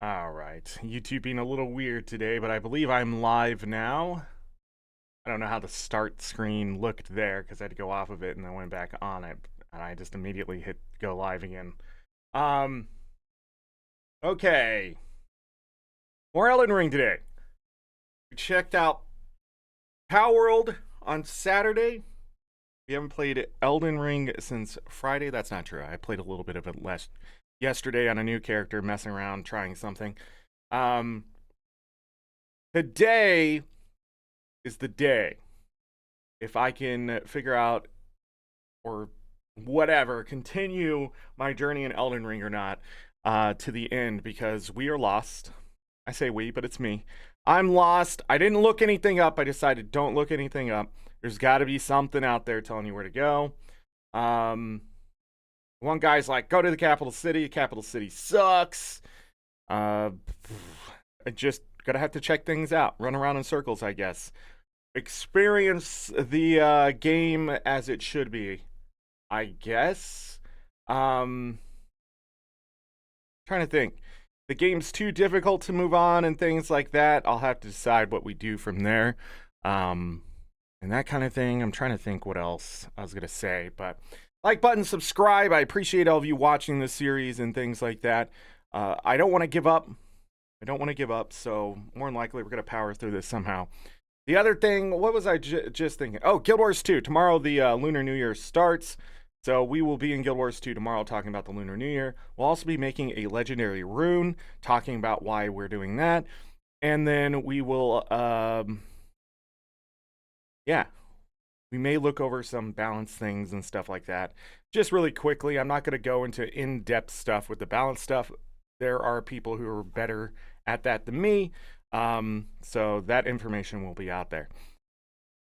All right, YouTube being a little weird today, but I believe I'm live now. I don't know how the start screen looked there because I had to go off of it and then went back on it, and I just immediately hit go live again. Um, okay, more Elden Ring today. We checked out Power World on Saturday. We haven't played Elden Ring since Friday. That's not true. I played a little bit of it yesterday on a new character, messing around, trying something. Um, Today is the day. If I can figure out or whatever, continue my journey in Elden Ring or not to the end, because we are lost. I say we, but it's me. I'm lost. I didn't look anything up. I decided don't look anything up. There's got to be something out there telling you where to go. One guy's like, go to the capital city. The capital city sucks. I just gotta have to check things out. Run around in circles, I guess. Experience the game as it should be, I guess. Trying to think. The game's too difficult to move on and things like that. I'll have to decide what we do from there. And that kind of thing. I'm trying to think what else I was gonna say, but like button, subscribe. I appreciate all of you watching this series and things like that. I don't want to give up. So more than likely we're gonna power through this somehow. The other thing, what was I just thinking? Oh, Guild Wars 2. Tomorrow the Lunar New Year starts. So we will be in Guild Wars 2 tomorrow talking about the Lunar New Year. We'll also be making a legendary rune, talking about why we're doing that. And then we will, we may look over some balance things and stuff like that. Just really quickly, I'm not going to go into in-depth stuff with the balance stuff. There are people who are better at that than me. So that information will be out there.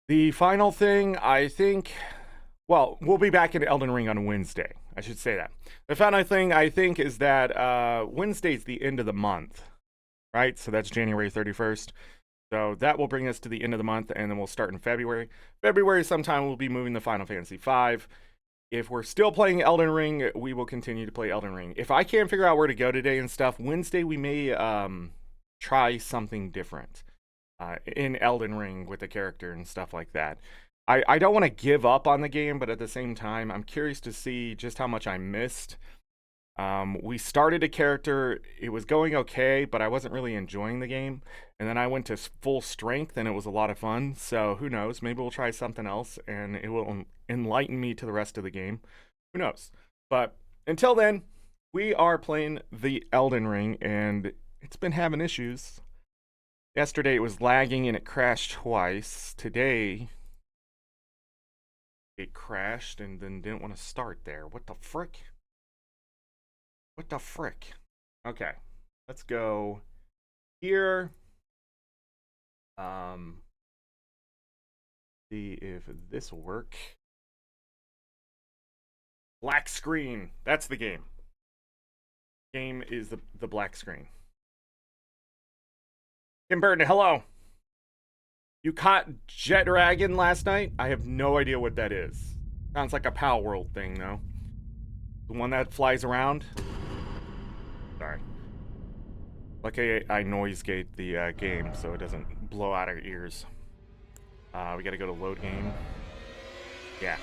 The final thing, I think, well, we'll be back in Elden Ring on Wednesday. I should say that. The final thing, I think, is that Wednesday's the end of the month, right? So that's January 31st. So that will bring us to the end of the month, and then we'll start in February. February sometime we'll be moving to Final Fantasy V. If we're still playing Elden Ring, we will continue to play Elden Ring. If I can't figure out where to go today and stuff, Wednesday we may try something different in Elden Ring with the character and stuff like that. I don't want to give up on the game, but at the same time, I'm curious to see just how much I missed. We started a character, it was going okay, but I wasn't really enjoying the game. And then I went to full strength and it was a lot of fun. So who knows, maybe we'll try something else and it will enlighten me to the rest of the game. Who knows? But until then, we are playing the Elden Ring and it's been having issues. Yesterday it was lagging and it crashed twice. Today it crashed and then didn't want to start there. What the frick? What the frick? Okay, let's go here. See if this will work. Black screen. That's the game. Game is the black screen. Kim Burton, hello. You caught Jet Dragon last night? I have no idea what that is. Sounds like a Power World thing, though. The one that flies around? Sorry. Luckily, I noise gate the game so it doesn't blow out our ears. We gotta go to load game. Yeah.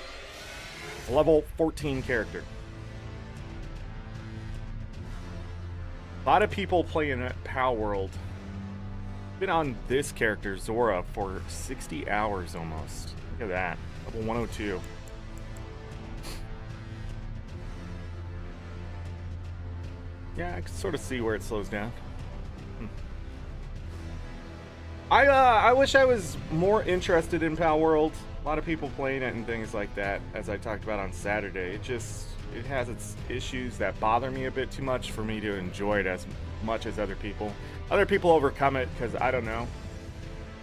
Level 14 character. A lot of people playing at Power World. Been on this character, Zora, for 60 hours almost. Look at that. Level 102. Yeah, I can sort of see where it slows down. I wish I was more interested in Power World. A lot of people playing it and things like that, as I talked about on Saturday. It has its issues that bother me a bit too much for me to enjoy it as much as other people. Other people overcome it because, I don't know,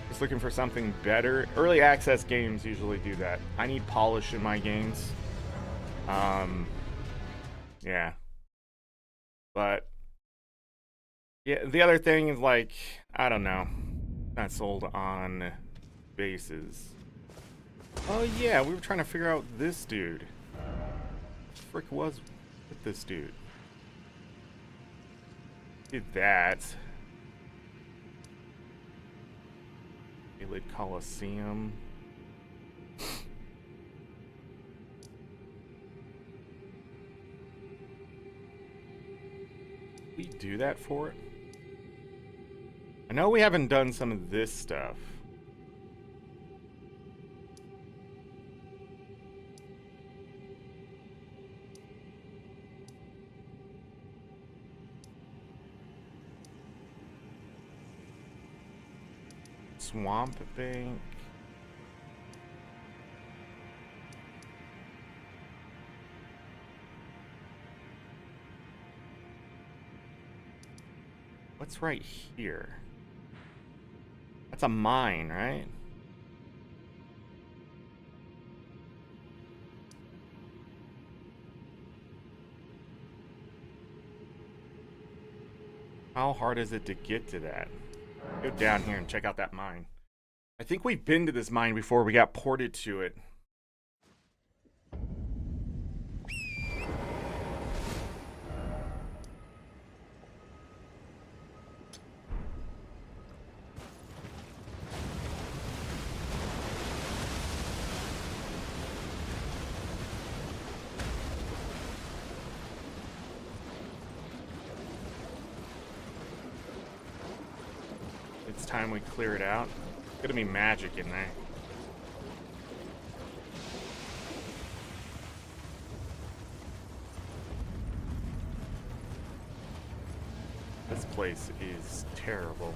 just looking for something better. Early access games usually do that. I need polish in my games. Yeah. But yeah, the other thing is, like, I don't know, not sold on bases. Oh yeah, we were trying to figure out this dude. What the frick was with this dude? Did that. Elid Coliseum. We do that for it? I know we haven't done some of this stuff. Swamp Bank. What's right here? That's a mine, right? How hard is it to get to that? Go down here and check out that mine. I think we've been to this mine before we got ported to it. It's time we clear it out. There's gonna be magic in there. This place is terrible.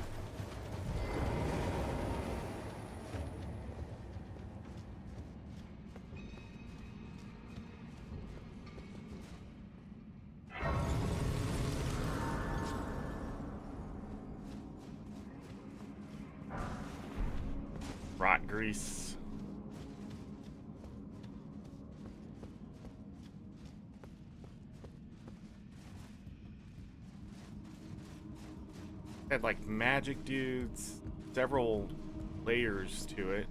Rot grease. Had like magic dudes, several layers to it.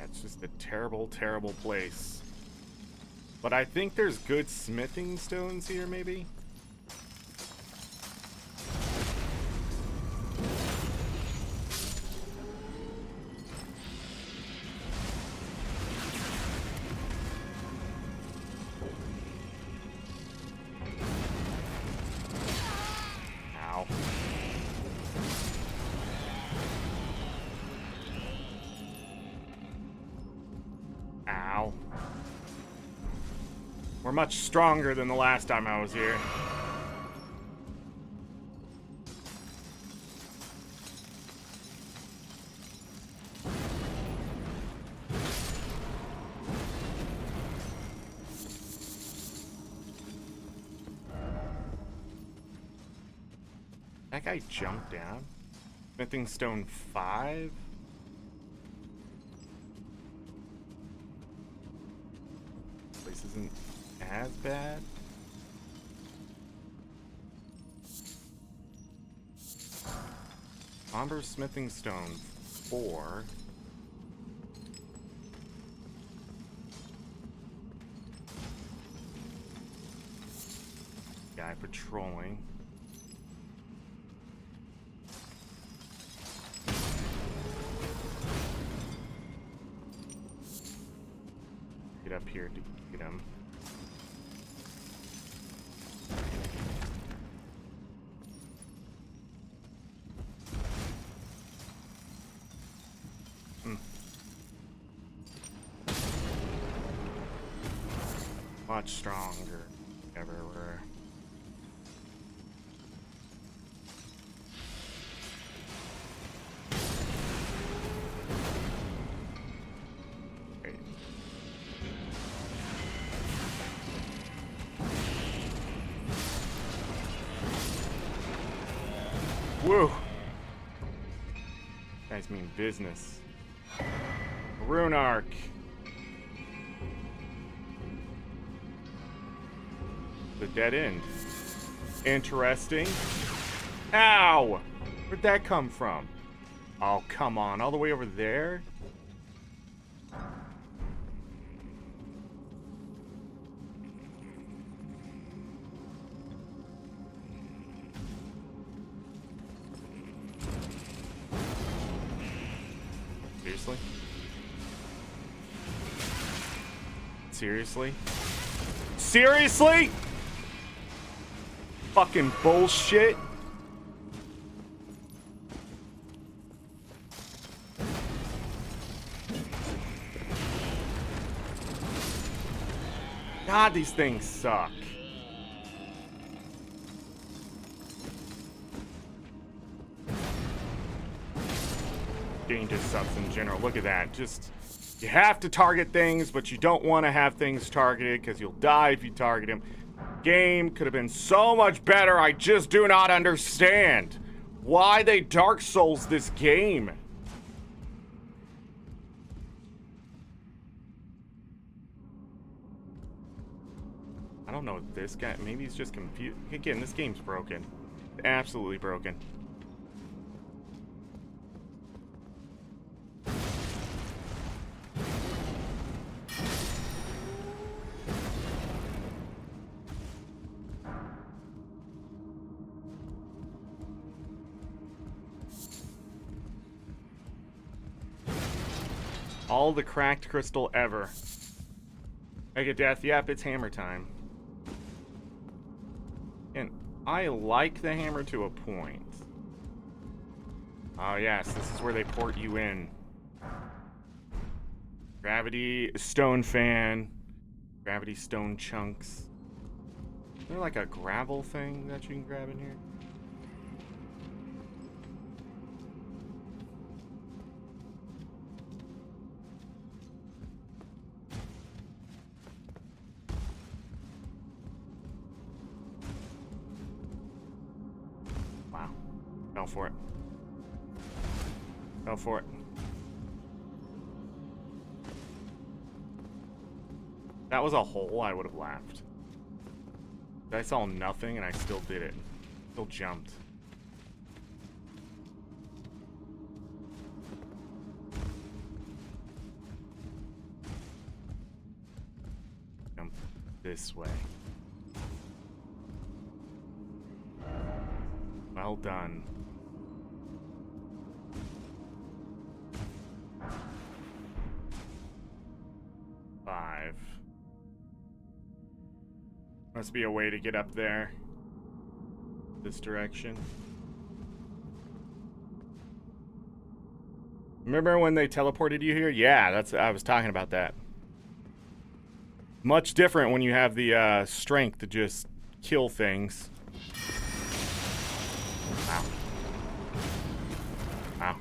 It's just a terrible, terrible place. But I think there's good smithing stones here, maybe? Ow. Ow. We're much stronger than the last time I was here. That guy jumped down. Smithing stone 5? This isn't as bad. Somber smithing stone 4. Guy patrolling. Get up here to get him. Much stronger everywhere. Woo! Guys mean business. Rune Arc. The dead end. Interesting. Ow! Where'd that come from? Oh, come on. All the way over there? Seriously? Seriously? Seriously? Fucking bullshit. God, these things suck. Game just sucks in general. Look at that. Just, you have to target things, but you don't want to have things targeted because you'll die if you target them. Game could have been so much better. I just do not understand why they Dark Souls this game. I don't know this guy. Maybe he's just confused. Again, this game's broken. Absolutely broken. All the cracked crystal ever. Mega Death, yep, it's hammer time. And I like the hammer to a point. Oh yes, this is where they port you in. Gravity stone fan. Gravity stone chunks. Is there like a gravel thing that you can grab in here? Go for it. Go for it. That was a hole, I would have laughed. I saw nothing and I still did it. Still jumped. Jump this way. Well done. Must be a way to get up there. This direction. Remember when they teleported you here? Yeah, I was talking about that. Much different when you have the strength to just kill things. Wow. Wow.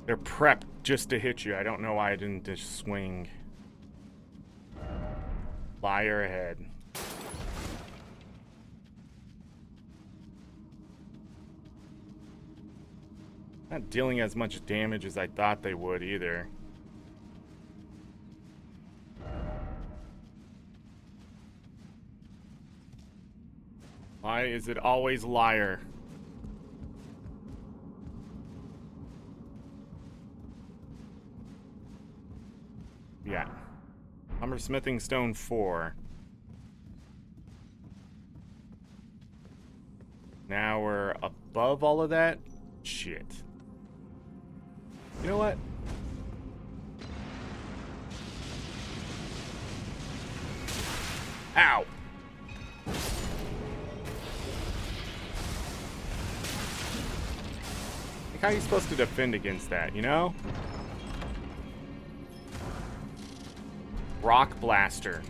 They're prepped just to hit you. I don't know why I didn't just swing. Liar ahead. Not dealing as much damage as I thought they would either. Why is it always liar? Yeah. Smithing Stone 4. Now we're above all of that? Shit. You know what? Ow! Like, how are you supposed to defend against that, you know? Rock Blaster.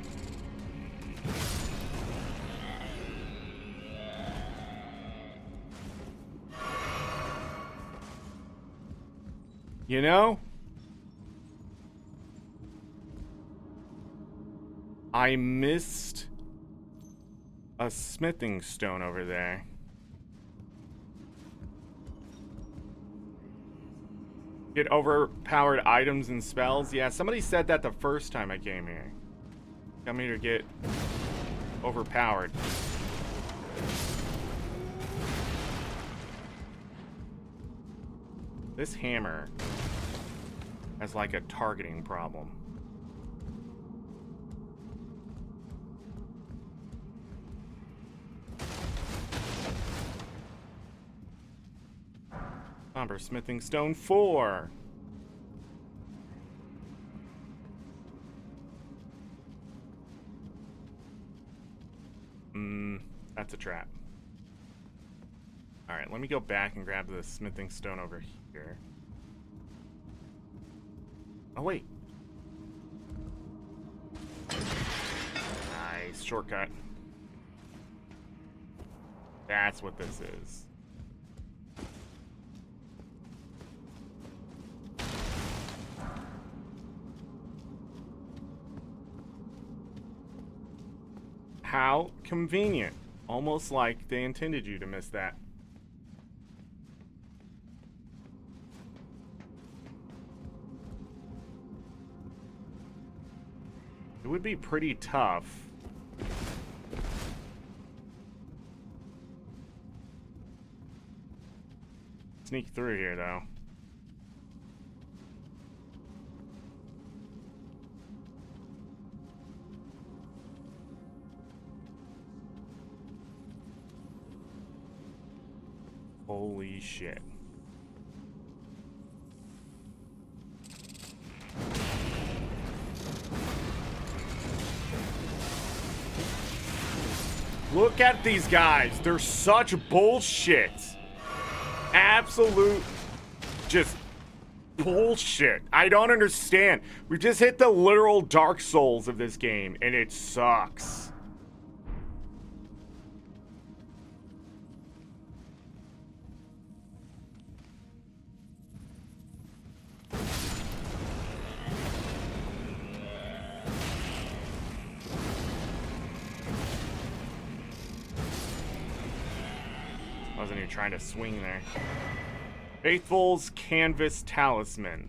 You know? I missed a smithing stone over there. Get overpowered items and spells. Yeah, somebody said that the first time I came here. Come here to get overpowered. This hammer has like a targeting problem. Somber smithing stone 4. That's a trap. Alright, let me go back and grab the smithing stone over here. Oh, wait. Nice. Shortcut. That's what this is. How convenient. Almost like they intended you to miss that. It would be pretty tough. Sneak through here, though. Holy shit. Look at these guys. They're such bullshit. Absolute just bullshit. I don't understand. We've just hit the literal Dark Souls of this game, and it sucks. Wasn't even trying to swing there. Faithful's Canvas Talisman.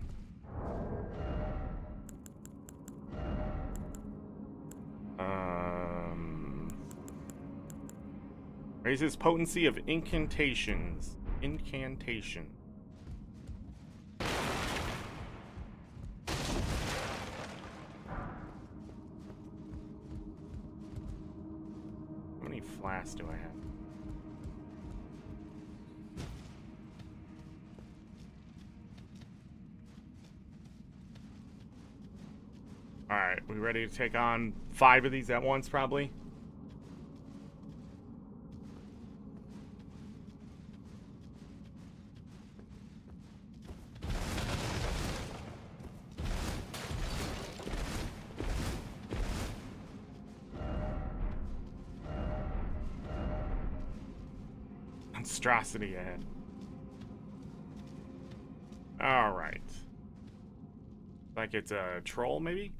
Raises potency of incantations. Incantation. How many flasks do I have? Alright, we ready to take on 5 of these at once, probably? Monstrosity ahead. Alright. Like it's a troll, maybe?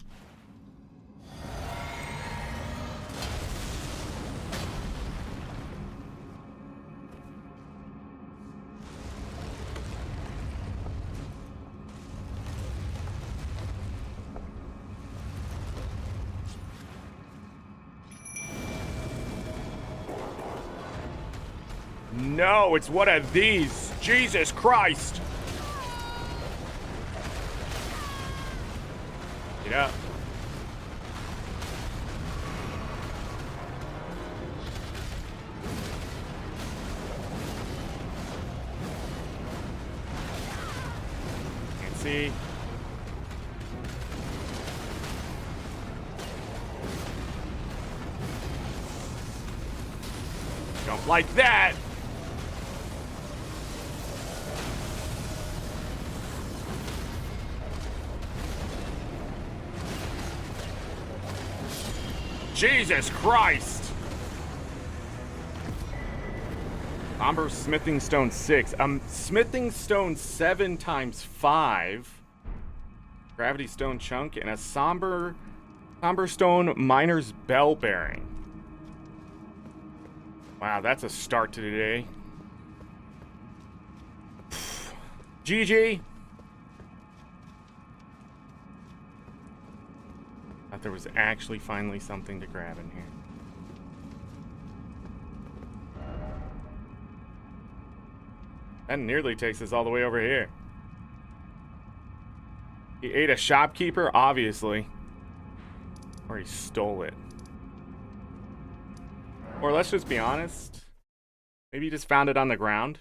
No, it's one of these. Jesus Christ. Get up. Can't see. Don't like that. Jesus Christ! Somber smithing stone 6. Smithing stone 7 times 5. Gravity stone chunk and a somber stone miner's bell bearing. Wow, that's a start to today. GG. Thought there was actually finally something to grab in here. That nearly takes us all the way over here. He ate a shopkeeper, obviously. Or he stole it. Or let's just be honest. Maybe he just found it on the ground.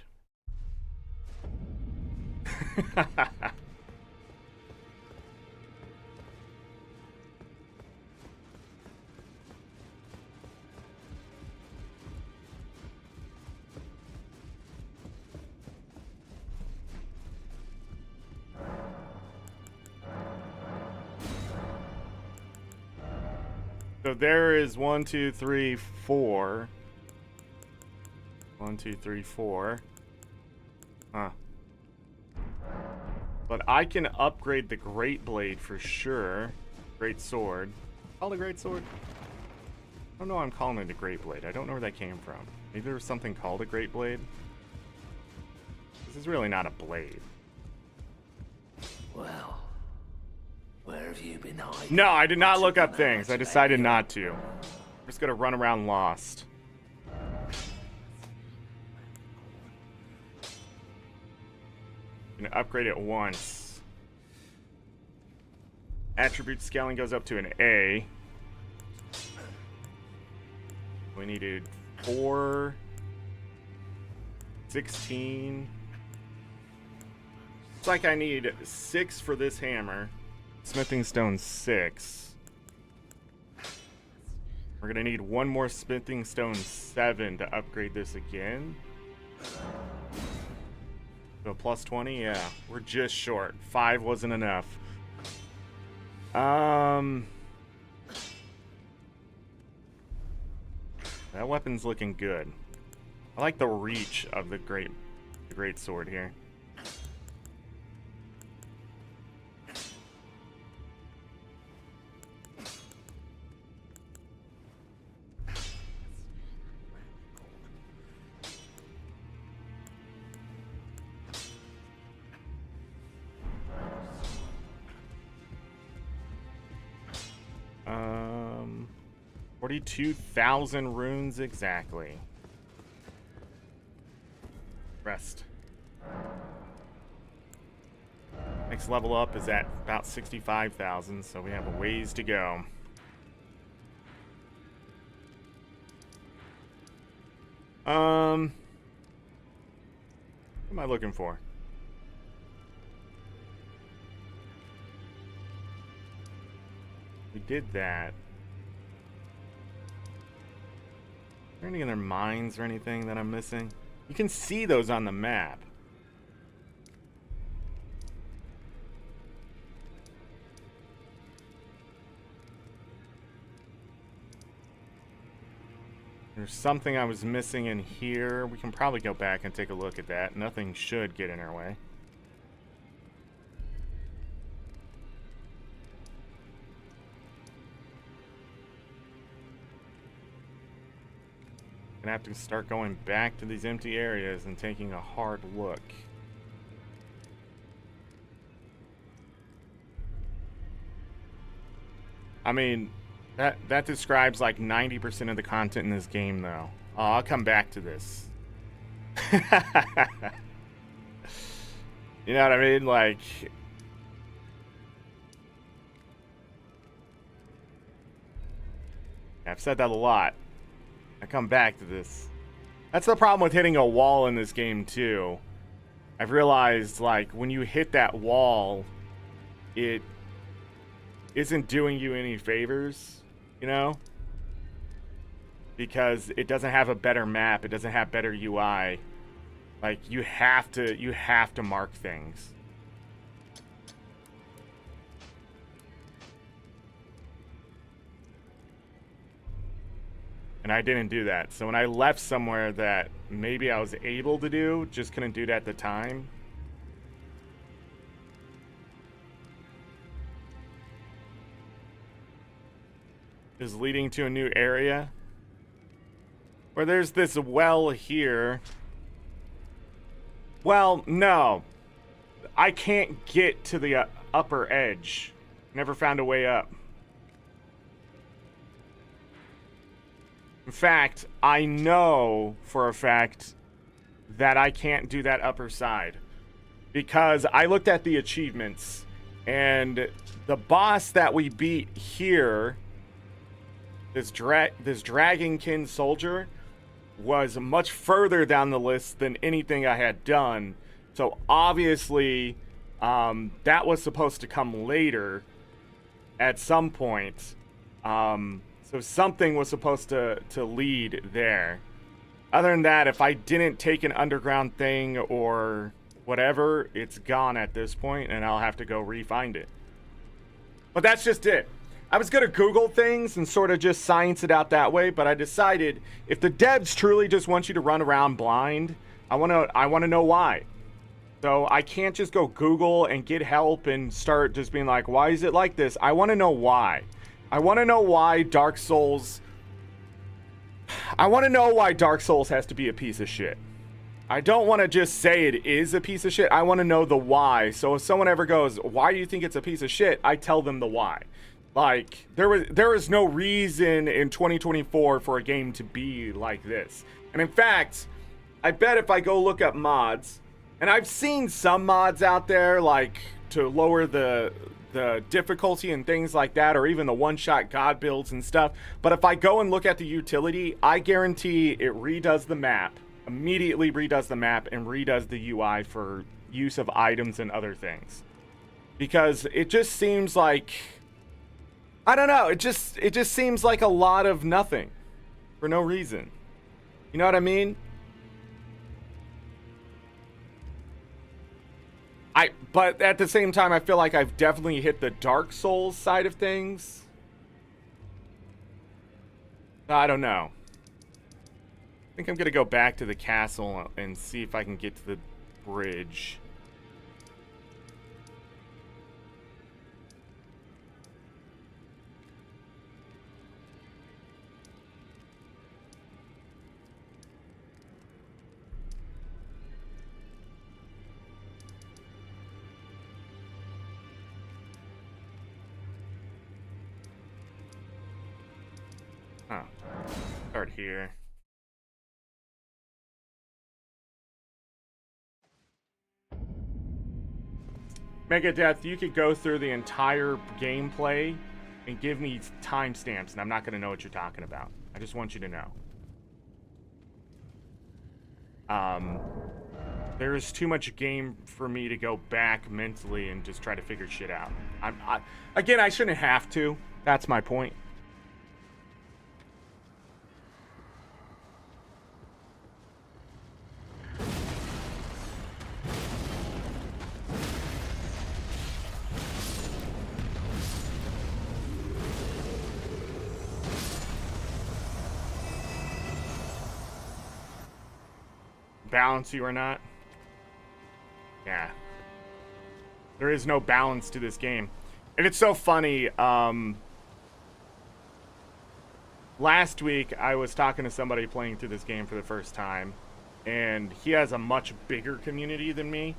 So there is 1, 2, 3, 4. 1, 2, 3, 4. Huh. But I can upgrade the Great Blade for sure. Great Sword. Call it a Great Sword? I don't know why I'm calling it a Great Blade. I don't know where that came from. Maybe there was something called a Great Blade? This is really not a blade. Well, where have you been hiding? No, I did not look up things. I decided not to. I'm just gonna run around lost. I'm gonna upgrade it once. Attribute scaling goes up to an A. We needed 4, 16. It's like I need 6 for this hammer. Smithing stone 6. We're gonna need 1 more smithing stone 7 to upgrade this again. So plus 20, yeah. We're just short. 5 wasn't enough. That weapon's looking good. I like the reach of the great sword here. Um, 42,000 runes exactly. Rest. Next level up is at about 65,000, so we have a ways to go. What am I looking for? We did that. Are there any other mines or anything that I'm missing? You can see those on the map. There's something I was missing in here. We can probably go back and take a look at that. Nothing should get in our way. Gonna have to start going back to these empty areas and taking a hard look. I mean, that describes like 90% of the content in this game, though. Oh, I'll come back to this. You know what I mean? Like, I've said that a lot. I come back to this. That's the problem with hitting a wall in this game, too. I've realized, like, when you hit that wall, it isn't doing you any favors, you know? Because it doesn't have a better map, it doesn't have better UI. Like, you have to mark things. And I didn't do that. So when I left somewhere that maybe I was able to do, just couldn't do it at the time. Is leading to a new area where there's this well here. Well, no. I can't get to the upper edge. Never found a way up. In fact, I know for a fact that I can't do that upper side. Because I looked at the achievements, And the boss that we beat here, this Dragonkin soldier, was much further down the list than anything I had done. So obviously, that was supposed to come later at some point. So something was supposed to lead there. Other than that, if I didn't take an underground thing or whatever, it's gone at this point, and I'll have to go re-find it. But that's just it. I was going to Google things and sort of just science it out that way, but I decided if the devs truly just want you to run around blind, I want to know why. So I can't just go Google and get help and start just being like, why is it like this? I want to know why. I want to know why Dark Souls has to be a piece of shit. I don't want to just say it is a piece of shit. I want to know the why. So if someone ever goes, why do you think it's a piece of shit? I tell them the why. Like, there is no reason in 2024 for a game to be like this. And in fact, I bet if I go look up mods, and I've seen some mods out there, like, to lower the difficulty and things like that, or even the one-shot god builds and stuff. But if I go and look at the utility, I guarantee it redoes the map, immediately redoes the map, and redoes the UI for use of items and other things. Because it just seems like, I don't know, it just seems like a lot of nothing for no reason. You know what I mean? But at the same time, I feel like I've definitely hit the Dark Souls side of things. I don't know. I think I'm gonna go back to the castle and see if I can get to the bridge. Huh. Start here. Megadeth, you could go through the entire gameplay and give me timestamps, and I'm not going to know what you're talking about. I just want you to know. There is too much game for me to go back mentally and just try to figure shit out. Again, I shouldn't have to. That's my point. Balance you or not? Yeah. There is no balance to this game. And it's so funny, last week I was talking to somebody playing through this game for the first time, and he has a much bigger community than me.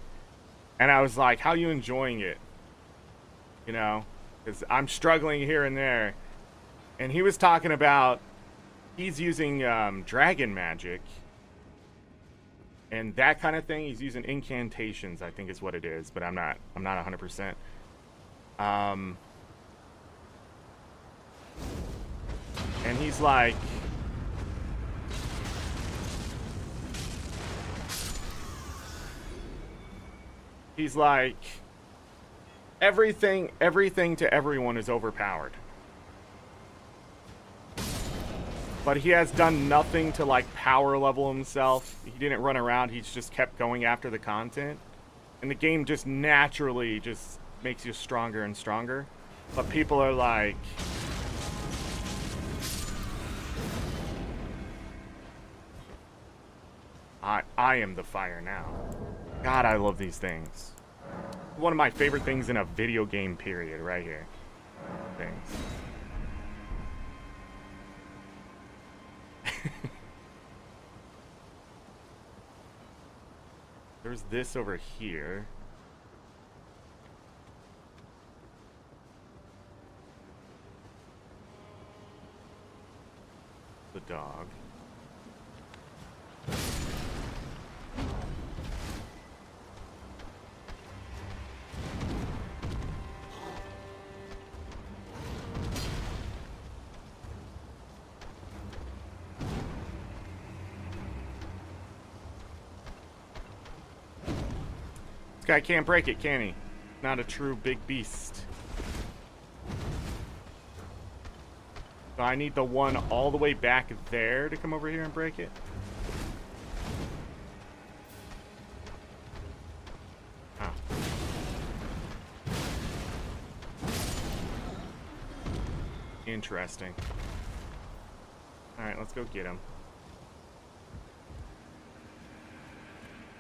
And I was like, how are you enjoying it? You know, because I'm struggling here and there. And he was talking about he's using dragon magic and that kind of thing. He's using incantations, I think is what it is, but I'm not 100%. And he's like, everything to everyone is overpowered. But he has done nothing to, like, power level himself. He didn't run around. He's just kept going after the content. And the game just naturally just makes you stronger and stronger. But people are like, I am the fire now. God, I love these things. One of my favorite things in a video game, period, right here. Things. There's this over here. The dog. This guy can't break it, can he? Not a true big beast. So I need the one all the way back there to come over here and break it. Oh. Interesting. Alright, let's go get him.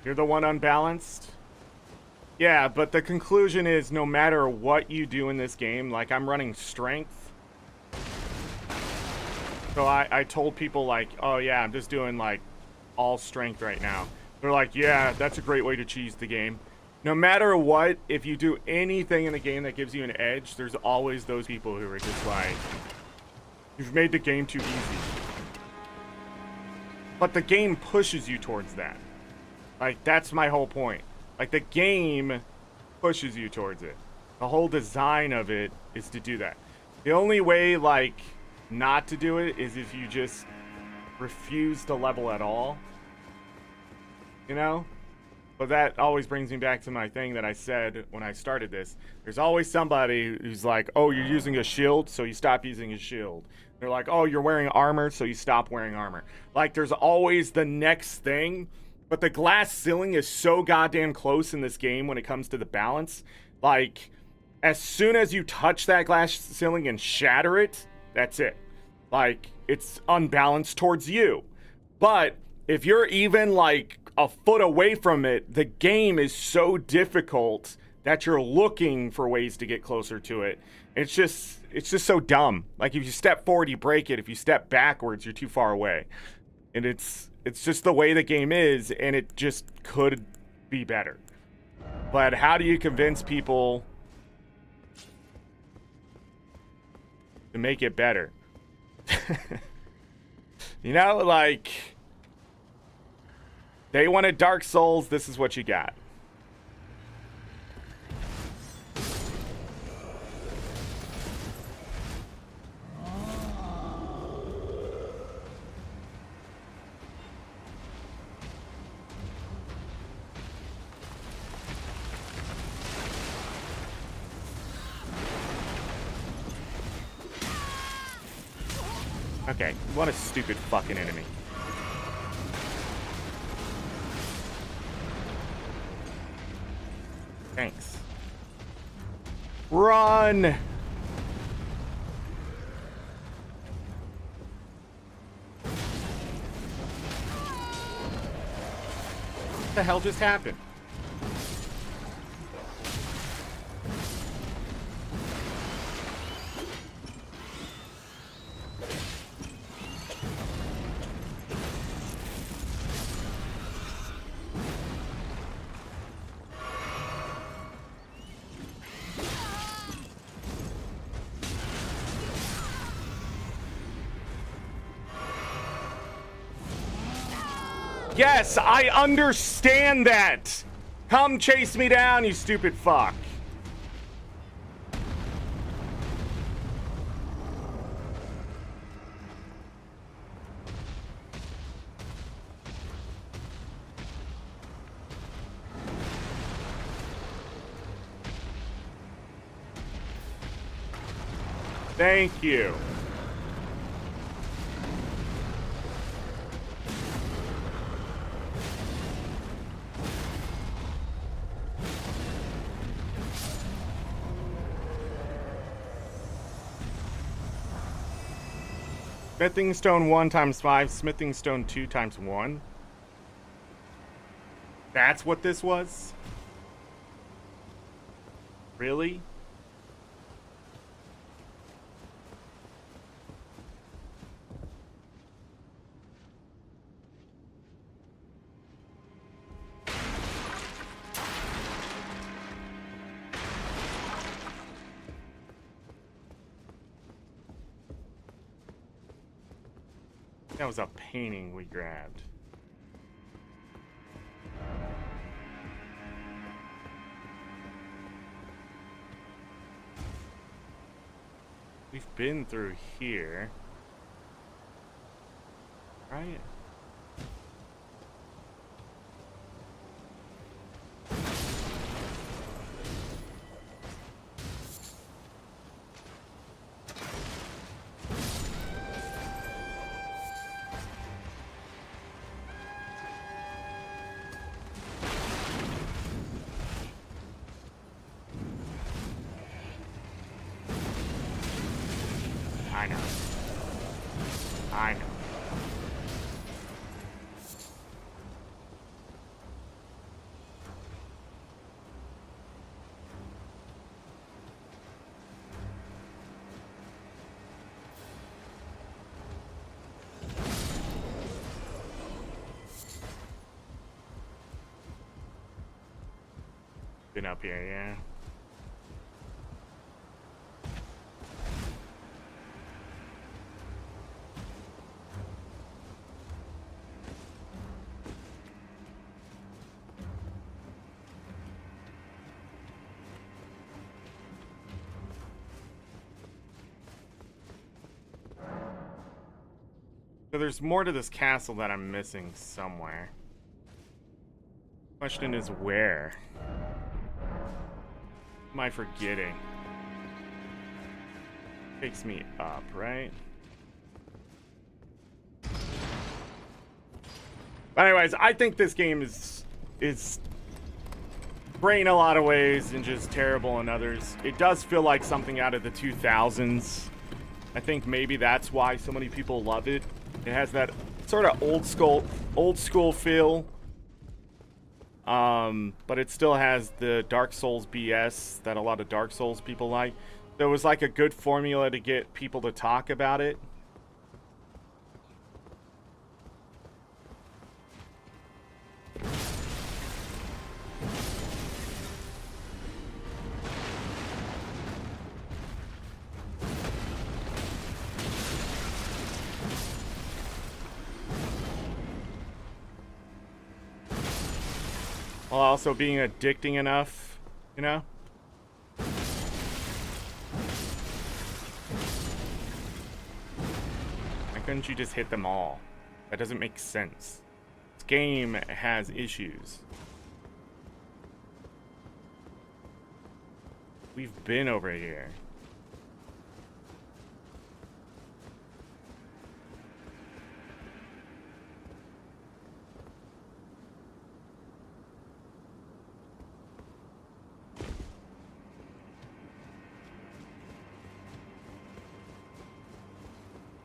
You're the one unbalanced? Yeah, but the conclusion is no matter what you do in this game, like I'm running strength. So I told people like, oh yeah, I'm just doing like all strength right now. They're like, yeah, that's a great way to cheese the game. No matter what, if you do anything in the game that gives you an edge, there's always those people who are just like, you've made the game too easy. But the game pushes you towards that. Like, that's my whole point. Like, the game pushes you towards it. The whole design of it is to do that. The only way, like, not to do it is if you just refuse to level at all. You know? But that always brings me back to my thing that I said when I started this. There's always somebody who's like, oh, you're using a shield, so you stop using a shield. They're like, oh, you're wearing armor, so you stop wearing armor. Like, there's always the next thing. But the glass ceiling is so goddamn close in this game when it comes to the balance. Like, as soon as you touch that glass ceiling and shatter it, that's it. Like, it's unbalanced towards you. But if you're even, like, a foot away from it, the game is so difficult that you're looking for ways to get closer to it. It's just so dumb. Like, if you step forward, you break it. If you step backwards, you're too far away. And it's just the way the game is, and it just could be better. But how do you convince people to make it better? You know, like, they wanted Dark Souls, this is what you got. Okay, what a stupid fucking enemy. Thanks. Run! What the hell just happened? Yes, I understand that. Come chase me down, you stupid fuck. Thank you. Smithing stone 1 times 5, smithing stone 2 times 1. That's what this was? Really? That was a painting we grabbed. We've been through here. Right? I know. Been up here, yeah. So there's more to this castle that I'm missing somewhere. Question is where? Am I forgetting? Takes me up, right? But anyways, I think this game is great in a lot of ways and just terrible in others. It does feel like something out of the 2000s. I think maybe that's why so many people love it. It has that sort of old school feel. But it still has the Dark Souls BS that a lot of Dark Souls people like. So it was like a good formula to get people to talk about it. While also being addicting enough, you know? Why couldn't you just hit them all? That doesn't make sense. This game has issues. We've been over here.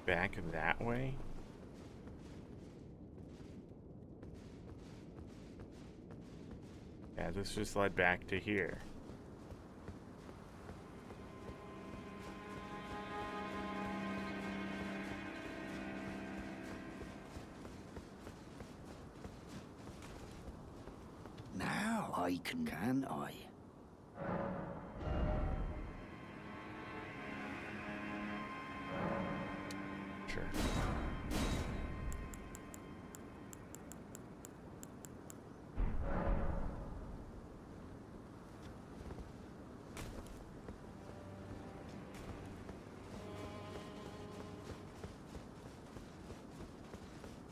Back that way? Yeah, this just led back to here. Now I can I? Sure.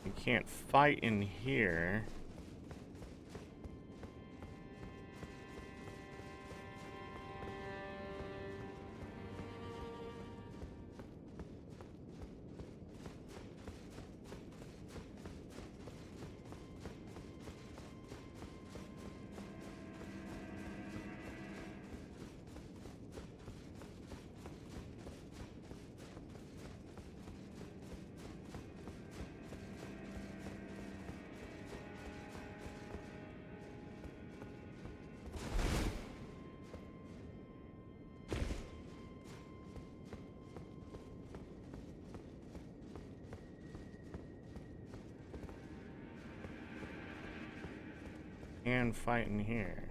You can't fight in here. And fight in here.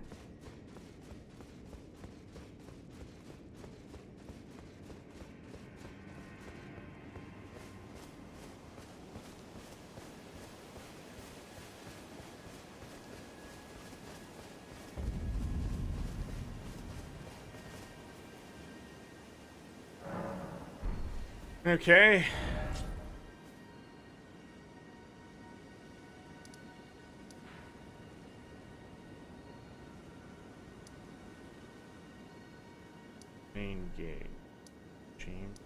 Okay. Main gate. James.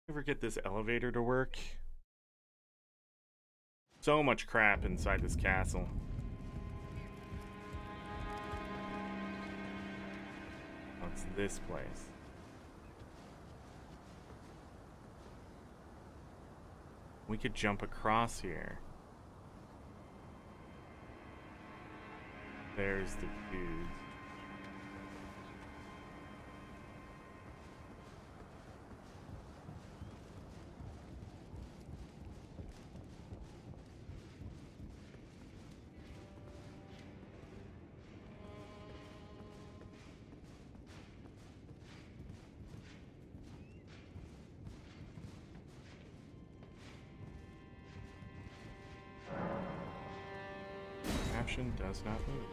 Ever get this elevator to work? So much crap inside this castle. What's this place? We could jump across here. There's the dude. Caption does not move.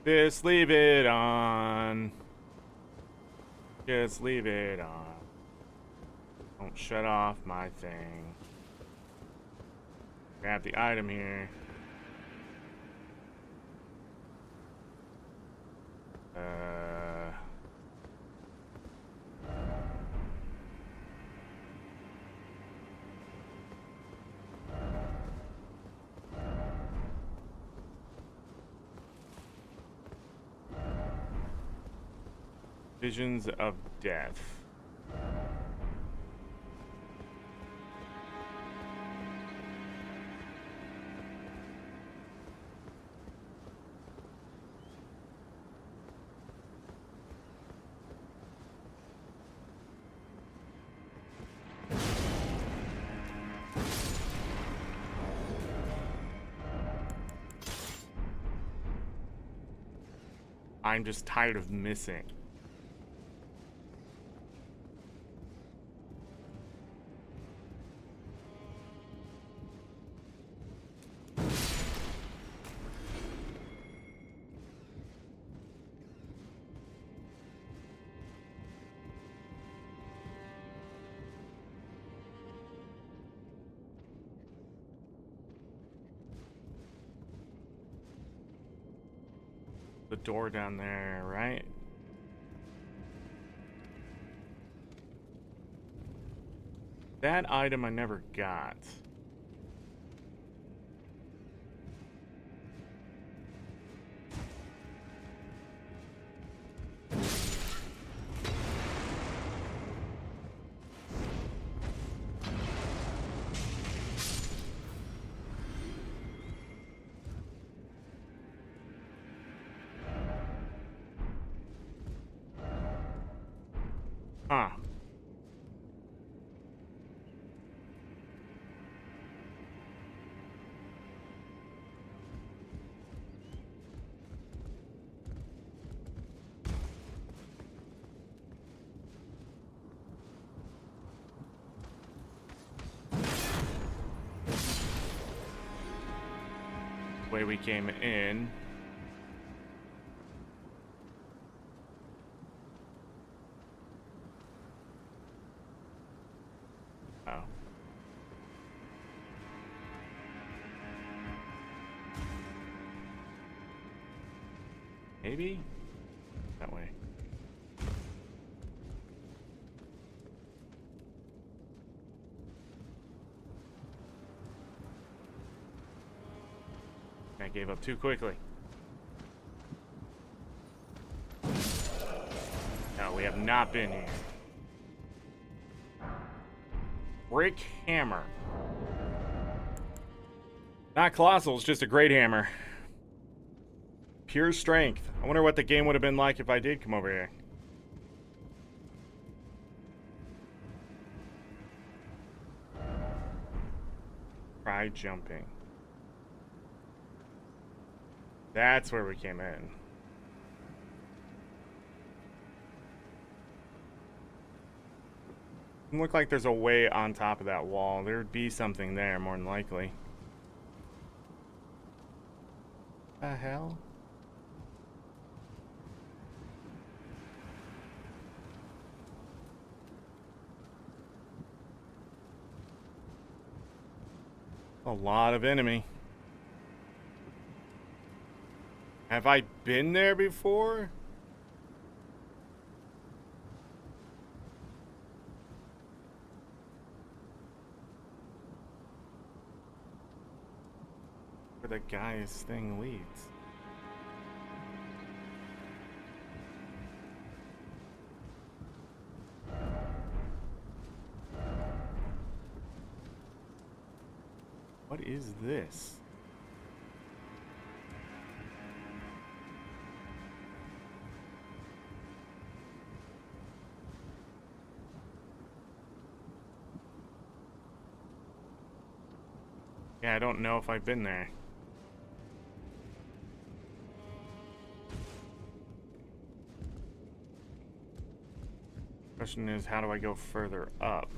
Just leave it on. Just leave it on. Don't shut off my thing. Grab the item here. Visions of death. I'm just tired of missing. The door down there, right? That item I never got. Huh. Way we came in. Oh. Maybe? That way. I gave up too quickly. No, we have not been here. Brick hammer. Not colossal, it's just a great hammer. Pure strength. I wonder what the game would have been like if I did come over here. Try jumping. That's where we came in. Doesn't look like there's a way on top of that wall. There would be something there, more than likely. The hell? A lot of enemy. Have I been there before? Where the guy's thing leads. What is this? Yeah, I don't know if I've been there. Question is, how do I go further up?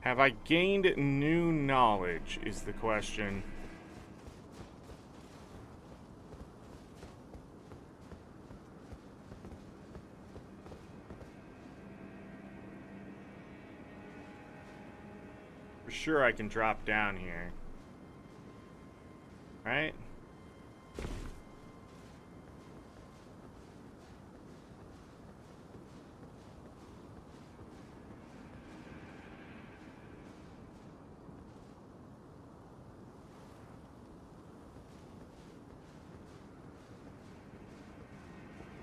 Have I gained new knowledge, is the question. For sure I can drop down here. Right?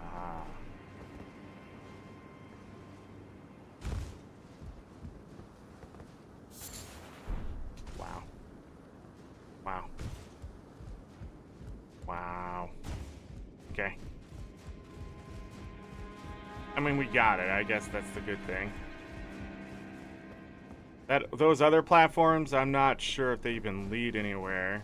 Ah. Wow. Wow. Wow. Okay. I mean, we got it. I guess that's the good thing. Those other platforms, I'm not sure if they even lead anywhere.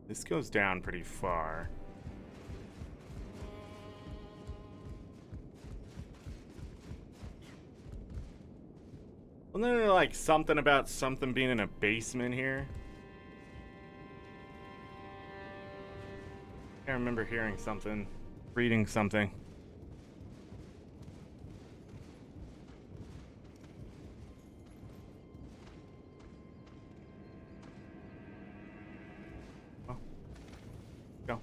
This goes down pretty far. Wasn't there like something about something being in a basement here? I remember hearing something, reading something. Oh. Go.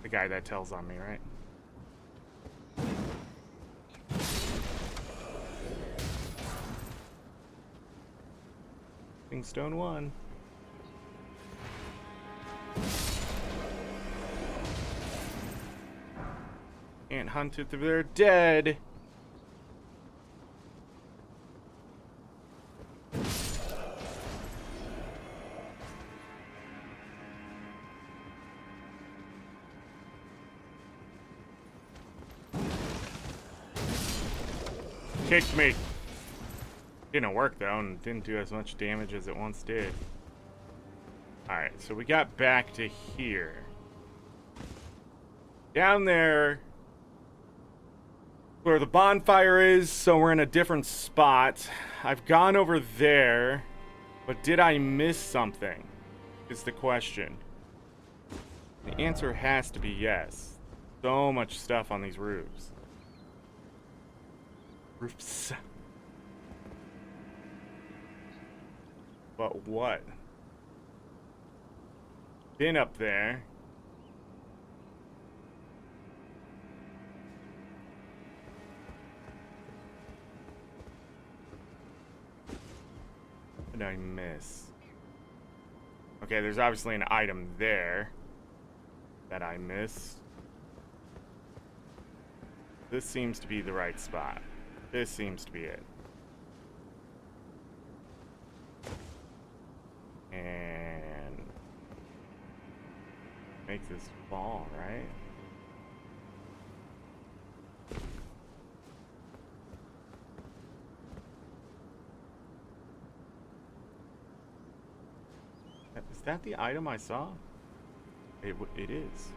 The guy that tells on me, right? Stone 1. Can't hunt if they're dead. Kicked me. Didn't work though, and didn't do as much damage as it once did. Alright, so we got back to here. Down there where the bonfire is, so we're in a different spot. I've gone over there, but did I miss something? Is the question. The answer has to be yes. So much stuff on these roofs. Roofs. But what? Been up there. What did I miss? Okay, there's obviously an item there that I missed. This seems to be the right spot. This seems to be it. And make this fall, right? Is that the item I saw? It is.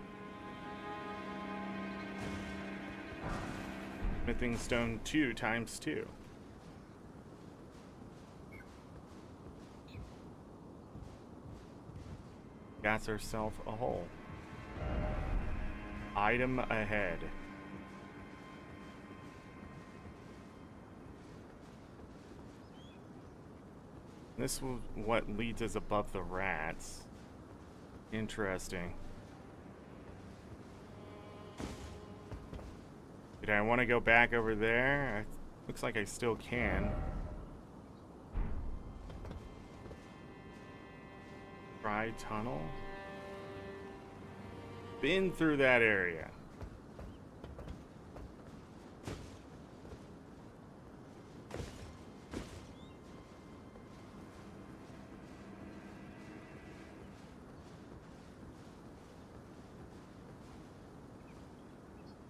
Smithing stone 2 times 2. Got ourselves a hole. Item ahead. This was what leads us above the rats. Interesting. Did I want to go back over there? Looks like I still can. Try tunnel. Been through that area.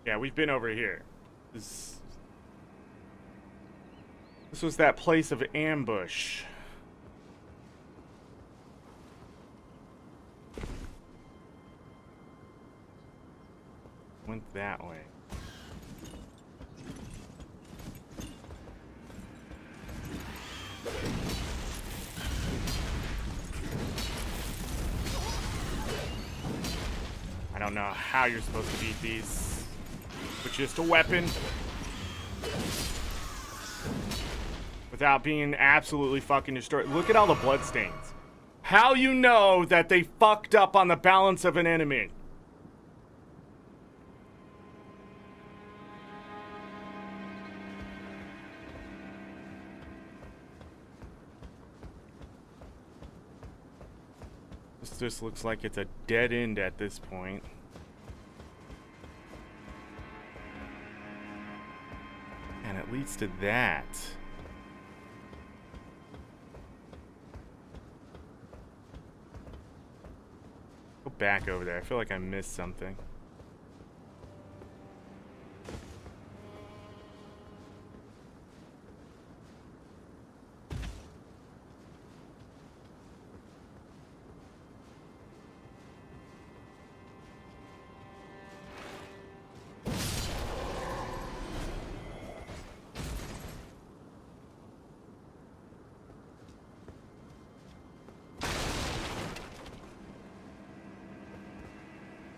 Yeah, we've been over here. This was that place of ambush. Went that way. I don't know how you're supposed to beat these. With just a weapon. Without being absolutely fucking destroyed. Look at all the bloodstains. How you know that they fucked up on the balance of an enemy? This just looks like it's a dead end at this point. And it leads to that. Go back over there. I feel like I missed something.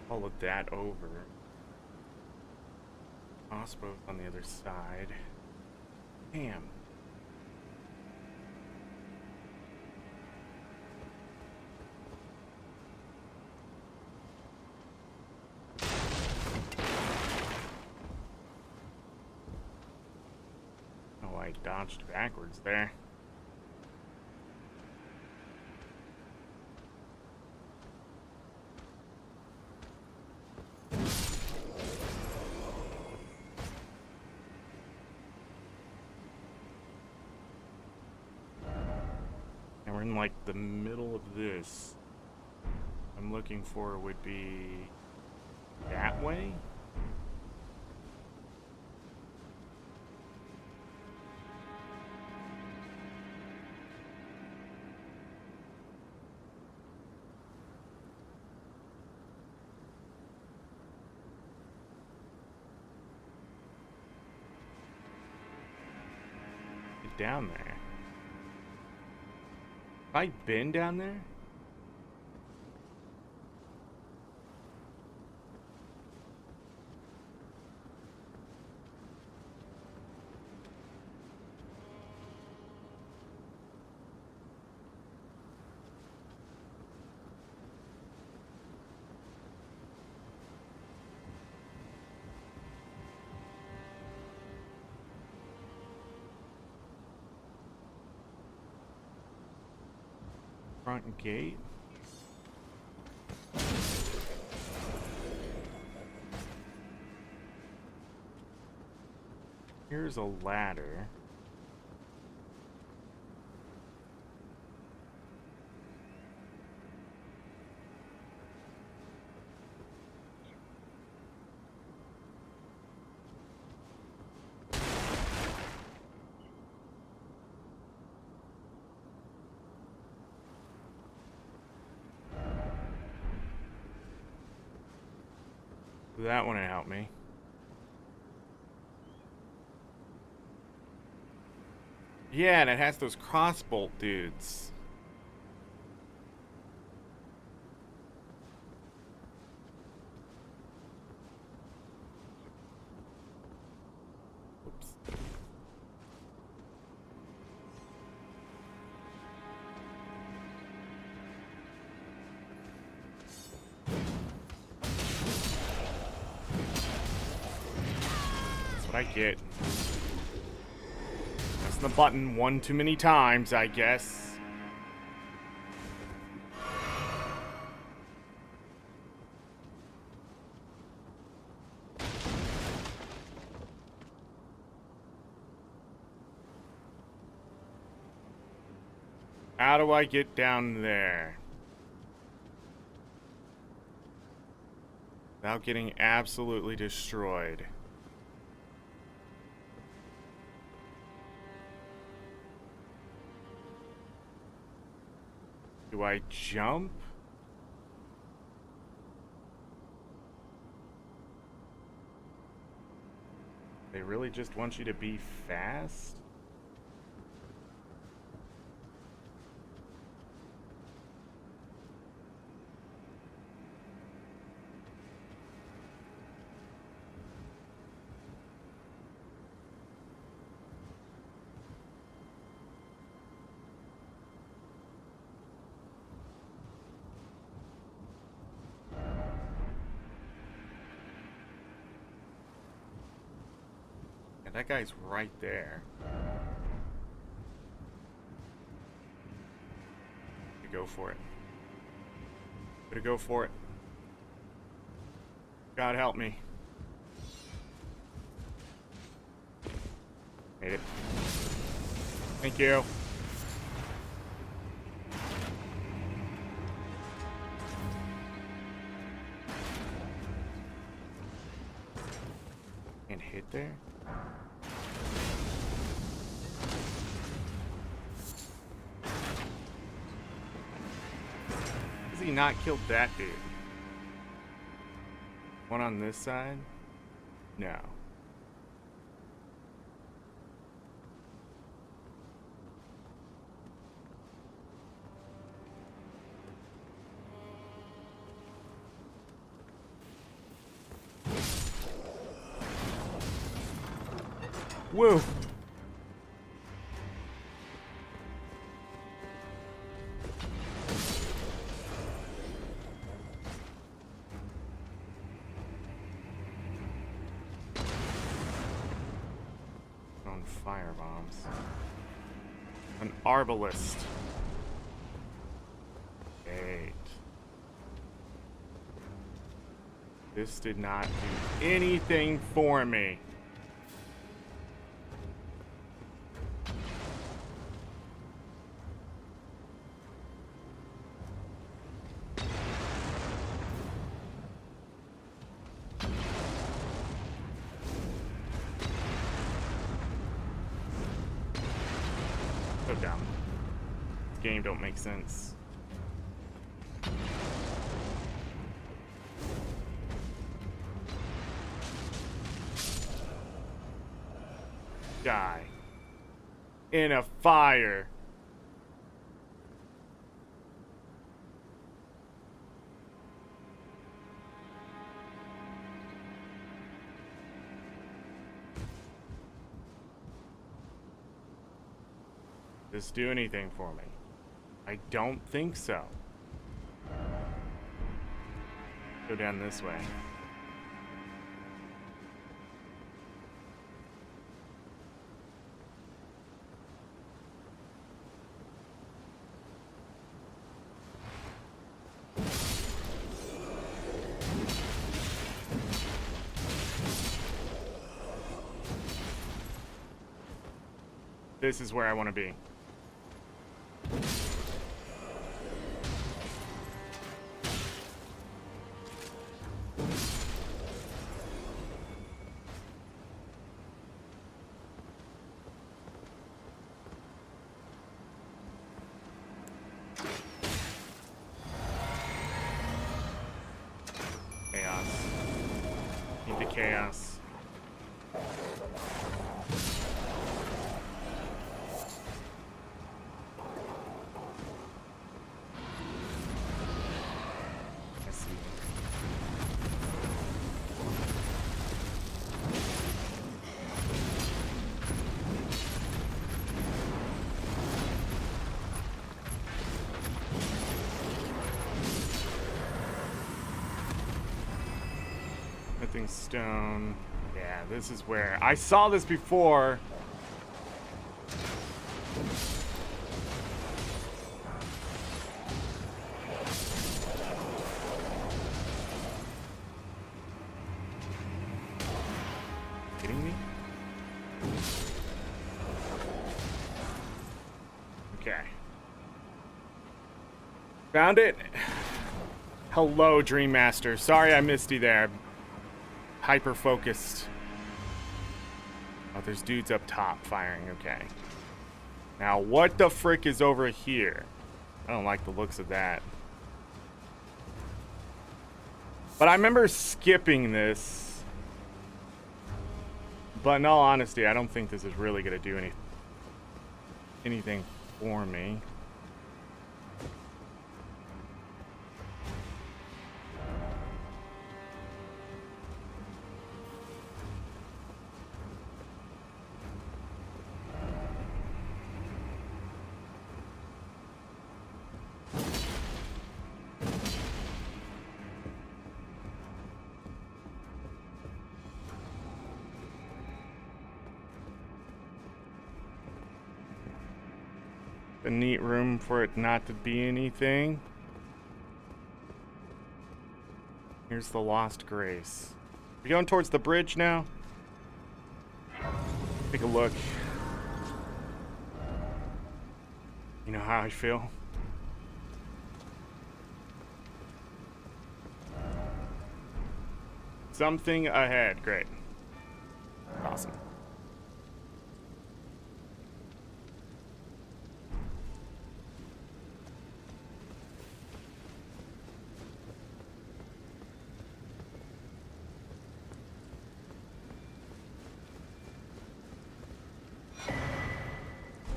Followed that over. Crossbows on the other side. Damn. Oh, I dodged backwards there. And we're in like the middle of this. I'm looking for would be that way. Get down there. Have I been down there? front gate. Here's a ladder. That wouldn't help me. Yeah, and it has those crossbolt dudes. Oops. That's what I get. Pressing the button one too many times, I guess. How do I get down there? Without getting absolutely destroyed. Do I jump? They really just want you to be fast? Yeah, that guy's right there. Go for it. Gonna go for it. God help me. Made it. Thank you. And hit there? Has he not killed that dude? One on this side? No. Whoa! On fire bombs. An arbalist. Great. This did not do anything for me. So dumb. This game don't make sense. Die. In a fire. Does this do anything for me? I don't think so. Go down this way. This is where I want to be. Chaos. Need the chaos. I see. Smithing stone. Yeah, this is where I saw this before. Kidding me? Okay. Found it. Hello, Dream Master. Sorry I missed you there. Hyper focused. Oh, there's dudes up top firing. Okay. Now, what the frick is over here? I don't like the looks of that. But I remember skipping this. But in all honesty, I don't think this is really going to do anything for me. A neat room for it not to be anything. Here's the Lost Grace. We're going towards the bridge now. Take a look. You know how I feel? Something ahead. Great. Awesome.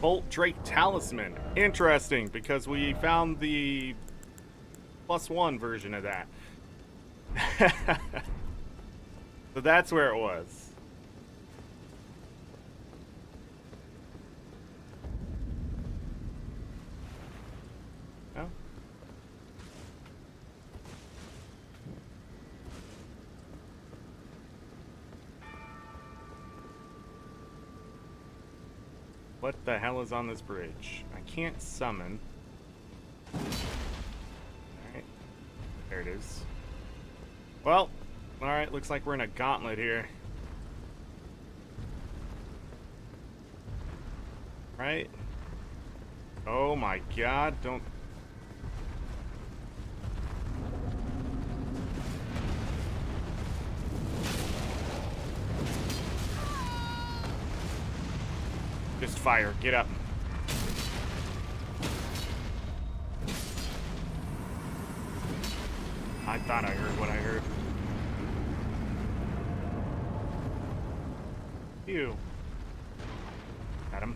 Bolt Drake Talisman. Interesting, because we found the +1 version of that. So that's where it was. Oh. What the hell is on this bridge? I can't summon. Alright. There it is. Well, alright, looks like we're in a gauntlet here. Right? Oh my god, don't... Just fire, get up. I thought I heard what I heard. Ew. Got him.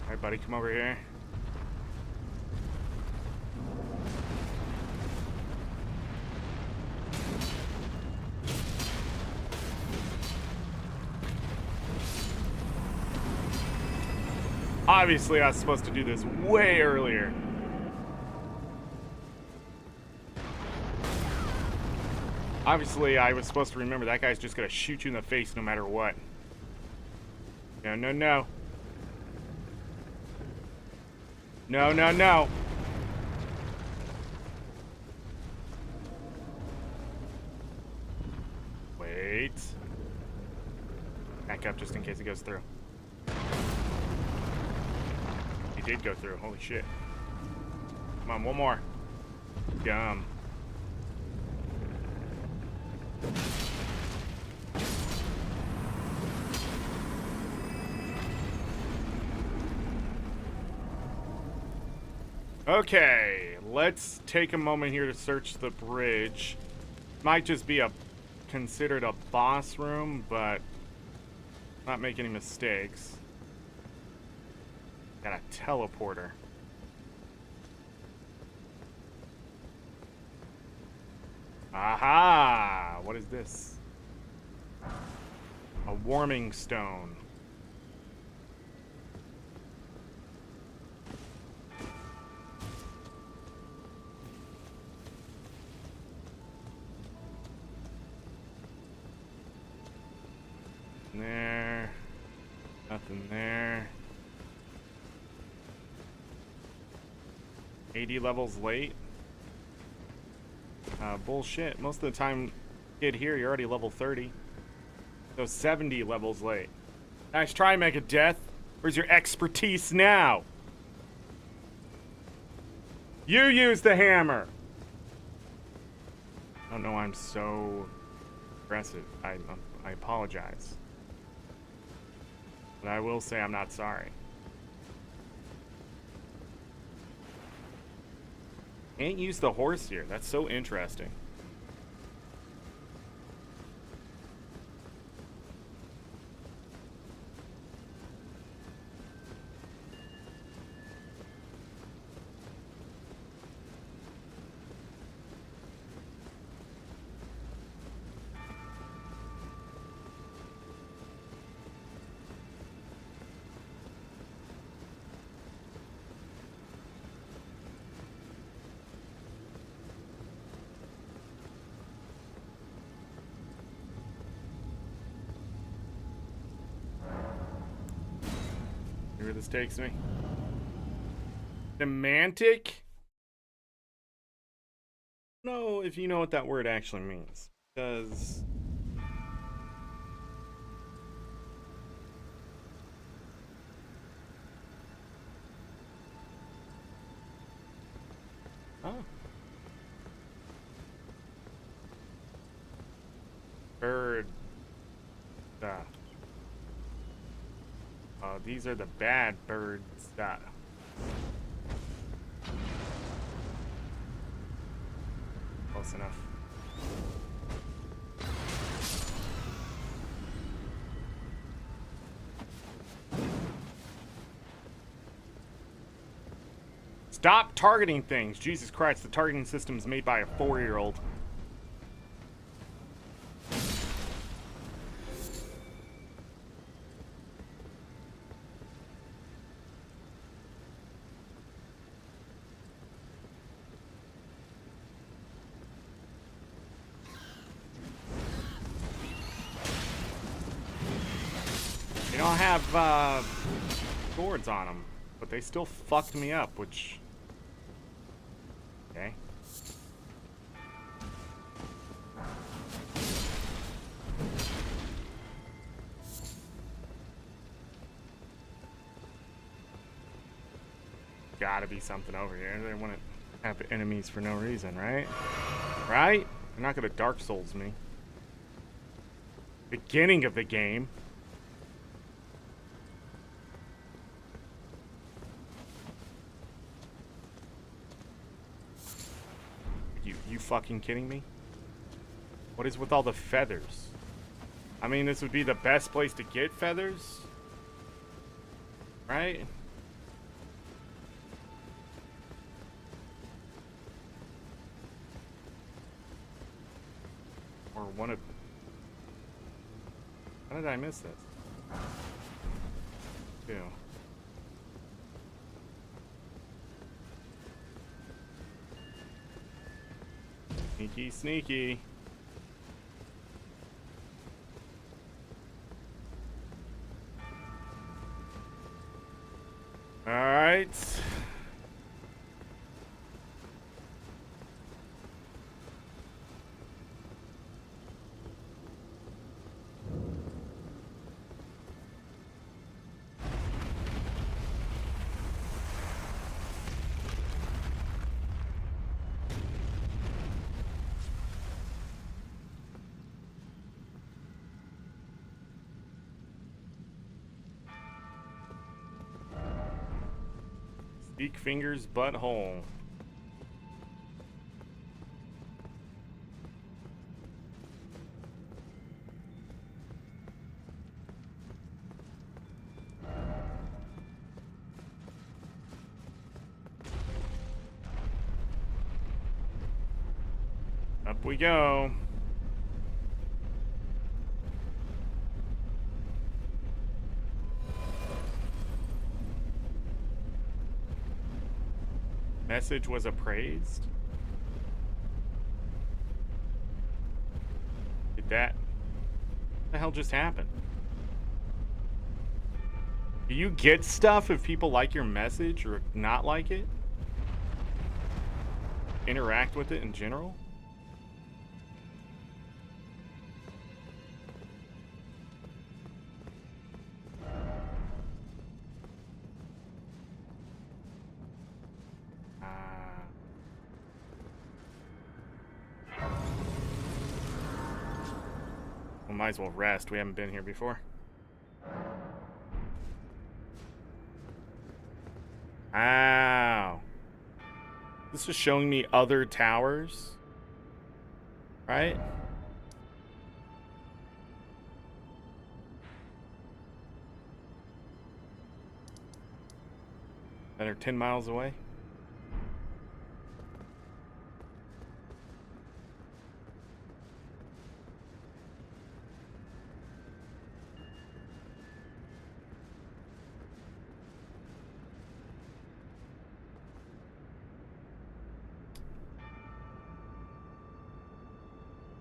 Alright, buddy, come over here. Obviously, I was supposed to do this way earlier. Obviously, I was supposed to remember that guy's just gonna shoot you in the face no matter what. No, no, no. No, no, no. Wait. Back up just in case it goes through. He did go through. Holy shit. Come on, one more. Gum. Okay, let's take a moment here to search the bridge. Might just be considered a boss room, but not make any mistakes. Got a teleporter. Aha! What is this? A warming stone. There. Nothing there. 80 levels late. Bullshit. Most of the time, kid here, you're already level 30. So 70 levels late. Nice try, Megadeth. Where's your expertise now? You use the hammer. I don't know why I'm so aggressive. I apologize. But I will say I'm not sorry. Can't use the horse here. That's so interesting. See where this takes me. Semantic? No, if you know what that word actually means. Because oh. Bird. These are the bad birds. Close enough. Stop targeting things. Jesus Christ, the targeting system is made by a 4-year-old. They don't have swords on them, but they still fucked me up, which... Okay. Gotta be something over here. They wouldn't have enemies for no reason, right? Right? They're not gonna Dark Souls me. Beginning of the game. You fucking kidding me? What is with all the feathers? I mean, this would be the best place to get feathers, right? Or one of... How did I miss this? Two. Sneaky, sneaky. All right. Weak fingers butthole. Up we go. Message was appraised. Did that? What the hell just happened? Do you get stuff if people like your message or not like it? Interact with it in general? We might as well rest. We haven't been here before. Ow. This is showing me other towers. Right? That are 10 miles away.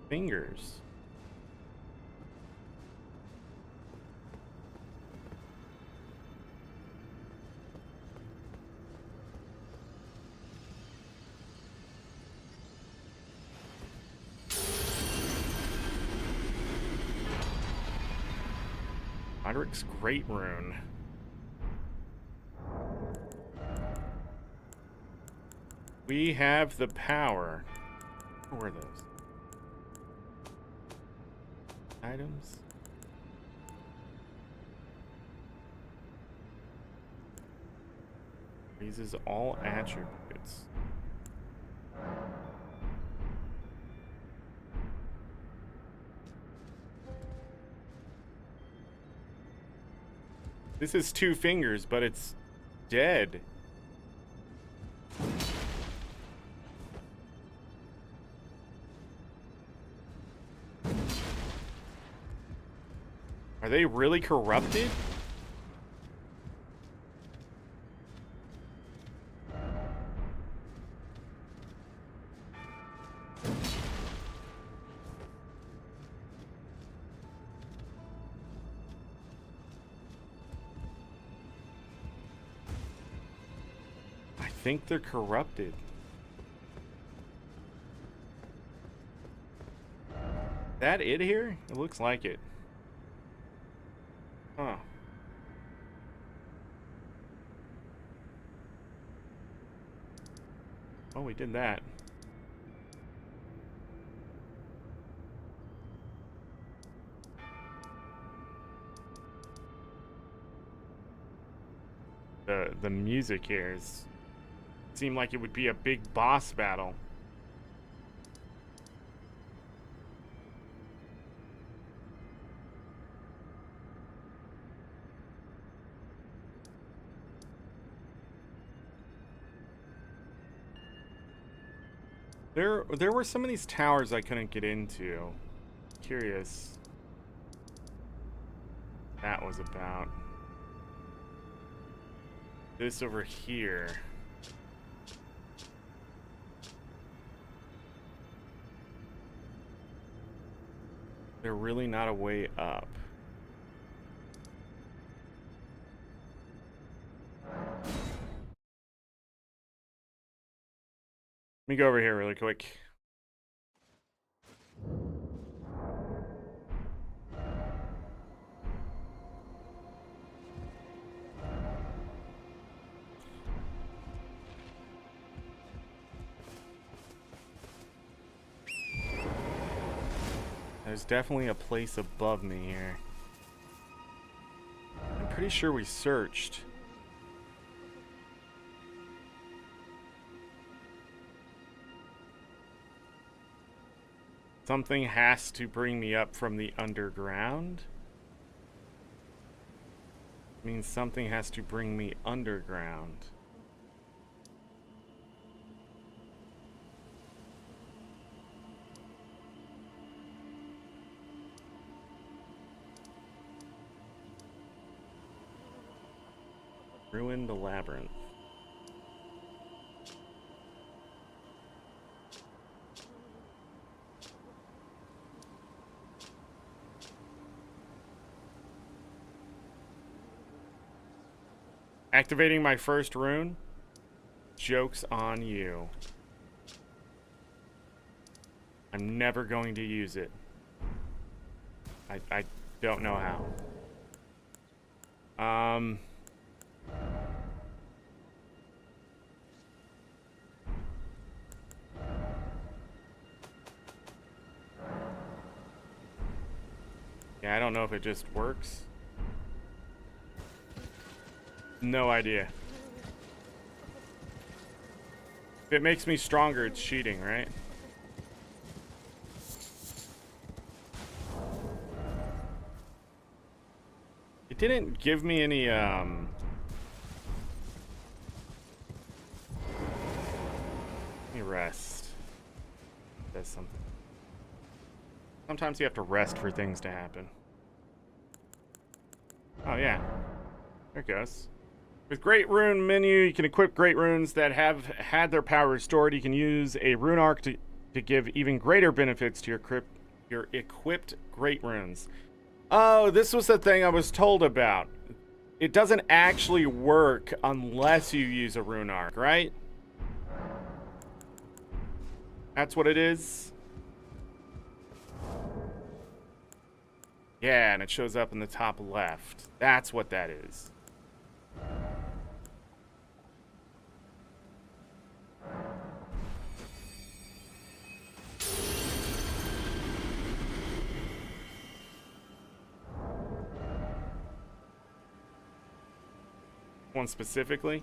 Fingers. Roderick's Great Rune. We have the power. What were those? Items. Raises all attributes. This is 2 fingers, but it's dead. Are they really corrupted? I think they're corrupted. That it here? It looks like it. Huh. Oh, we did that. The music here seemed like it would be a big boss battle. There were some of these towers I couldn't get into. Curious what that was about. This over here. They're really not a way up. Let me go over here really quick. There's definitely a place above me here. I'm pretty sure we searched. Something has to bring me up from the underground. Means something has to bring me underground. Ruin the labyrinth. Activating my first rune? Joke's on you. I'm never going to use it. I don't know how. Yeah, I don't know if it just works. No idea. If it makes me stronger, it's cheating, right? It didn't give me any, Let me rest. Does something. Sometimes you have to rest for things to happen. Oh, yeah. There it goes. With Great Rune menu, you can equip Great Runes that have had their power restored. You can use a Rune Arc to give even greater benefits to your equipped Great Runes. Oh, this was the thing I was told about. It doesn't actually work unless you use a Rune Arc, right? That's what it is? Yeah, and it shows up in the top left. That's what that is. One specifically.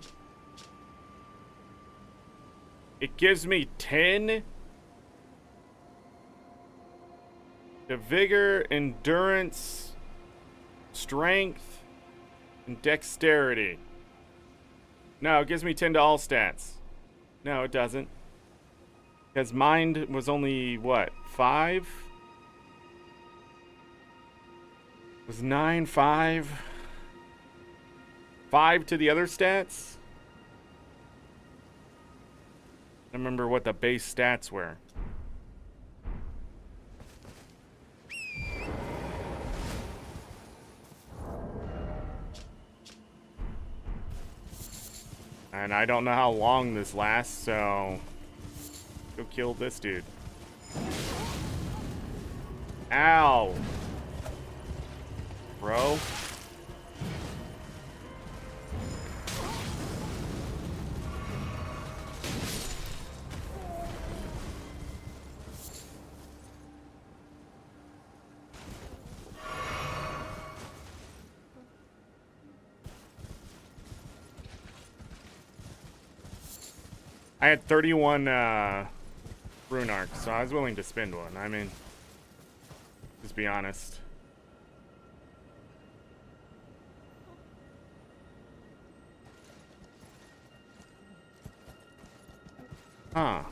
It gives me 10 to vigor, endurance, strength, and dexterity. No, it gives me 10 to all stats. No, it doesn't. Because mine was only, what, 5? It was 9, 5. 5 to the other stats? I don't remember what the base stats were. And I don't know how long this lasts, so go kill this dude. Ow. Bro. I had 31 rune arcs, so I was willing to spend one. I mean, just be honest. Huh.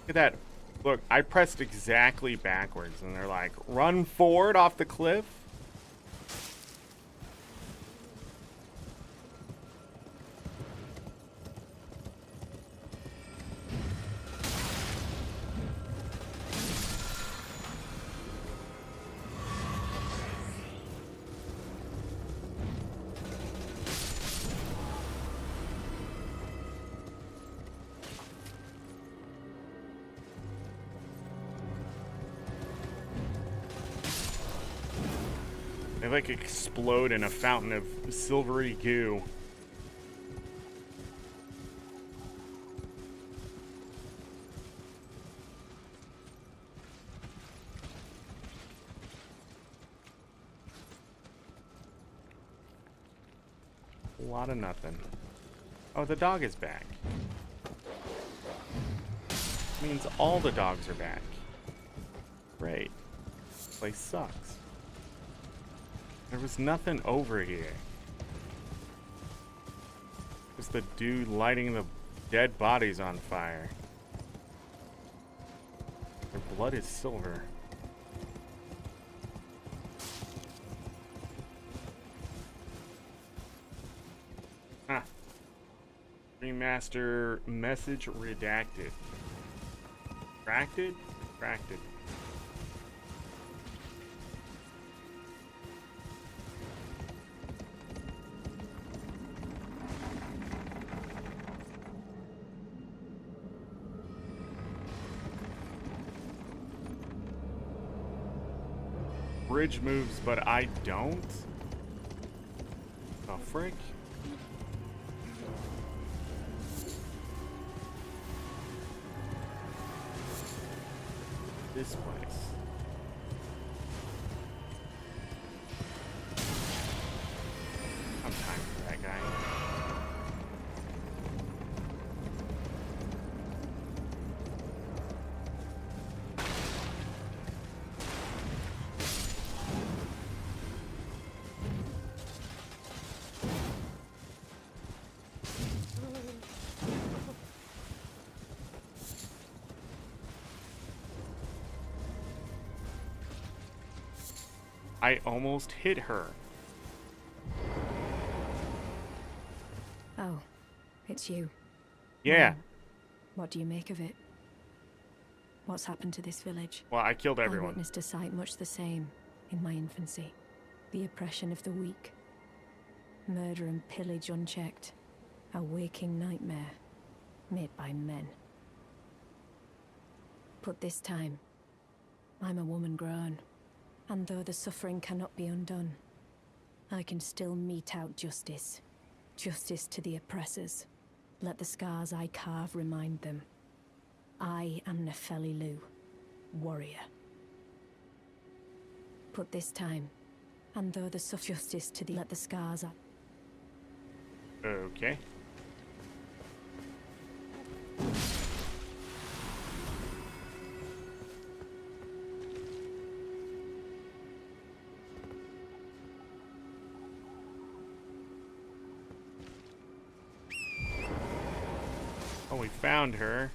Look at that. Look, I pressed exactly backwards, and they're like, run forward off the cliff? They like explode in a fountain of silvery goo. A lot of nothing. Oh, the dog is back. Means all the dogs are back. Great. This place sucks. There was nothing over here. Just the dude lighting the dead bodies on fire. Their blood is silver. Huh. Remaster message redacted. Retracted? Retracted. Bridge moves, but I don't? Oh, frick. This place. I'm time for that guy. I almost hit her. Oh, it's you. Yeah. What do you make of it? What's happened to this village? Well, I killed I everyone. witnessed a sight much the same in my infancy. The oppression of the weak. Murder and pillage unchecked. A waking nightmare made by men. But this time, I'm a woman grown. And though the suffering cannot be undone, I can still mete out justice. Justice to the oppressors. Let the scars I carve remind them. I am Nefeli Lu, warrior. But this time, and though the justice to the let the scars I... Okay. Oh, we found her.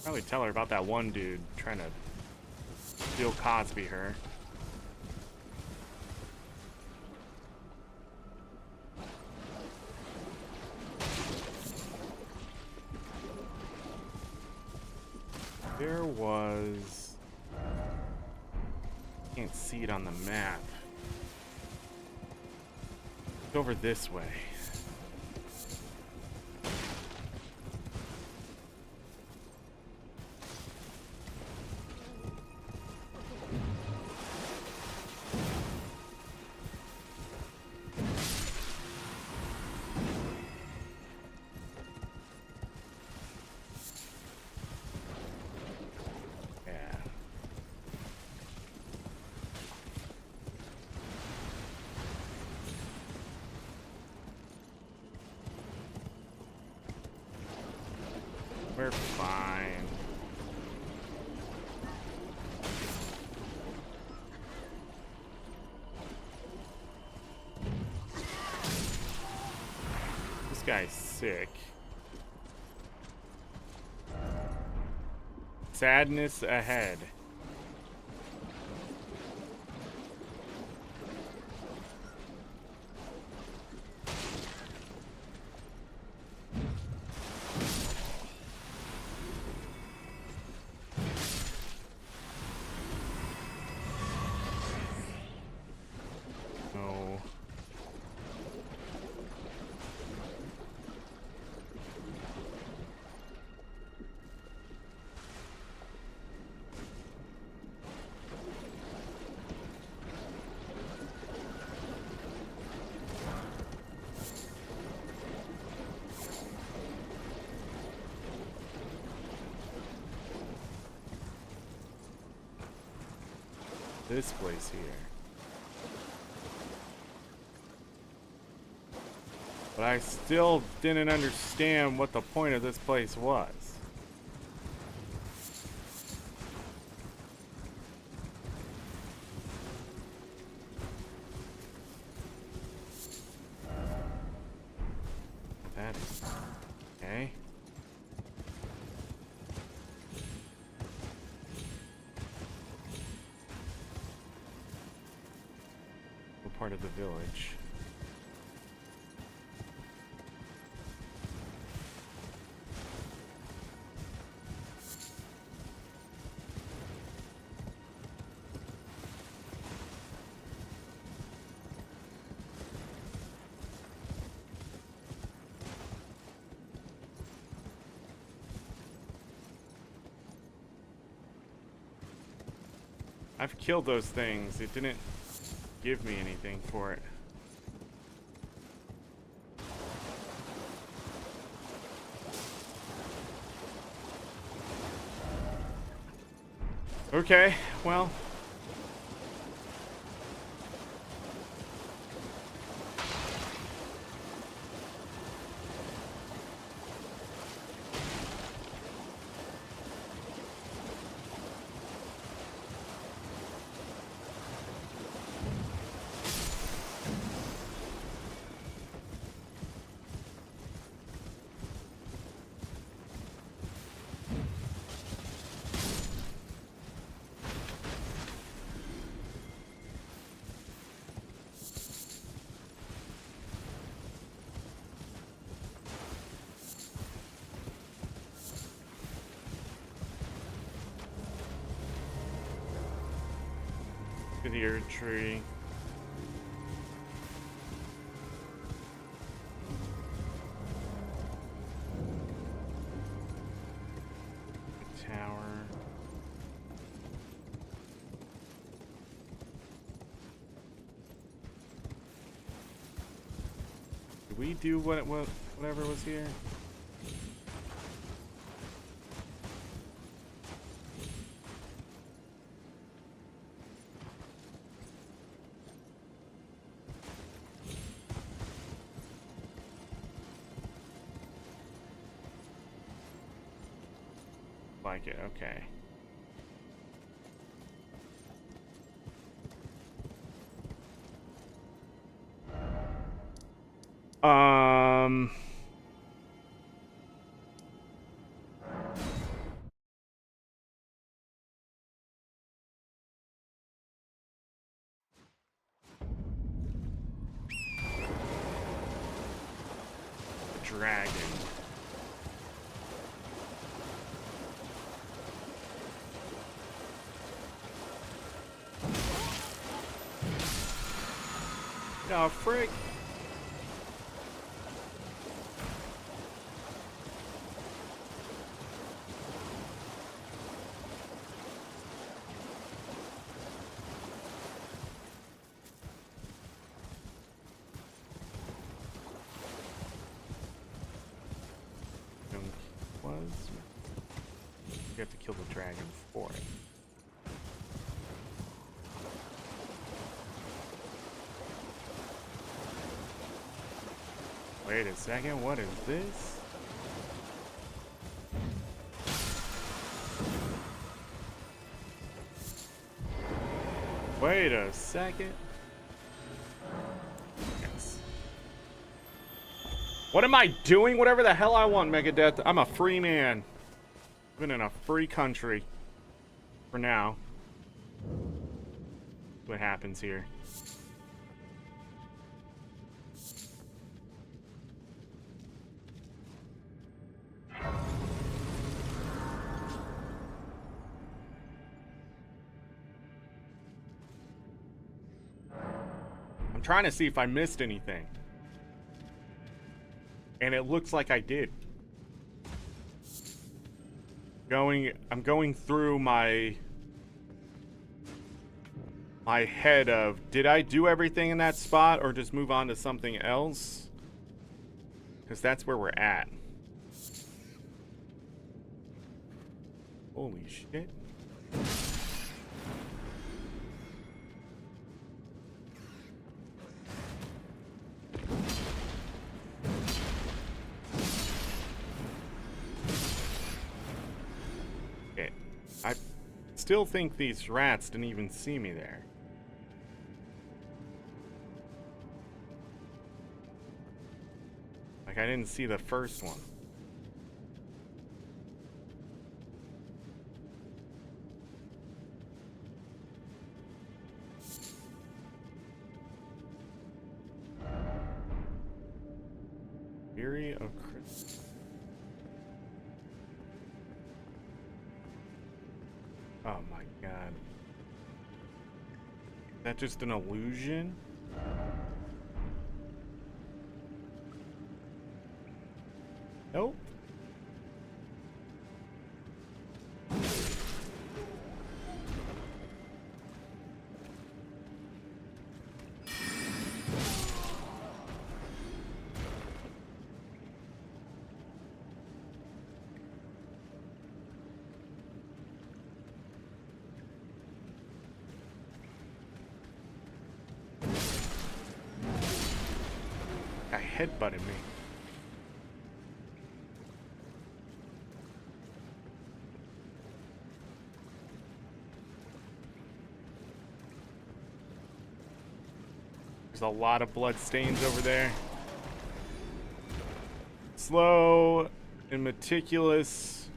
Probably tell her about that one dude trying to Bill Cosby her. There was... Can't see it on the map. It's over this way. We're fine. This guy's sick. Sadness ahead. No. this place here. But I still didn't understand what the point of this place was. That is okay. What part of the village? I've killed those things. It didn't give me anything for it. Okay, well. To the earth tree. The tower. Did we do whatever was here? Like it, okay. Um, the dragon. Oh, frick. Was you have to kill the dragon for it. Wait a second, what is this? Wait a second. Yes. What am I doing? Whatever the hell I want, Megadeth. I'm a free man. Living in a free country. For now. What happens here? I'm trying to see if I missed anything. And it looks like I did. I'm going through my head of, did I do everything in that spot or just move on to something else? Because that's where we're at. Holy shit. still think these rats didn't even see me there. Like, I didn't see the first one. Fury of Chris. Oh my god. Is that just an illusion? Nope. Guy headbutted me. There's a lot of blood stains over there. Slow and meticulous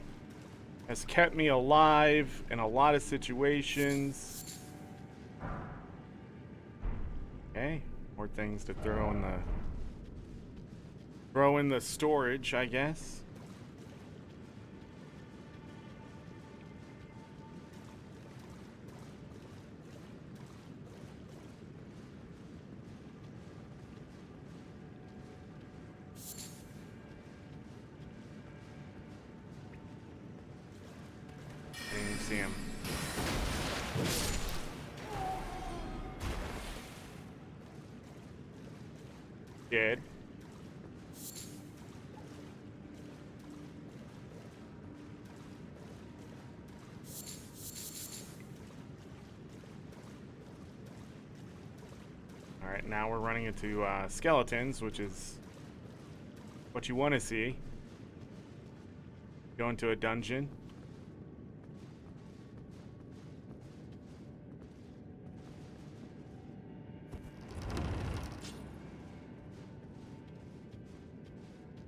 has kept me alive in a lot of situations. Okay, more things to throw in the storage, I guess. Didn't even see him. Dead. Alright, now we're running into skeletons, which is what you want to see. Go into a dungeon.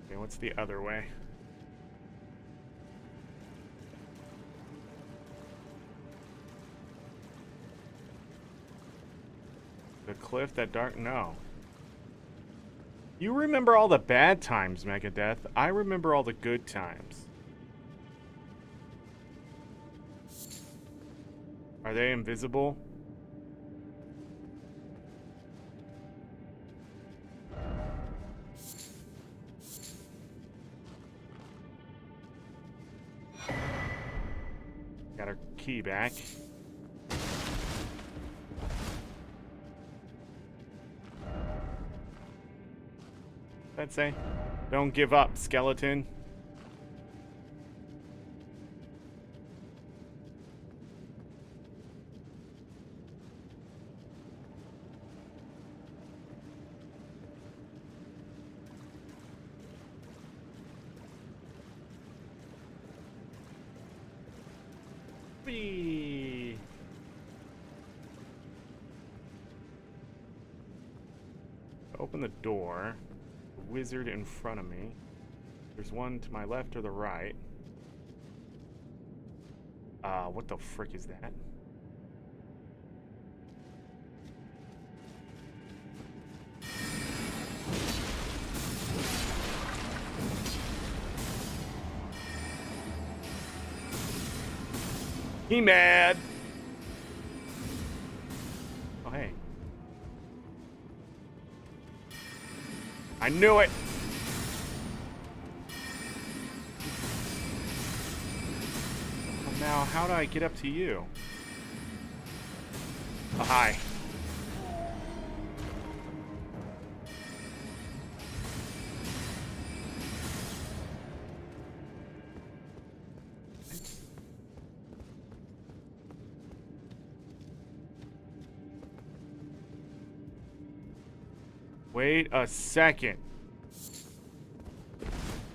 Okay, what's the other way? The cliff, that dark... No. You remember all the bad times, Megadeth. I remember all the good times. Are they invisible? Got our key back. I'd say. Don't give up, skeleton. Whee! Open the door. Wizard in front of me. There's one to my left or the right. What the frick is that? He mad. Oh, hey. I knew it! Well, now, how do I get up to you? Oh, hi. Wait a second.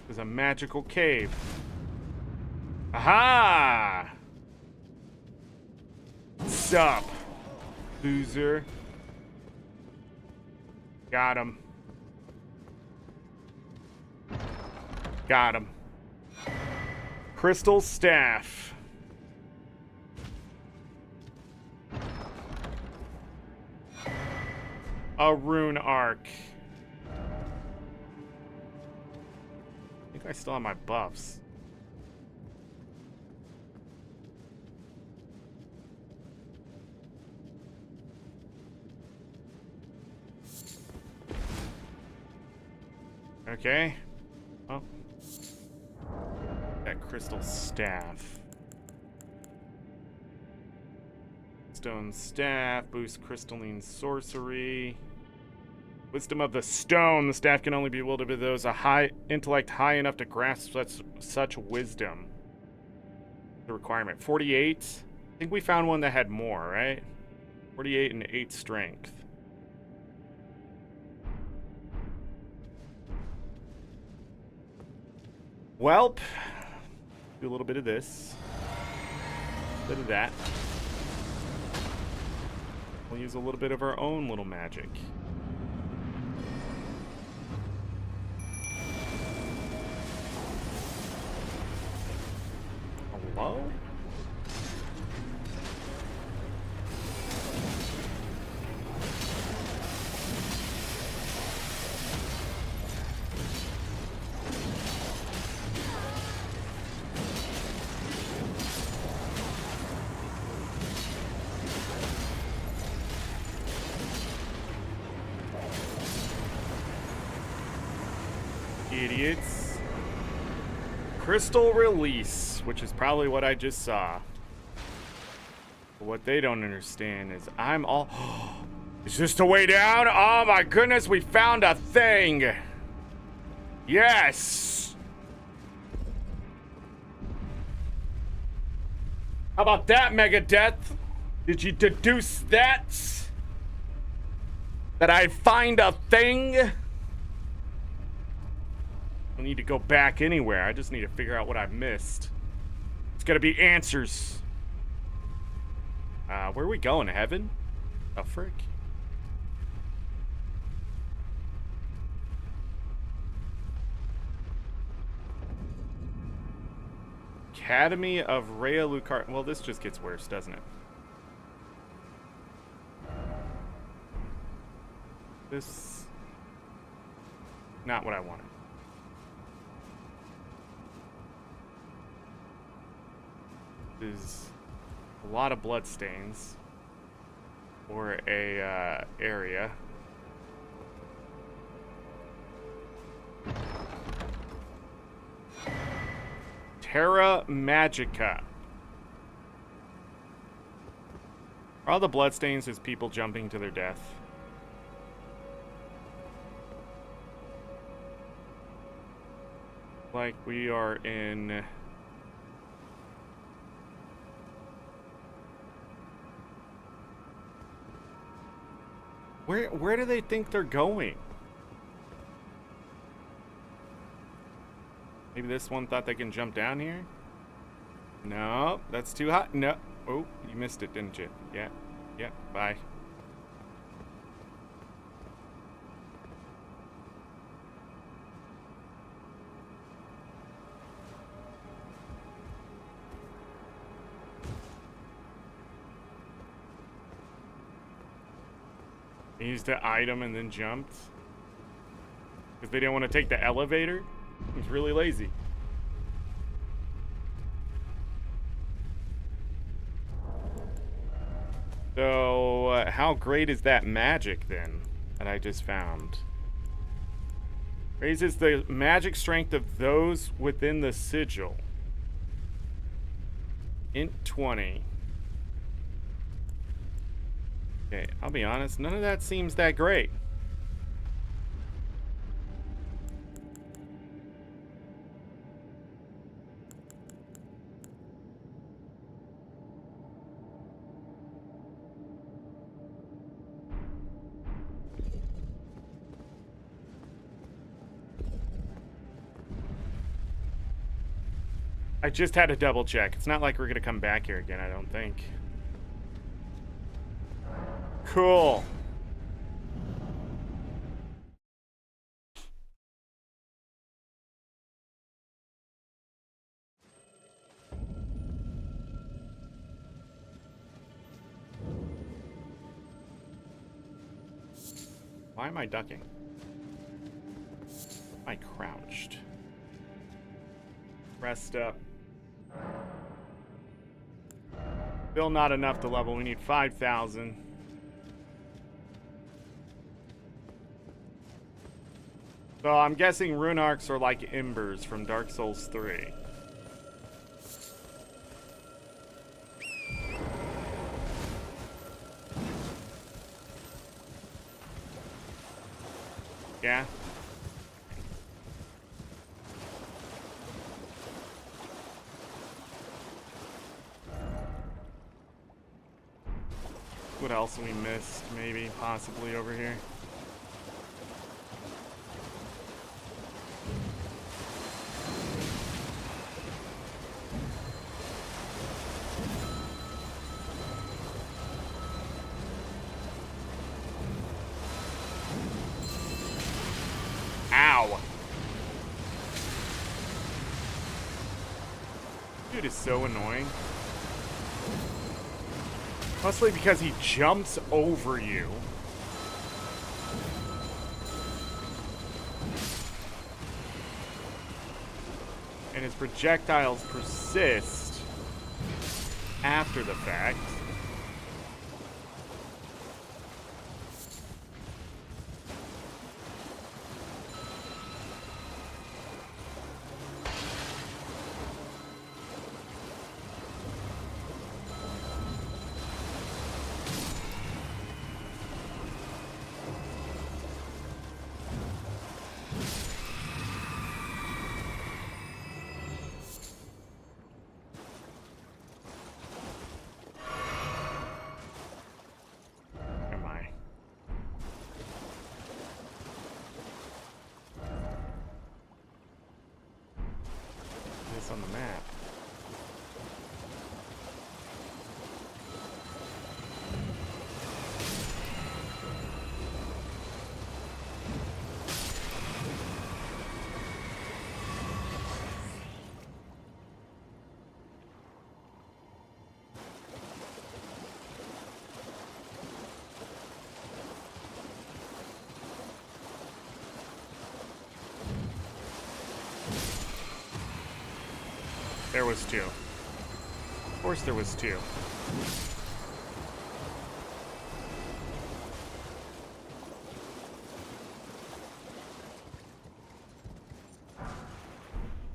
There's a magical cave. Aha! Sup, loser. Got him. Got him. Crystal staff. A rune arc. I think I still have my buffs. Okay. Oh. That crystal staff. Stone staff, boost crystalline sorcery. Wisdom of the stone. The staff can only be wielded by those a high intellect high enough to grasp such wisdom. The requirement 48. I think we found one that had more, right? 48 and 8 strength. Welp. Do a little bit of this. A bit of that. We'll use a little bit of our own little magic. Hello? Idiots. Crystal release, which is probably what I just saw. But what they don't understand is I'm all... Is this the way down? Oh my goodness, we found a thing! Yes! How about that, Megadeth? Did you deduce that? That I find a thing? I don't need to go back anywhere. I just need to figure out what I missed. It's gotta be answers. Where are we going? Heaven? Oh, frick. Academy of Rhea Lucar. Well, this just gets worse, doesn't it? This... Not what I wanted. Is a lot of bloodstains for a area. Terra Magica. Are all the bloodstains is people jumping to their death? Like we are in... Where do they think they're going? Maybe this one thought they can jump down here? No, that's too hot. No. Oh, you missed it, didn't you? Yeah. Yeah, bye. He used the item and then jumped. Because they didn't want to take the elevator. He's really lazy. So, how great is that magic then that I just found? Raises the magic strength of those within the sigil. Int 20. Okay, I'll be honest, none of that seems that great. I just had to double check. It's not like we're gonna come back here again, I don't think. Cool. Why am I ducking? I crouched. Rest up. Still not enough to level. We need 5,000. So I'm guessing rune arcs are like embers from Dark Souls 3. Yeah? What else we missed, maybe, possibly over here? Ow! Dude is so annoying. Mostly because he jumps over you. And his projectiles persist after the fact. Am I? This on the map. There was two. Of course there was two.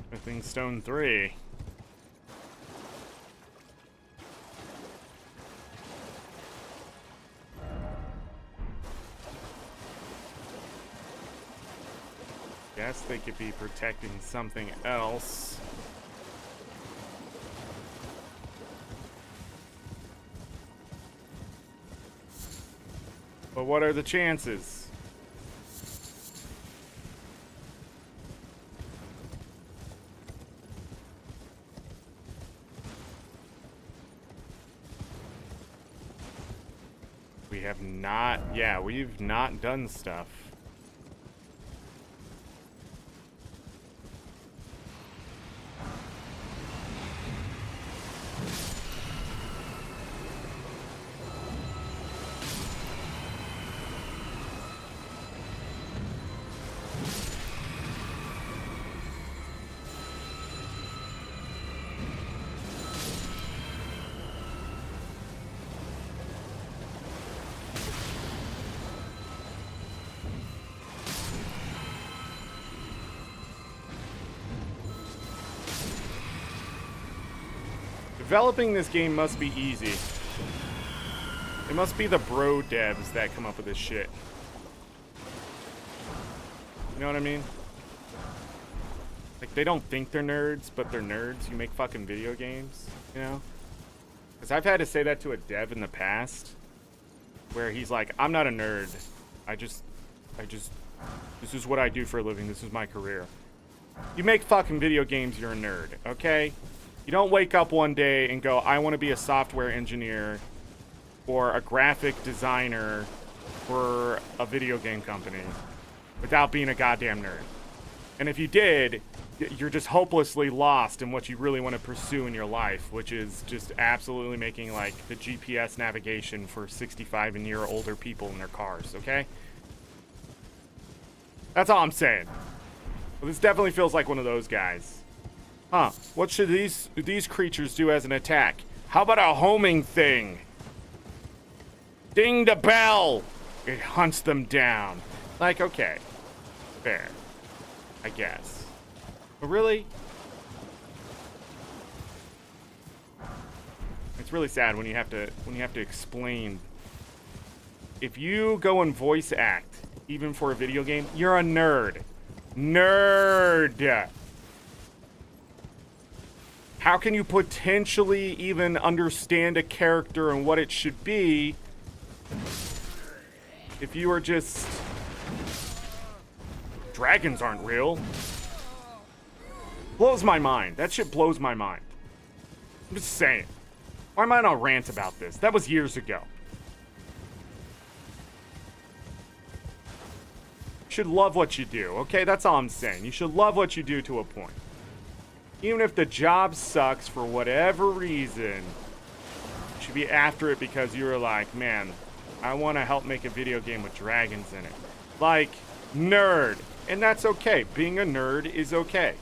Smithing Stone 3. Guess they could be protecting something else. But what are the chances? We have not, yeah, we've not done stuff. Developing this game must be easy. It must be the bro devs that come up with this shit. You know what I mean? Like, they don't think they're nerds, but they're nerds. You make fucking video games, you know? Because I've had to say that to a dev in the past, where he's like, I'm not a nerd. I just, this is what I do for a living. This is my career. You make fucking video games, you're a nerd, okay? You don't wake up one day and go, I want to be a software engineer or a graphic designer for a video game company without being a goddamn nerd. And if you did, you're just hopelessly lost in what you really want to pursue in your life, which is just absolutely making like the GPS navigation for 65 and year older people in their cars, okay? That's all I'm saying. Well, this definitely feels like one of those guys. Huh, what should these creatures do as an attack? How about a homing thing? Ding the bell! It hunts them down. Like, okay. Fair. I guess. But really? It's really sad when you have to explain. If you go and voice act, even for a video game, you're a nerd. Nerd! How can you potentially even understand a character and what it should be if you are just... Dragons aren't real. Blows my mind. That shit blows my mind. I'm just saying. Why am I on a rant about this? That was years ago. You should love what you do, okay? That's all I'm saying. You should love what you do to a point. Even if the job sucks for whatever reason, you should be after it because you're like, man, I want to help make a video game with dragons in it. Like, nerd. And that's okay. Being a nerd is okay.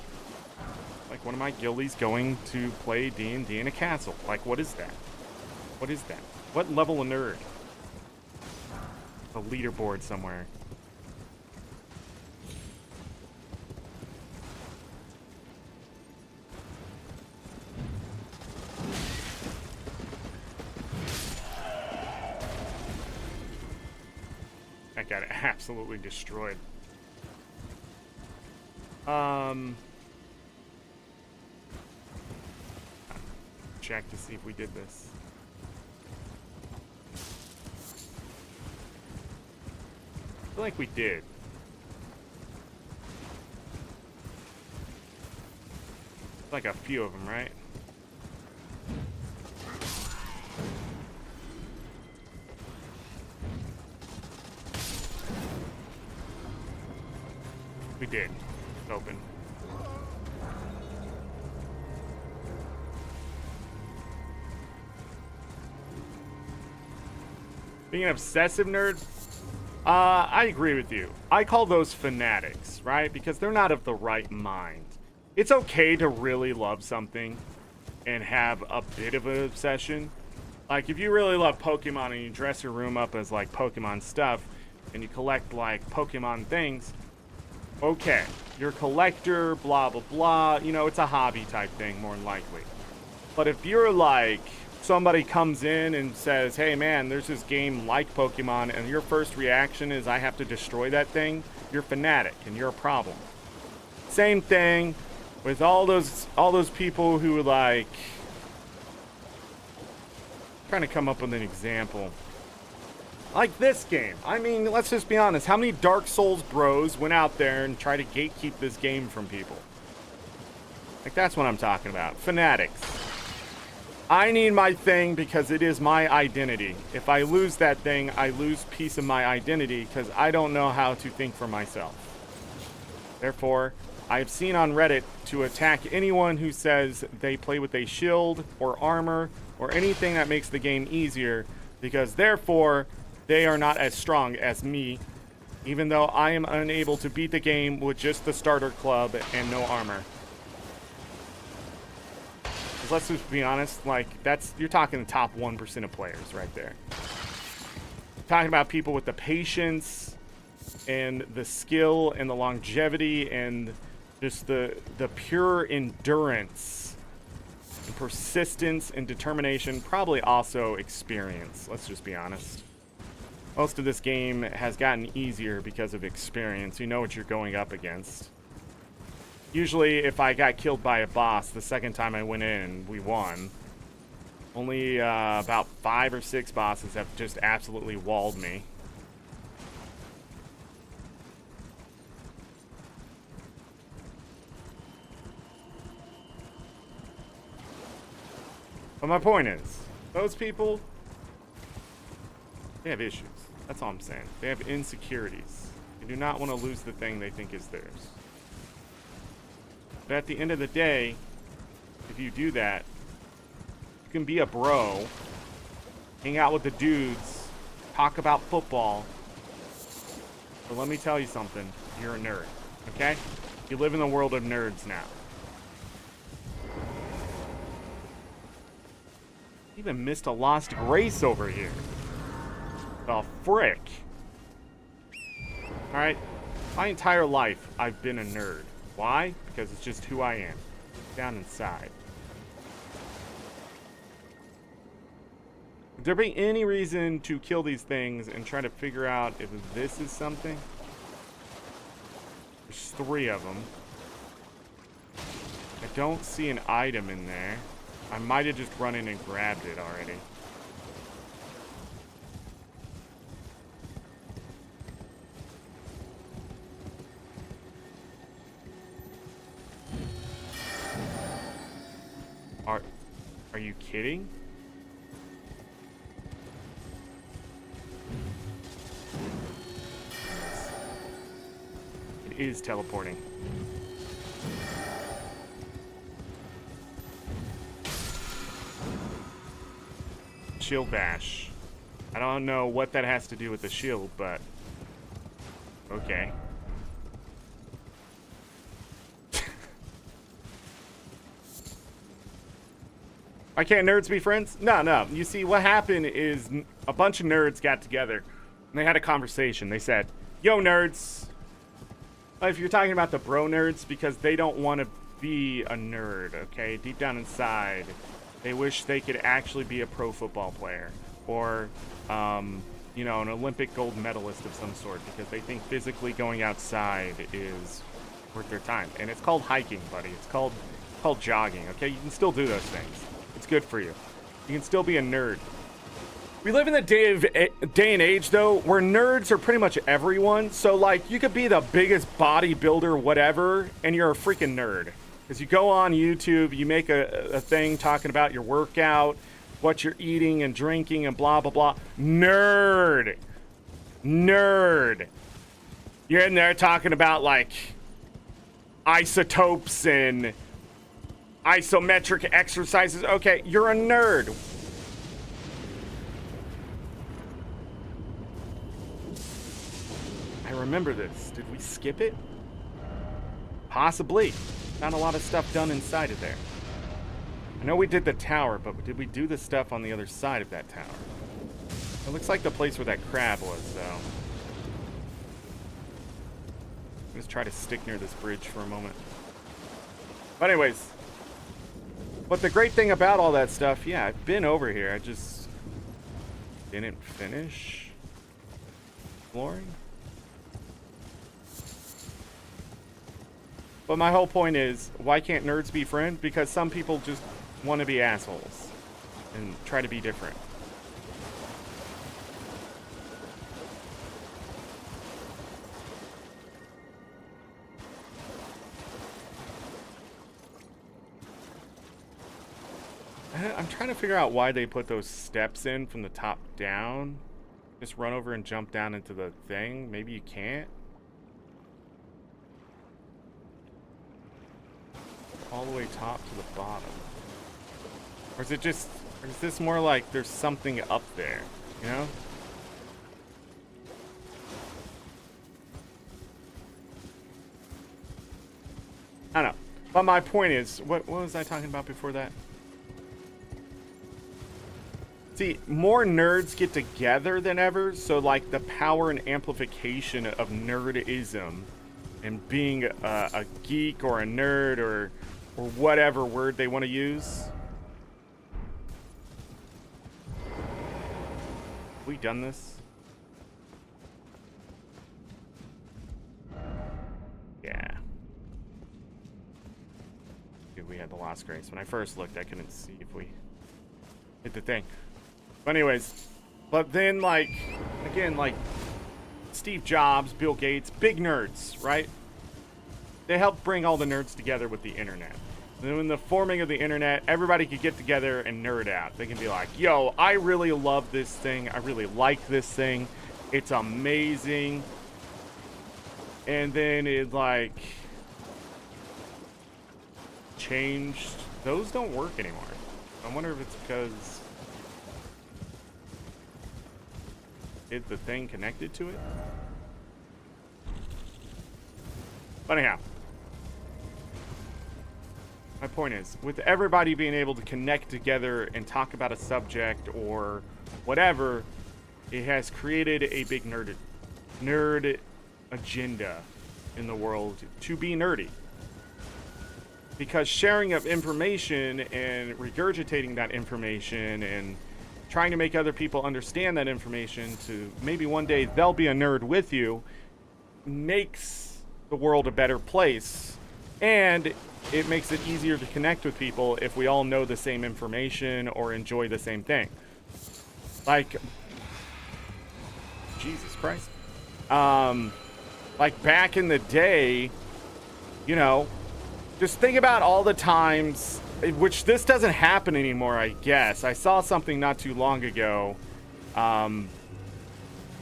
Like one of my guildies going to play D&D in a castle. Like, what is that? What is that? What level of nerd? A leaderboard somewhere. I got it absolutely destroyed. Check to see if we did this. I feel like we did. Like a few of them, right? We did. It's open. Being an obsessive nerd, I agree with you. I call those fanatics, right? Because they're not of the right mind. It's okay to really love something and have a bit of an obsession. Like, if you really love Pokemon and you dress your room up as, like, Pokemon stuff and you collect, like, Pokemon things, okay. You're a collector, blah, blah, blah. You know, it's a hobby type thing, more than likely. But if you're, like... somebody comes in and says, hey man, there's this game like Pokemon, and your first reaction is I have to destroy that thing, you're fanatic and you're a problem. Same thing with all those people who like trying to come up with an example. Like this game. I mean, let's just be honest. How many Dark Souls bros went out there and tried to gatekeep this game from people? Like, that's what I'm talking about. Fanatics. I need my thing because it is my identity. If I lose that thing, I lose piece of my identity because I don't know how to think for myself. Therefore, I've seen on Reddit to attack anyone who says they play with a shield or armor or anything that makes the game easier, because therefore they are not as strong as me, even though I am unable to beat the game with just the starter club and no armor. Let's just be honest, like, you're talking the top 1% of players right there. Talking about people with the patience and the skill and the longevity and just the pure endurance and persistence and determination, probably also experience, let's just be honest. Most of this game has gotten easier because of experience. You know what you're going up against. Usually, if I got killed by a boss the second time I went in, we won. Only about 5 or 6 bosses have just absolutely walled me. But my point is, those people, They have issues. That's all I'm saying. They have insecurities. They do not want to lose the thing they think is theirs. But at the end of the day, if you do that, you can be a bro, hang out with the dudes, talk about football. But let me tell you something. You're a nerd. Okay? You live in the world of nerds now. Even missed a lost grace over here. The frick. Alright. My entire life, I've been a nerd. Why? Because it's just who I am. Down inside. Would there be any reason to kill these things and try to figure out if this is something? There's 3 of them. I don't see an item in there. I might have just run in and grabbed it already. Are you kidding? It is teleporting. Shield bash. I don't know what that has to do with the shield, but okay. Why can't nerds be friends? No. You see, what happened is a bunch of nerds got together and they had a conversation. They said, yo, nerds. If you're talking about the bro nerds, because they don't want to be a nerd, okay? Deep down inside, they wish they could actually be a pro football player or, you know, an Olympic gold medalist of some sort, because they think physically going outside is worth their time. And it's called hiking, buddy. It's called jogging, okay? You can still do those things. It's good for you. You can still be a nerd. We live in the day and age, though, where nerds are pretty much everyone. So, like, you could be the biggest bodybuilder, whatever, and you're a freaking nerd. Because you go on YouTube, you make a thing talking about your workout, what you're eating and drinking and blah, blah, blah. Nerd. Nerd. You're in there talking about, like, isotopes and isometric exercises. Okay, you're a nerd. I remember this. Did we skip it? Possibly. Not a lot of stuff done inside of there. I know we did the tower, but did we do the stuff on the other side of that tower? It looks like the place where that crab was, though. Let's try to stick near this bridge for a moment. But anyways, but the great thing about all that stuff, yeah, I've been over here. I just didn't finish exploring. But my whole point is, why can't nerds be friends? Because some people just want to be assholes and try to be different. I'm trying to figure out why they put those steps in from the top down. Just run over and jump down into the thing. Maybe you can't. All the way top to the bottom. Or is it just, or is this more like there's something up there, you know? I don't know. But my point is, what was I talking about before that? See, more nerds get together than ever, so like the power and amplification of nerdism and being a geek or a nerd or whatever word they want to use. Have we done this? Yeah. Dude, we had the Lost Grace. When I first looked, I couldn't see if we hit the thing. But anyways, but then like, again, like Steve Jobs, Bill Gates, big nerds, right? They helped bring all the nerds together with the internet. And then in the forming of the internet, everybody could get together and nerd out. They can be like, yo, I really love this thing. I really like this thing. It's amazing. And then it like changed. Those don't work anymore. I wonder if it's because is the thing connected to it? But anyhow, my point is, with everybody being able to connect together and talk about a subject or whatever, it has created a big nerd agenda in the world to be nerdy. Because sharing of information and regurgitating that information and trying to make other people understand that information to maybe one day they'll be a nerd with you makes the world a better place. And it makes it easier to connect with people if we all know the same information or enjoy the same thing. Like, Jesus Christ. Like back in the day, you know, just think about all the times, which this doesn't happen anymore, I guess. I saw something not too long ago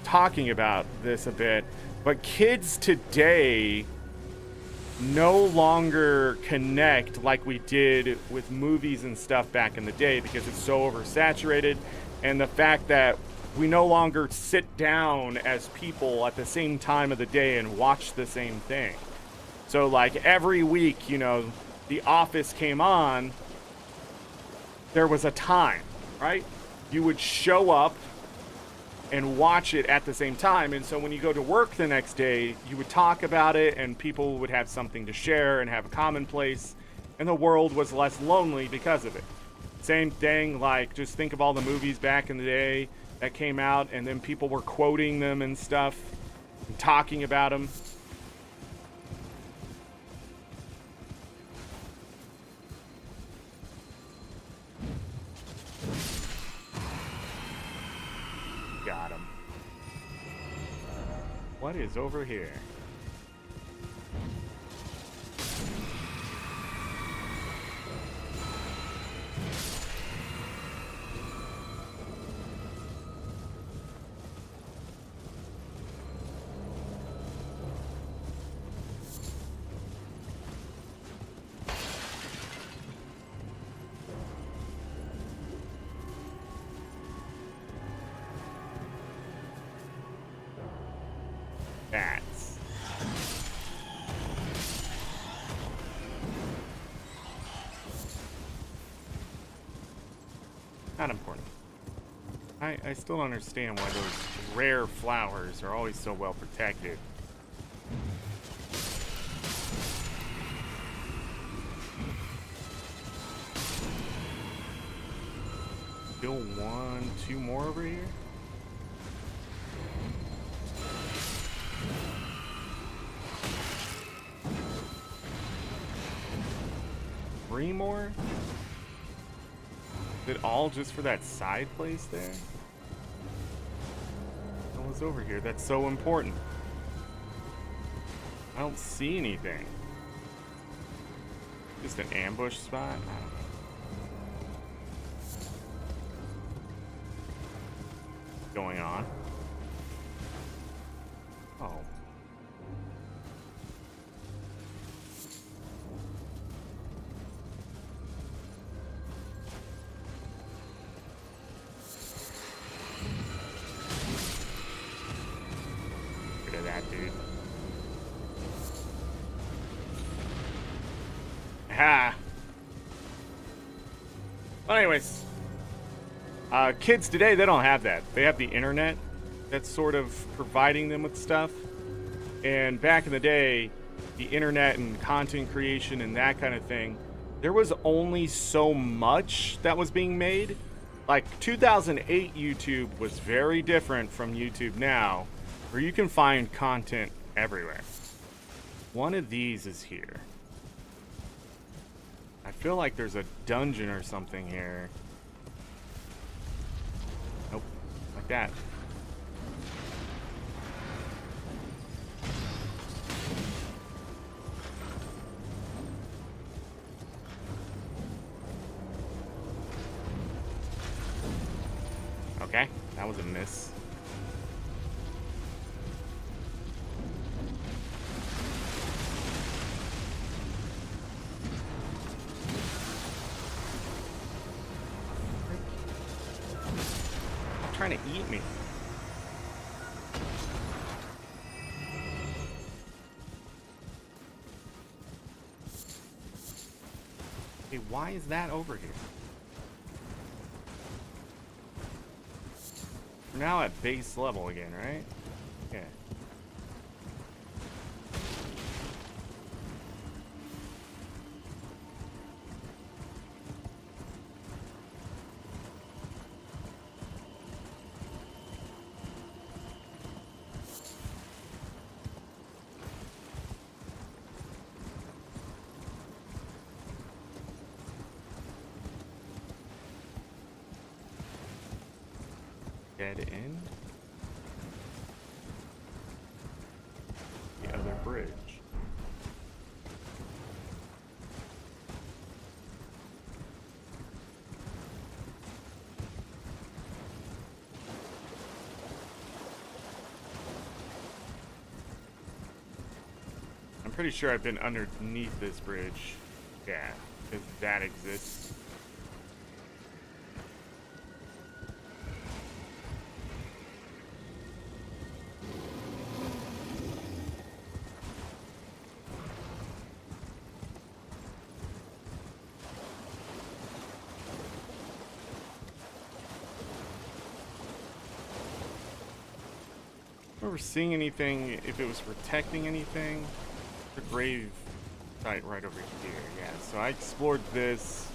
talking about this a bit, but kids today no longer connect like we did with movies and stuff back in the day because it's so oversaturated, and the fact that we no longer sit down as people at the same time of the day and watch the same thing. So like every week, you know, The Office came on, there was a time, right? You would show up and watch it at the same time. And so when you go to work the next day, you would talk about it and people would have something to share and have a common place. And the world was less lonely because of it. Same thing, like just think of all the movies back in the day that came out and then people were quoting them and stuff and talking about them. Got him. What is over here? Bats. Not important. I still don't understand why those rare flowers are always so well protected. Still one, two more over here? Three more? Is it all just for that side place there? What was over here? That's so important. I don't see anything. Just an ambush spot? I don't know. What's going on? Oh. That dude. Ha! Well, anyways, kids today, they don't have that. They have the internet that's sort of providing them with stuff. And back in the day, the internet and content creation and that kind of thing, there was only so much that was being made. Like 2008 YouTube was very different from YouTube now, where you can find content everywhere. One of these is here. I feel like there's a dungeon or something here. Nope, like that. Okay, that was a miss. Stop trying to eat me. Okay, why is that over here? We're now at base level again, right? Okay. Dead end. The other bridge. I'm pretty sure I've been underneath this bridge. Yeah, because that exists. Remember seeing anything, if it was protecting anything? The grave site right over here, yeah. So I explored this.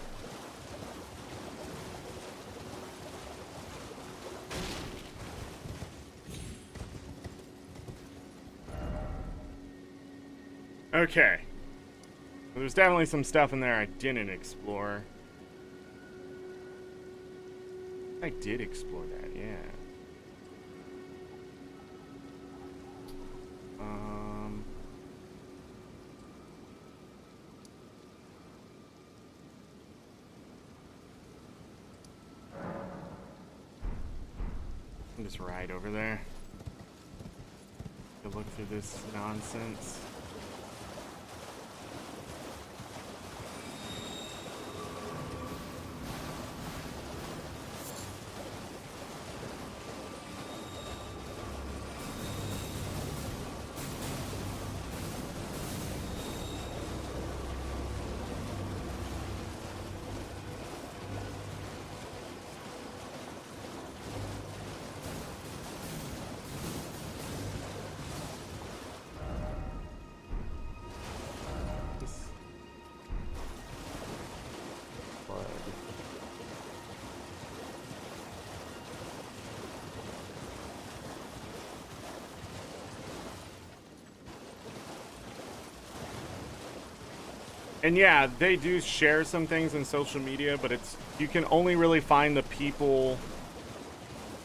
Okay. So there's definitely some stuff in there I didn't explore. I did explore that, yeah. Just right over there to look through this nonsense. And yeah, they do share some things in social media, but it's, you can only really find the people,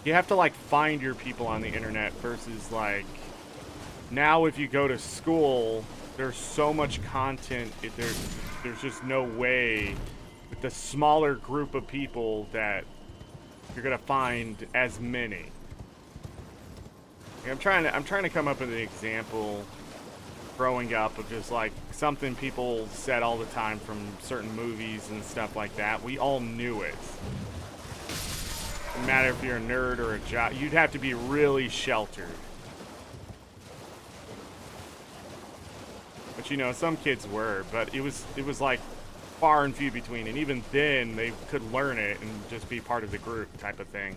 you have to like find your people on the internet versus like, now if you go to school, there's so much content, there's just no way with the smaller group of people that you're gonna find as many. Like, I'm trying to come up with an example growing up of just like something people said all the time from certain movies and stuff like that. We all knew it. No matter if you're a nerd or a jock, you'd have to be really sheltered. But you know, some kids were, but it was like far and few between, and even then they could learn it and just be part of the group type of thing.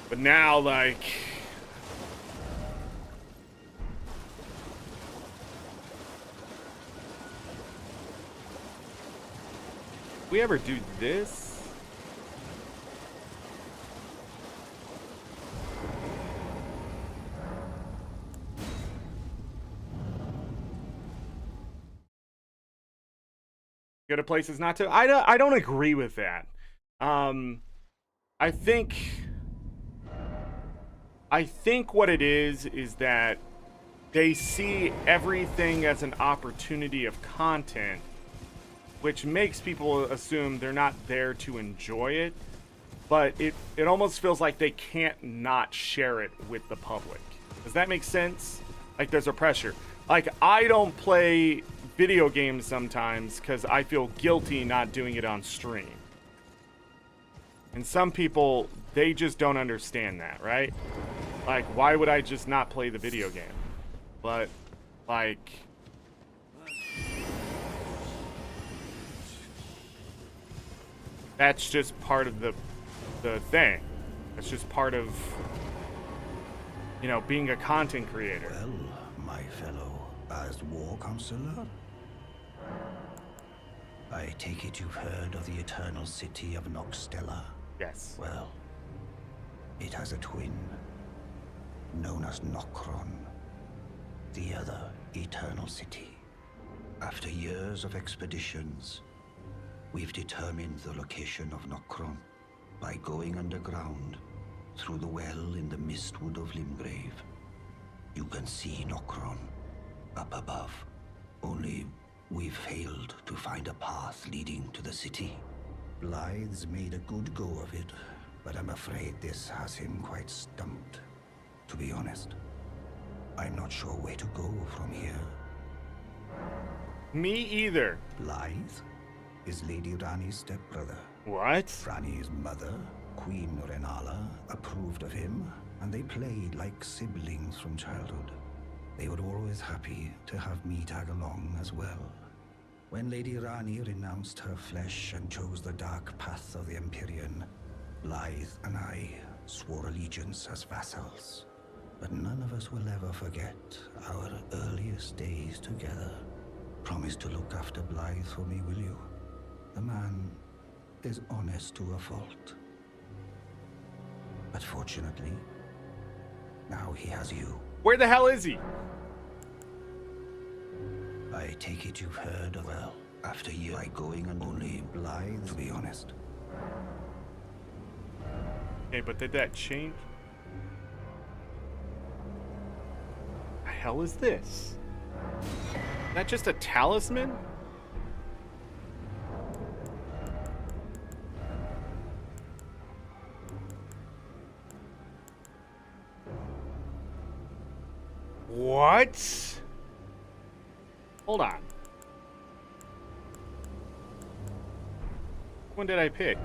But now, like, we ever do this? Go to places not to. I don't agree with that. I think what it is that they see everything as an opportunity of content, which makes people assume they're not there to enjoy it. but it almost feels like they can't not share it with the public. Does that make sense? Like there's a pressure. Like I don't play video games sometimes because I feel guilty not doing it on stream. And some people, they just don't understand that, right? Like, why would I just not play the video game? But, like... that's just part of the thing. That's just part of, you know, being a content creator. Well, my fellow as war counselor, I take it you've heard of the eternal city of Noxtella. Yes. Well, it has a twin, known as Nokron, the other eternal city. After years of expeditions, we've determined the location of Nokron by going underground through the well in the Mistwood of Limgrave. You can see Nokron up above, only we've failed to find a path leading to the city. Blythe's made a good go of it, but I'm afraid this has him quite stumped. To be honest, I'm not sure where to go from here. Me either. Blythe is Lady Rani's stepbrother. What? Rani's mother, Queen Renala, approved of him, and they played like siblings from childhood. They were always happy to have me tag along as well. When Lady Rani renounced her flesh and chose the dark path of the Empyrean, Blythe and I swore allegiance as vassals. But none of us will ever forget our earliest days together. Promise to look after Blythe for me, will you? The man is honest to a fault. But fortunately, now he has you. Where the hell is he? I take it you've heard of, well, after you I going and only Blythe, to be honest. Okay, but did that change? The hell is this? Is that just a talisman? What? Hold on. When did I pick?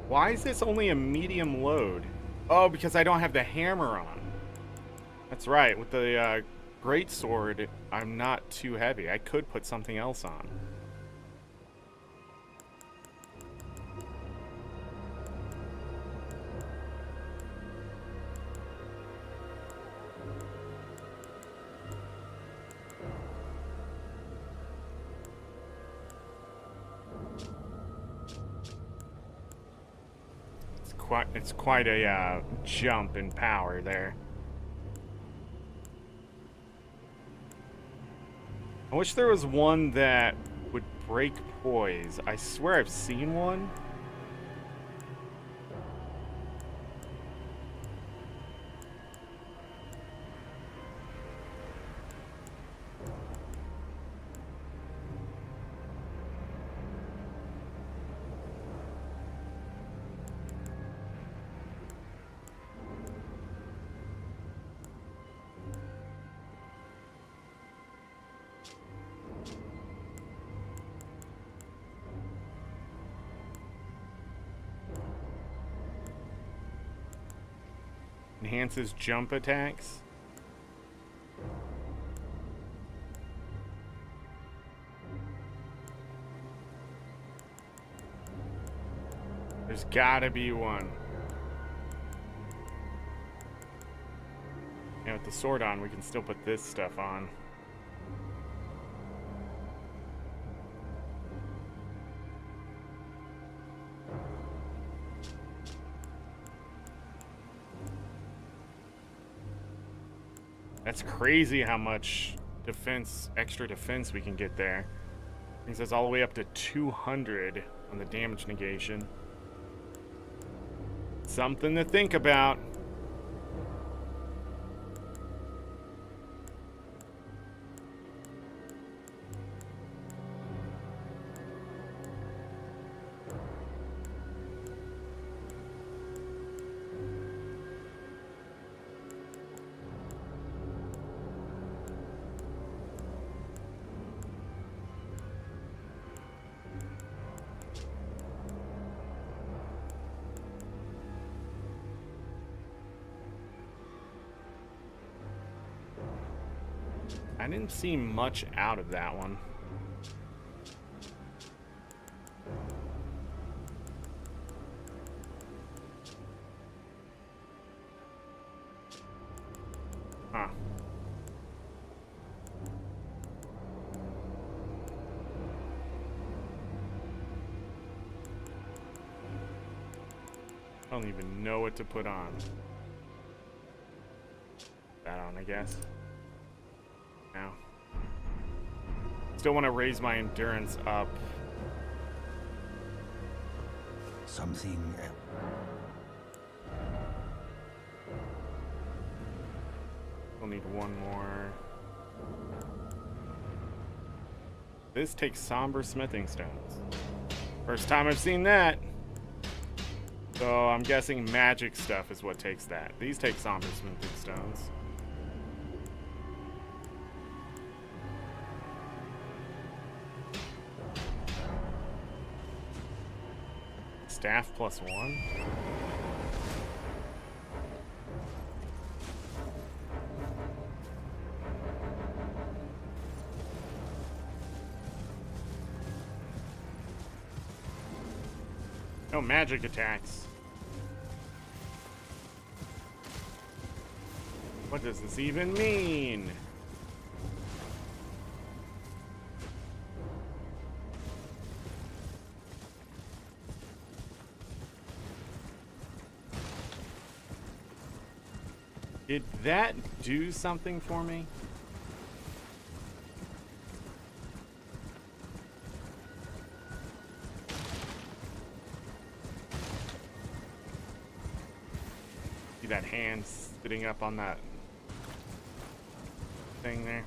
Why is this only a medium load? Oh, because I don't have the hammer on. That's right. With the greatsword, I'm not too heavy. I could put something else on. It's quite a jump in power there. I wish there was one that would break poise. I swear I've seen one. Enhances jump attacks. There's gotta be one. And with the sword on, we can still put this stuff on. That's crazy how much defense, extra defense we can get there. Brings us all the way up to 200 on the damage negation. Something to think about. I didn't see much out of that one. Huh. I don't even know what to put on. That on, I guess. Now. Still want to raise my endurance up. Something. We'll need one more. This takes somber smithing stones. First time I've seen that. So I'm guessing magic stuff is what takes that. These take somber smithing stones. Staff +1. No magic attacks. What does this even mean? Did that do something for me? See that hand sitting up on that thing there?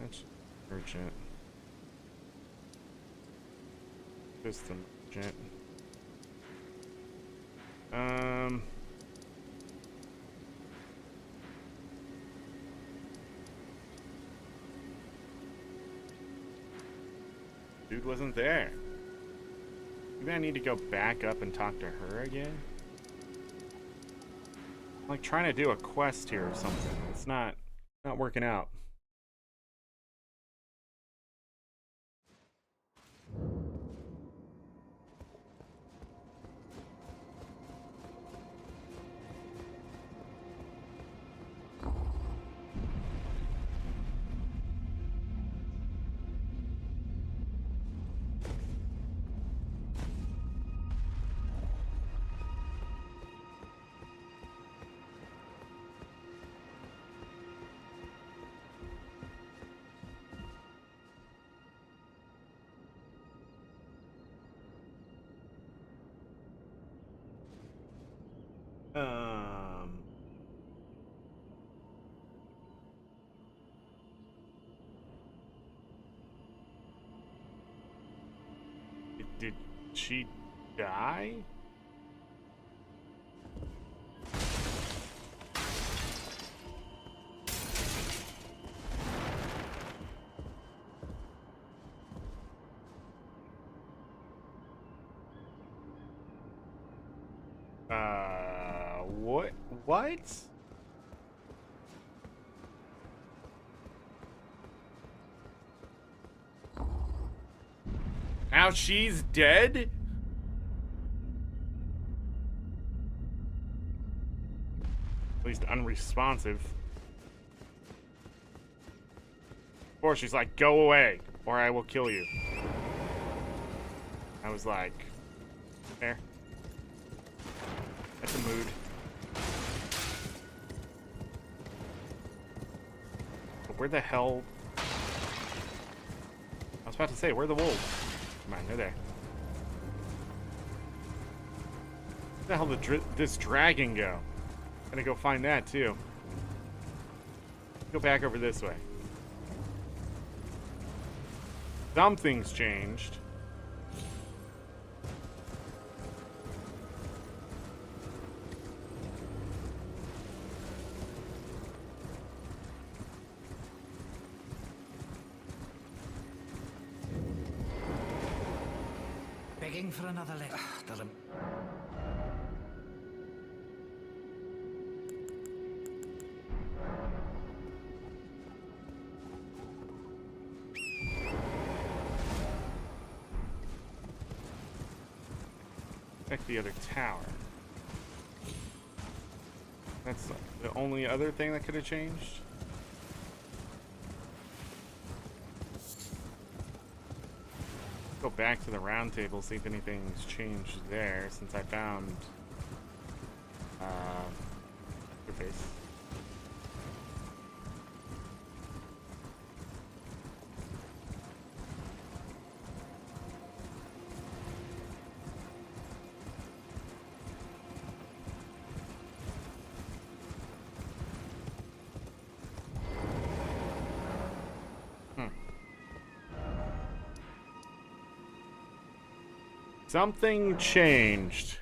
That's urgent. Just urgent. Dude wasn't there. Maybe I need to go back up and talk to her again. I'm like trying to do a quest here or something. It's not working out. Did she die? What? Now she's dead? At least unresponsive. Or she's like, go away, or I will kill you. I was like, there. That's a mood. But where the hell? I was about to say, where are the wolves? Come on, they're there. Where the hell did this dragon go? I'm gonna go find that too. Go back over this way. Something's changed. begging for another lick. Doesn't. Check the other tower. That's the only other thing that could have changed. Go back to the round table, see if anything's changed there since I found interface. Something changed.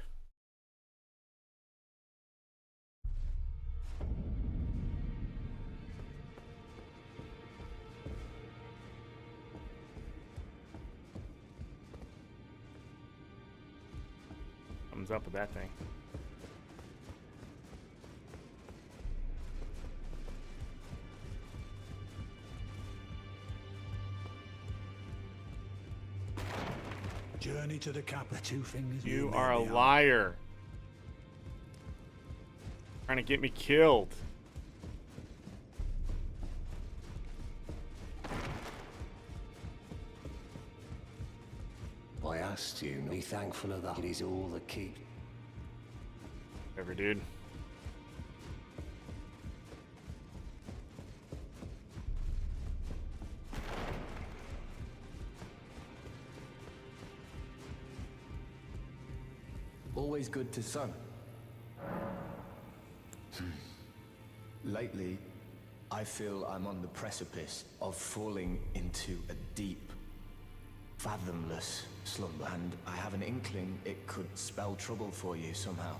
Something's up with that thing. Journey to the capital. Two fingers. You are a liar. Trying to get me killed. I asked you, be thankful of that. It is all that keeps. Whatever, dude. Always good to son. Lately, I feel I'm on the precipice of falling into a deep, fathomless slumber, and I have an inkling it could spell trouble for you somehow.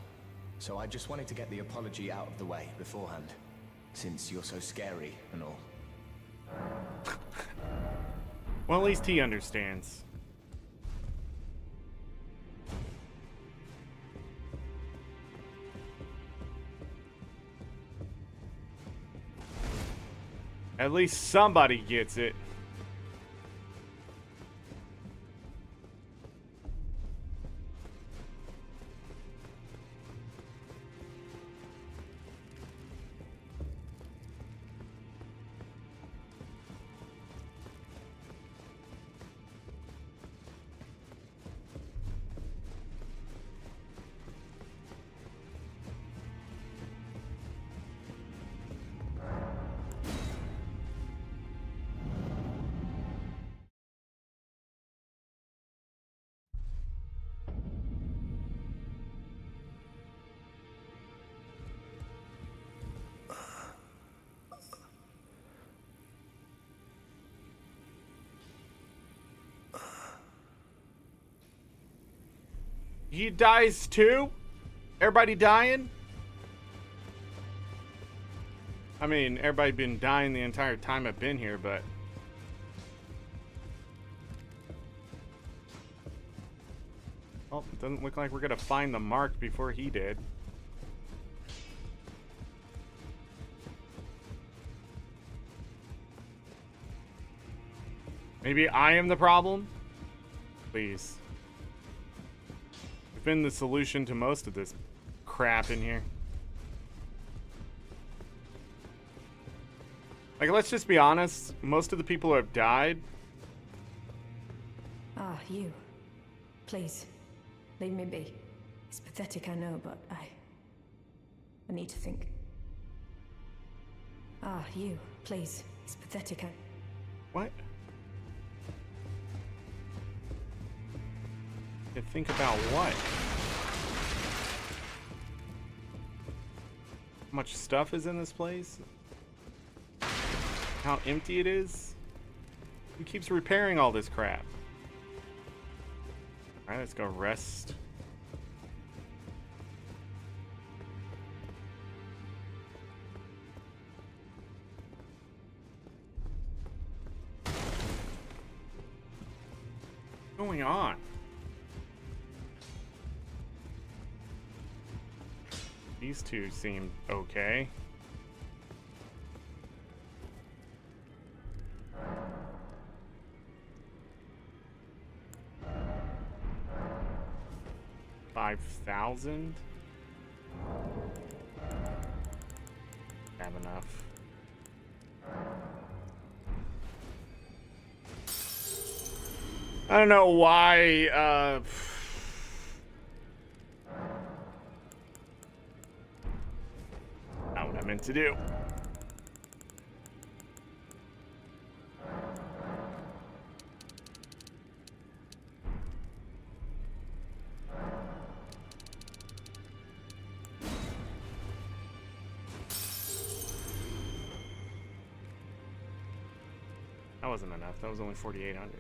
So I just wanted to get the apology out of the way beforehand, since you're so scary and all. Well, at least he understands. At least somebody gets it. He dies too? Everybody dying? I mean, everybody been dying the entire time I've been here, but... Well, it doesn't look like we're gonna find the mark before he did. Maybe I am the problem? Please. I've been the solution to most of this crap in here. Like, let's just be honest. Most of the people who have died... Ah, you. Please, leave me be. It's pathetic, I know, but I need to think. Ah, you. Please, it's pathetic, What? To think about what? How much stuff is in this place? How empty it is? Who keeps repairing all this crap? Alright, let's go rest. What's going on? These two seem okay. $5,000? Have enough. I don't know why, not what I meant to do. That wasn't enough. That was only 4,800.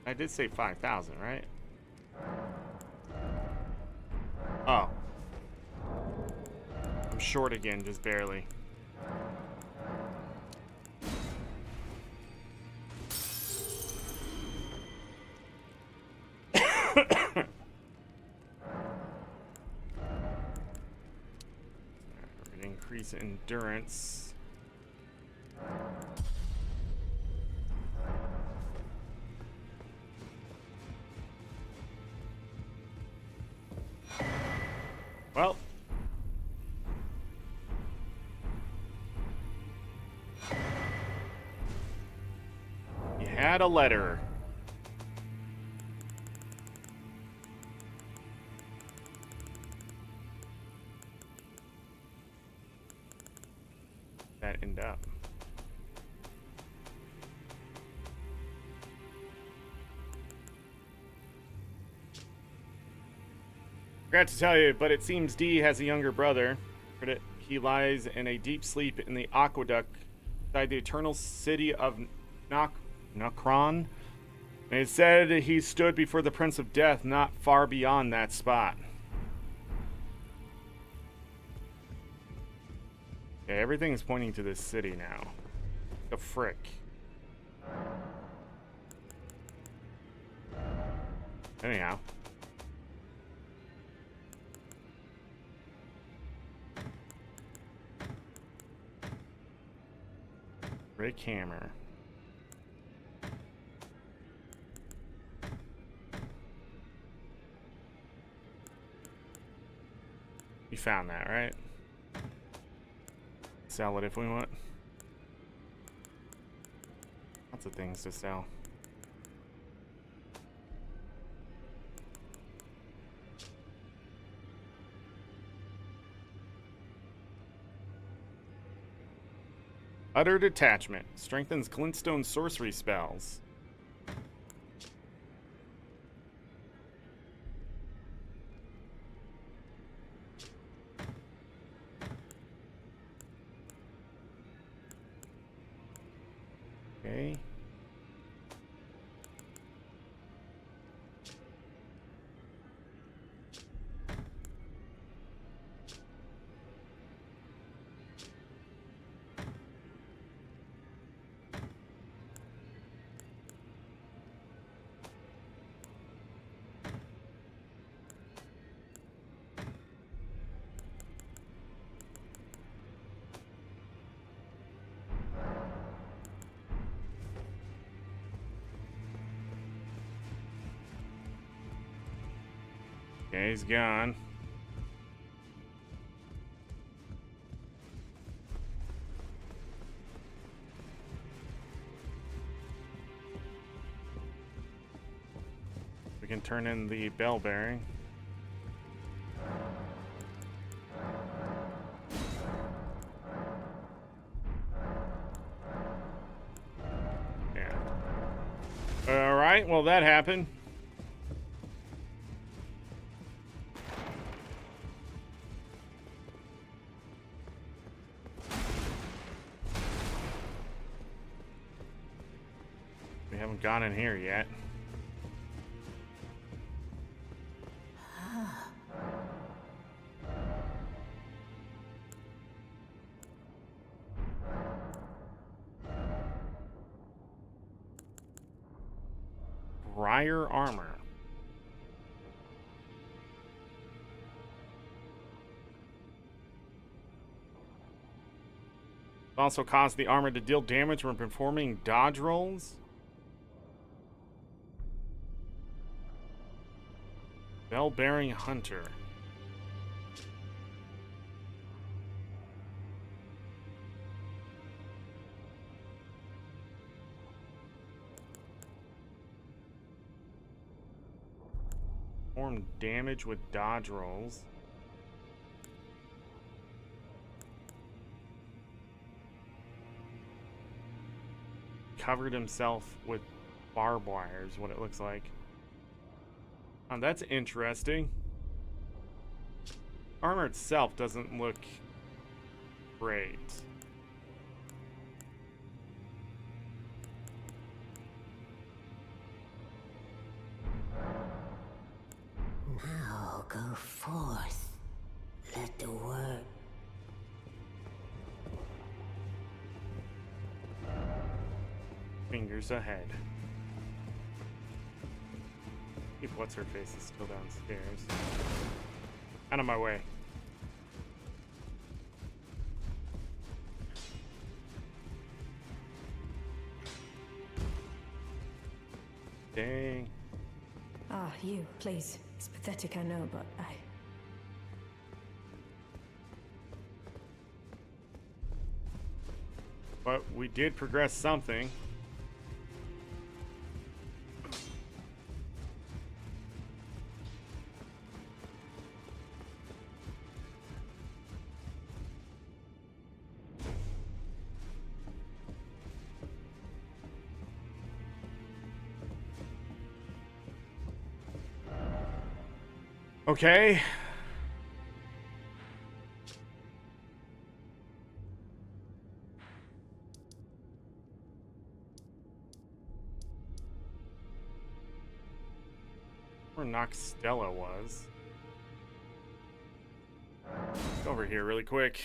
I did say 5,000, right? Oh. I'm short again, just barely. Increase endurance. Well, you had a letter. That end up. Forgot to tell you, but it seems Dee has a younger brother. He lies in a deep sleep in the aqueduct inside the eternal city of Nokron. And it said he stood before the Prince of Death not far beyond that spot. Okay, everything's pointing to this city now. The frick. Anyhow. Rick Hammer. You found that, right? Sell it if we want. Lots of things to sell. Utter Detachment. Strengthens glintstone sorcery spells. Okay. Okay, he's gone. We can turn in the bell bearing. Yeah. All right, well, that happened. We haven't gone in here yet. Briar armor. Also cause the armor to deal damage when performing dodge rolls. Bell-bearing hunter. Perform damage with dodge rolls. Covered himself with barbed wire is what it looks like. Oh, that's interesting. Armor itself doesn't look great. Now go forth. Let the word. Fingers ahead. If what's her face is still downstairs. Out of my way. Dang. Ah, you, please. It's pathetic, I know, but I... But we did progress something. Okay. Where Noxtella was. Over here really quick.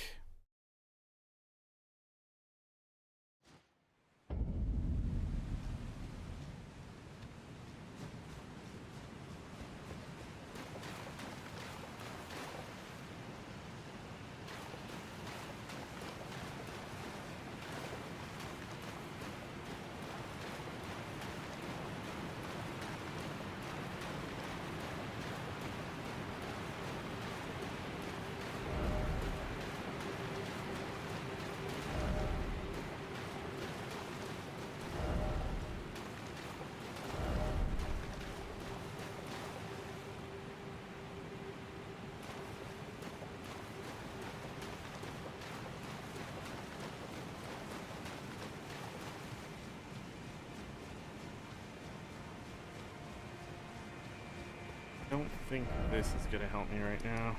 I don't think this is going to help me right now.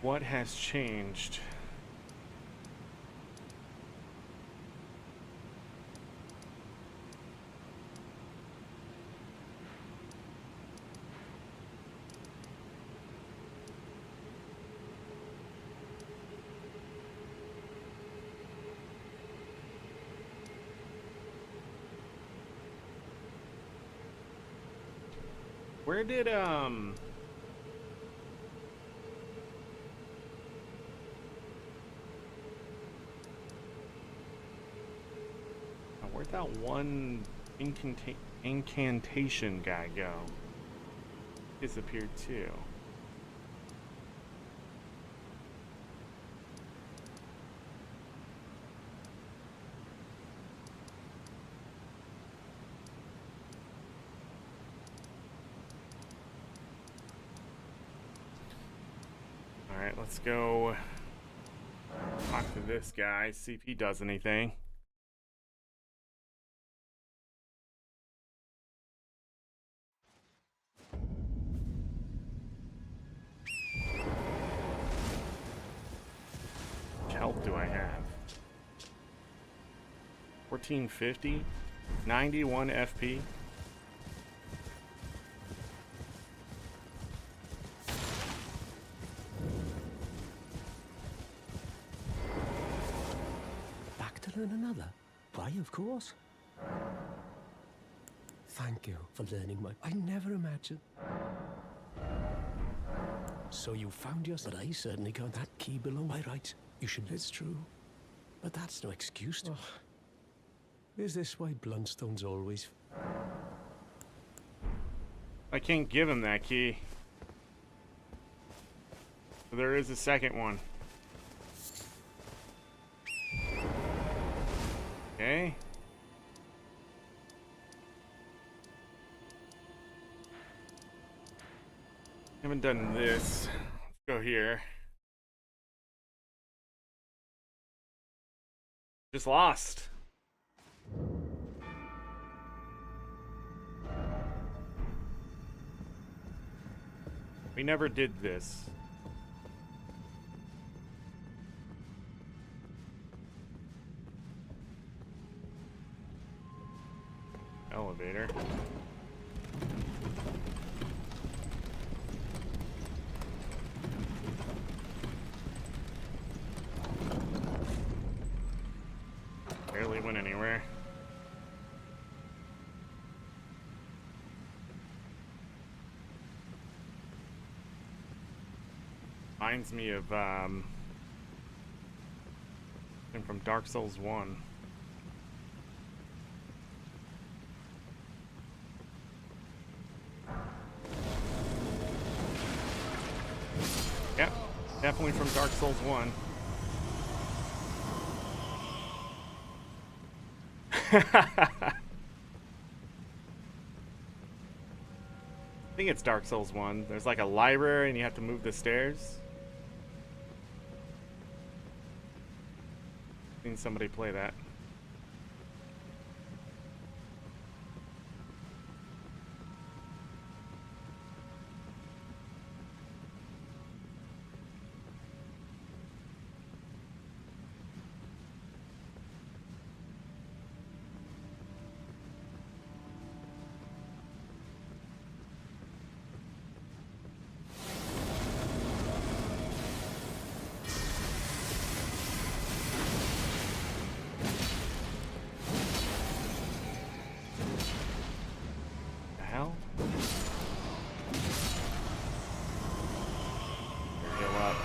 What has changed? Where did where'd that one incantation guy go? Disappeared too. Alright, let's go talk to this guy, see if he does anything. Which health do I have? 1450, 91 FP. Back to learn another? Why, of course. Thank you for learning my... I never imagined... So you found yours, but I certainly got that key below my right. You should. It's true, but that's no excuse. Is this why Bluntstone's always? I can't give him that key. There is a second one. Okay. Haven't done this. Let's go here. Just lost. We never did this. Elevator. Barely went anywhere. Reminds me of something from Dark Souls 1. Yep, definitely from Dark Souls 1. I think it's Dark Souls 1. There's like a library and you have to move the stairs. Seen somebody play that. The hell? Heal up.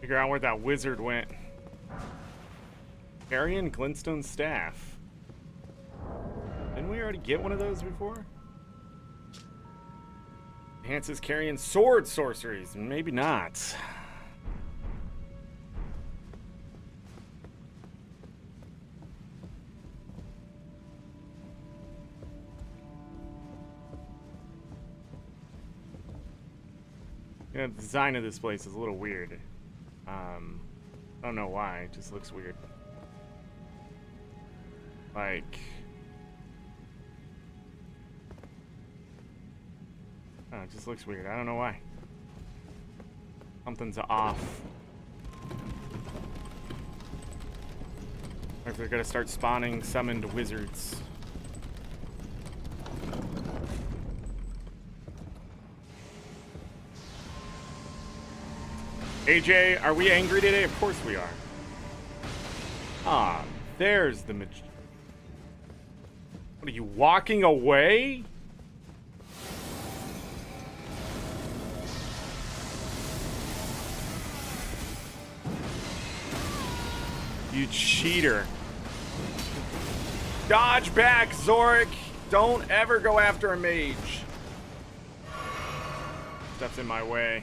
Figure out where that wizard went. Carrion Glintstone Staff. Didn't we already get one of those before? Enhances Carrion sword sorceries. Maybe not. Yeah, the design of this place is a little weird. I don't know why, it just looks weird. Like... oh, it just looks weird, I don't know why. Something's off. Or if they're gonna start spawning summoned wizards. AJ, are we angry today? Of course we are. Ah, there's the What are you, walking away? You cheater. Dodge back, Zorric. Don't ever go after a mage. Stuff's in my way.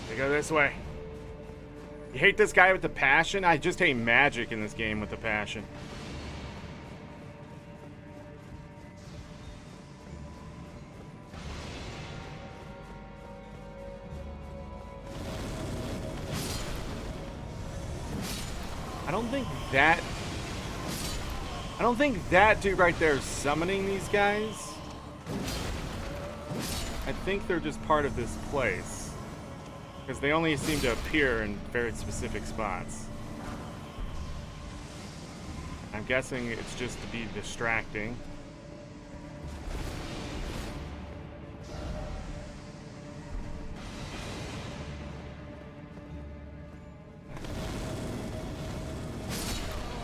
We go this way. You hate this guy with the passion? I just hate magic in this game with the passion. I don't think that dude right there is summoning these guys. I think they're just part of this place. Because they only seem to appear in very specific spots. I'm guessing it's just to be distracting.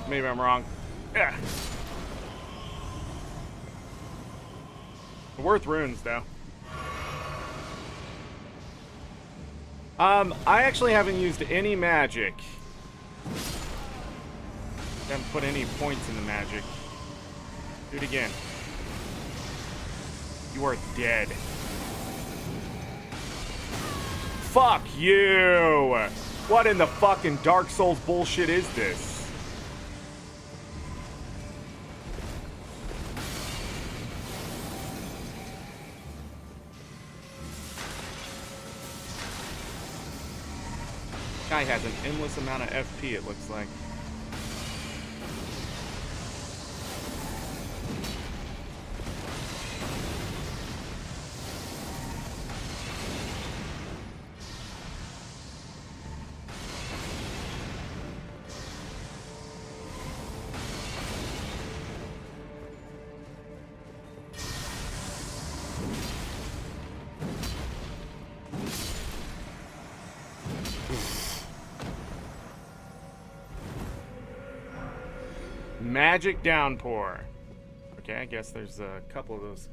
Maybe I'm wrong. Yeah. Worth runes, though. I actually haven't used any magic. Haven't put any points in the magic. Do it again. You are dead. Fuck you! What in the fucking Dark Souls bullshit is this? Guy has an endless amount of FP, it looks like. Magic downpour. Okay, I guess there's a couple of those.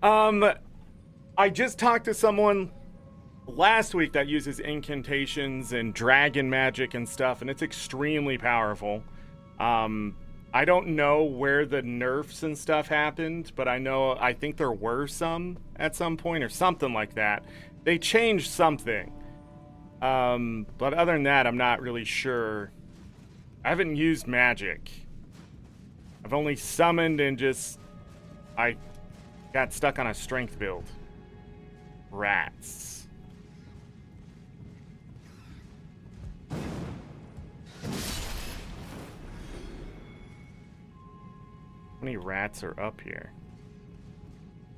I just talked to someone last week that uses incantations and dragon magic and stuff, and it's extremely powerful. I don't know where the nerfs and stuff happened, but I think there were some at some point or something like that. They changed something. But other than that, I'm not really sure. I haven't used magic. I've only summoned and I got stuck on a strength build. Rats. How many rats are up here?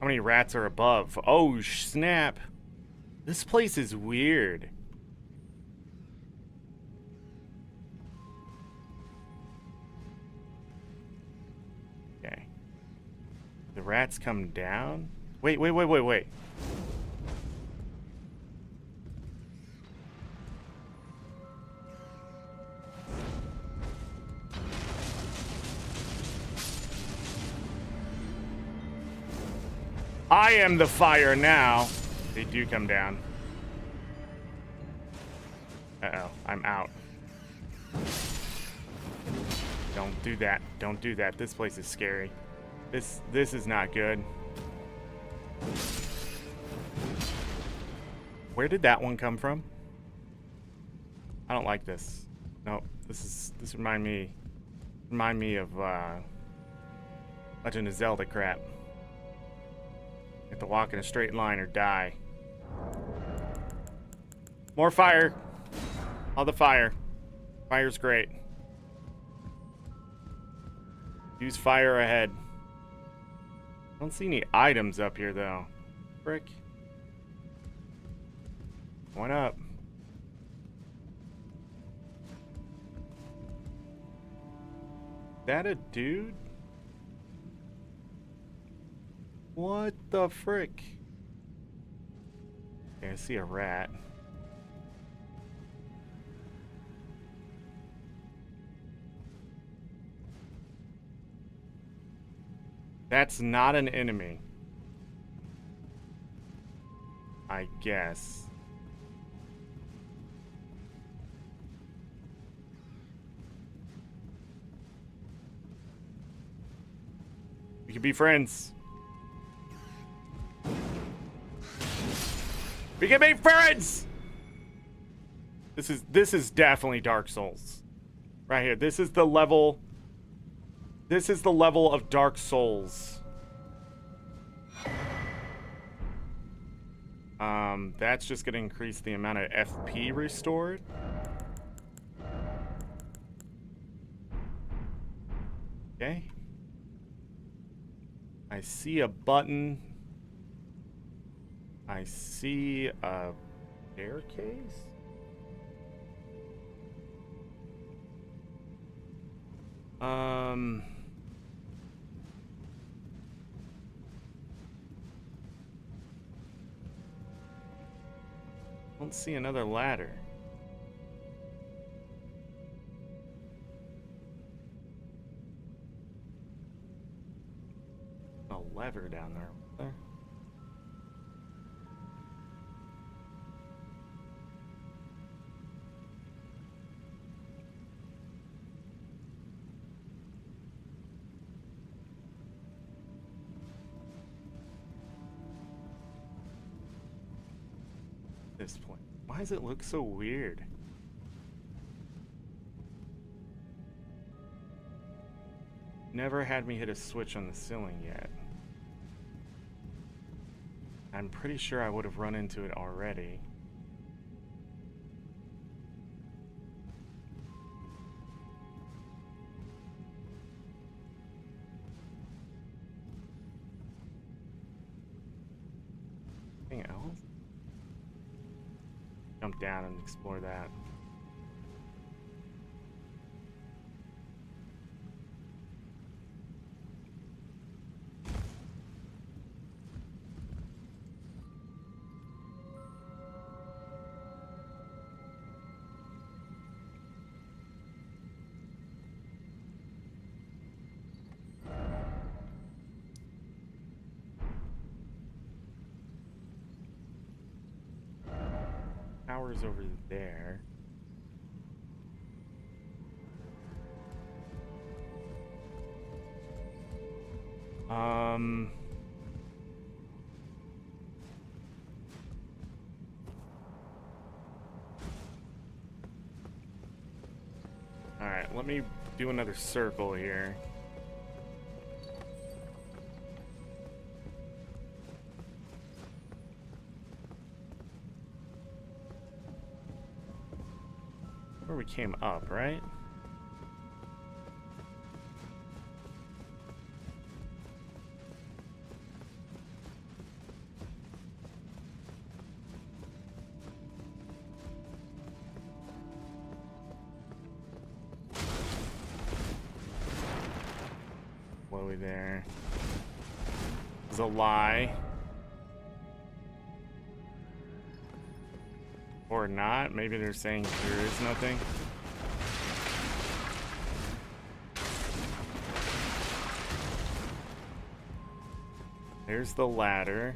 How many rats are above? Oh, snap. This place is weird. Okay. The rats come down? Wait. I am the fire now. They do come down. Uh-oh, I'm out. Don't do that. Don't do that. This place is scary. This is not good. Where did that one come from? I don't like this. No, this remind me of Legend of Zelda crap. You have to walk in a straight line or die. More fire. All the fire. Fire's great. Use fire ahead. I don't see any items up here though. Frick. Going up. Is that a dude? What the frick? Okay, I see a rat. That's not an enemy. I guess. We can be friends. We can be friends! This is definitely Dark Souls. Right here. This is the level of Dark Souls. That's just gonna increase the amount of FP restored. Okay. I see a button. I see a staircase. Don't see another ladder. A lever down there. This point. Why does it look so weird? Never had me hit a switch on the ceiling yet. I'm pretty sure I would have run into it already. Anything else? Jump down and explore that. Tower's over there. Alright, let me do another circle here. Where we came up, right? Chloe there. It's a lie. Or not. Maybe they're saying there is nothing. There's the ladder.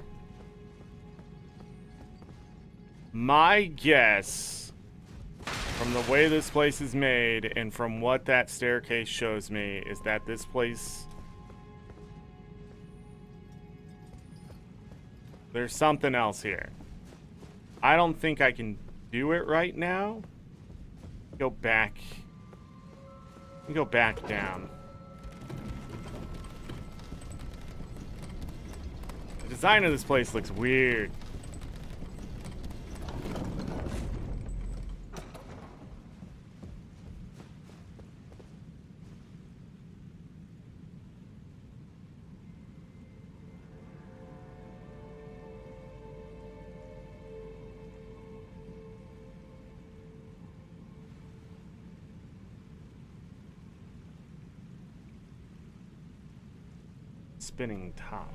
My guess, from the way this place is made and from what that staircase shows me, is that this place... There's something else here. I don't think I can do it right now. Go back. Go back down. The design of this place looks weird. Spinning top.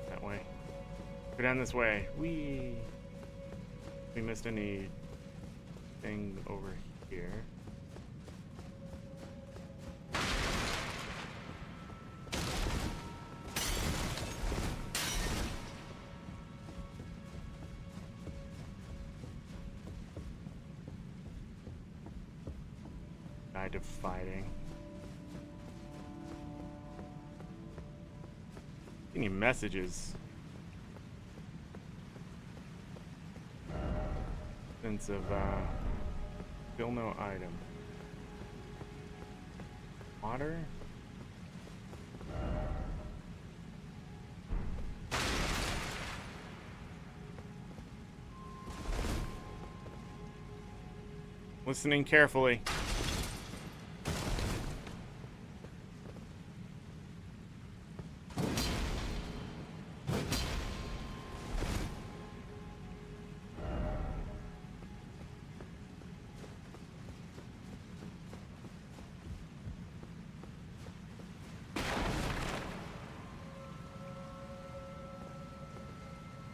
That way. Go down this way. We missed anything over here. Guide of fighting. Any messages? Sense of, still no item. Water? Listening carefully.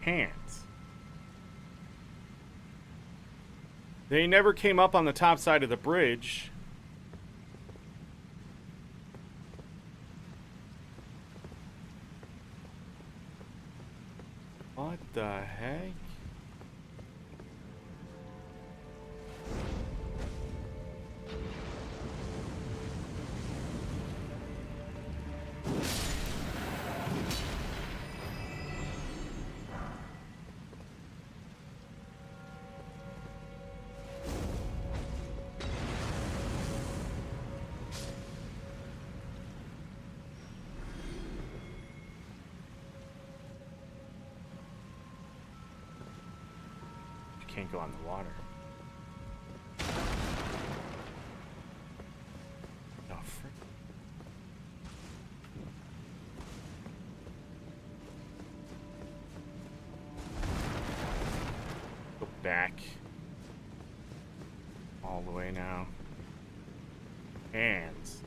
Hands. They never came up on the top side of the bridge. What the heck? Can't go on the water. Oh, frick. Go back. All the way now. Hands.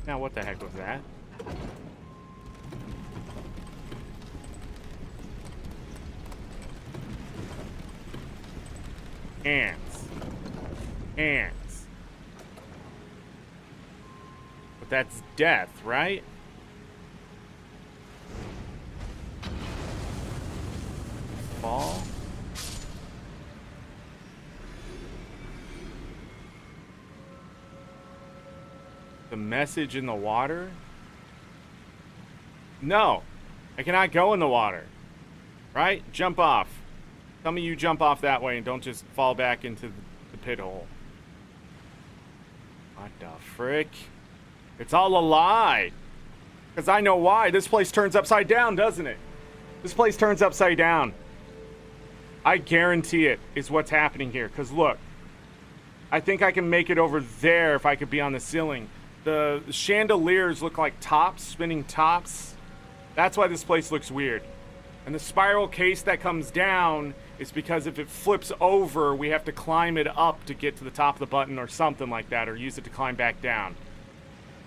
Now, what the heck was that? Hands. Hands. But that's death, right? Fall? The message in the water? No. I cannot go in the water. Right? Jump off. Tell me you jump off that way and don't just fall back into the pit hole. What the frick? It's all a lie. Because I know why. This place turns upside down, doesn't it? This place turns upside down. I guarantee it is what's happening here. Because look. I think I can make it over there if I could be on the ceiling. The chandeliers look like tops, spinning tops. That's why this place looks weird. And the spiral case that comes down is because if it flips over, we have to climb it up to get to the top of the button or something like that, or use it to climb back down.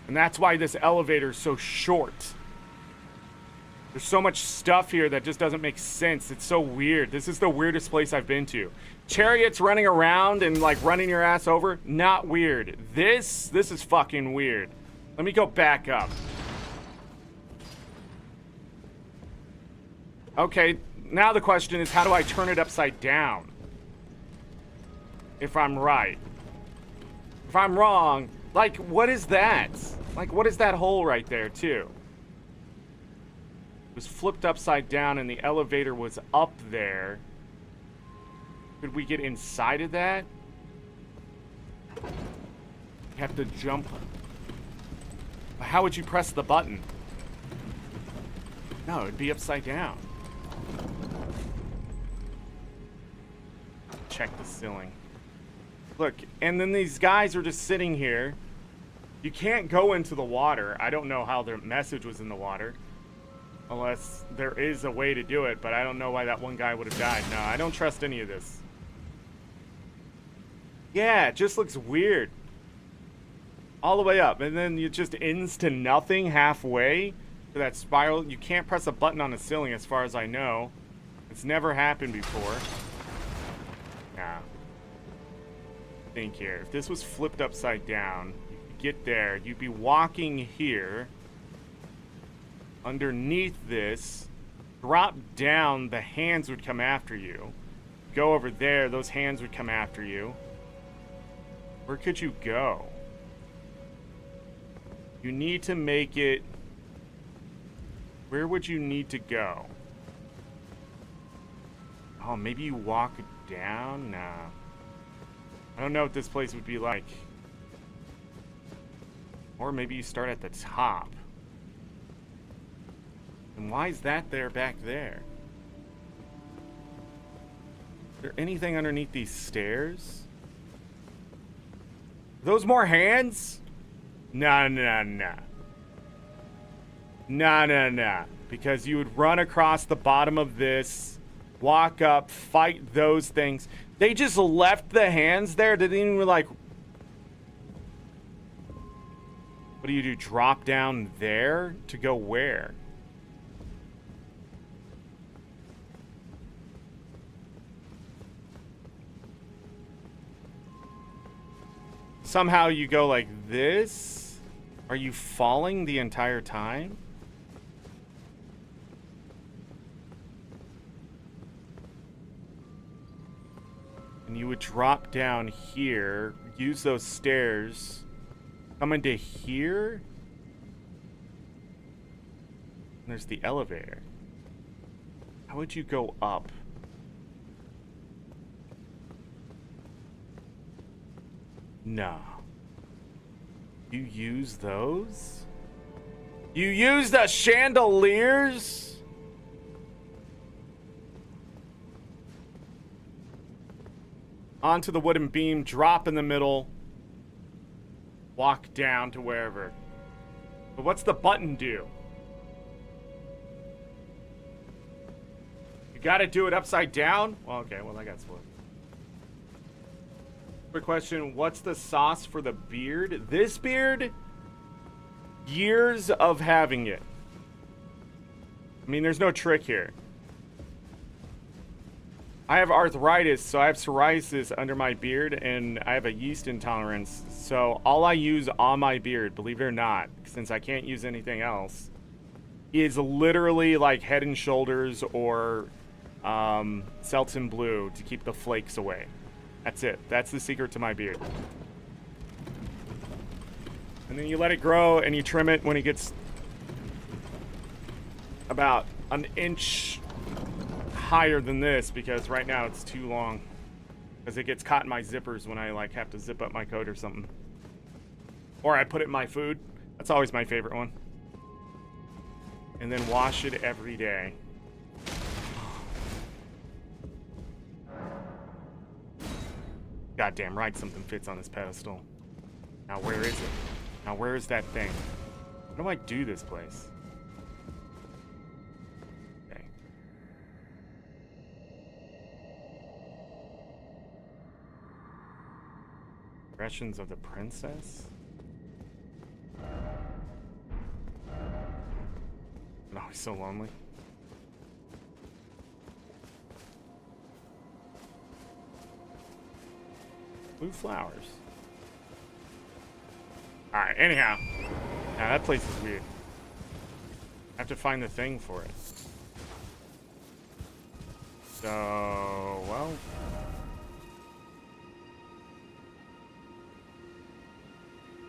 And that's why this elevator is so short. There's so much stuff here that just doesn't make sense. It's so weird. This is the weirdest place I've been to. Chariots running around and like running your ass over, not weird. This is fucking weird. Let me go back up. Okay, now the question is, how do I turn it upside down? If I'm right. If I'm wrong, like, what is that? Like, what is that hole right there, too? It was flipped upside down and the elevator was up there. Could we get inside of that? You have to jump. How would you press the button? No, it'd be upside down. Check the ceiling. Look, and then these guys are just sitting here. You can't go into the water. I don't know how their message was in the water. Unless there is a way to do it, but I don't know why that one guy would have died. No, I don't trust any of this. Yeah, it just looks weird. All the way up, and then it just ends to nothing halfway for that spiral. You can't press a button on the ceiling as far as I know. It's never happened before. Nah. Think here. If this was flipped upside down, you could get there. You'd be walking here. Underneath this, drop down, the hands would come after you. Go over there, those hands would come after you. Where could you go? You need to make it... Where would you need to go? Oh, maybe you walk down? Nah. I don't know what this place would be like. Or maybe you start at the top. And why is that there back there? Is there anything underneath these stairs? Are those more hands? Nah. Nah. Because you would run across the bottom of this, walk up, fight those things. They just left the hands there. They didn't even like... What do you do? Drop down there to go where? Somehow you go like this? Are you falling the entire time? And you would drop down here, use those stairs, come into here. And there's the elevator. How would you go up? No. You use those? You use the chandeliers? Onto the wooden beam, drop in the middle, walk down to wherever. But what's the button do? You gotta do it upside down? Well, okay, well, I got split. Quick question, what's the sauce for the beard? This beard? Years of having it. I mean, there's no trick here. I have arthritis, so I have psoriasis under my beard, and I have a yeast intolerance. So all I use on my beard, believe it or not, since I can't use anything else, is literally like Head and Shoulders or Selton Blue to keep the flakes away. That's it. That's the secret to my beard. And then you let it grow and you trim it when it gets about an inch higher than this, because right now it's too long. Because it gets caught in my zippers when I like have to zip up my coat or something. Or I put it in my food. That's always my favorite one. And then wash it every day. Goddamn right something fits on this pedestal. Now where is it? Now where is that thing? How do I do this place? Okay. Impressions of the princess? No, he's so lonely. Blue flowers. Alright, anyhow. Now that place is weird. I have to find the thing for it. So, well.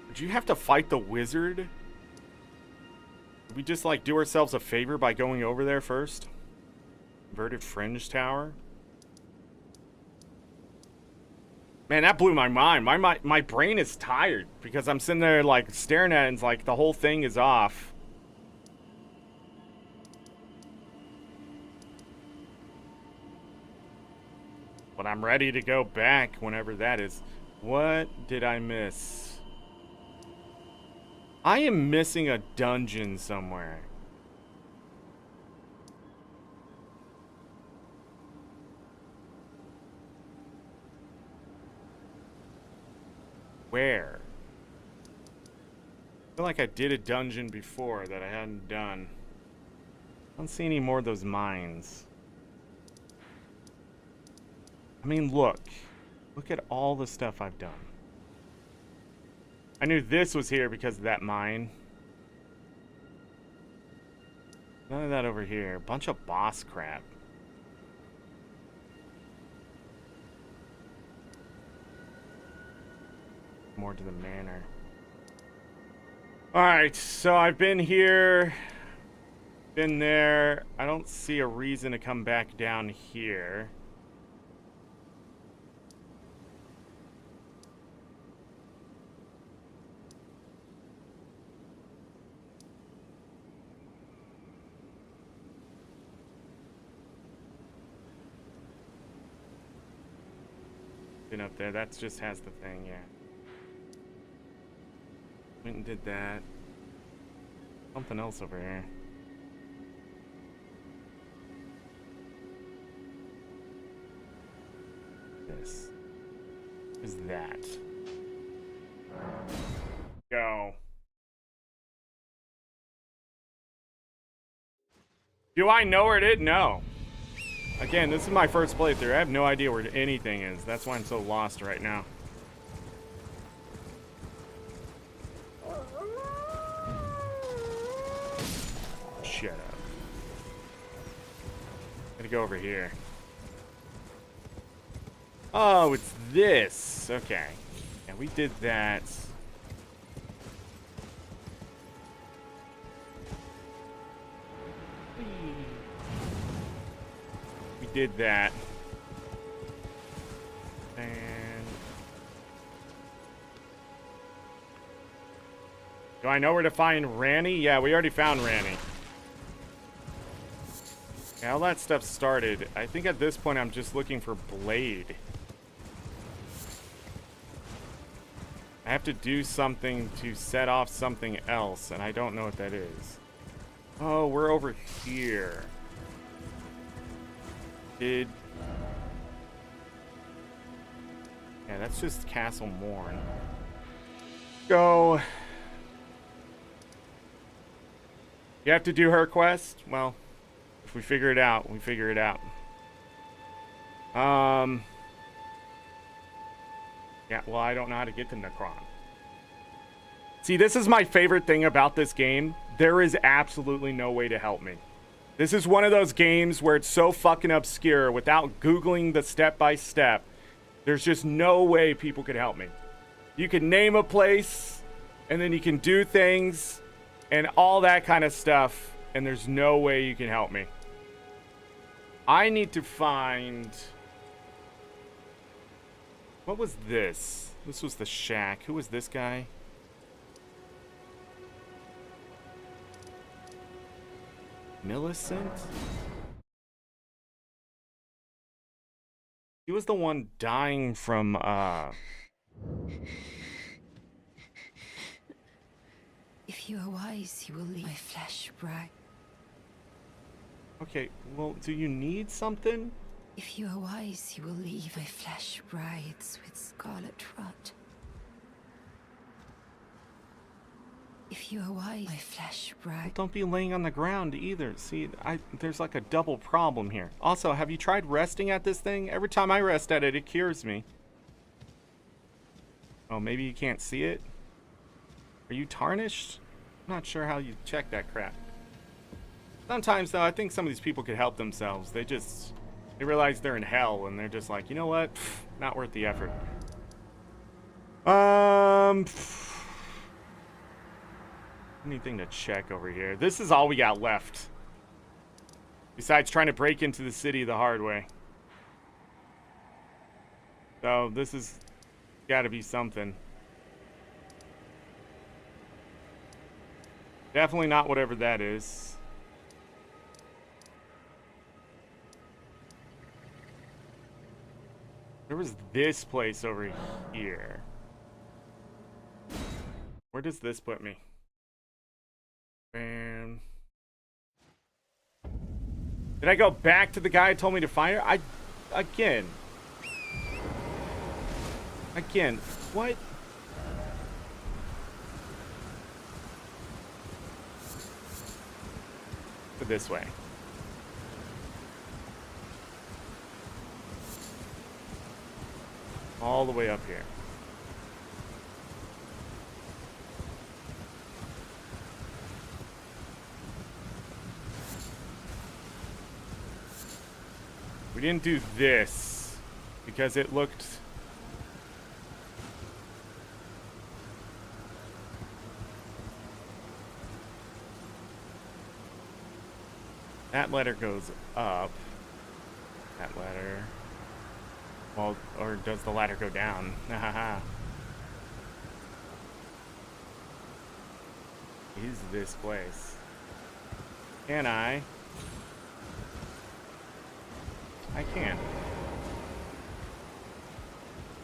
Did you have to fight the wizard? Did we just like do ourselves a favor by going over there first? Inverted Fringe Tower? Man, that blew my mind. My brain is tired because I'm sitting there like staring at it and it's like the whole thing is off. But I'm ready to go back whenever that is. What did I miss? I am missing a dungeon somewhere. Where? I feel like I did a dungeon before that I hadn't done. I don't see any more of those mines. I mean, look. Look at all the stuff I've done. I knew this was here because of that mine. None of that over here. Bunch of boss crap. More to the manor. Alright, so I've been here. Been there. I don't see a reason to come back down here. Been up there. That just has the thing, yeah. Went and did that. Something else over here. This is that. Go. Do I know where it is? No. Again, this is my first playthrough. I have no idea where anything is. That's why I'm so lost right now. Shut up. Gotta go over here. Oh, it's this. Okay. Yeah, we did that. We did that. And do I know where to find Ranny? Yeah, we already found Ranny. Yeah, all that stuff started. I think at this point I'm just looking for Blade. I have to do something to set off something else, and I don't know what that is. Oh, we're over here. Yeah, that's just Castle Morn. Go. You have to do her quest? Well, if we figure it out, we figure it out. Yeah, well, I don't know how to get to Necron. See, this is my favorite thing about this game. There is absolutely no way to help me. This is one of those games where it's so fucking obscure without Googling the step-by-step. There's just no way people could help me. You can name a place, and then you can do things, and all that kind of stuff, and there's no way you can help me. I need to find... What was this? This was the shack. Who was this guy? Millicent? He was the one dying from, If you are wise, you will leave my flesh bright. Okay, well, do you need something? If you are wise, you will leave my flesh brides with scarlet rot. If you are wise, my flesh bride. Don't be laying on the ground either. See, there's like a double problem here. Also, have you tried resting at this thing? Every time I rest at it, it cures me. Oh, maybe you can't see it? Are you tarnished? I'm not sure how you check that crap. Sometimes, though, I think some of these people could help themselves. They realize they're in hell, and they're just like, you know what? Pfft, not worth the effort. Anything to check over here? This is all we got left. Besides trying to break into the city the hard way. So, this has got to be something. Definitely not whatever that is. There was this place over here. Where does this put me? Bam. Did I go back to the guy who told me to find her? Again, what? Go this way. All the way up here. We didn't do this because it looked... That ladder goes up. That ladder... Well, or does the ladder go down? Is this place? Can I? I can.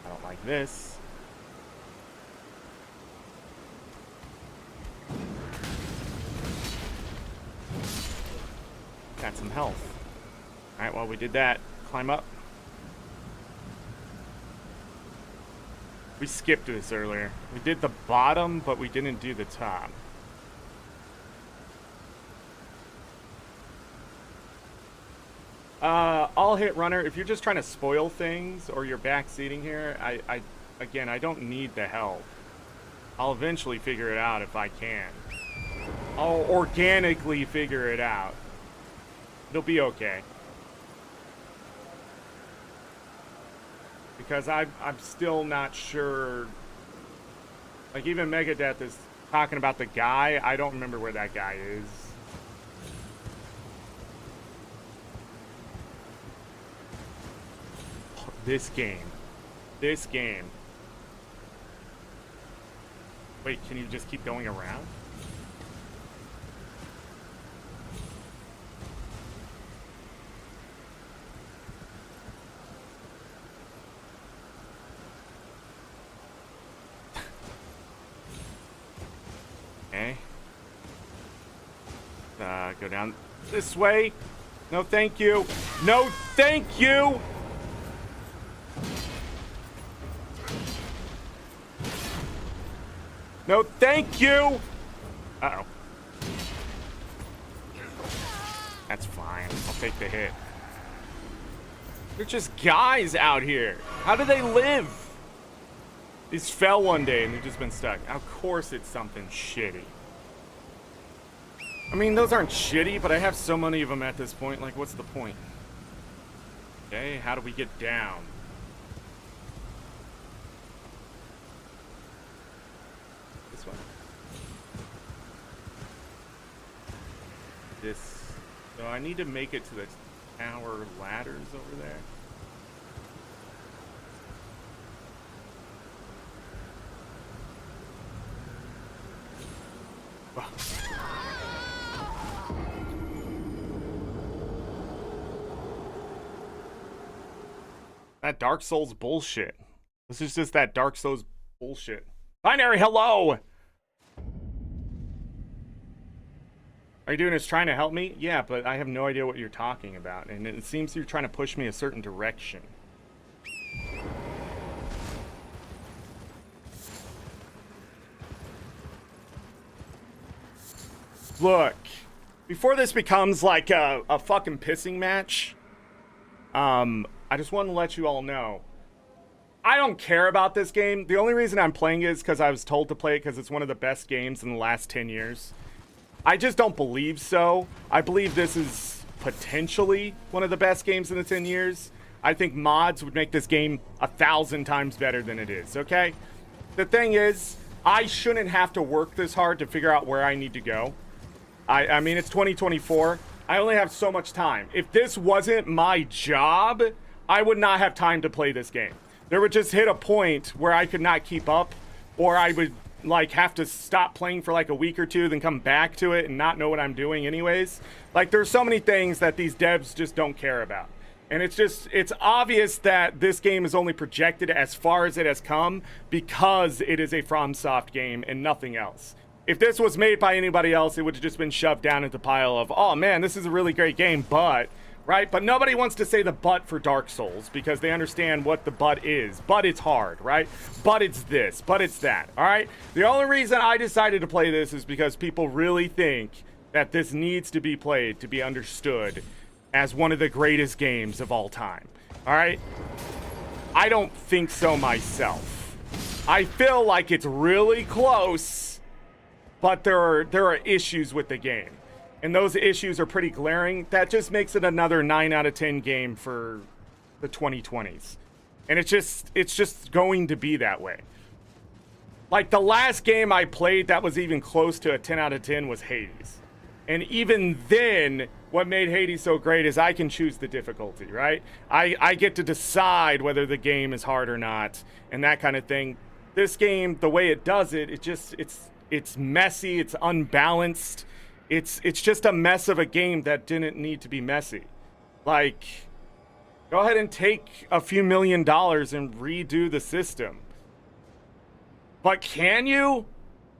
I don't like this. Got some health. Alright, well, we did that. Climb up. We skipped this earlier. We did the bottom, but we didn't do the top. I'll hit runner. If you're just trying to spoil things or you're backseating here, again, I don't need the help. I'll eventually figure it out if I can. I'll organically figure it out. It'll be okay. Because I'm still not sure. Like, even Megadeth is talking about the guy. I don't remember where that guy is. This game. This game. Wait, can you just keep going around? Okay. Go down this way. No, thank you. No, thank you. No, thank you. Uh-oh. That's fine. I'll take the hit. They're just guys out here. How do they live? These fell one day and they've just been stuck. Of course it's something shitty. I mean, those aren't shitty, but I have so many of them at this point. Like, what's the point? Okay, how do we get down? This one. This. So I need to make it to the tower ladders over there. That Dark Souls bullshit. This is just that Dark Souls bullshit. Binary, hello! Are you doing this trying to help me? Yeah, but I have no idea what you're talking about. And it seems you're trying to push me a certain direction. Look, before this becomes like a fucking pissing match, I just want to let you all know, I don't care about this game. The only reason I'm playing it is because I was told to play it because it's one of the best games in the last 10 years. I just don't believe so. I believe this is potentially one of the best games in the 10 years. I think mods would make this game 1,000 times better than it is, okay? The thing is, I shouldn't have to work this hard to figure out where I need to go. I mean, it's 2024. I only have so much time. If this wasn't my job, I would not have time to play this game. There would just hit a point where I could not keep up, or I would like have to stop playing for like a week or two, then come back to it and not know what I'm doing anyways. Like, there's so many things that these devs just don't care about. And it's obvious that this game is only projected as far as it has come because it is a FromSoft game and nothing else. If this was made by anybody else, it would have just been shoved down into the pile of, oh man, this is a really great game, but, right? But nobody wants to say the but for Dark Souls because they understand what the but is. But it's hard, right? But it's this, but it's that, all right? The only reason I decided to play this is because people really think that this needs to be played to be understood as one of the greatest games of all time, all right? I don't think so myself. I feel like it's really close, but there are issues with the game. and those issues are pretty glaring, that just makes it another 9 out of 10 game for the 2020s. And it's just going to be that way. Like, the last game I played that was even close to a 10 out of 10 was Hades. And even then, what made Hades so great is I can choose the difficulty, right? I get to decide whether the game is hard or not, and that kind of thing. This game, the way it does it, it's messy, it's unbalanced. It's just a mess of a game that didn't need to be messy. Like, go ahead and take a few $1 million and redo the system. But can you?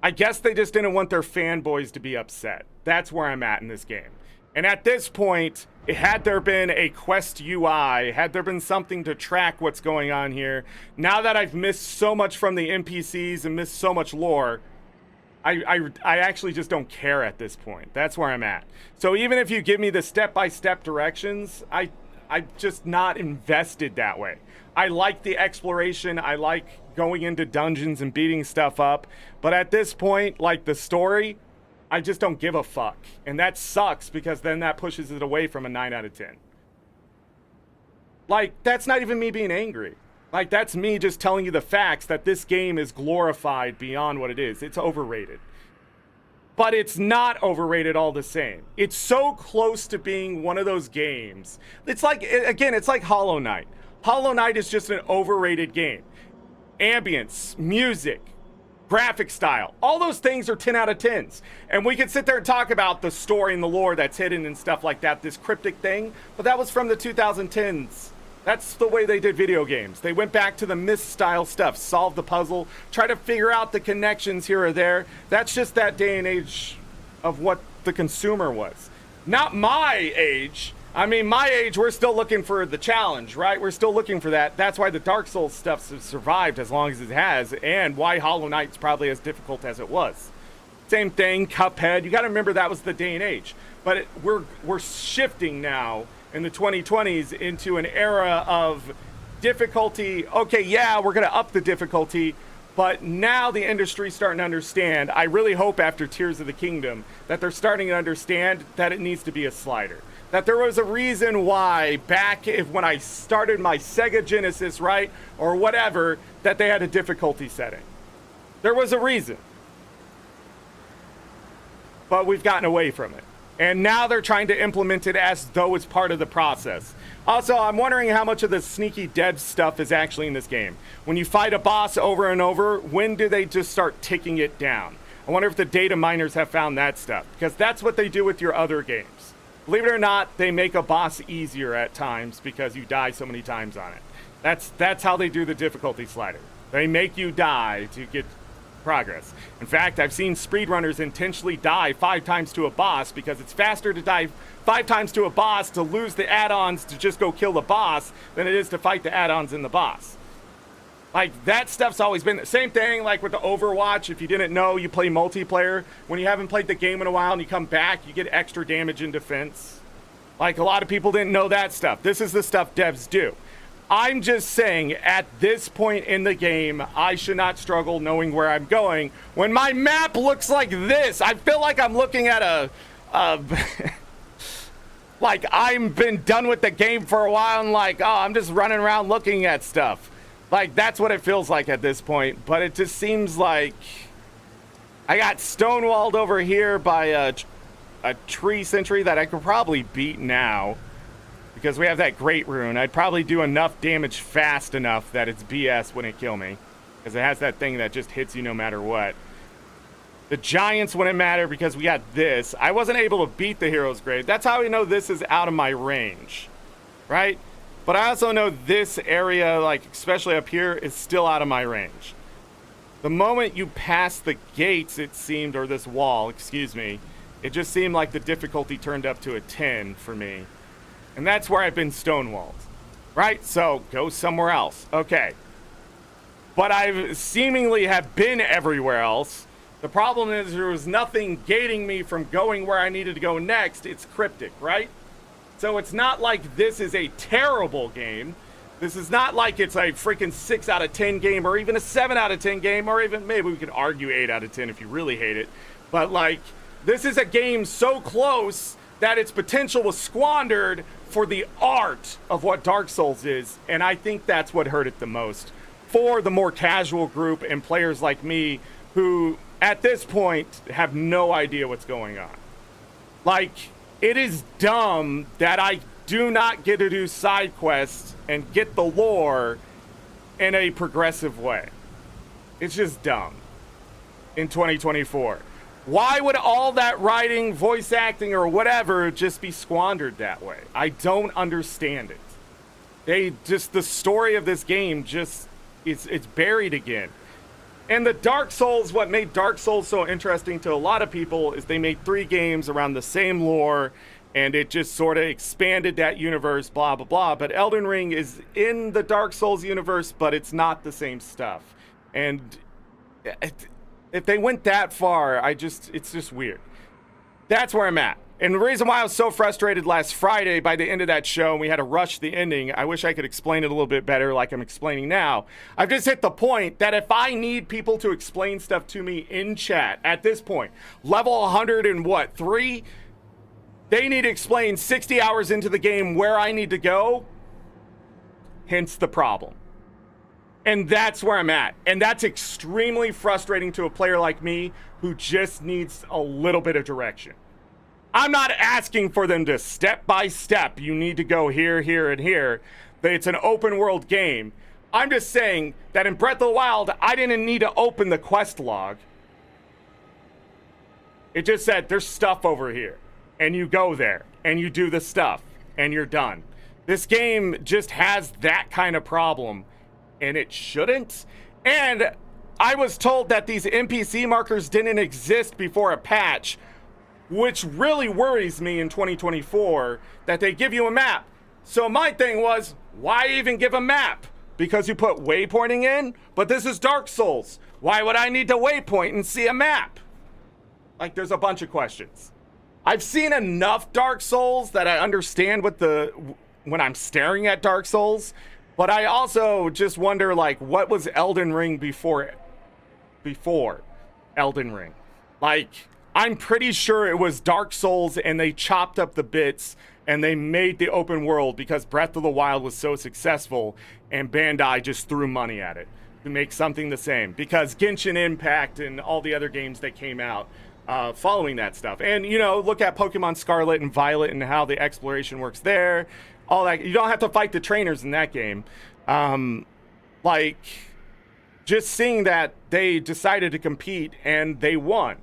I guess they just didn't want their fanboys to be upset. That's where I'm at in this game. And at this point, had there been a Quest UI, had there been something to track what's going on here, now that I've missed so much from the NPCs and missed so much lore, I actually just don't care at this point. That's where I'm at. So even if you give me the step-by-step directions, I'm just not invested that way. I like the exploration. I like going into dungeons and beating stuff up. But at this point, like the story, I just don't give a fuck. And that sucks because then that pushes it away from a 9 out of 10. Like, that's not even me being angry. Like, that's me just telling you the facts that this game is glorified beyond what it is. It's overrated. But it's not overrated all the same. It's so close to being one of those games. It's like, again, it's like Hollow Knight. Hollow Knight is just an overrated game. Ambience, music, graphic style, all those things are 10 out of 10s. And we could sit there and talk about the story and the lore that's hidden and stuff like that, this cryptic thing, but that was from the 2010s. That's the way they did video games. They went back to the Myst style stuff, solve the puzzle, try to figure out the connections here or there. That's just that day and age of what the consumer was. Not my age. I mean, my age, we're still looking for the challenge, right? We're still looking for that. That's why the Dark Souls stuff has survived as long as it has, and why Hollow Knight's probably as difficult as it was. Same thing, Cuphead. You got to remember that was the day and age. But we're shifting now in the 2020s into an era of difficulty. Okay, yeah, we're going to up the difficulty, but now the industry's starting to understand. I really hope after Tears of the Kingdom that they're starting to understand that it needs to be a slider. That there was a reason why back when I started my Sega Genesis, right, or whatever, that they had a difficulty setting. There was a reason. But we've gotten away from it. And now they're trying to implement it as though it's part of the process. Also, I'm wondering how much of the sneaky dev stuff is actually in this game. When you fight a boss over and over, when do they just start ticking it down? I wonder if the data miners have found that stuff, because that's what they do with your other games. Believe it or not, they make a boss easier at times because you die so many times on it. That's how they do the difficulty slider. They make you die to get progress. In fact, I've seen speedrunners intentionally die 5 times to a boss because it's faster to die 5 times to a boss to lose the add-ons to just go kill the boss than it is to fight the add-ons in the boss. Like, that stuff's always been the same thing, like with the Overwatch. If you didn't know, you play multiplayer. When you haven't played the game in a while and you come back, you get extra damage and defense. Like, a lot of people didn't know that stuff. This is the stuff devs do. I'm just saying, at this point in the game, I should not struggle knowing where I'm going. When my map looks like this, I feel like I'm looking at a like, I've been done with the game for a while and like, oh, I'm just running around looking at stuff. Like, that's what it feels like at this point. But it just seems like I got stonewalled over here by a tree sentry that I could probably beat now. Because we have that great rune. I'd probably do enough damage fast enough that it's BS wouldn't kill me. Because it has that thing that just hits you no matter what. The giants wouldn't matter because we got this. I wasn't able to beat the hero's grave. That's how we know this is out of my range. Right? But I also know this area, like especially up here, is still out of my range. The moment you pass the gates, it seemed, or this wall, excuse me, it just seemed like the difficulty turned up to a 10 for me. And that's where I've been stonewalled. Right? So, go somewhere else. Okay. But I seemingly have been everywhere else. The problem is there was nothing gating me from going where I needed to go next. It's cryptic, right? So it's not like this is a terrible game. This is not like it's a freaking 6 out of 10 game or even a 7 out of 10 game or even maybe we could argue 8 out of 10 if you really hate it. But like, This is a game so close that its potential was squandered for the art of what Dark Souls is, and I think that's what hurt it the most. For the more casual group and players like me who, at this point, have no idea what's going on. Like, it is dumb that I do not get to do side quests and get the lore in a progressive way. It's just dumb in 2024. Why would all that writing, voice acting, or whatever just be squandered that way? I don't understand it. The story of this game just, it's buried again. And the Dark Souls, what made Dark Souls so interesting to a lot of people is they made 3 games around the same lore, and it just sort of expanded that universe, blah, blah, blah. But Elden Ring is in the Dark Souls universe, but it's not the same stuff. And if they went that far, it's just weird. That's where I'm at. And the reason why I was so frustrated last Friday by the end of that show, and we had to rush the ending, I wish I could explain it a little bit better like I'm explaining now. I've just hit the point that if I need people to explain stuff to me in chat at this point, level 103, they need to explain 60 hours into the game where I need to go, hence the problem. And that's where I'm at. And that's extremely frustrating to a player like me who just needs a little bit of direction. I'm not asking for them to step by step, you need to go here, here, and here. It's an open world game. I'm just saying that in Breath of the Wild, I didn't need to open the quest log. It just said, there's stuff over here. And you go there, and you do the stuff, and you're done. This game just has that kind of problem. And it shouldn't. And I was told that these NPC markers didn't exist before a patch, which really worries me in 2024, that they give you a map. So my thing was, why even give a map? Because you put waypointing in? But this is Dark Souls. Why would I need to waypoint and see a map? Like, there's a bunch of questions. I've seen enough Dark Souls that I understand when I'm staring at Dark Souls. But I also just wonder, like, what was Elden Ring before Elden Ring? Like, I'm pretty sure it was Dark Souls and they chopped up the bits and they made the open world because Breath of the Wild was so successful and Bandai just threw money at it to make something the same. Because Genshin Impact and all the other games that came out following that stuff. And, you know, look at Pokemon Scarlet and Violet and how the exploration works there. All that, you don't have to fight the trainers in that game. Like, just seeing that they decided to compete and they won.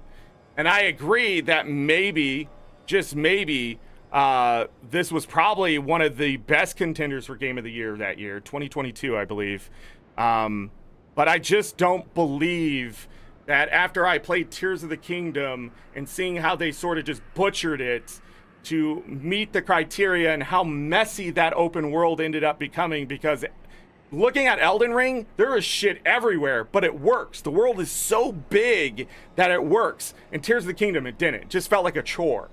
And I agree that maybe, just maybe, this was probably one of the best contenders for Game of the Year that year, 2022, I believe. But I just don't believe that after I played Tears of the Kingdom and seeing how they sort of just butchered it to meet the criteria and how messy that open world ended up becoming, because looking at Elden Ring, there is shit everywhere, but it works. The world is so big that it works. In Tears of the Kingdom, it didn't. It just felt like a chore.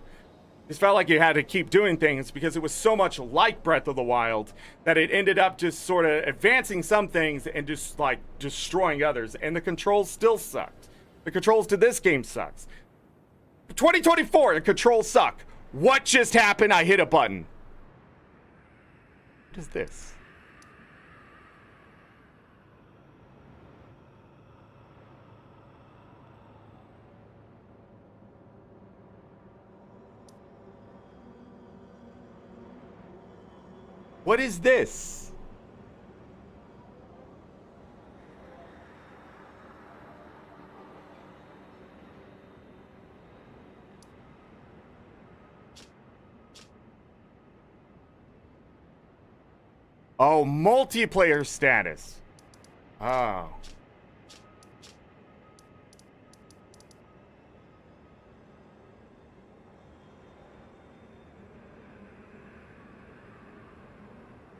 It felt like you had to keep doing things because it was so much like Breath of the Wild that it ended up just sort of advancing some things and just like destroying others. And the controls still sucked. The controls to this game sucks. 2024, the controls suck. What just happened? I hit a button. What is this? What is this? Oh, multiplayer status. Oh.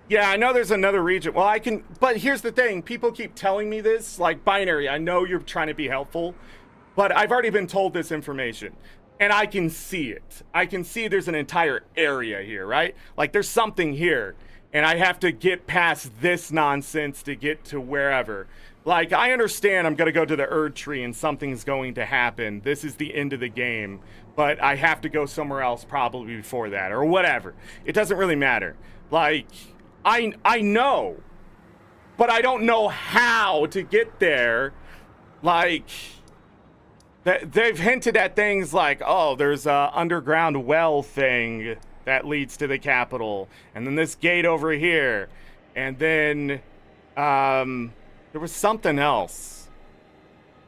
Yeah, I know there's another region. Well, but here's the thing. People keep telling me this, like Binary, I know you're trying to be helpful, but I've already been told this information. And I can see it. I can see there's an entire area here, right? Like there's something here. And I have to get past this nonsense to get to wherever. Like, I understand I'm going to go to the Erd Tree and something's going to happen. This is the end of the game. but I have to go somewhere else probably before that or whatever. It doesn't really matter. Like, I know, but I don't know how to get there. Like, they've hinted at things like, oh, there's a underground well thing that leads to the capital, and then this gate over here, and then there was something else.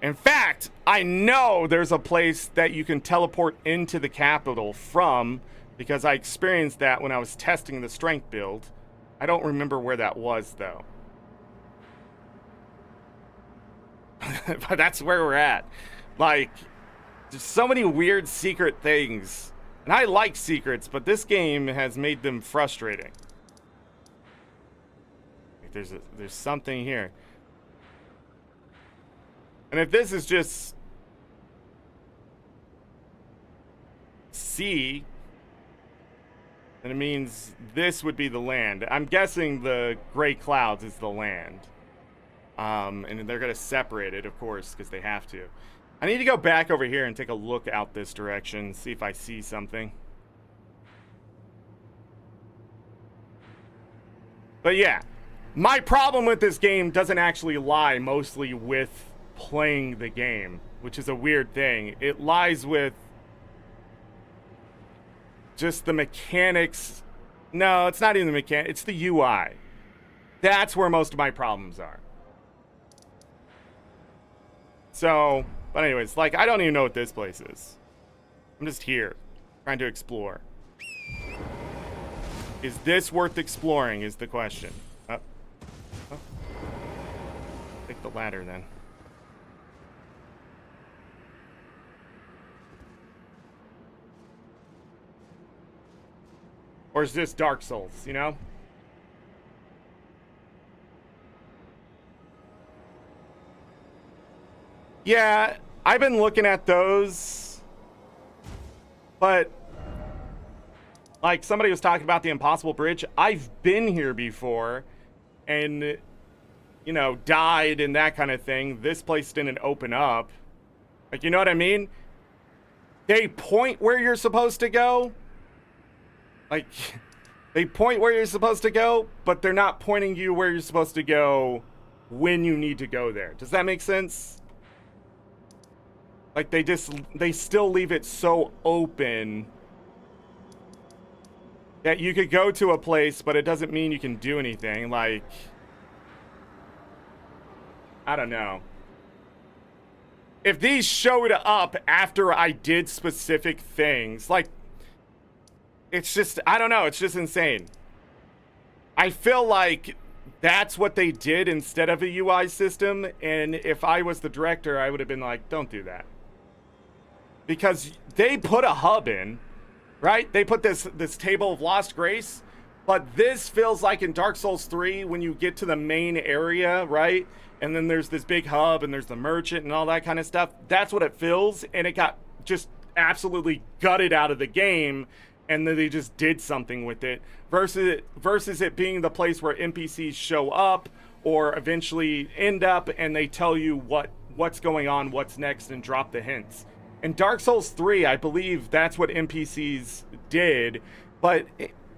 In fact, I know there's a place that you can teleport into the capital from, because I experienced that when I was testing the strength build. I don't remember where that was, though. But that's where we're at. Like, there's so many weird secret things. And I like secrets, but this game has made them frustrating. There's something here. And if this is just sea, then it means this would be the land. I'm guessing the gray clouds is the land. And they're gonna separate it, of course, because they have to. I need to go back over here and take a look out this direction, see if I see something. But yeah, my problem with this game doesn't actually lie mostly with playing the game, which is a weird thing. It lies with just the mechanics. No, it's not even the mechanics, it's the UI. That's where most of my problems are. So, but anyways, like, I don't even know what this place is. I'm just here, trying to explore. Is this worth exploring, is the question. Oh. Take the ladder, then. Or is this Dark Souls, you know? Yeah, I've been looking at those, but like somebody was talking about the Impossible Bridge. I've been here before and, you know, died and that kind of thing. This place didn't open up. Like, you know what I mean? They point where you're supposed to go. Like, they point where you're supposed to go, but they're not pointing you where you're supposed to go when you need to go there. Does that make sense? Like, they still leave it so open that you could go to a place, but it doesn't mean you can do anything. Like, I don't know. If these showed up after I did specific things, like, it's just, I don't know, it's just insane. I feel like that's what they did instead of a UI system, and if I was the director, I would have been like, don't do that. Because they put a hub in, right? They put this table of lost grace, but this feels like in Dark Souls 3 when you get to the main area, right? And then there's this big hub and there's the merchant and all that kind of stuff. That's what it feels, and it got just absolutely gutted out of the game, and then they just did something with it versus it being the place where NPCs show up or eventually end up and they tell you what's going on, what's next, and drop the hints. In Dark Souls 3, I believe that's what NPCs did, but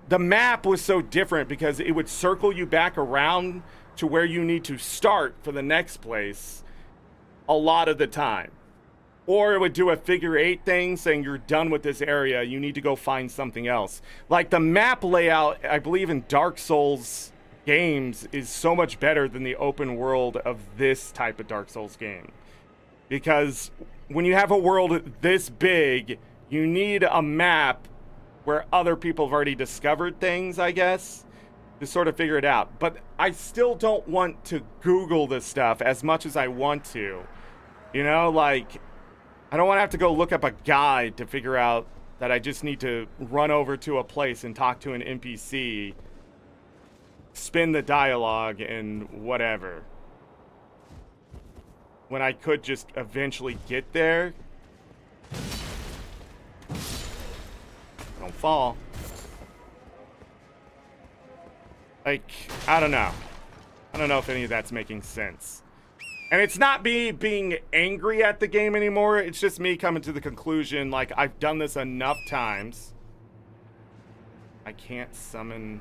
the map was so different because it would circle you back around to where you need to start for the next place a lot of the time. Or it would do a figure 8 thing saying you're done with this area, you need to go find something else. Like, the map layout, I believe in Dark Souls games, is so much better than the open world of this type of Dark Souls game. Because when you have a world this big, you need a map where other people have already discovered things, I guess, to sort of figure it out. But I still don't want to Google this stuff as much as I want to. You know, like, I don't want to have to go look up a guide to figure out that I just need to run over to a place and talk to an NPC, spin the dialogue, and whatever. When I could just eventually get there. Don't fall. Like, I don't know. I don't know if any of that's making sense. And it's not me being angry at the game anymore. It's just me coming to the conclusion, like, I've done this enough times. I can't summon...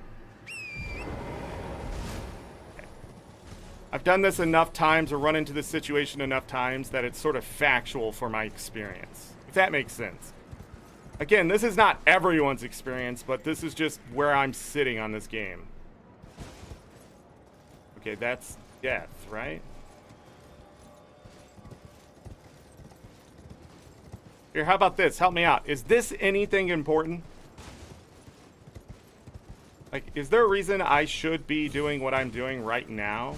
I've done this enough times or run into this situation enough times that it's sort of factual for my experience. If that makes sense. Again, this is not everyone's experience, but this is just where I'm sitting on this game. Okay, that's death, right? Here, how about this? Help me out. Is this anything important? Like, is there a reason I should be doing what I'm doing right now?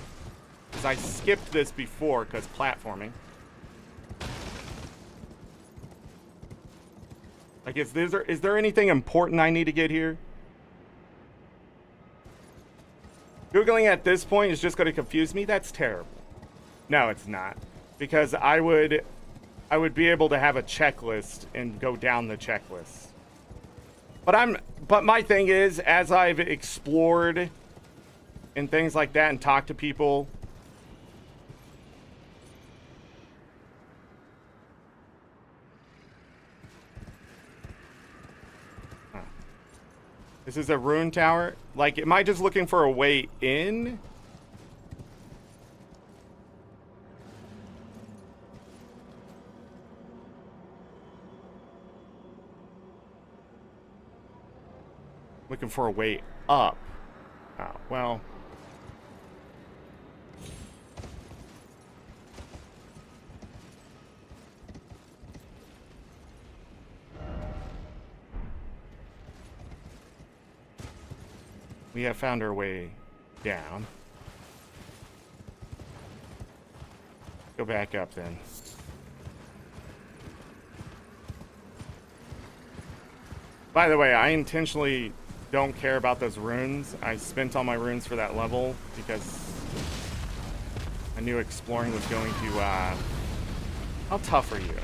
Because I skipped this before because platforming. Like, is there anything important I need to get here? Googling at this point is just going to confuse me. That's terrible. No, it's not. Because I would be able to have a checklist and go down the checklist. But my thing is, as I've explored and things like that and talked to people, this is a rune tower. Like, am I just looking for a way in? Looking for a way up. Oh, well. We have found our way down. Go back up then. By the way, I intentionally don't care about those runes. I spent all my runes for that level because I knew exploring was going to, how tough are you?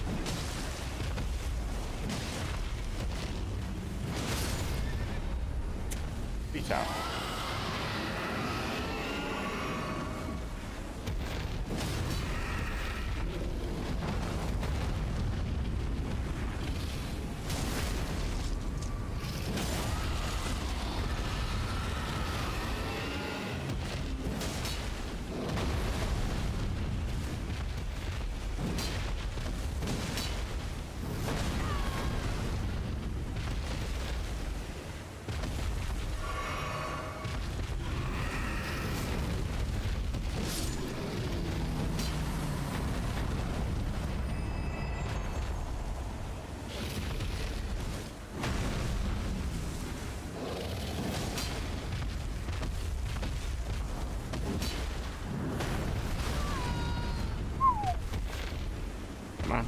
Be tough. Come on.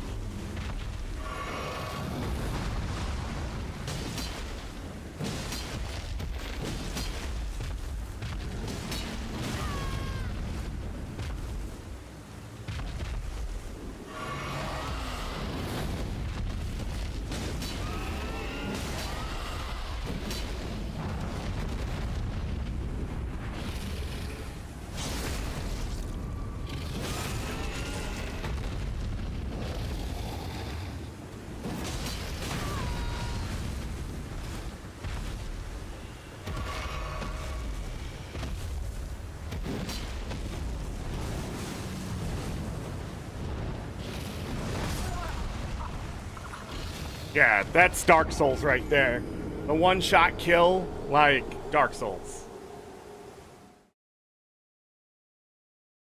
Yeah, that's Dark Souls right there. The one-shot kill, like Dark Souls.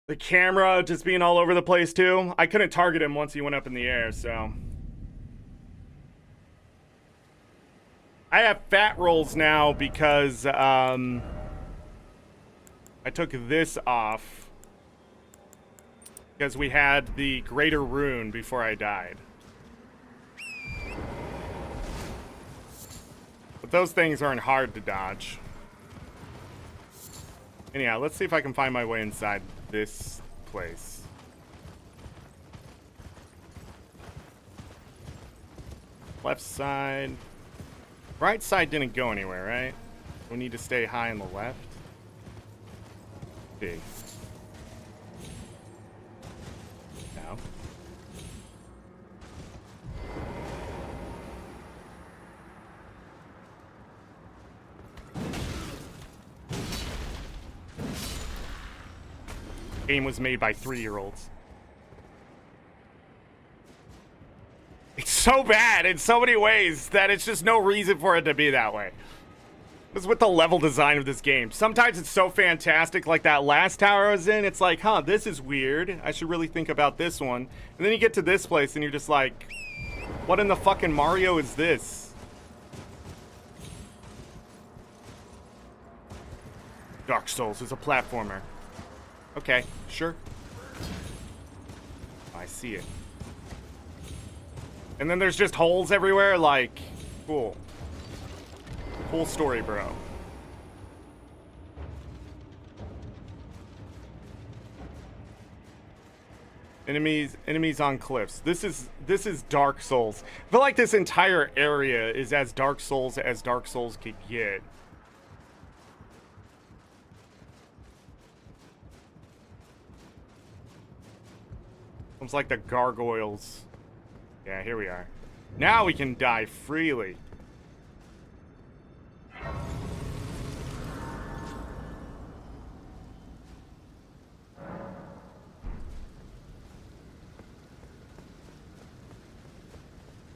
The camera just being all over the place too. I couldn't target him once he went up in the air, so. I have fat rolls now because I took this off because we had the greater rune before I died. But those things aren't hard to dodge. Anyhow, let's see if I can find my way inside this place. Left side. Right side didn't go anywhere, right? We need to stay high on the left. Big. Game was made by 3-year-olds. It's so bad in so many ways that it's just no reason for it to be that way. This is with the level design of this game. Sometimes it's so fantastic, like that last tower I was in, it's like, huh, this is weird. I should really think about this one. And then you get to this place and you're just like, what in the fucking Mario is this? Dark Souls is a platformer. Okay, sure. I see it. And then there's just holes everywhere, like, cool. Cool story, bro. Enemies on cliffs. This is Dark Souls. I feel like this entire area is as Dark Souls could get. Almost like the gargoyles. Yeah, here we are. Now we can die freely.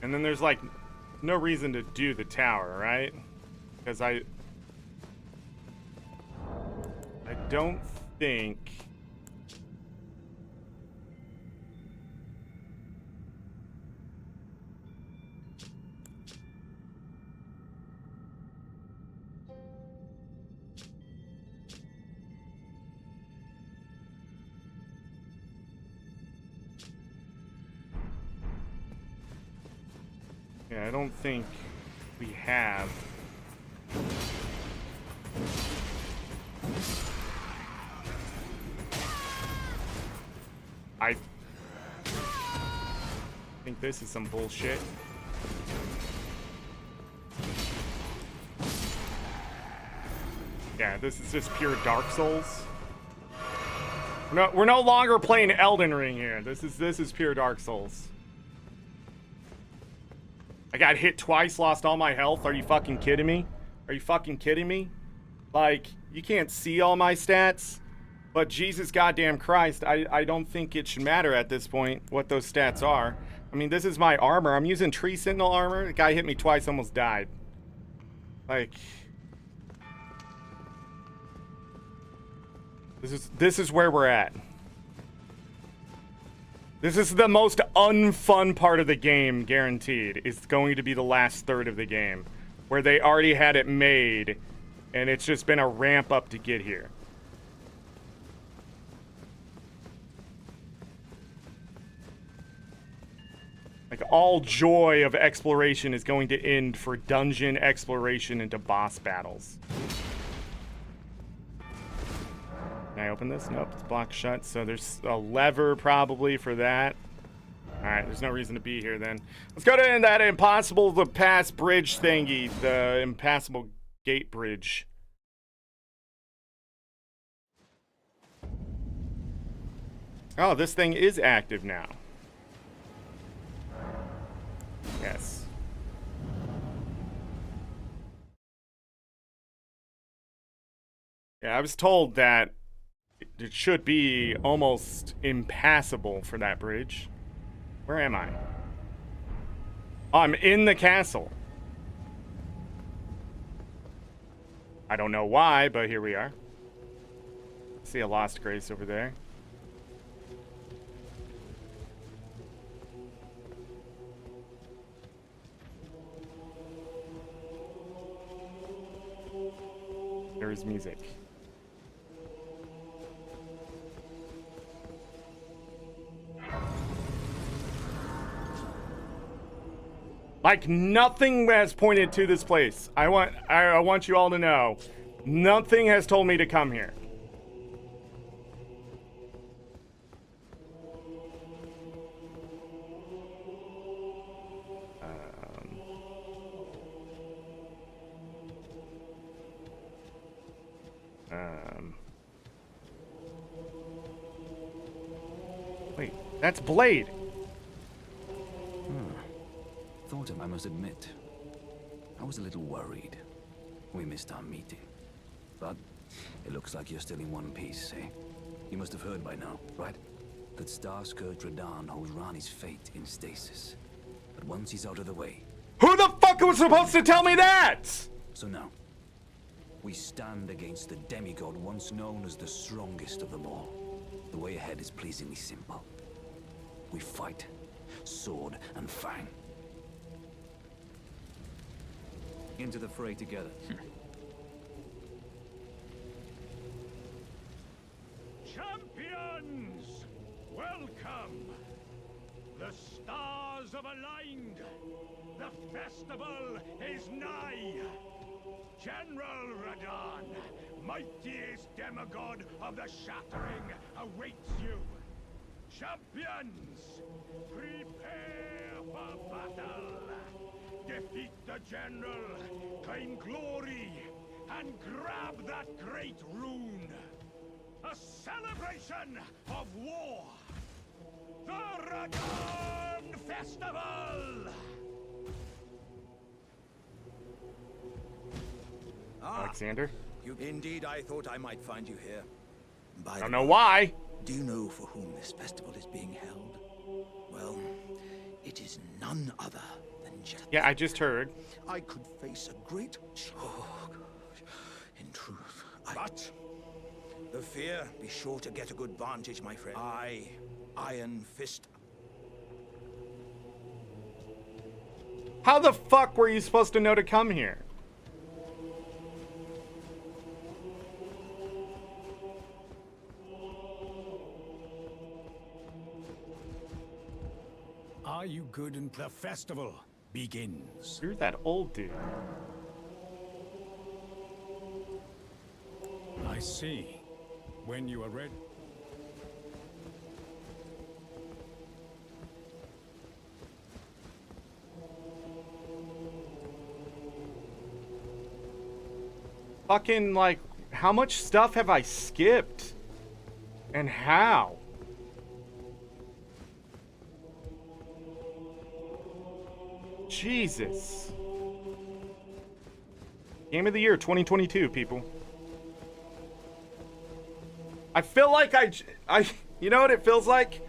And then there's like no reason to do the tower, right? Because I don't think I don't think we have. I think this is some bullshit. Yeah, this is just pure Dark Souls. We're no longer playing Elden Ring here. This is pure Dark Souls. I got hit twice, lost all my health. Are you fucking kidding me? Are you fucking kidding me? Like, you can't see all my stats, but Jesus goddamn Christ, I don't think it should matter at this point what those stats are. I mean, this is my armor. I'm using Tree Sentinel armor. The guy hit me twice, almost died. Like, this is where we're at. This is the most unfun part of the game, guaranteed. It's going to be the last third of the game, where they already had it made, and it's just been a ramp up to get here. Like, all joy of exploration is going to end for dungeon exploration into boss battles. Can I open this? Nope, it's blocked shut. So there's a lever probably for that. Alright, there's no reason to be here then. Let's go to that impossible to pass bridge thingy. The impassable gate bridge. Oh, this thing is active now. Yes. Yeah, I was told that it should be almost impassable for that bridge. Where am I? Oh, I'm in the castle. I don't know why, but here we are. See a lost grace over there. There is music. Like, nothing has pointed to this place. I want you all to know, nothing has told me to come here. Wait, that's Blade. Thought him, I must admit. I was a little worried. We missed our meeting. But it looks like you're still in one piece, eh? You must have heard by now, right? That Star-Scourge Radahn holds Rani's fate in stasis. But once he's out of the way... Who the fuck was supposed to tell me that? So now, we stand against the demigod once known as the strongest of them all. The way ahead is pleasingly simple. We fight, sword and fang. Into the fray together. Champions! Welcome! The stars have aligned! The festival is nigh! General Radahn, mightiest demigod of the Shattering, awaits you! Champions! Prepare for battle! Defeat the General, claim glory, and grab that great rune! A celebration of war! The Radahn Festival! Alexander? Indeed, I thought I might find you here. I don't know why. Do you know for whom this festival is being held? Well, it is none other than just... Yeah, I just heard. I could face a great... Oh, gosh. In truth, But... the fear, be sure to get a good vantage, my friend. Iron Fist. How the fuck were you supposed to know to come here? Are you good? And the festival begins. You're that old dude. I see. When you are ready. Fucking, like, how much stuff have I skipped? And how? Jesus. Game of the year 2022, people. I feel like you know what it feels like?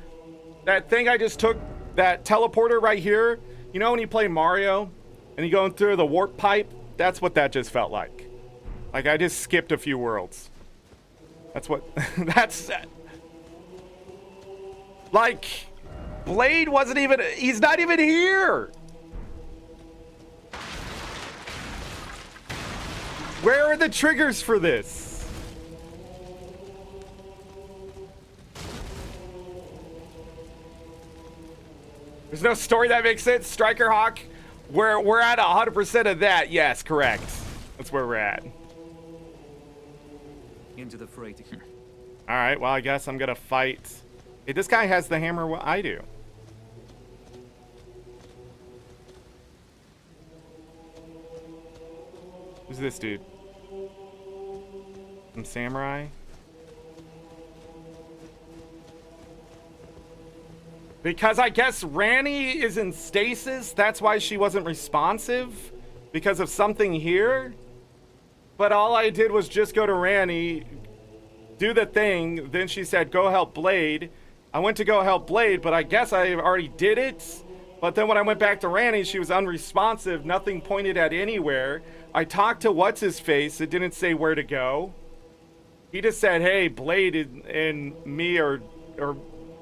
That thing I just took, that teleporter right here. You know when you play Mario and you go through the warp pipe? That's what that just felt like. Like I just skipped a few worlds. That's what, that's, like, Blade wasn't even, he's not even here. Where are the triggers for this? There's no story that makes sense. Striker Hawk, we're at 100% of that. Yes, correct. That's where we're at. Into the fray. All right, well, I guess I'm gonna fight. Hey, this guy has the hammer what I do. Who's this dude? Some samurai? Because I guess Ranni is in stasis, that's why she wasn't responsive? Because of something here? But all I did was just go to Ranni, do the thing, then she said, go help Blade. I went to go help Blade, but I guess I already did it. But then when I went back to Ranni, she was unresponsive, nothing pointed at anywhere. I talked to What's-His-Face, it didn't say where to go. He just said, hey, Blade and me or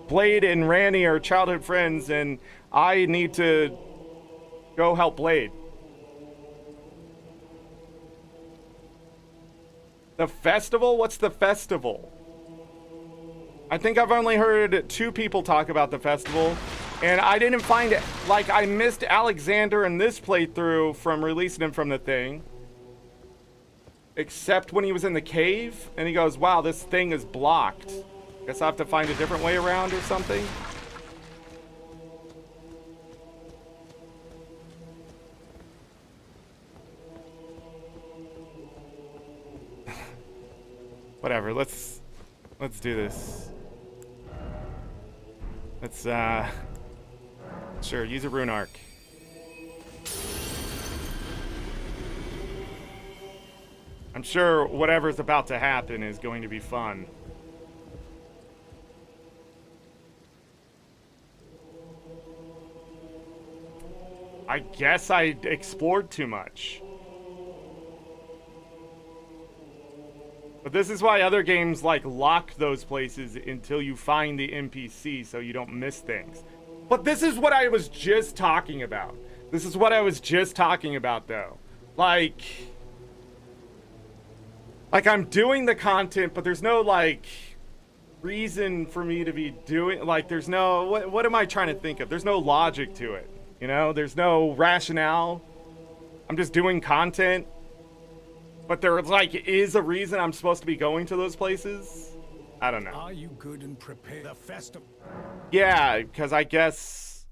Blade and Ranni are childhood friends, and I need to go help Blade. The festival? What's the festival? I think I've only heard 2 people talk about the festival, and I didn't find it. Like, I missed Alexander in this playthrough from releasing him from the thing. Except when he was in the cave, and he goes, wow, this thing is blocked. Guess I have to find a different way around or something. Whatever, let's do this. Let's, sure, use a rune arc. I'm sure whatever's about to happen is going to be fun. I guess I explored too much. But this is why other games like lock those places until you find the NPC so you don't miss things. But this is what I was just talking about. This is what I was just talking about though. Like I'm doing the content, but there's no like reason for me to be doing, like there's no, what am I trying to think of? There's no logic to it, you know? There's no rationale. I'm just doing content. But there like is a reason I'm supposed to be going to those places. I don't know. Are you good and prepared? The festival. Yeah, because I guess.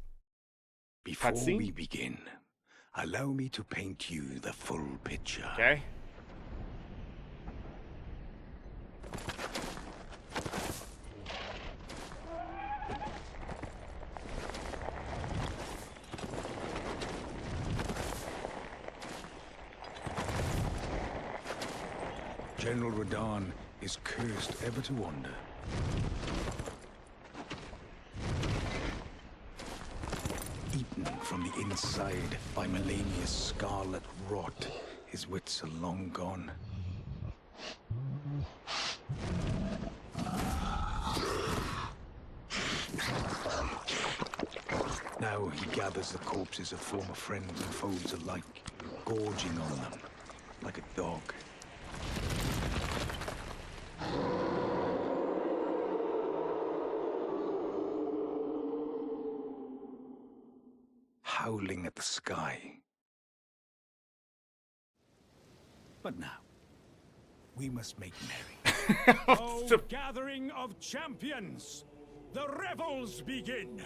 Before Cutscene? we begin, allow me to paint you the full picture. Okay. General Radahn is cursed ever to wander. Eaten from the inside by Melania's scarlet rot, his wits are long gone. Now he gathers the corpses of former friends and foes alike, gorging on them like a dog. Howling at the sky. But now, we must make merry. Oh, gathering of champions! The revels begin!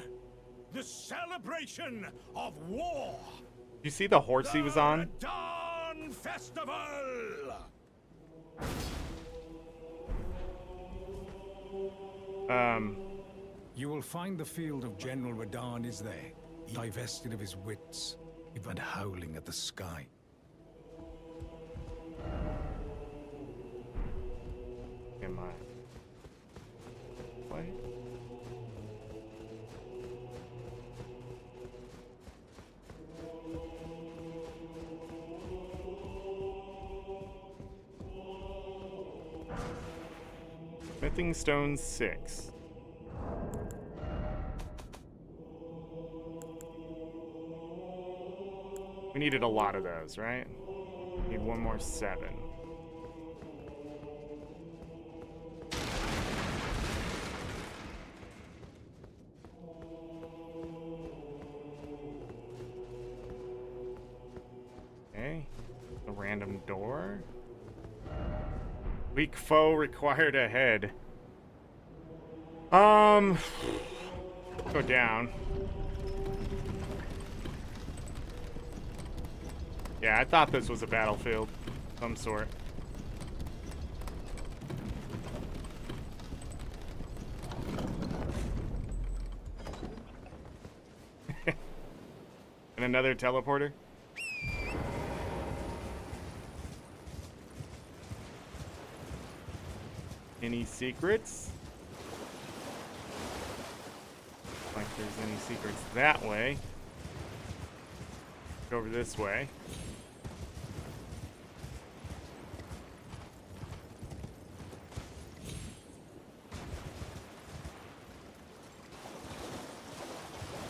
The celebration of war! You see the horse he was on? The Dawn Festival! You will find the field of General Radahn is there, divested of his wits, and howling at the sky. Am I? What? Smithing Stone 6. We needed a lot of those, right? Need one more 7. Okay. A random door. Weak foe required ahead. Go down. Yeah, I thought this was a battlefield of some sort. And another teleporter. Any secrets? Like there's any secrets that way. Go over this way.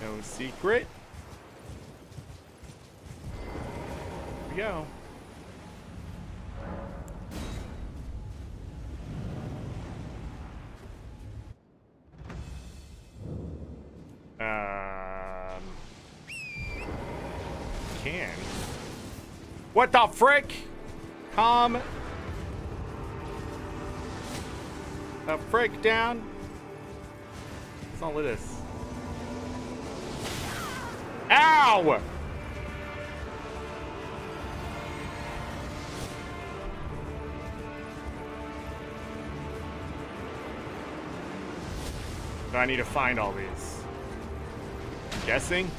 No secret. Here we go. Can. What the frick? Calm the frick down. What's all of this? Ow! So I need to find all these. I'm guessing.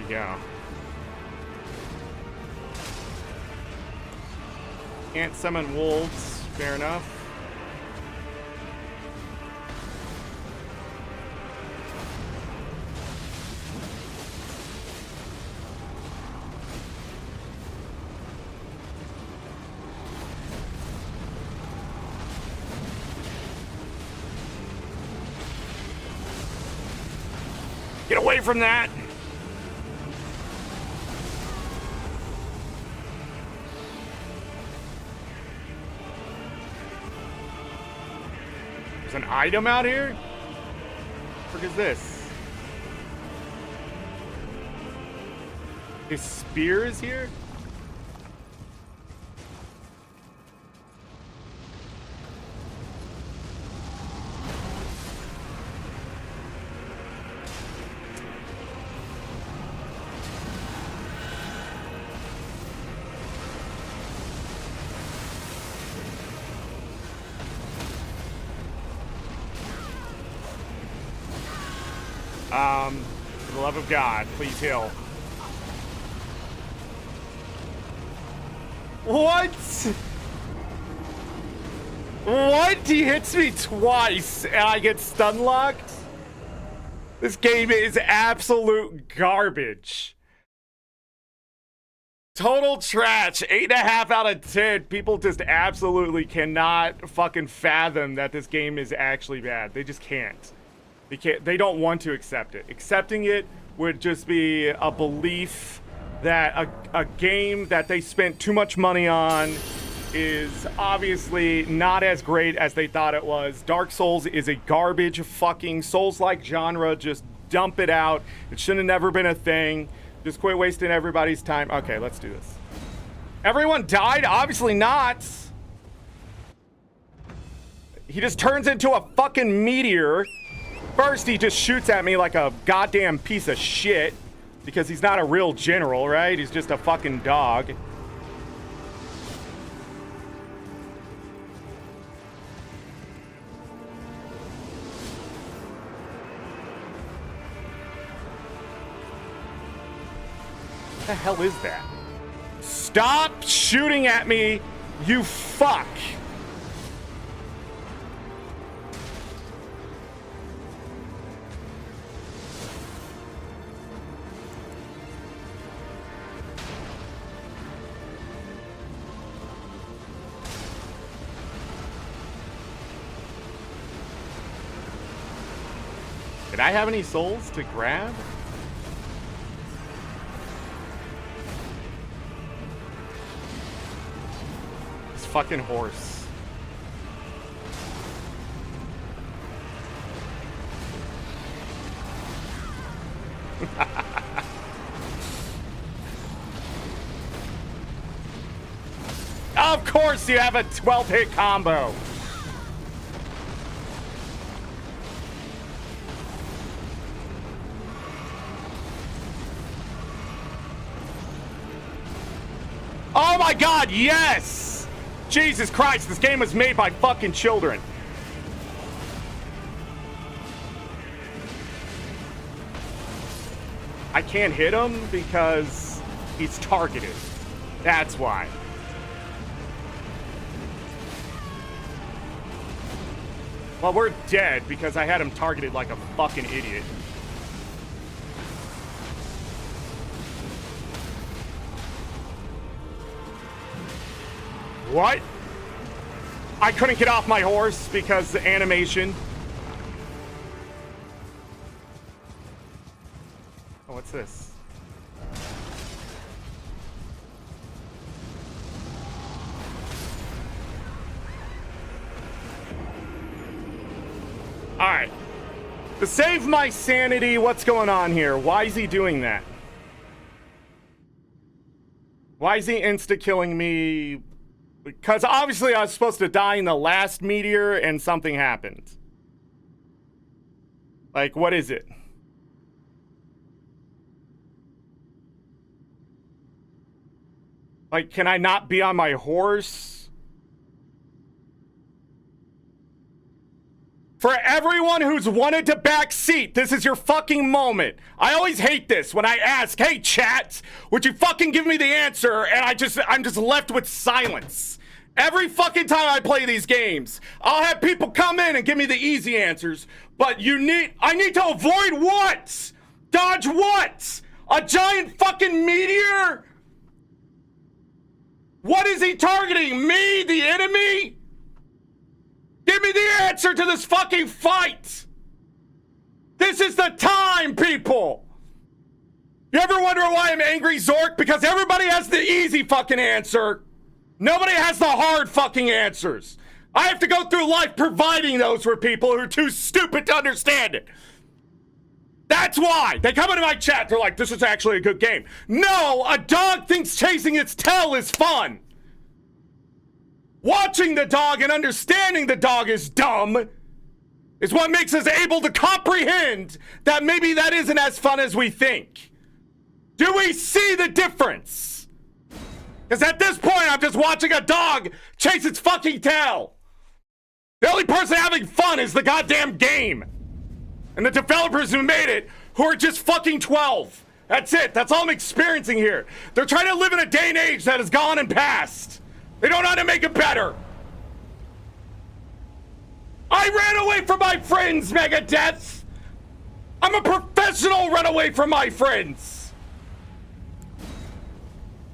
go. Can't summon wolves. Fair enough. Get away from that! There's an item out here? What is this? His spear is here? For the love of God, please heal. What? What? He hits me twice and I get stun locked? This game is absolute garbage. Total trash. 8.5 out of 10. People just absolutely cannot fucking fathom that this game is actually bad. They just can't. They don't want to accept it. Accepting it would just be a belief that a game that they spent too much money on is obviously not as great as they thought it was. Dark Souls is a garbage fucking Souls-like genre. Just dump it out. It should have never been a thing. Just quit wasting everybody's time. Okay, let's do this. Everyone died? Obviously not. He just turns into a fucking meteor. First, he just shoots at me like a goddamn piece of shit because he's not a real general, right? He's just a fucking dog. What the hell is that? Stop shooting at me, you fuck! Did I have any souls to grab? This fucking horse. Of course you have a 12-hit combo. Oh my god, yes! Jesus Christ, this game was made by fucking children. I can't hit him because he's targeted. That's why. Well, we're dead because I had him targeted like a fucking idiot. What? I couldn't get off my horse because the animation. Oh, what's this? All right. To save my sanity, what's going on here? Why is he doing that? Why is he insta-killing me? Because obviously I was supposed to die in the last meteor and something happened. Like, what is it? Like, can I not be on my horse? For every everyone who's wanted to back seat, this is your fucking moment. I always hate this when I ask, hey chat, would you fucking give me the answer? And I'm just left with silence. Every fucking time I play these games, I'll have people come in and give me the easy answers, but I need to avoid what? Dodge what? A giant fucking meteor? What is he targeting? Me, the enemy? Give me the answer to this fucking fight! This is the time, people! You ever wonder why I'm AngryZorric? Because everybody has the easy fucking answer. Nobody has the hard fucking answers. I have to go through life providing those for people who are too stupid to understand it. That's why they come into my chat, they're like, this is actually a good game. No, a dog thinks chasing its tail is fun. Watching the dog and understanding the dog is dumb is what makes us able to comprehend that maybe that isn't as fun as we think. Do we see the difference? Because at this point, I'm just watching a dog chase its fucking tail. The only person having fun is the goddamn game. And the developers who made it, who are just fucking 12. That's it. That's all I'm experiencing here. They're trying to live in a day and age that is gone and past. They don't know how to make it better. I ran away from my friends, Megadeth. I'm a professional run away from my friends.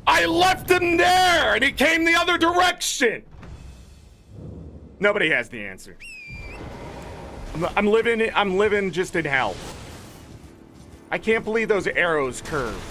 I left him there and he came the other direction. Nobody has the answer. I'm living just in hell. I can't believe those arrows curve.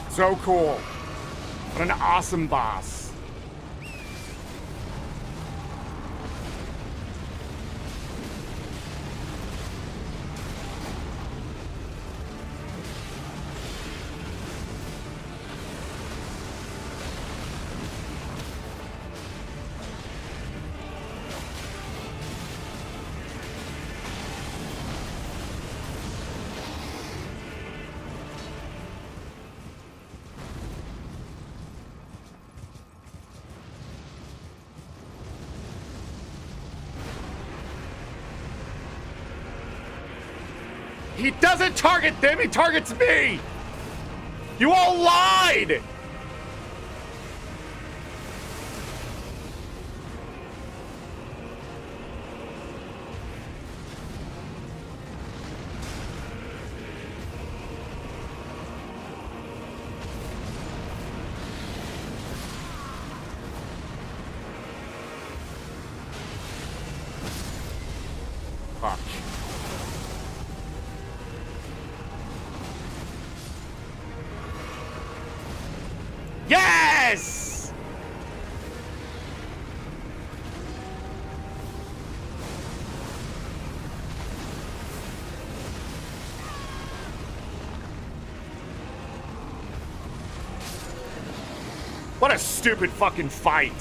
So cool. What an awesome boss. He doesn't target them, he targets me! You all lied! Fuck. Yes! What a stupid fucking fight.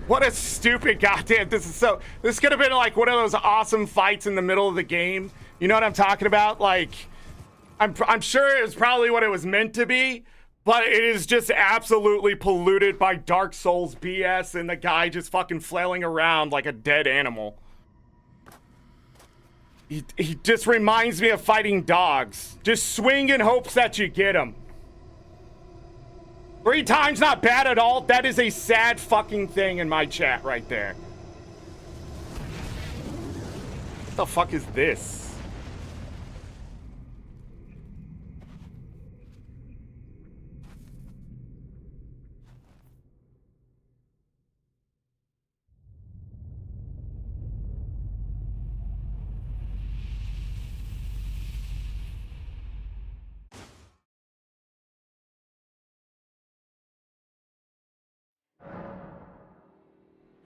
What a stupid goddamn, this could have been like one of those awesome fights in the middle of the game. You know what I'm talking about? Like, I'm sure it was probably what it was meant to be, but it is just absolutely polluted by Dark Souls BS and the guy just fucking flailing around like a dead animal. He just reminds me of fighting dogs. Just swing in hopes that you get him. 3 times not bad at all. That is a sad fucking thing in my chat right there. What the fuck is this?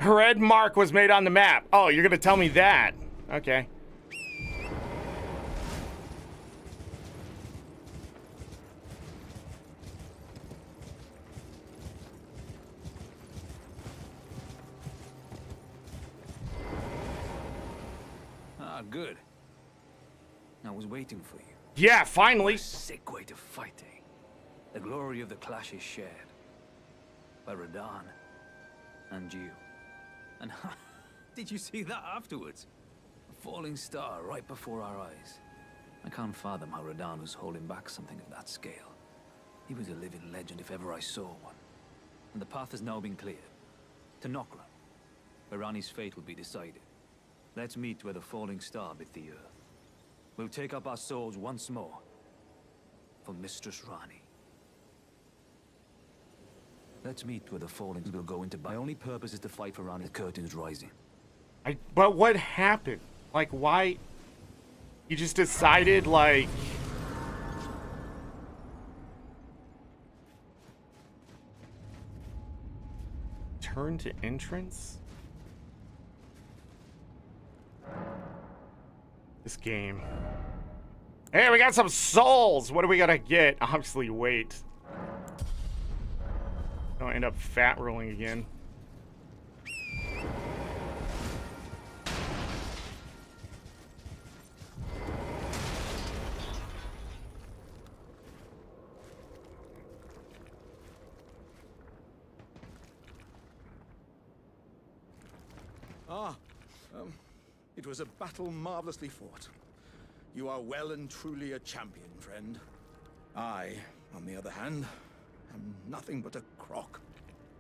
A red mark was made on the map. Oh, you're gonna tell me that. Okay. Ah, good. I was waiting for you. Yeah, finally. What a sick way to fight, eh? The glory of the clash is shared. By Radahn. And you. And did you see that afterwards? A falling star right before our eyes. I can't fathom how Radahn was holding back something of that scale. He was a living legend if ever I saw one. And the path has now been cleared. To Nokra, where Rani's fate will be decided. Let's meet where the falling star bit the earth. We'll take up our swords once more. For Mistress Rani. Let's meet where the falling will go into battle. My only purpose is to fight for Rani. The curtain's rising. But what happened? Like, why? You just decided, like... Turn to entrance? This game. Hey, we got some souls! What do we gotta get? Obviously, wait. Don't end up fat rolling again. It was a battle marvelously fought. You are well and truly a champion, friend. I, on the other hand, am nothing but a crock.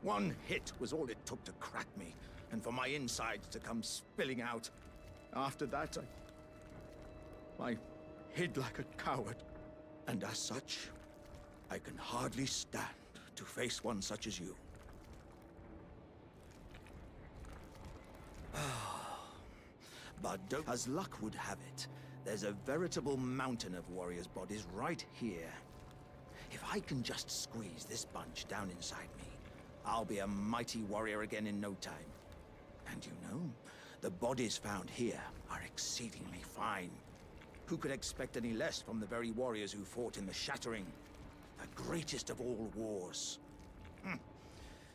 One hit was all it took to crack me, and for my insides to come spilling out. After that, I hid like a coward. And as such, I can hardly stand to face one such as you. But as luck would have it, there's a veritable mountain of warriors' bodies right here. If I can just squeeze this bunch down inside me, I'll be a mighty warrior again in no time. And you know, the bodies found here are exceedingly fine. Who could expect any less from the very warriors who fought in the Shattering? The greatest of all wars.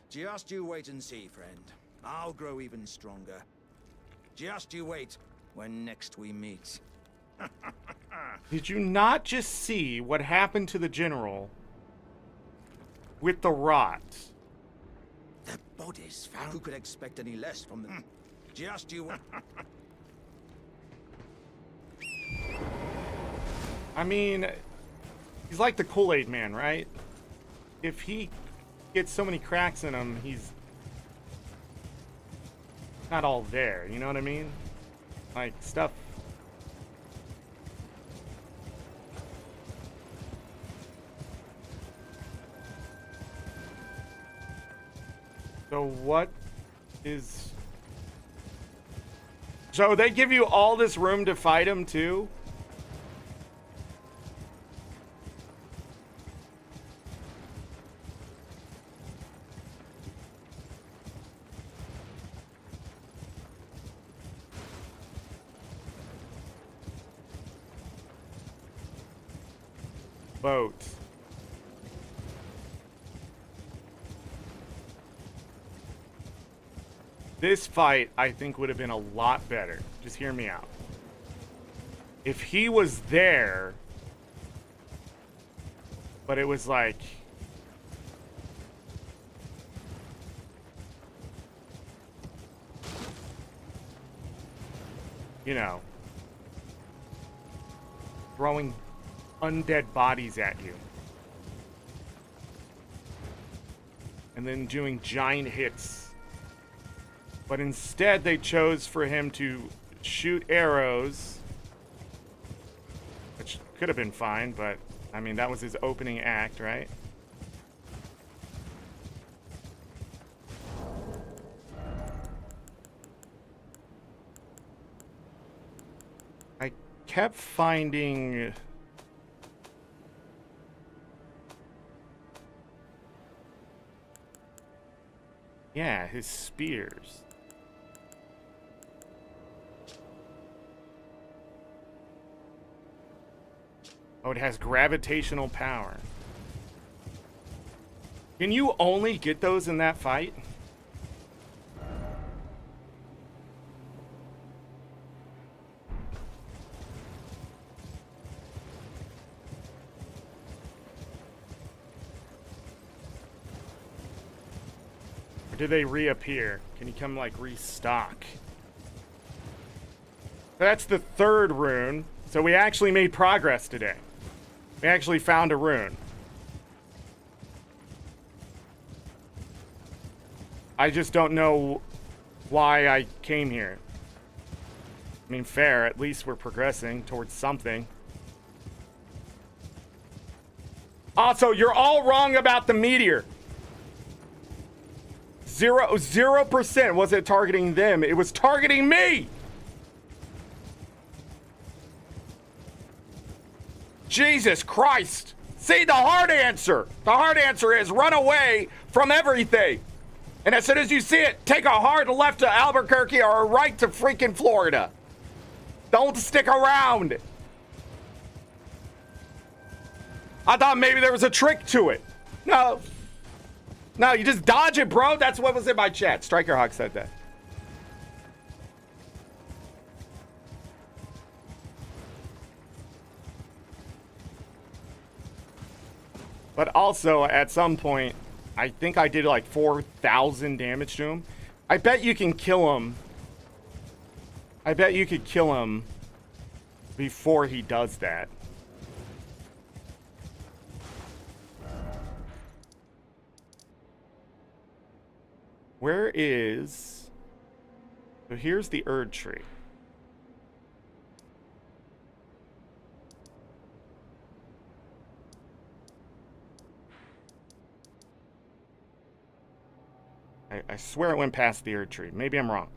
Just you wait and see, friend. I'll grow even stronger. Just you wait when next we meet. Did you not just see what happened to the general with the rot? The bodies found. Who could expect any less from them? Just you wait. I mean, he's like the Kool-Aid man, right? If he gets so many cracks in him, he's not all there, you know what I mean? Like, stuff. So what is... So they give you all this room to fight him too? Boat. This fight, I think, would have been a lot better. Just hear me out. If he was there, but it was like... You know, throwing undead bodies at you. And then doing giant hits. But instead they chose for him to shoot arrows, which could have been fine, but I mean, that was his opening act, right? I kept finding... Yeah, his spears. Oh, it has gravitational power. Can you only get those in that fight? Or do they reappear? Can you come, like, restock? That's the third rune. So we actually made progress today. We actually found a rune. I just don't know why I came here. I mean, fair. At least we're progressing towards something. Also, you're all wrong about the meteor. 0% wasn't targeting them. It was targeting me. Jesus Christ. See, the hard answer. The hard answer is run away from everything. And as soon as you see it, take a hard left to Albuquerque or a right to freaking Florida. Don't stick around. I thought maybe there was a trick to it. No. No, you just dodge it, bro. That's what was in my chat. Striker Hawk said that. But also, at some point, I think I did like 4,000 damage to him. I bet you can kill him. I bet you could kill him before he does that. Where is... So here's the Erd tree. I swear it went past the Erd tree. Maybe I'm wrong.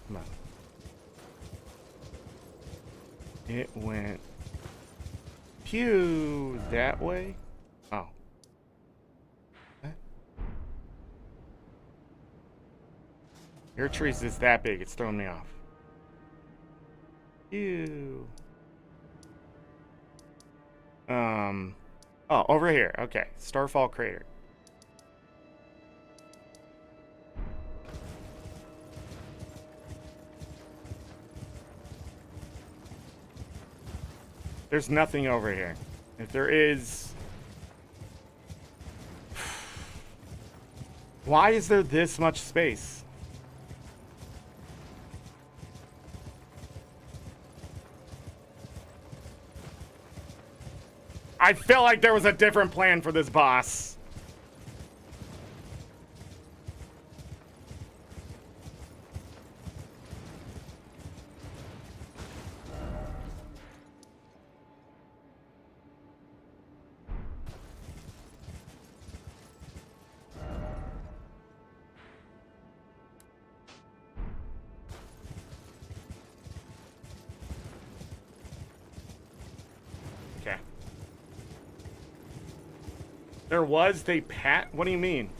Come on. It went... Pew! That way? Oh. Your trees is that big, it's throwing me off. Ew. Oh, over here. Okay. Starfall Crater. There's nothing over here. If there is... Why is there this much space? I feel like there was a different plan for this boss. Okay. There was, they what do you mean?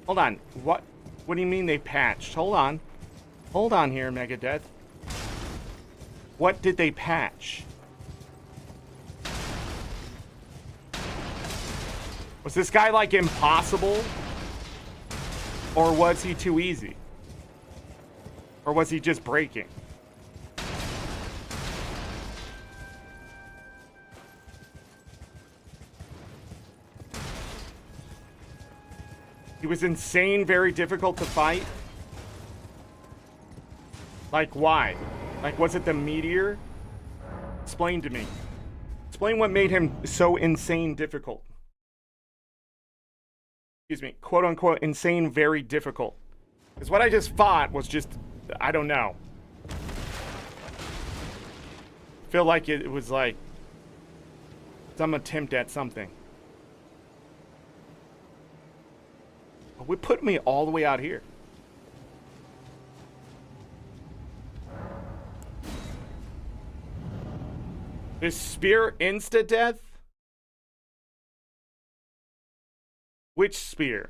Hold on, what do you mean they patched? Hold on. Hold on here, Megadeth. What did they patch? Was this guy like impossible? Or was he too easy? Or was he just breaking? He was insane, very difficult to fight. Like, why? Like, was it the meteor? Explain to me. Explain what made him so insane difficult. Excuse me, quote unquote, insane, very difficult. Because what I just fought was just, I don't know. Feel like it was like some attempt at something. Would put me all the way out here. This spear insta-death? Which spear?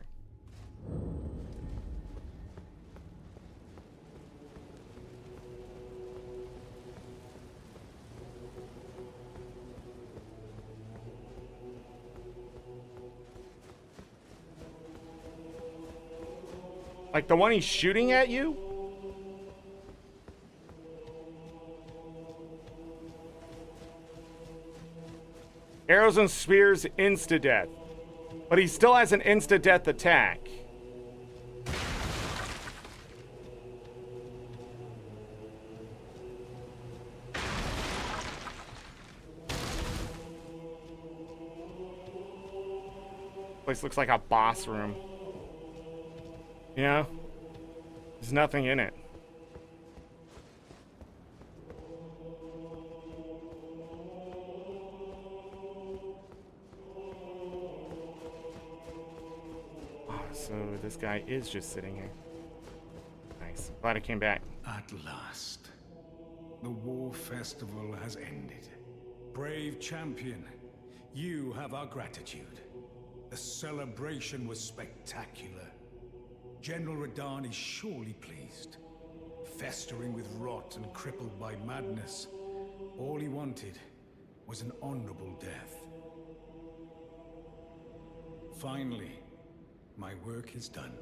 Like the one he's shooting at you? Arrows and spears insta-death. But he still has an insta-death attack. Place looks like a boss room. Yeah. There's nothing in it. So this guy is just sitting here. Nice. Glad I came back. At last, the war festival has ended. Brave champion, you have our gratitude. The celebration was spectacular. General Radahn is surely pleased. Festering with rot and crippled by madness, all he wanted was an honorable death. Finally, my work is done.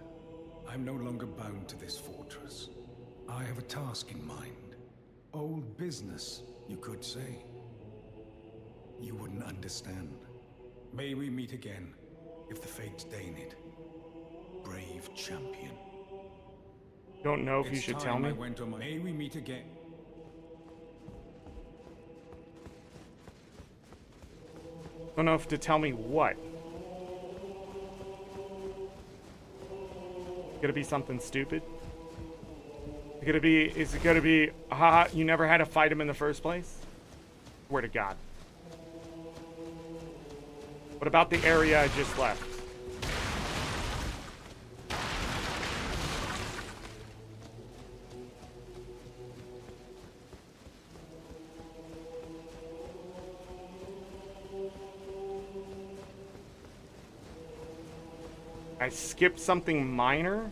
I'm no longer bound to this fortress. I have a task in mind. Old business, you could say. You wouldn't understand. May we meet again, if the fates deign it. Brave champion. Don't know if you should tell me. May we meet again. Don't know if to tell me what. Gonna be something stupid? Is it gonna be, haha, you never had to fight him in the first place? Swear to God. What about the area I just left? I skipped something minor?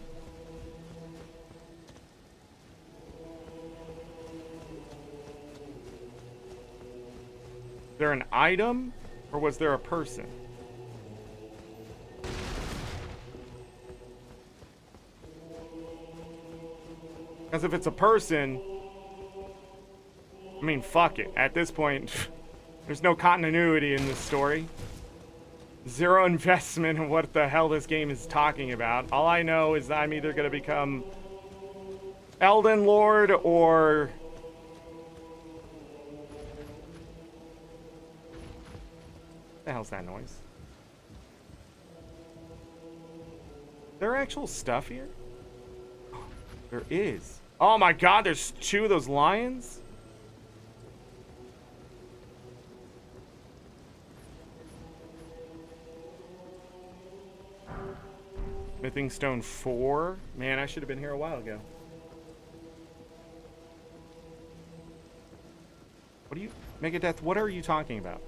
Is there an item? Or was there a person? Because if it's a person, I mean, fuck it. At this point, there's no continuity in this story. Zero investment in what the hell this game is talking about. All I know is that I'm either going to become Elden Lord or... What the hell's that noise? Is there actual stuff here? There is. Oh my God, there's two of those lions? Smithing Stone 4. Man, I should have been here a while ago. What are you... Megadeth, what are you talking about?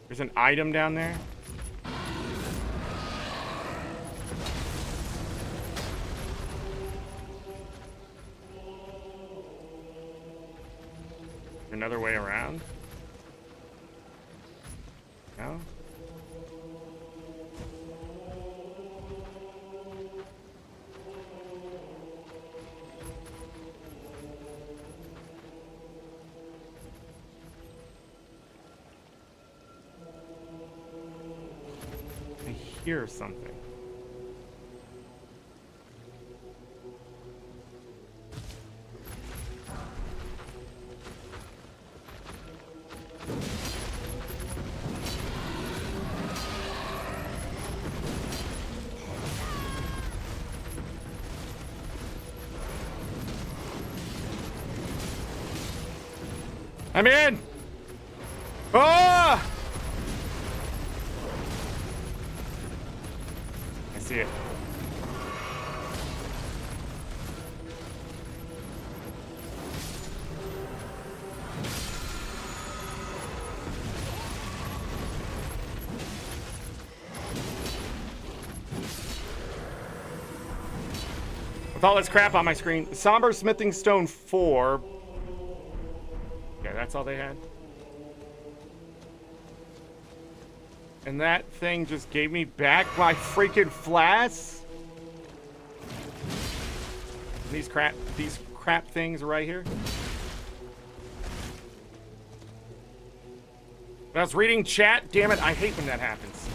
There's an item down there. Another way around? No? I hear something. I'm in! Ah! I see it. With all this crap on my screen, Somber Smithing Stone 4. Yeah, that's all they had. And that thing just gave me back my freaking flask. These crap things right here. I was reading chat. Damn it, I hate when that happens.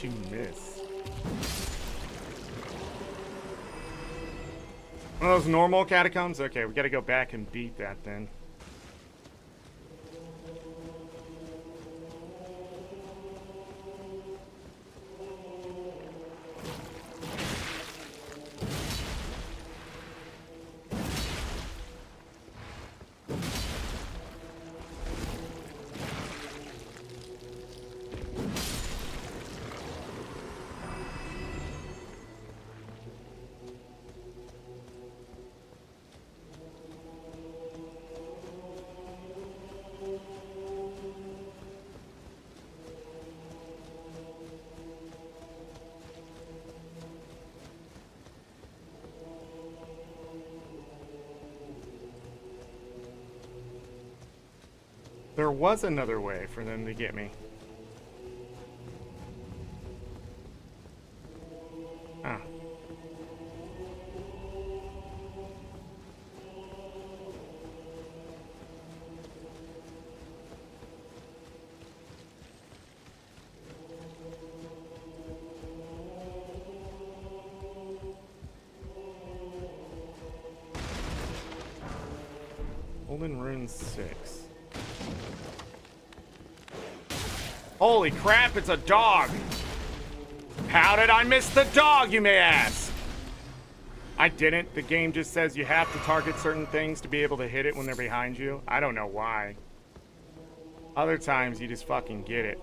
You miss. One of those normal catacombs? Okay, we gotta go back and beat that then. There was another way for them to get me. Ah. Elden Ring 6. Holy crap, it's a dog! How did I miss the dog, you may ask? I didn't. The game just says you have to target certain things to be able to hit it when they're behind you. I don't know why. Other times, you just fucking get it.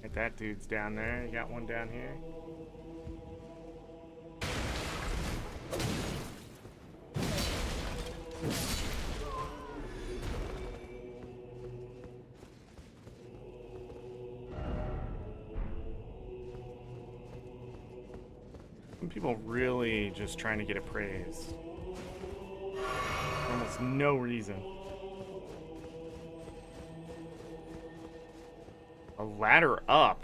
Get that dude's down there. You got one down here. Some people really just trying to get appraised. For almost no reason. A ladder up.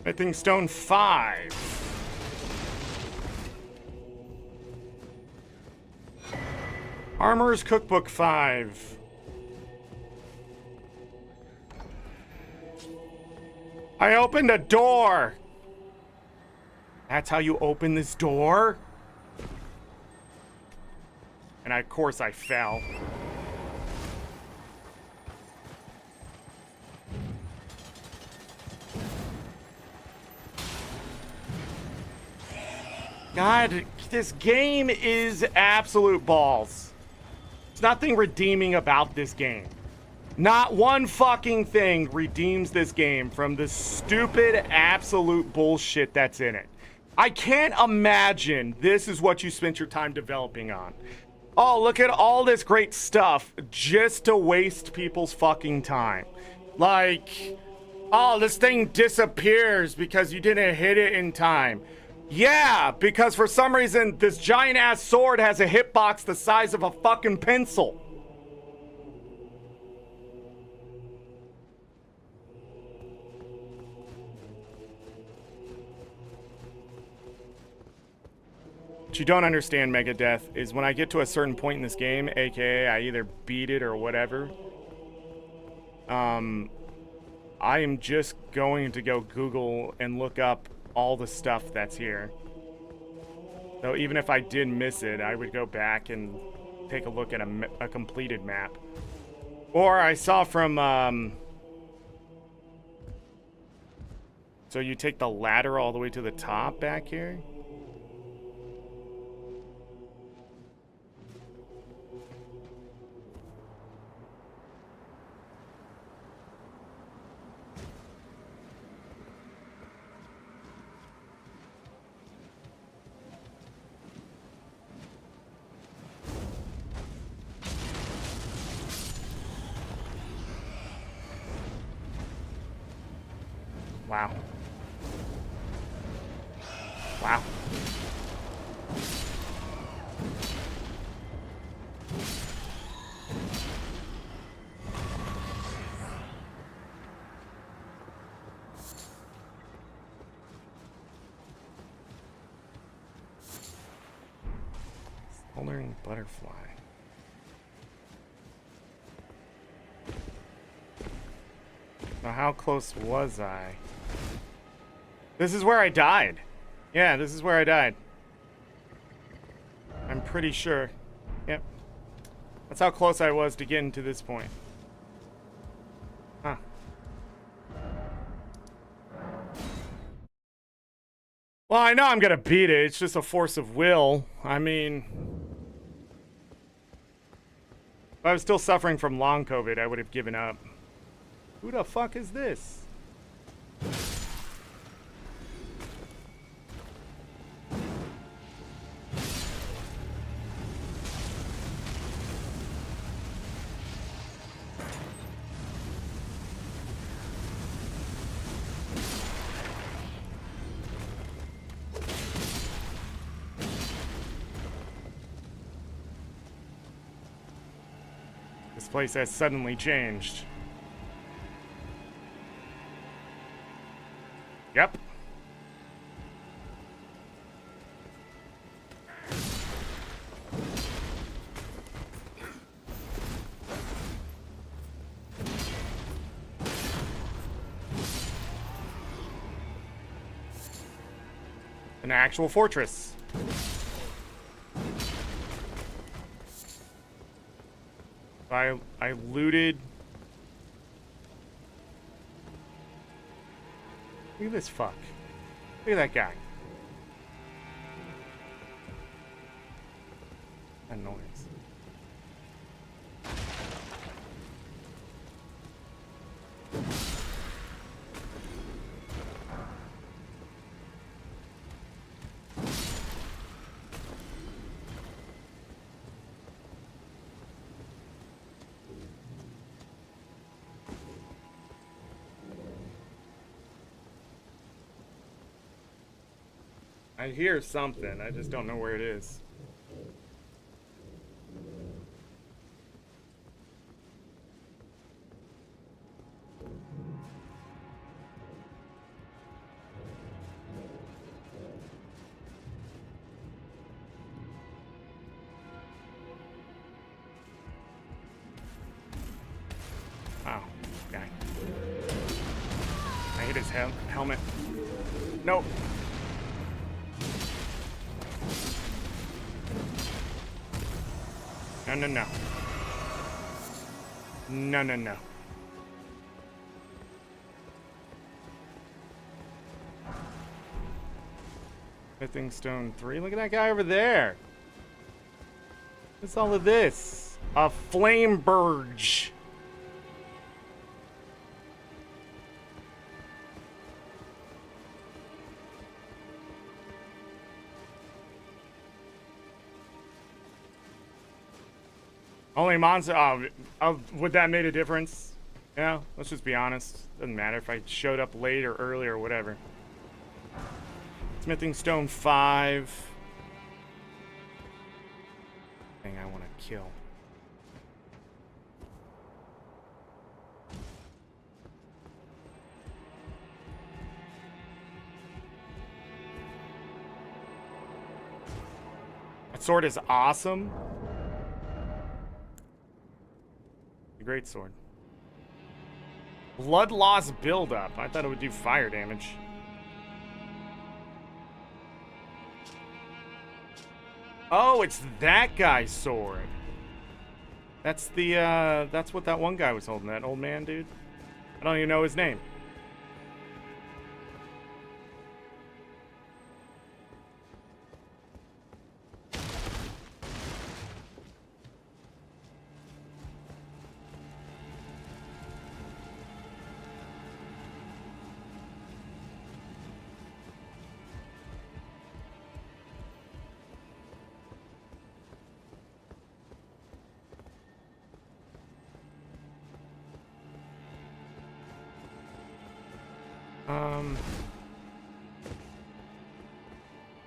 Smithing Stone 5. Armorer's Cookbook 5. I opened a door. That's how you open this door? And of course I fell. God, this game is absolute balls. There's nothing redeeming about this game. Not one fucking thing redeems this game from the stupid, absolute bullshit that's in it. I can't imagine this is what you spent your time developing on. Oh, look at all this great stuff just to waste people's fucking time. Like, oh, this thing disappears because you didn't hit it in time. Yeah, because for some reason, this giant-ass sword has a hitbox the size of a fucking pencil. What you don't understand, Megadeth, is when I get to a certain point in this game, aka I either beat it or whatever, I am just going to go Google and look up all the stuff that's here. So even if I did miss it, I would go back and take a look at a completed map. Or I saw from, so you take the ladder all the way to the top back here? Wow. Wow. Smoldering butterfly. Now, how close was I? This is where I died. Yeah, this is where I died. I'm pretty sure. Yep. That's how close I was to getting to this point. Huh. Well, I know I'm gonna beat it. It's just a force of will. I mean, if I was still suffering from long COVID, I would have given up. Who the fuck is this? This place has suddenly changed. Yep. An actual fortress. I looted. Look at this fuck. Look at that guy. That noise. I hear something, I just don't know where it is. Wow, guy. I hit his helmet. Nope. No, no, no. No, no, no. Smithing Stone 3. Look at that guy over there. What's all of this? A flame burge. Only monster. Oh, would that made a difference? Yeah, let's just be honest. Doesn't matter if I showed up late or early or whatever. Smithing Stone 5. Thing I want to kill. That sword is awesome. A great sword. Blood loss buildup. I thought it would do fire damage. Oh, it's that guy's sword. That's the, that's what that one guy was holding, that old man dude. I don't even know his name.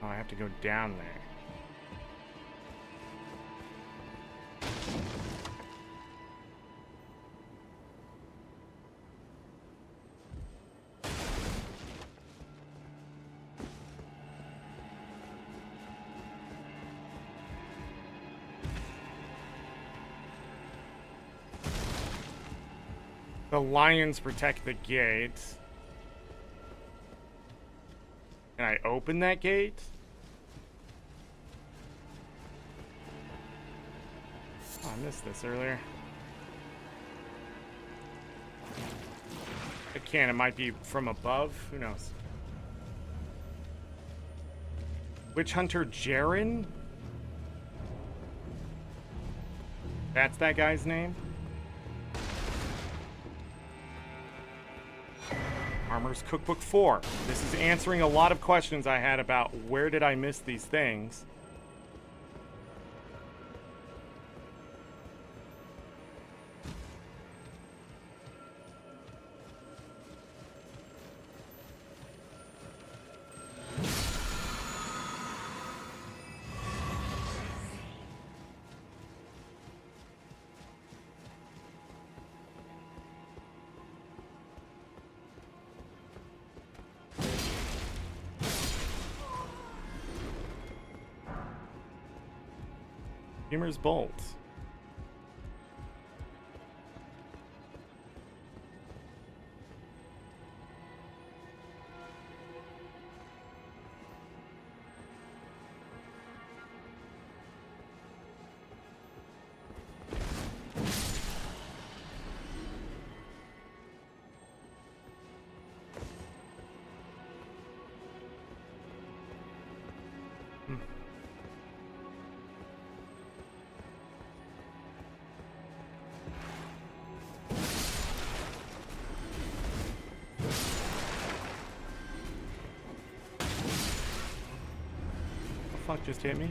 Oh, I have to go down there. The lions protect the gate. Can I open that gate? Oh, I missed this earlier. I can't. It might be from above. Who knows? Witch Hunter Jaren? That's that guy's name? Armor's Cookbook 4. This is answering a lot of questions I had about where did I miss these things. Humor's Bolt. Fuck just hit me.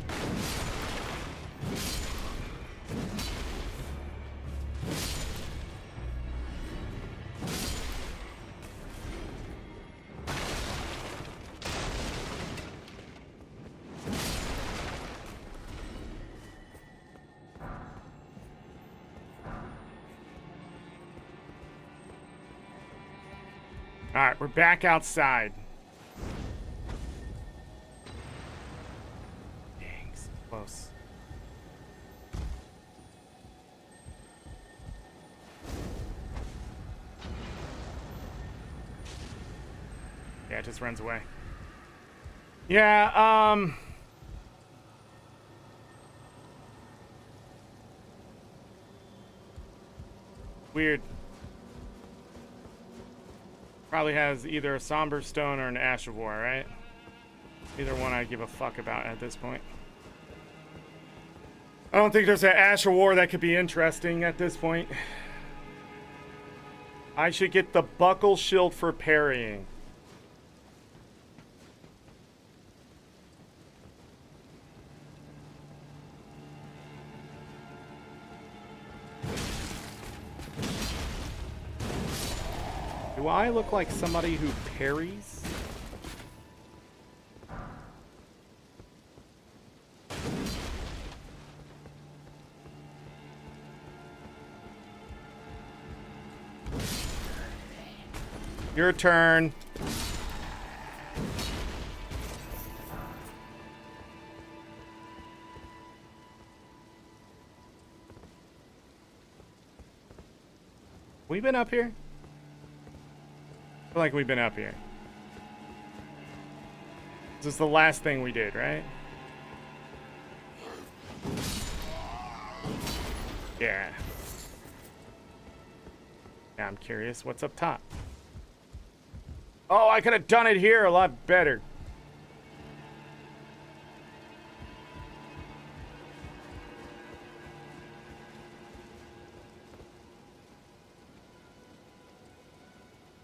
All right, we're back outside. Close. Yeah, it just runs away. Yeah, Weird. Probably has either a Somber Stone or an Ash of War, right? Either one I give a fuck about at this point. I don't think there's an Ash of War that could be interesting at this point. I should get the Buckle Shield for parrying. Do I look like somebody who parries? Your turn. We been up here? I feel like we've been up here. This is the last thing we did, right? Yeah. Yeah, I'm curious what's up top. Oh, I could have done it here a lot better.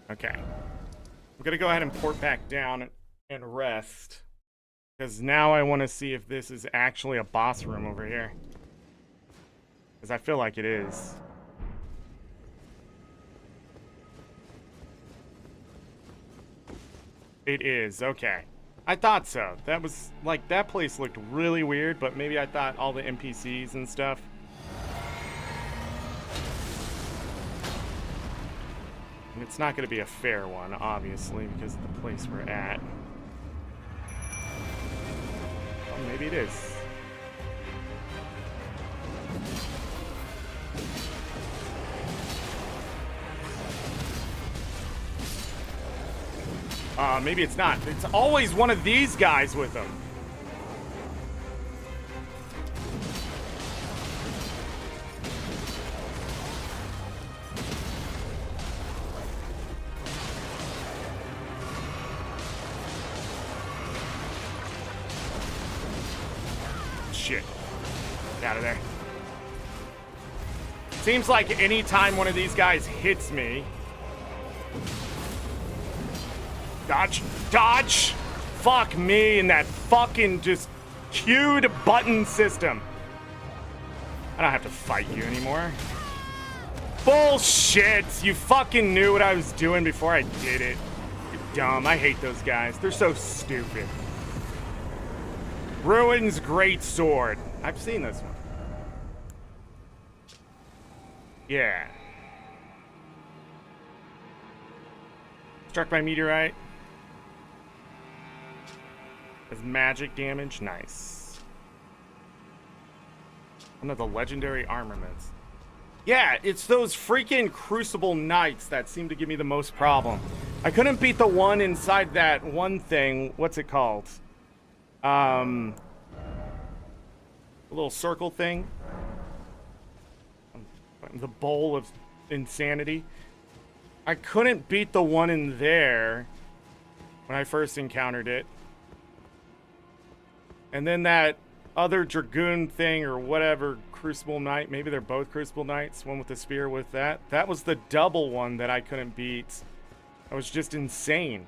Okay. I'm gonna go ahead and port back down and rest. Because now I want to see if this is actually a boss room over here. Because I feel like it is. It is, okay. I thought so. That was, like, that place looked really weird, but maybe I thought all the NPCs and stuff. And it's not going to be a fair one, obviously, because of the place we're at. Well, maybe it is. Maybe it's not. It's always one of these guys with them. Shit. Get out of there. Seems like any time one of these guys hits me... Dodge! Dodge! Fuck me and that fucking just queued button system. I don't have to fight you anymore. Bullshit! You fucking knew what I was doing before I did it. You're dumb. I hate those guys. They're so stupid. Ruin's Great Sword. I've seen this one. Yeah. Struck by meteorite. Has magic damage. Nice. One of the legendary armaments. Yeah, it's those freaking Crucible Knights that seem to give me the most problem. I couldn't beat the one inside that one thing. What's it called? A little circle thing. The bowl of insanity. I couldn't beat the one in there when I first encountered it. And then that other Dragoon thing or whatever, Crucible Knight, maybe they're both Crucible Knights, one with the spear with that. That was the double one that I couldn't beat. That was just insane.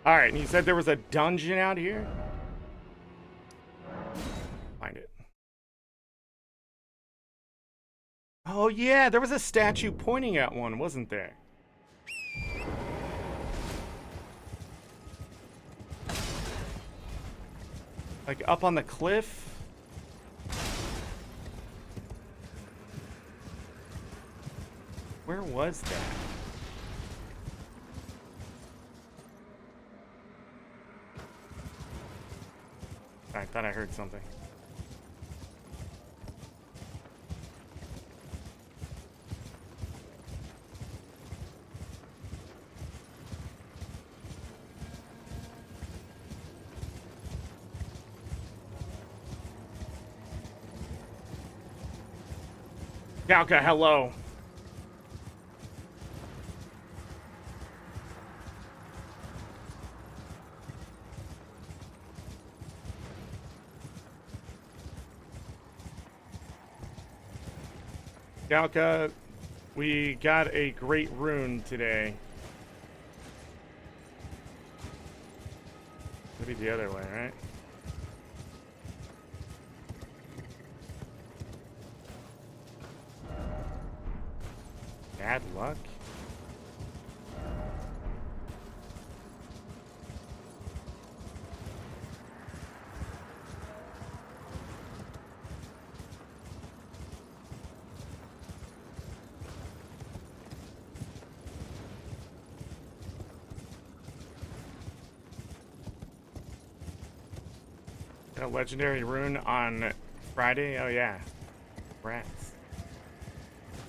Alright, and you said there was a dungeon out here? Find it. Oh yeah, there was a statue pointing at one, wasn't there? Like up on the cliff? Where was that? I thought I heard something. Galka, hello. Galka, we got a great rune today. Maybe the other way, right? Bad luck? A legendary rune on Friday? Oh yeah. Rats.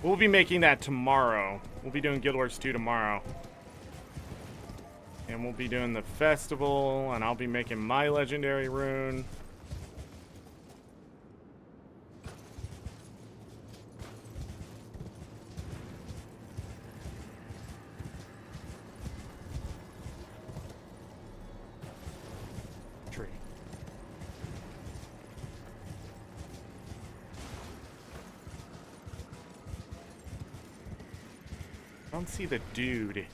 We'll be making that tomorrow. We'll be doing Guild Wars 2 tomorrow. And we'll be doing the festival, and I'll be making my legendary rune. Tree. I don't see the dude.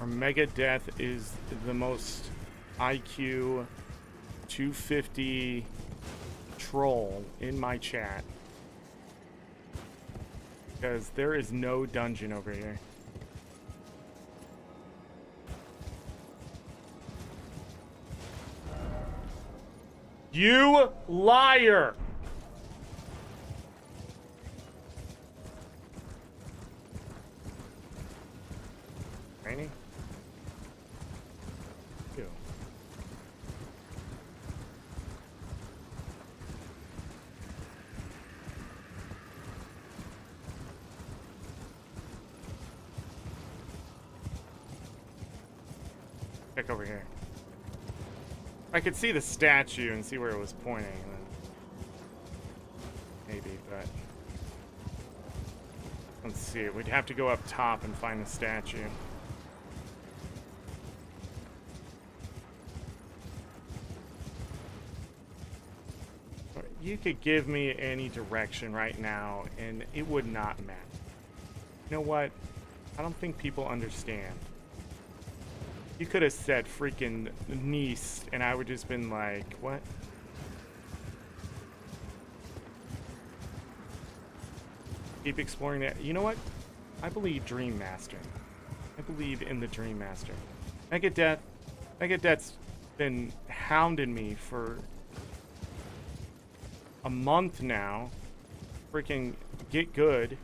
Our Mega Death is the most IQ 250 troll in my chat. Because there is no dungeon over here. You liar! Raining? Ew. Check over here. I could see the statue and see where it was pointing. Maybe, but let's see it. We'd have to go up top and find the statue. You could give me any direction right now and it would not matter. You know what? I don't think people understand. You could have said freaking Nice, and I would just been like, what? Keep exploring that. You know what? I believe Dream Master. I believe in the Dream Master. Megadeth's been hounding me for a month now. Freaking get good.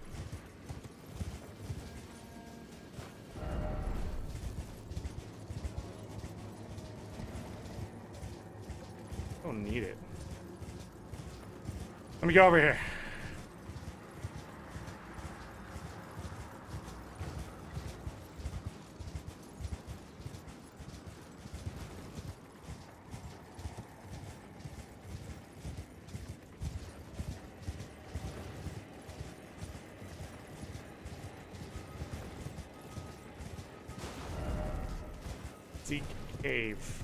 Don't need it. Let me go over here. Seek cave.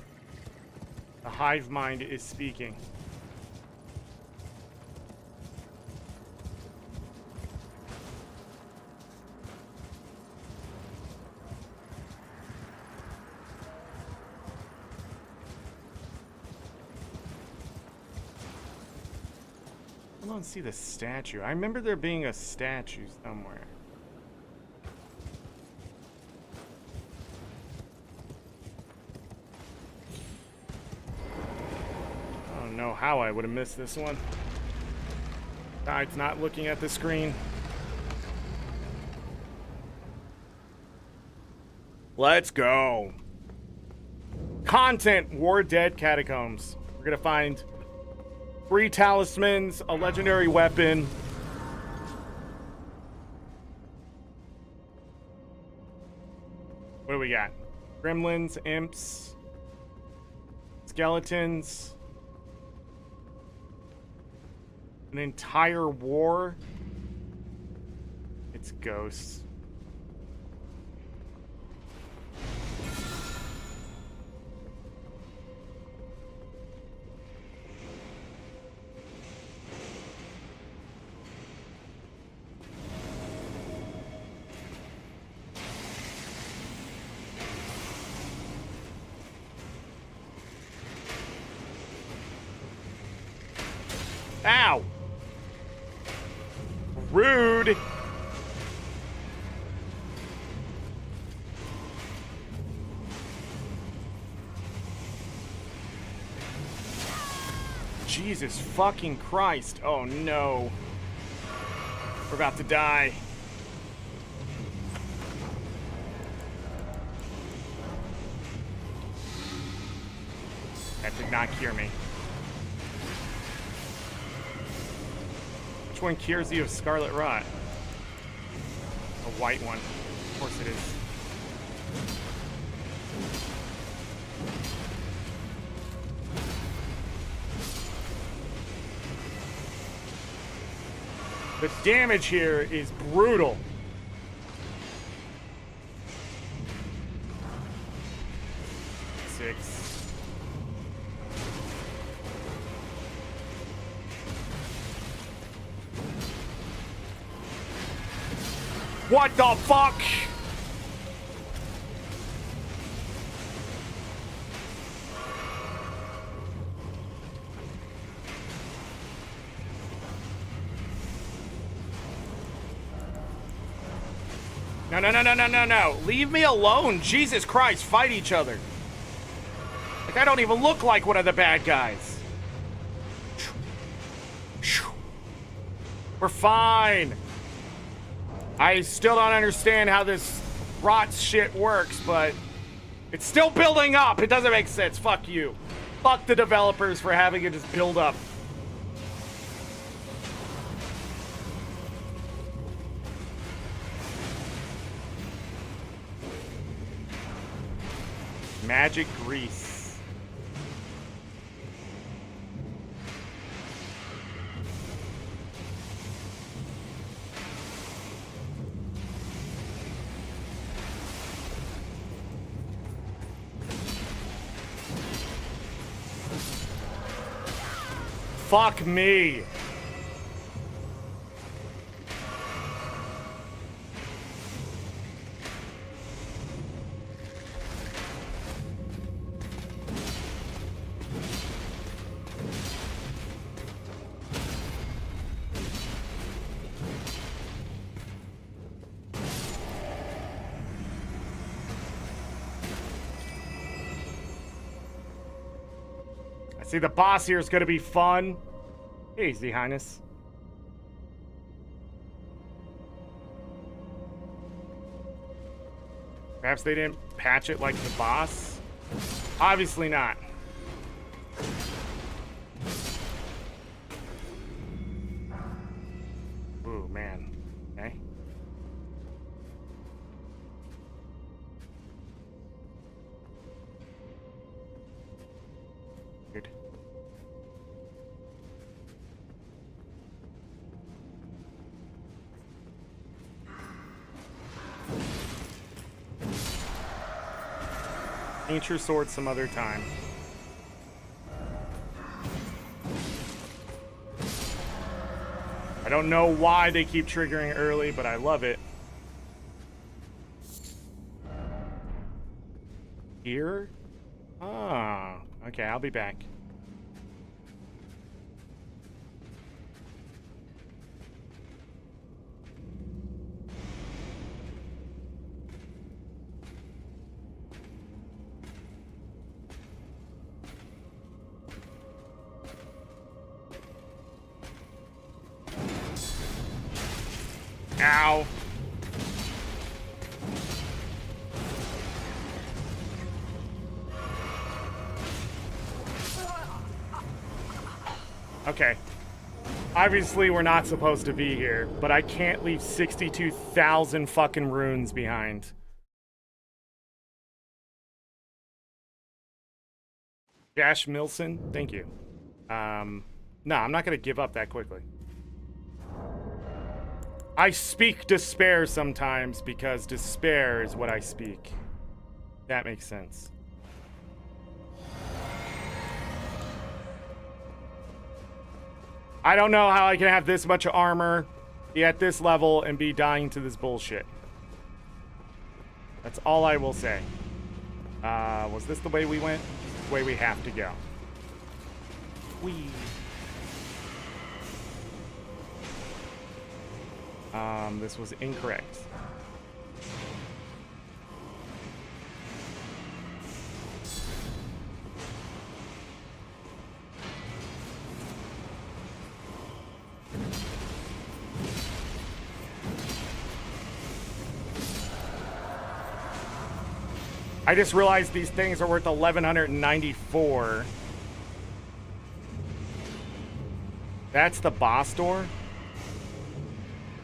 The hive mind is speaking. I don't see the statue. I remember there being a statue somewhere. Know how I would have missed this one. Besides not looking at the screen. Let's go. Content: War Dead Catacombs. We're gonna find 3 talismans, a legendary weapon. What do we got? Gremlins, imps, skeletons, an entire war. It's ghosts. Ow! Rude! Jesus fucking Christ. Oh no. We're about to die. That did not cure me. Which one cures you of scarlet rot? A white one. Of course it is. The damage here is brutal. Six. What the fuck? No, no, no, no, no, no, no. Leave me alone. Jesus Christ, fight each other. Like, I don't even look like one of the bad guys. We're fine. I still don't understand how this rot shit works, but it's still building up. It doesn't make sense. Fuck you. Fuck the developers for having it just build up. Magic grease. Fuck me. See, the boss here is going to be fun. Easy, Highness. Perhaps they didn't patch it like the boss? Obviously not. Ooh, man. Okay. Good. Paint your sword some other time. I don't know why they keep triggering early, but I love it. Here? Ah, okay, I'll be back. Ow. Okay. Obviously, we're not supposed to be here, but I can't leave 62,000 fucking runes behind. Josh Milson, thank you. No, I'm not gonna give up that quickly. I speak despair sometimes because despair is what I speak. That makes sense. I don't know how I can have this much armor, be at this level, and be dying to this bullshit. That's all I will say. Was this the way we went? The way we have to go. Whee. This was incorrect. I just realized these things are worth 1,194. That's the boss door?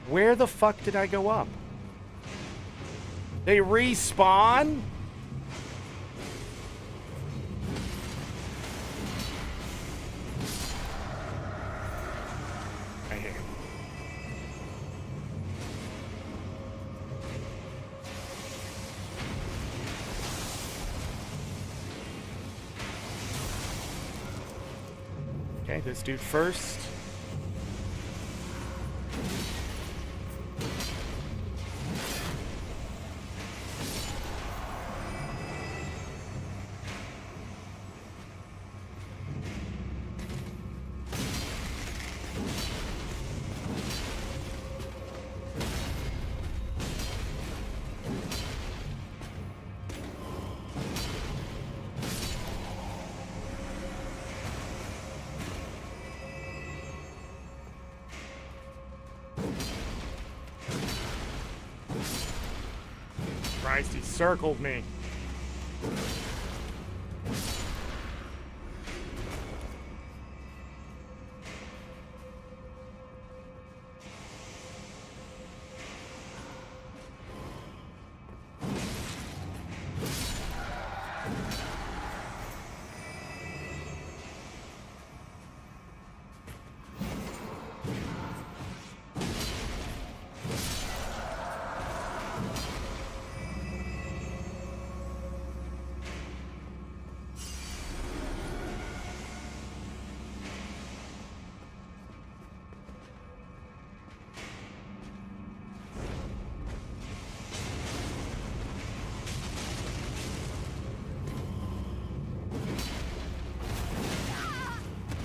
Where the fuck did I go up? They respawn? Right here. Okay, this dude first. Christ, he circled me.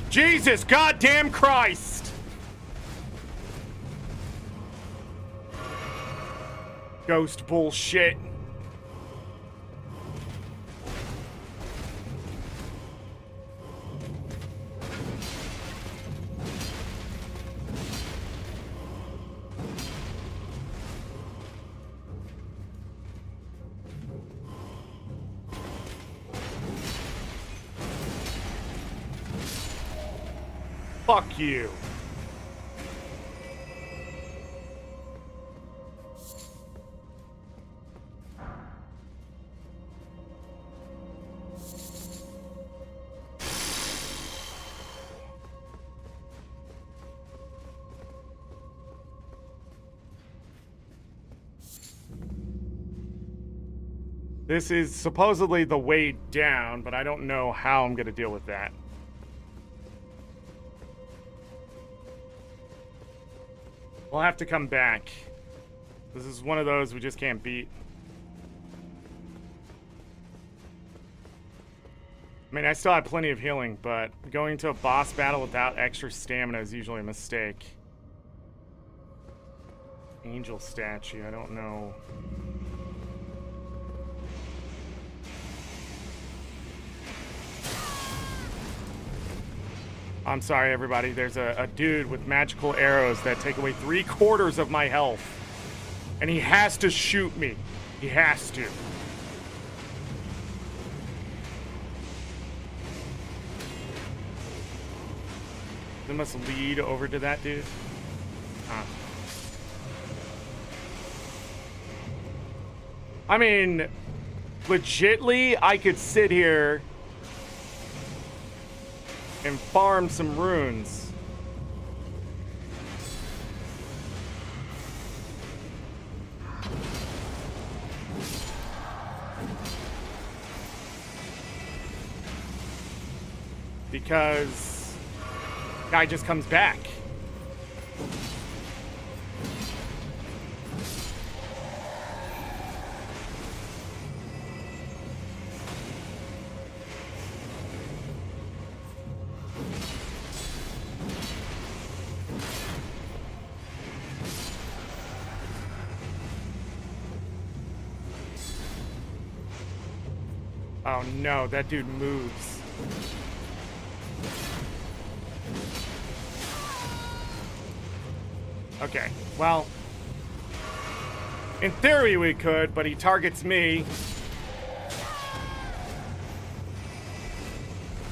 Jesus goddamn Christ! Ghost bullshit. Fuck you. This is supposedly the way down, but I don't know how I'm gonna deal with that. We'll have to come back. This is one of those we just can't beat. I mean, I still have plenty of healing, but going to a boss battle without extra stamina is usually a mistake. Angel statue, I don't know. I'm sorry, everybody. There's a dude with magical arrows that take away 3/4 of my health. And he has to shoot me. He has to. It must lead over to that dude. Huh. I mean, legitly, I could sit here and farm some runes. Because guy just comes back. Oh no, that dude moves. Okay, well, in theory we could, but he targets me.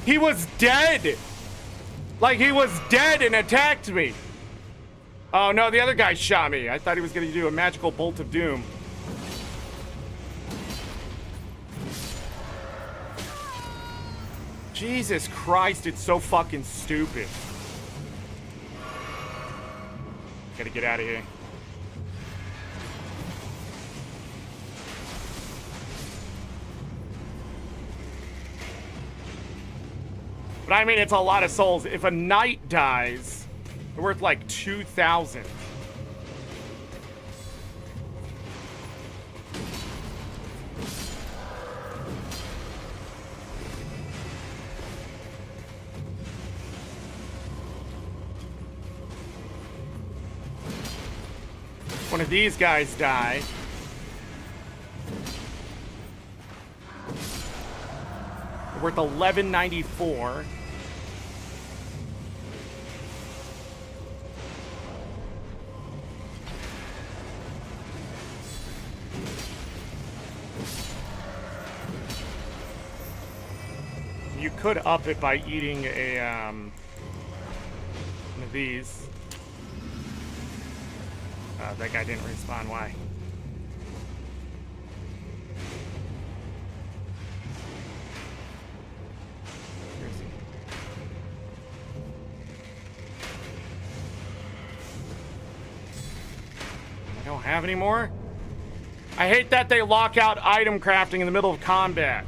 He was dead! Like, he was dead and attacked me! Oh no, the other guy shot me. I thought he was gonna do a magical bolt of doom. Jesus Christ, it's so fucking stupid. Gotta get out of here. But I mean, it's a lot of souls. If a knight dies, they're worth like 2,000. One of these guys die. They're worth $11.94. You could up it by eating a one of these. That guy didn't respawn. Why? Where is he? I don't have any more? I hate that they lock out item crafting in the middle of combat.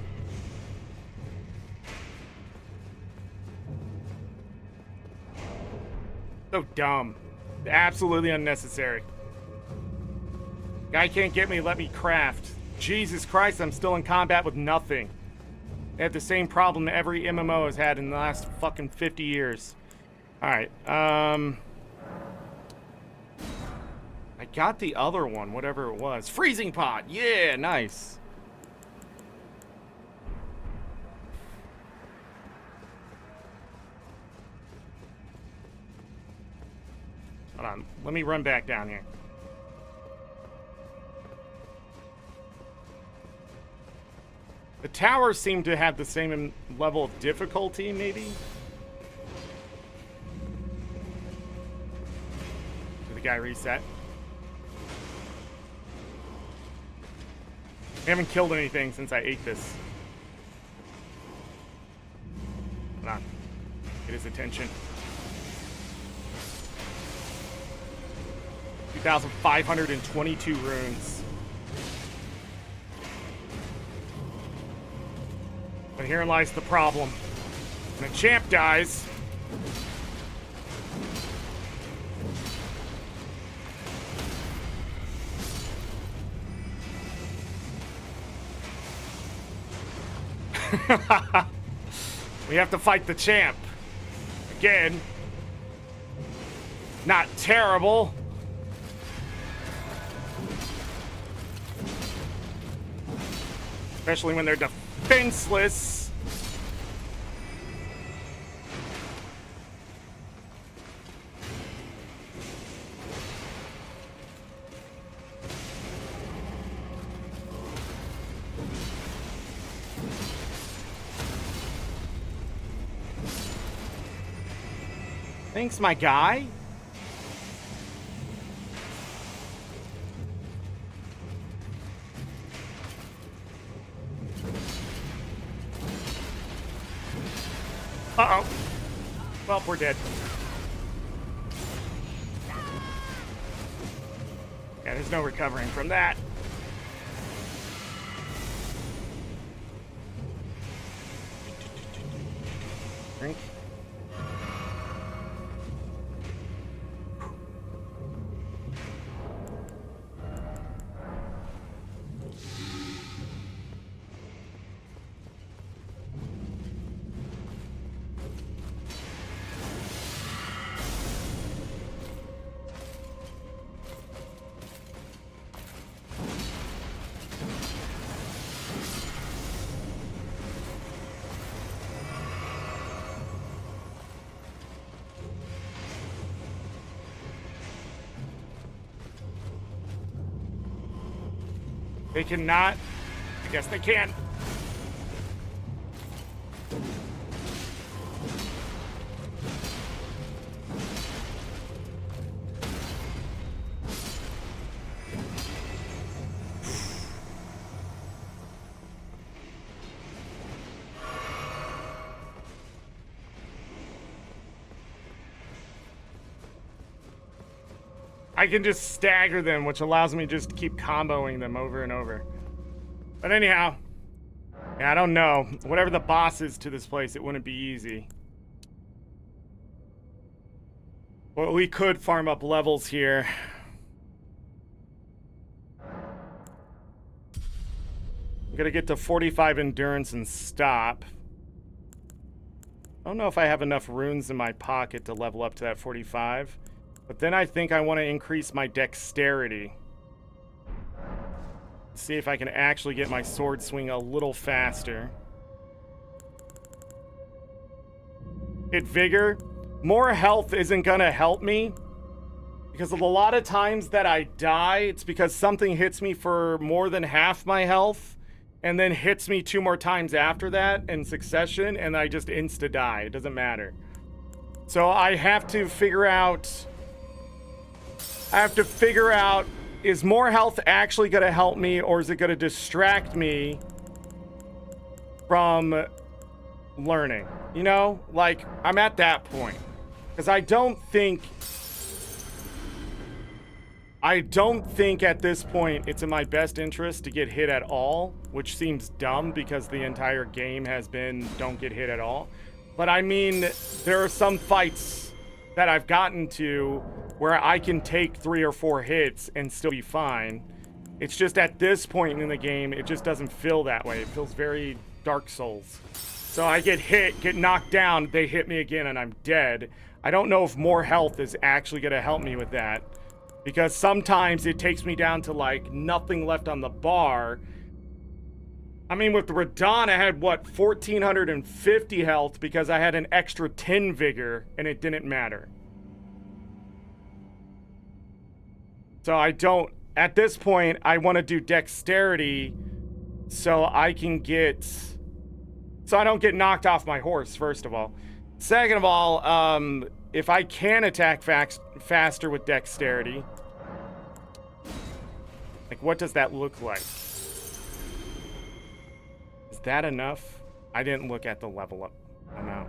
So dumb. Absolutely unnecessary. Guy can't get me, let me craft. Jesus Christ, I'm still in combat with nothing. They have the same problem every MMO has had in the last fucking 50 years. Alright, I got the other one, whatever it was. Freezing pot! Yeah, nice. Hold on, let me run back down here. The towers seem to have the same level of difficulty, maybe? Did the guy reset? I haven't killed anything since I ate this. Hold on. Get his attention. 2,522 runes. But herein lies the problem. When a champ dies, we have to fight the champ. Again. Not terrible. Especially when they're defenseless. I Thanks, my guy. Uh-oh. Well, we're dead. Yeah, there's no recovering from that. Drink. They cannot. I guess they can. I can just stagger them, which allows me just to keep comboing them over and over. But anyhow, yeah, I don't know. Whatever the boss is to this place, it wouldn't be easy. Well, we could farm up levels here. I'm gonna get to 45 endurance and stop. I don't know if I have enough runes in my pocket to level up to that 45. But then I think I want to increase my dexterity. See if I can actually get my sword swing a little faster. Hit vigor. More health isn't gonna help me. Because of a lot of times that I die, it's because something hits me for more than half my health. And then hits me 2 more times after that in succession. And I just insta-die. It doesn't matter. So I have to figure out... is more health actually going to help me, or is it going to distract me from learning? You know, like, I'm at that point. Because I don't think at this point it's in my best interest to get hit at all, which seems dumb because the entire game has been don't get hit at all. But I mean, there are some fights that I've gotten to where I can take 3 or 4 hits and still be fine. It's just at this point in the game, it just doesn't feel that way. It feels very Dark Souls. So I get hit, get knocked down, they hit me again, and I'm dead. I don't know if more health is actually going to help me with that. Because sometimes it takes me down to, like, nothing left on the bar. I mean, with Radahn, I had, what, 1,450 health because I had an extra 10 vigor, and it didn't matter. So I don't... At this point, I want to do dexterity so I can get... So I don't get knocked off my horse, first of all. Second of all, if I can attack faster with dexterity... Like, what does that look like? Is that enough? I didn't look at the level up amount.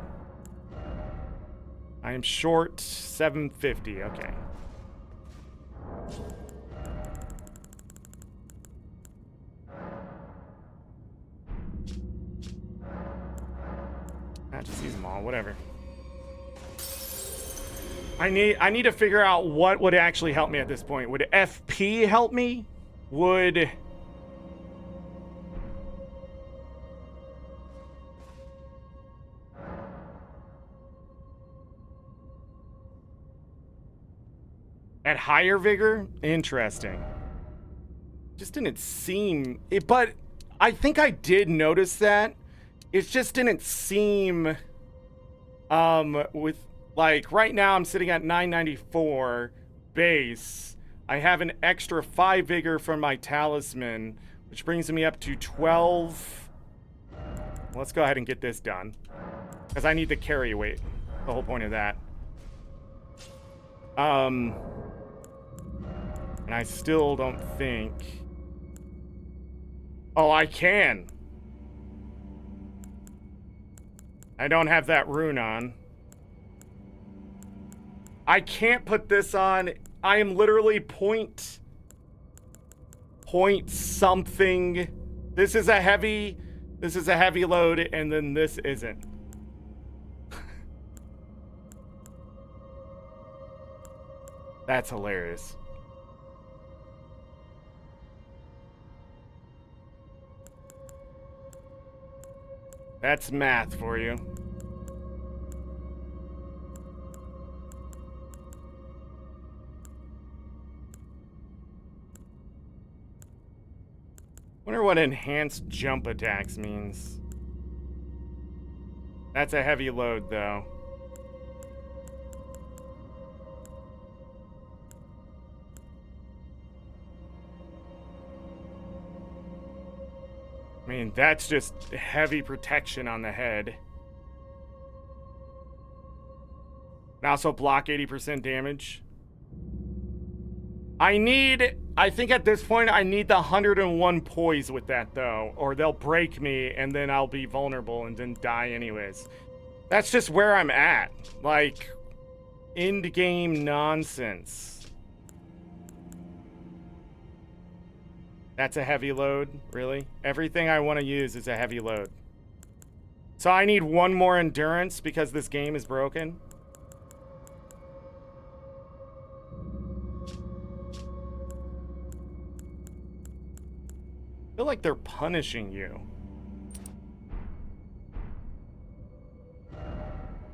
I am short 750, okay. Just use them all, whatever. I need to figure out what would actually help me at this point. Would FP help me? Would... At higher vigor? Interesting. Just didn't seem... but I think I did notice that. It just didn't seem... with... Like, right now I'm sitting at 994 base. I have an extra 5 vigor from my talisman, which brings me up to 12. Let's go ahead and get this done. Because I need the carry weight. The whole point of that. And I still don't think... Oh, I can. I don't have that rune on. I can't put this on. I am literally point something. This is a heavy load, and then this isn't. That's hilarious. That's math for you. Wonder what enhanced jump attacks means. That's a heavy load, though. I mean, that's just heavy protection on the head. And also block 80% damage. I think at this point, I need the 101 poise with that, though. Or they'll break me, and then I'll be vulnerable and then die anyways. That's just where I'm at. Like, end-game nonsense. That's a heavy load, really? Everything I want to use is a heavy load. So I need one more endurance because this game is broken? I feel like they're punishing you.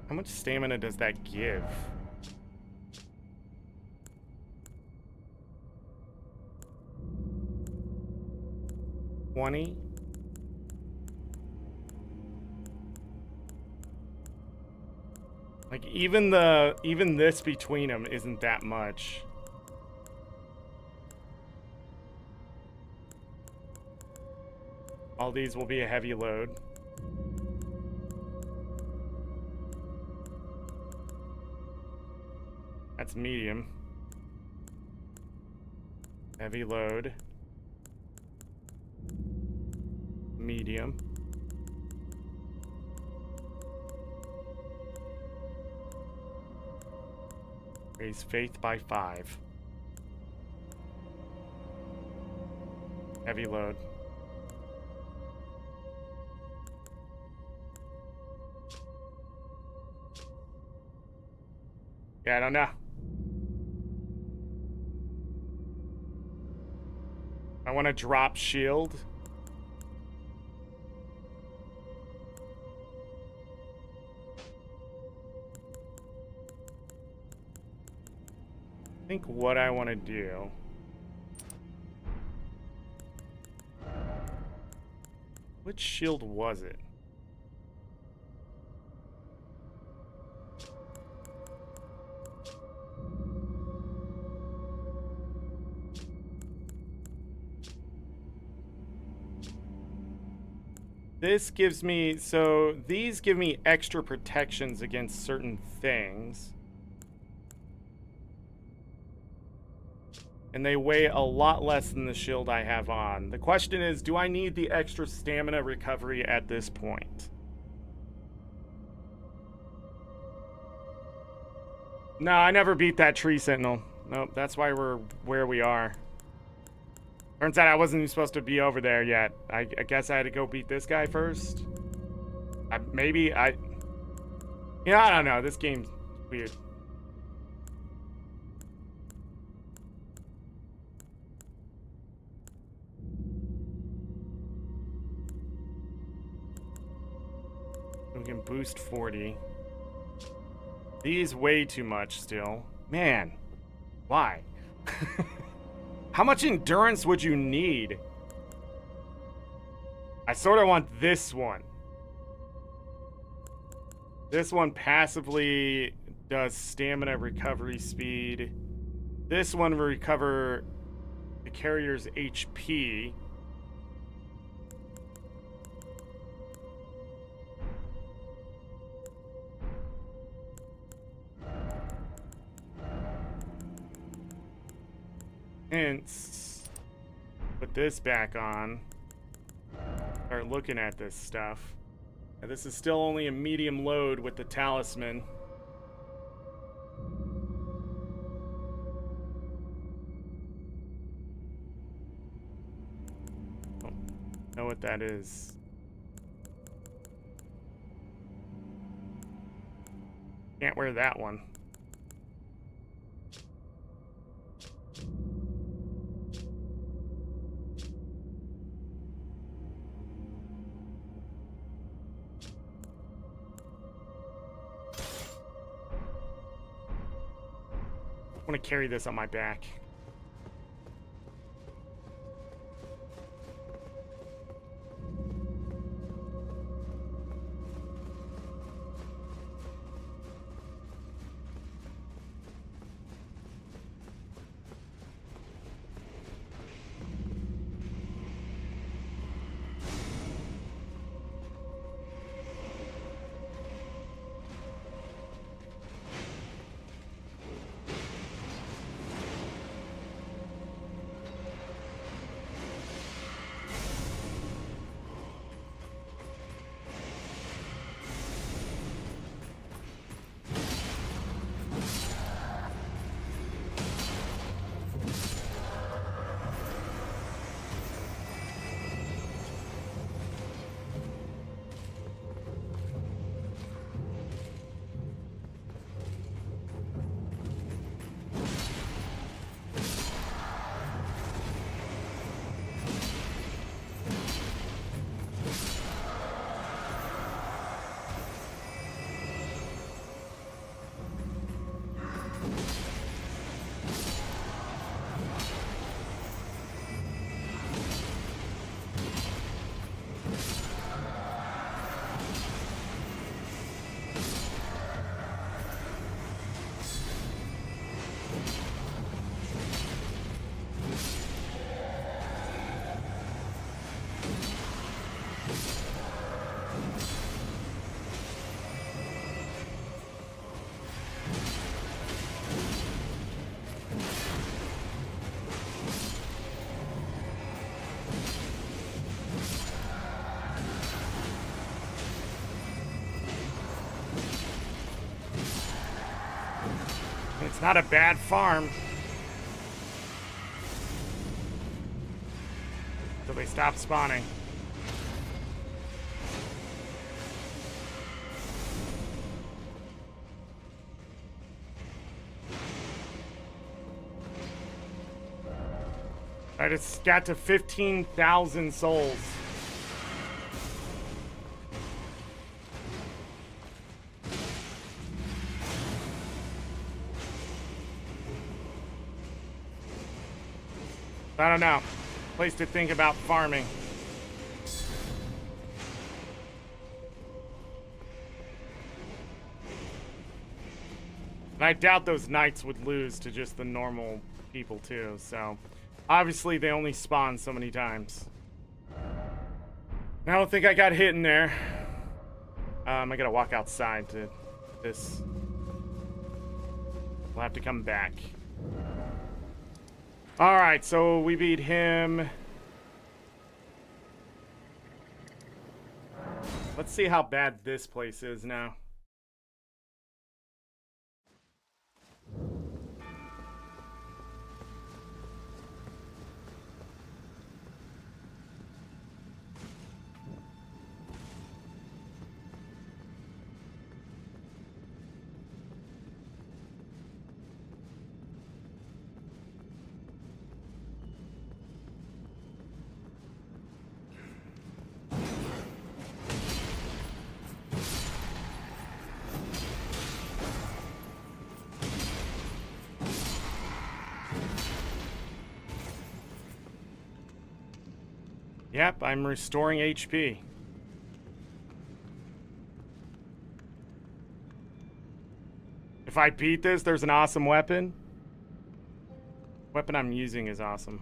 How much stamina does that give? $20? Like even this between them isn't that much. All these will be a heavy load. That's medium. Heavy load. Medium. Raise faith by 5. Heavy load. Yeah, I don't know. I want to drop shield. I think what I want to do. Which shield was it? This gives me, so these give me extra protections against certain things. And they weigh a lot less than the shield I have on. The question is, do I need the extra stamina recovery at this point? No, I never beat that tree sentinel. Nope, that's why we're where we are. Turns out I wasn't even supposed to be over there yet. I guess I had to go beat this guy first. I don't know. This game's weird. We can boost 40. These way too much still. Man, why? How much endurance would you need? I sort of want this one. This one passively does stamina recovery speed. This one will recover the carrier's HP. Hence, put this back on. Start looking at this stuff. Now, this is still only a medium load with the talisman. Don't know what that is. Can't wear that one. I want to carry this on my back. It's not a bad farm. Until they stop spawning. I just got to 15,000 souls. I don't know. Place to think about farming. And I doubt those knights would lose to just the normal people too, so obviously they only spawn so many times. I don't think I got hit in there. I gotta walk outside to this. We'll have to come back. Alright, so we beat him. Let's see how bad this place is now. Yep, I'm restoring HP. If I beat this, there's an awesome weapon. Weapon I'm using is awesome.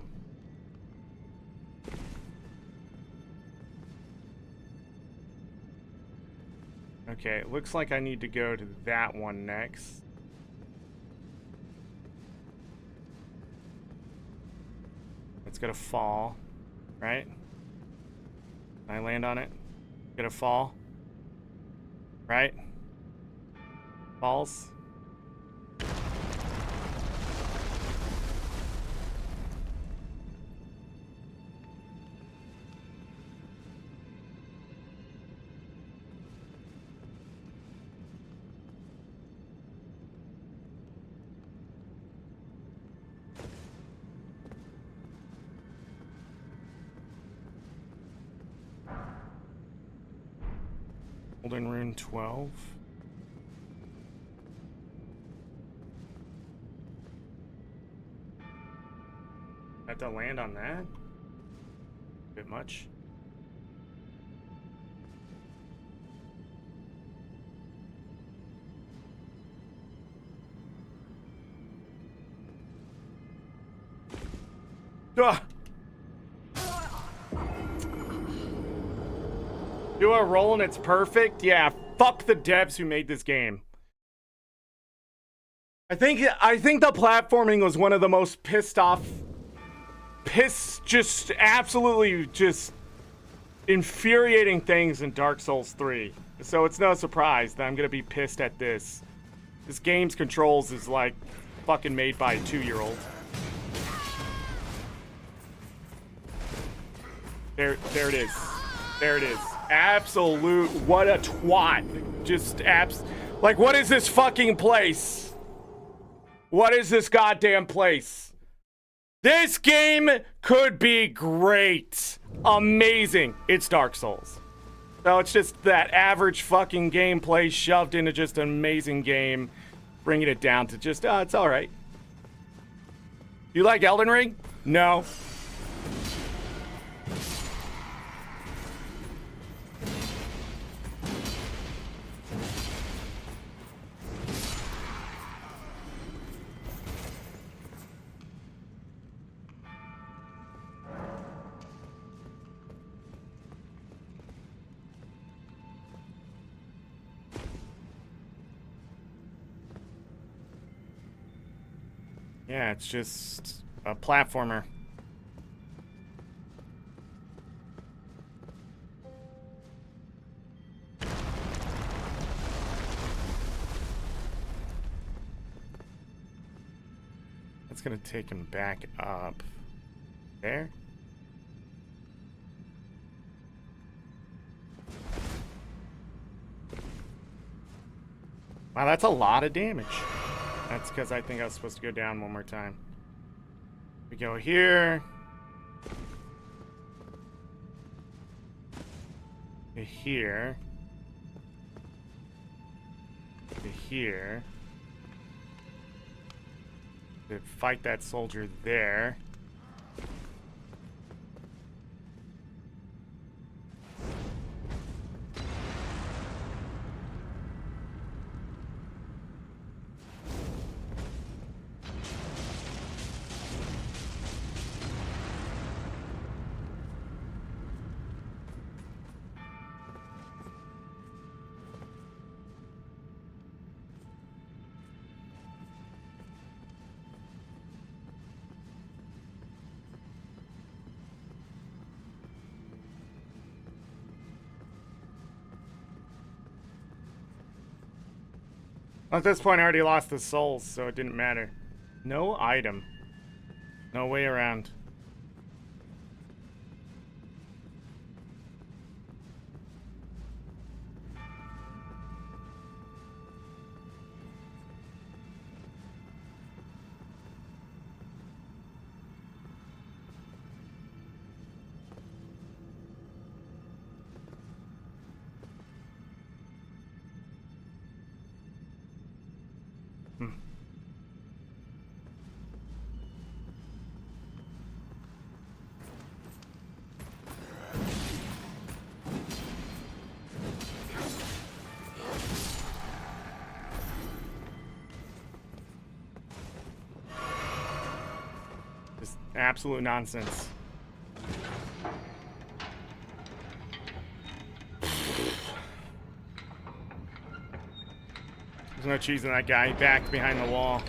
Okay, it looks like I need to go to that one next. It's gonna fall, right? Can I land on it? Gonna fall, right? Falls. Elden Ring 12. Have to land on that? Bit much. Ah! Do a roll and it's perfect? Yeah, fuck the devs who made this game. I think the platforming was one of the most just absolutely just infuriating things in Dark Souls 3. So it's no surprise that I'm gonna be pissed at this. This game's controls is like fucking made by a 2-year-old. There it is. There it is. Absolute, what a twat. Just like, what is this fucking place? What is this goddamn place? This game could be great. Amazing. It's Dark Souls. So it's just that average fucking gameplay shoved into just an amazing game, bringing it down to just, it's alright. You like Elden Ring? No. Yeah, it's just a platformer. That's gonna take him back up. There. Wow, that's a lot of damage. That's because I think I was supposed to go down one more time. We go here. To here. To here. To fight that soldier there. At this point, I already lost the souls, so it didn't matter. No item. No way around. Absolute nonsense. There's no cheese in that guy. He backed behind the wall.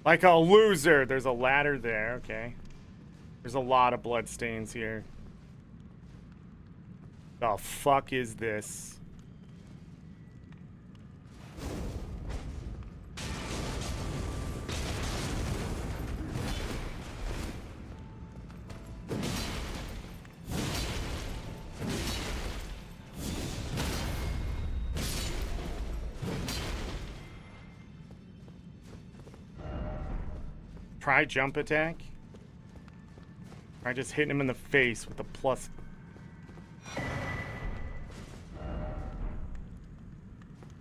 Like a loser. There's a ladder there. Okay. There's a lot of bloodstains here. The fuck is this? Try jump attack. Try just hitting him in the face with a plus.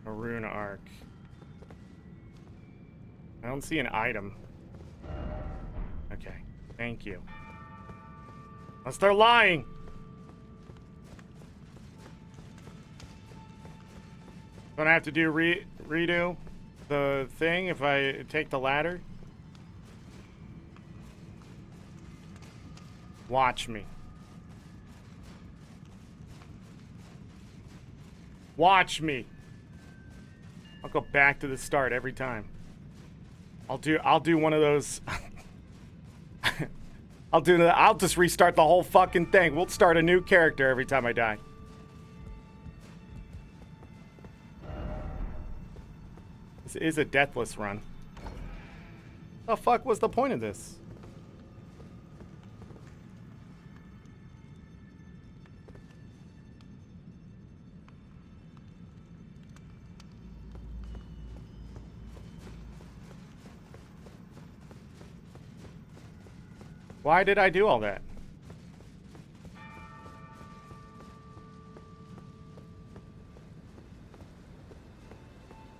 A rune arc. I don't see an item. Okay, thank you. Unless they're lying. Don't I have to do redo the thing if I take the ladder? Watch me. Watch me. I'll go back to the start every time. I'll do one of those. I'll just restart the whole fucking thing. We'll start a new character every time I die. This is a deathless run. The fuck was the point of this? Why did I do all that?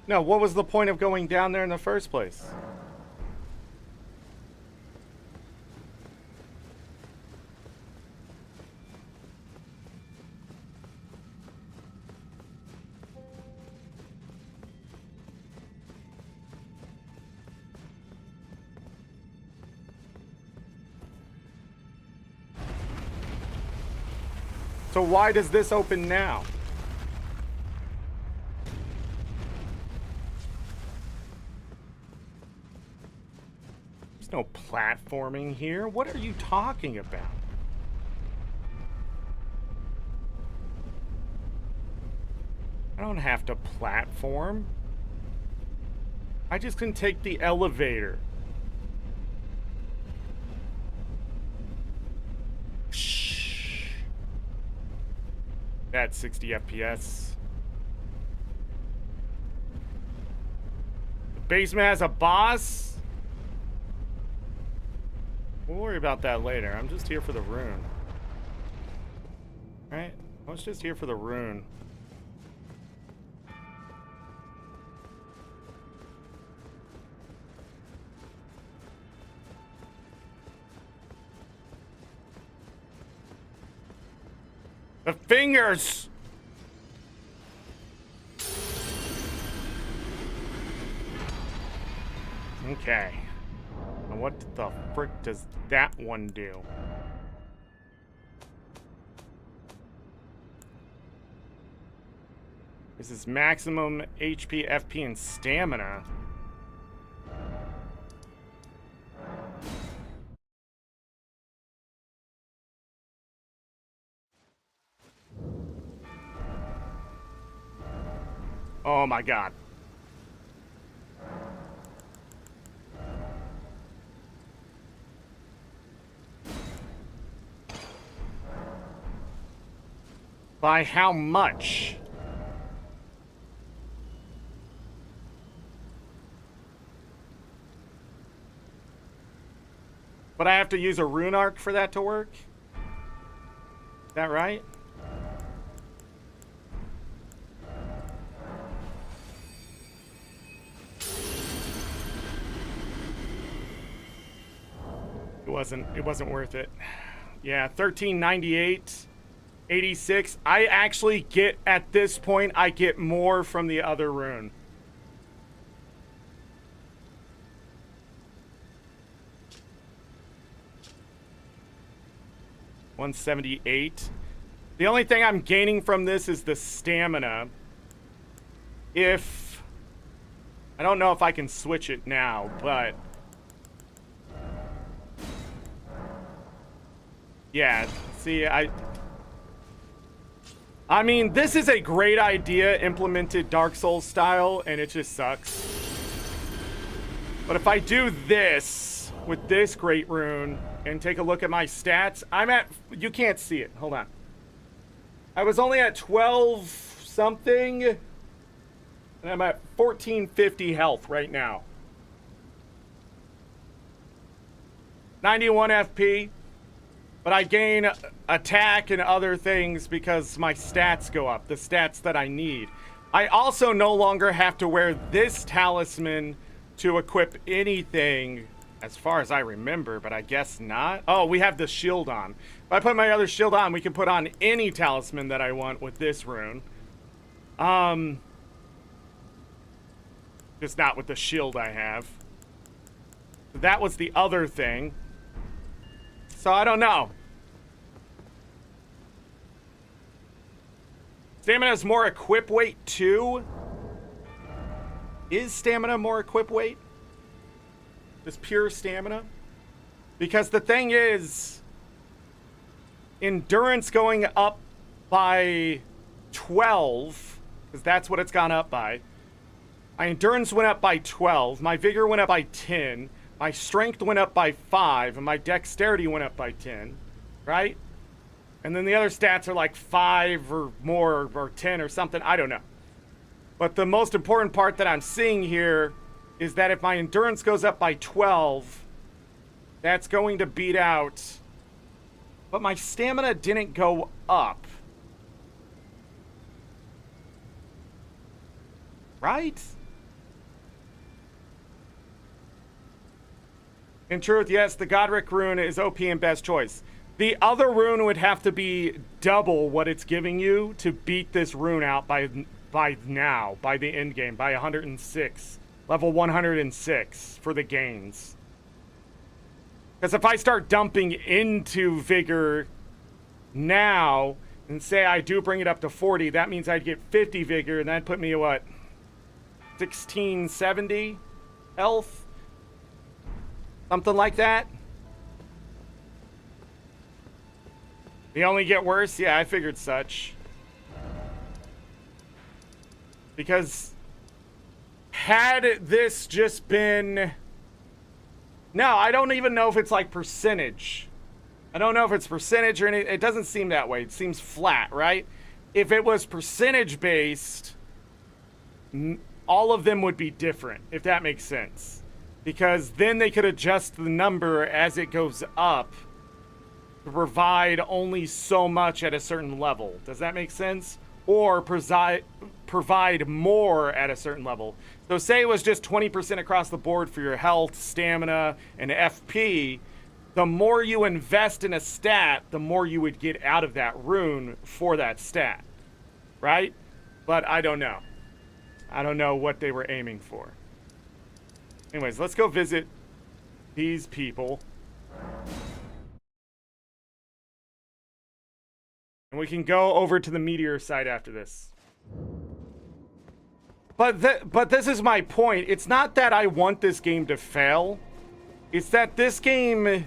No, what was the point of going down there in the first place? So why does this open now? There's no platforming here. What are you talking about? I don't have to platform. I just can take the elevator. At 60 FPS. The basement has a boss? We'll worry about that later. I'm just here for the rune. Right? I was just here for the rune. The fingers! Okay. And what the frick does that one do? This is maximum HP, FP, and stamina. Oh my god. By how much? But I have to use a rune arc for that to work? Is that right? It wasn't worth it. Yeah, 1398, 86. I actually get, at this point, I get more from the other rune. $178. The only thing I'm gaining from this is the stamina. If I don't know if I can switch it now, but Yeah, see, I mean, this is a great idea implemented Dark Souls style, and it just sucks. But if I do this with this Great Rune and take a look at my stats, I'm at, you can't see it, hold on. I was only at 12 something, and I'm at 1450 health right now. 91 FP. But I gain attack and other things because my stats go up, the stats that I need. I also no longer have to wear this talisman to equip anything, as far as I remember, but I guess not. Oh, we have the shield on. If I put my other shield on, we can put on any talisman that I want with this rune. Just not with the shield I have. That was the other thing. So I don't know. Stamina's more equip weight too. Is stamina more equip weight? Just pure stamina? Because the thing is, endurance going up by 12, because that's what it's gone up by. My endurance went up by 12, my vigor went up by 10, my strength went up by 5, and my dexterity went up by 10, right? And then the other stats are like 5 or more or 10 or something, I don't know. But the most important part that I'm seeing here is that if my endurance goes up by 12, that's going to beat out. But my stamina didn't go up. Right? In truth, yes, the Godric rune is OP and best choice. The other rune would have to be double what it's giving you to beat this rune out by the end game, by 106. Level 106 for the gains. Because if I start dumping into vigor now, and say I do bring it up to 40, that means I'd get 50 vigor, and that'd put me at what? 1670 health? Something like that? They only get worse? Yeah, I figured such. Because had this just been... No, I don't even know if it's like percentage. I don't know if it's percentage or anything. It doesn't seem that way. It seems flat, right? If it was percentage based, all of them would be different, if that makes sense. Because then they could adjust the number as it goes up to provide only so much at a certain level. Does that make sense? Or provide more at a certain level. So say it was just 20% across the board for your health, stamina, and FP. The more you invest in a stat, the more you would get out of that rune for that stat. Right? But I don't know. I don't know what they were aiming for. Anyways, let's go visit these people. And we can go over to the meteor site after this. But this is my point. It's not that I want this game to fail. It's that this game...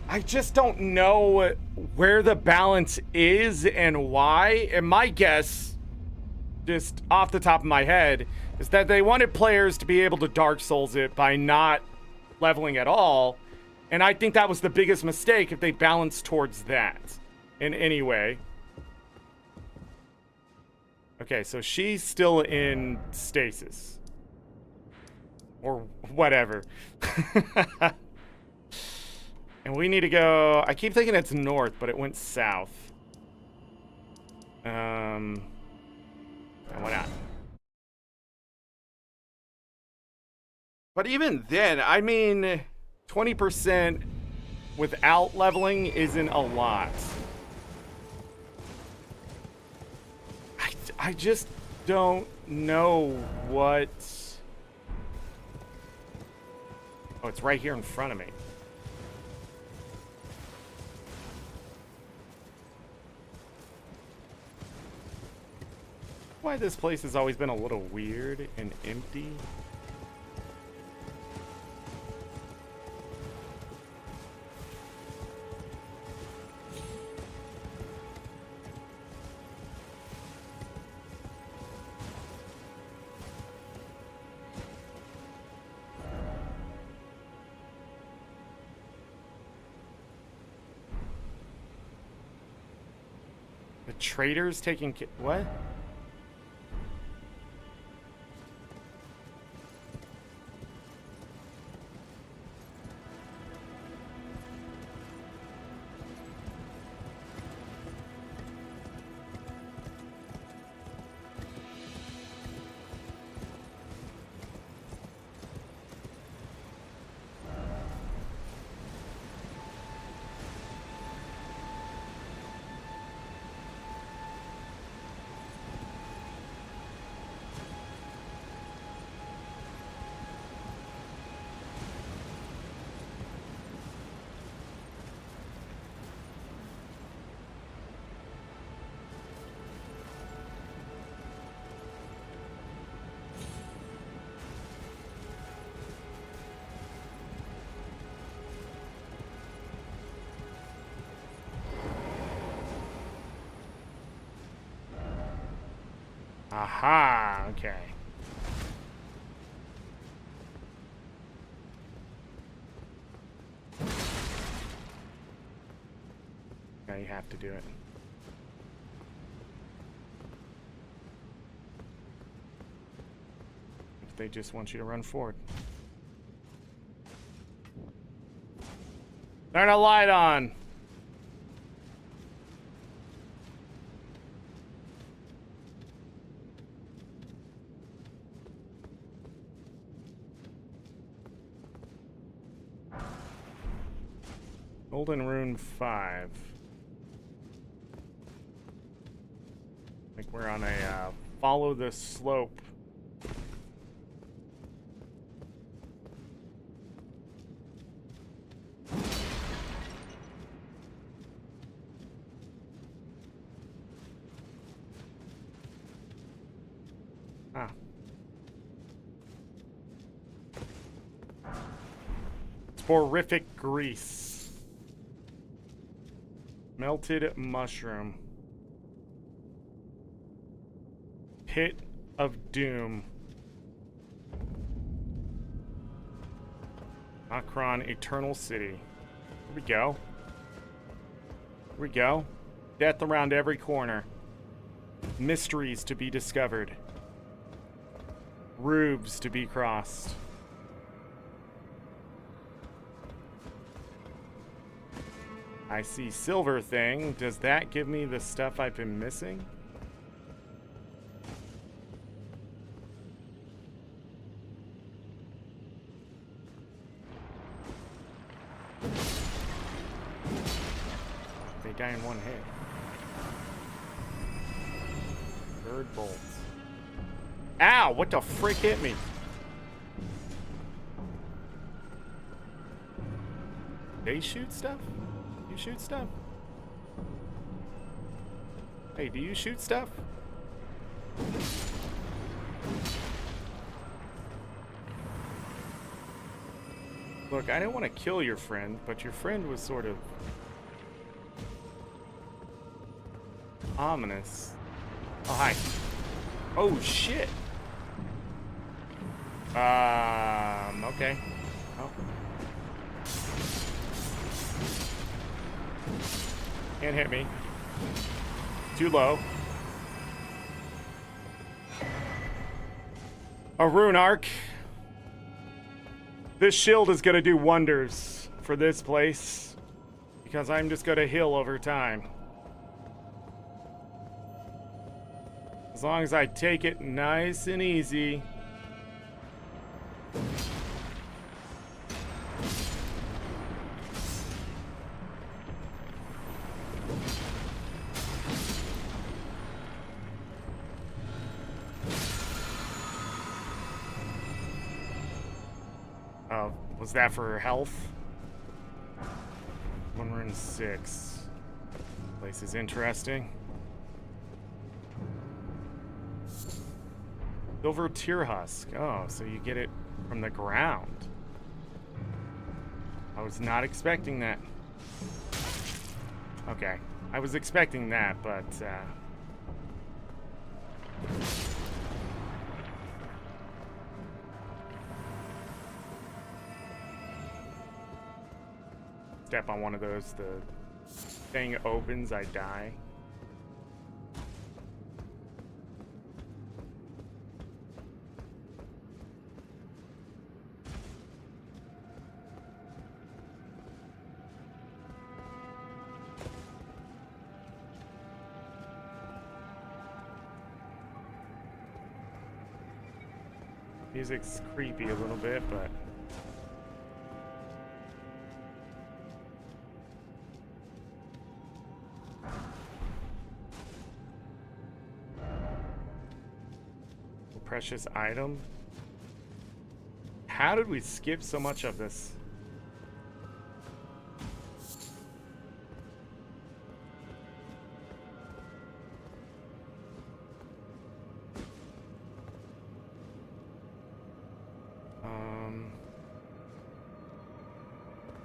I just don't know where the balance is and why. And my guess, just off the top of my head, is that they wanted players to be able to Dark Souls it by not leveling at all. And I think that was the biggest mistake if they balanced towards that in any way. Okay, so she's still in stasis. Or whatever. And we need to go... I keep thinking it's north, but it went south. Why not? But even then, I mean, 20% without leveling isn't a lot. I just don't know what... Oh, it's right here in front of me. Why this place has always been a little weird and empty. traitors taking what? Aha, okay. Now you have to do it. If they just want you to run forward. Turn a light on! Golden Rune 5. I think we're on a follow the slope. Ah. Sporific grease. Melted mushroom. Pit of doom. Akron Eternal City. Here we go. Here we go. Death around every corner. Mysteries to be discovered. Roofs to be crossed. I see silver thing. Does that give me the stuff I've been missing? They die in one hit. Bird bolts. Ow! What the frick hit me? They shoot stuff? You shoot stuff? Hey, do you shoot stuff? Look, I didn't want to kill your friend, but your friend was sort of ominous. Oh, hi. Oh, shit. Okay. Oh. Can't hit me. Too low. A rune arc. This shield is gonna do wonders for this place because I'm just gonna heal over time. As long as I take it nice and easy. Oh, was that for health? 106. Place is interesting. Silver tear husk. Oh, so you get it from the ground. I was not expecting that. Okay, I was expecting that, but step on one of those, the thing opens, I die. Music's creepy a little bit, but precious item. How did we skip so much of this?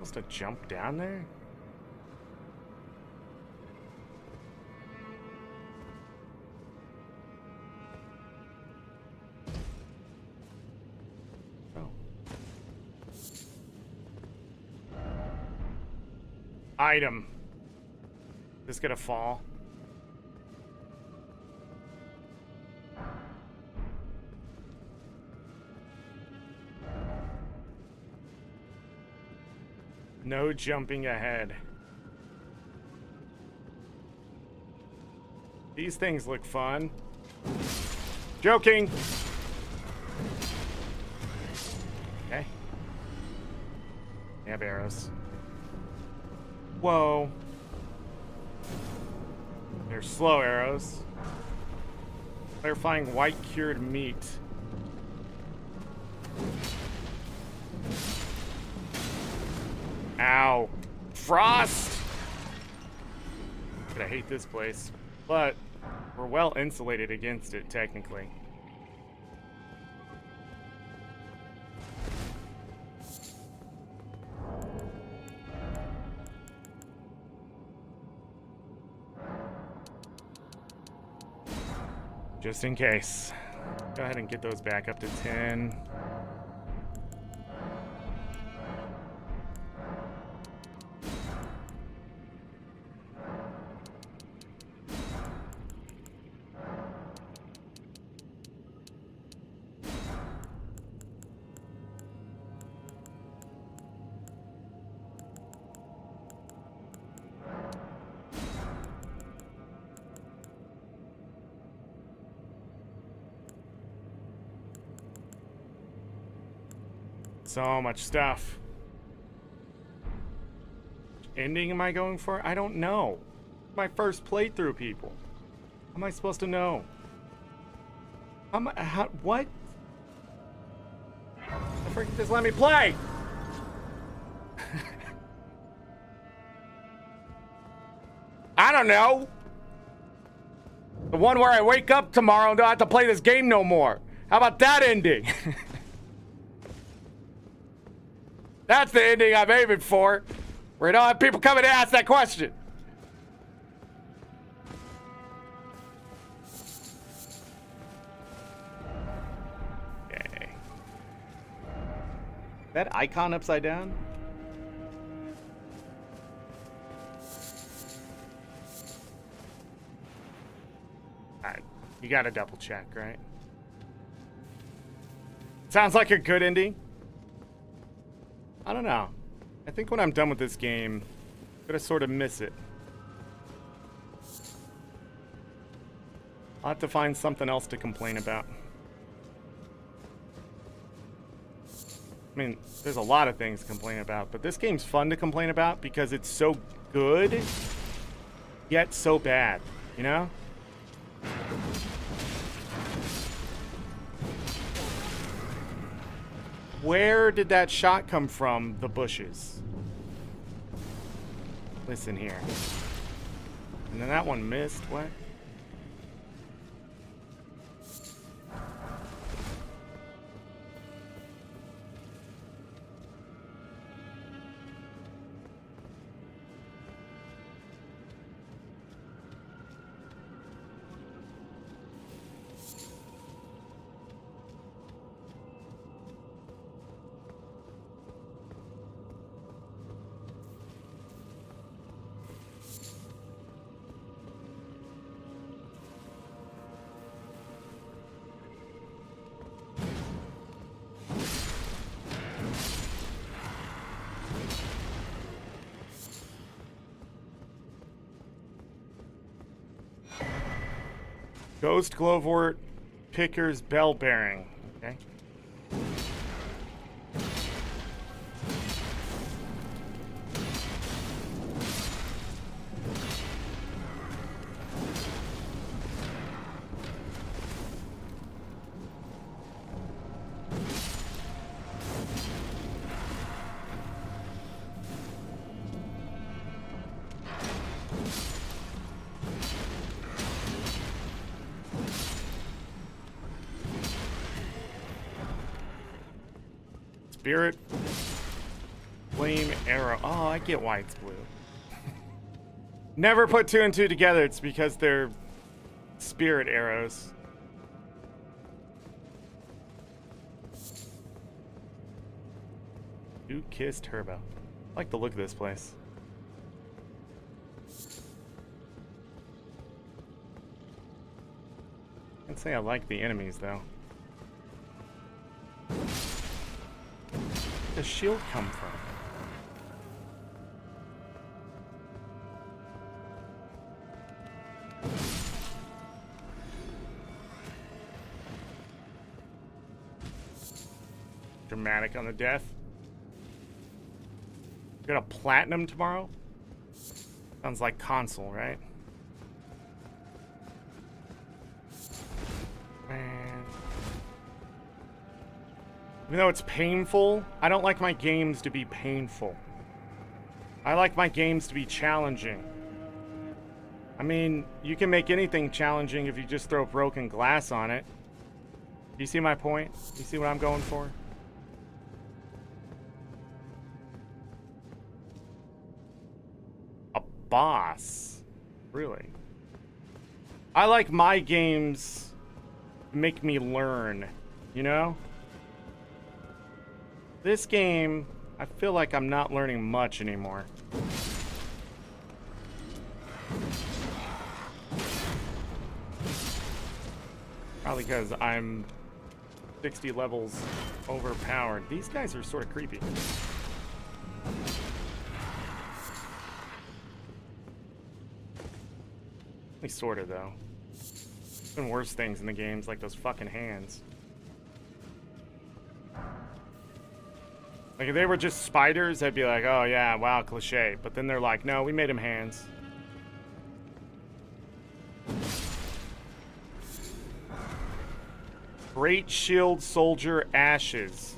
Supposed to jump down there? Oh. Item. Is this gonna fall? No jumping ahead. These things look fun. Joking. Okay. They have arrows. Whoa. They're slow arrows. Clarifying white cured meat. Ow. Frost! I hate this place, but we're well insulated against it, technically. Just in case. Go ahead and get those back up to 10. So much stuff. Which ending am I going for? I don't know. My first playthrough, people. How am I supposed to know? What? The freak just let me play! I don't know. The one where I wake up tomorrow and don't have to play this game no more. How about that ending? That's the ending I'm aiming for. Where you don't have people coming to ask that question. Okay. That icon upside down? Alright. You gotta double check, right? Sounds like a good ending. I don't know. I think when I'm done with this game, I'm gonna sort of miss it. I'll have to find something else to complain about. I mean, there's a lot of things to complain about, but this game's fun to complain about because it's so good, yet so bad, you know? Where did that shot come from? The bushes. Listen here. And then that one missed. What? Ghost Glowwort Picker's Bell Bearing. Okay. Spirit flame arrow. Oh, I get why it's blue. Never put two and two together. It's because they're spirit arrows. Who kissed Turbo? I like the look of this place. I'd say I like the enemies though. Where'd the shield come from? Dramatic on the death. Got a platinum tomorrow? Sounds like console, right? Man. Even though it's painful, I don't like my games to be painful. I like my games to be challenging. I mean, you can make anything challenging if you just throw broken glass on it. Do you see my point? You see what I'm going for? A boss? Really? I like my games to make me learn, you know? This game, I feel like I'm not learning much anymore. Probably because I'm 60 levels overpowered. These guys are sort of creepy. Only sort of, though. There's been worse things in the games, like those fucking hands. Like, if they were just spiders, I'd be like, oh yeah, wow, cliche. But then they're like, no, we made them hands. Great Shield Soldier Ashes.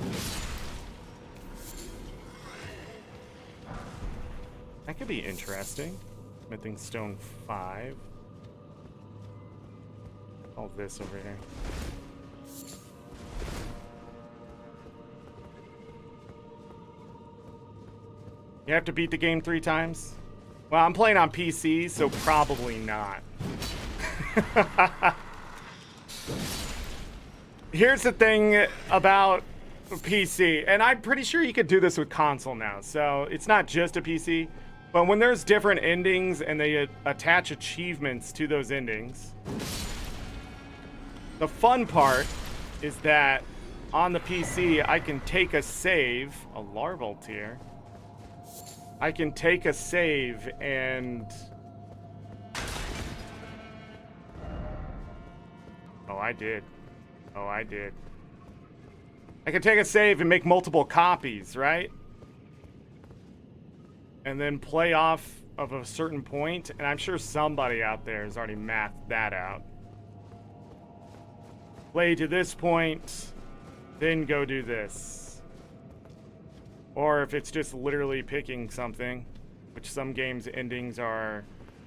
That could be interesting. Smithing Stone 5. All this over here. You have to beat the game 3 times? Well, I'm playing on PC, so probably not. Here's the thing about PC, and I'm pretty sure you could do this with console now, so it's not just a PC, but when there's different endings and they attach achievements to those endings, the fun part is that on the PC, I can take a save, a larval tier, I can take a save and... Oh, I did. Oh, I did. I can take a save and make multiple copies, right? And then play off of a certain point, and I'm sure somebody out there has already mathed that out. Play to this point, then go do this. Or if it's just literally picking something, which some games' endings are...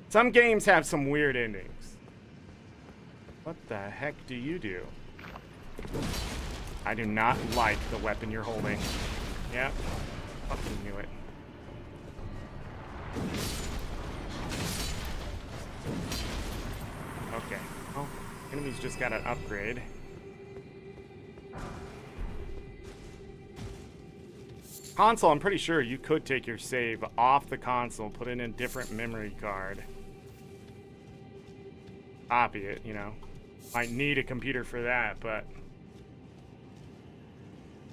Some games have some weird endings. What the heck do you do? I do not like the weapon you're holding. Yeah, fucking knew it. Okay, well, enemies just got an upgrade. Console, I'm pretty sure you could take your save off the console, put it in a different memory card. Copy it, you know. Might need a computer for that, but...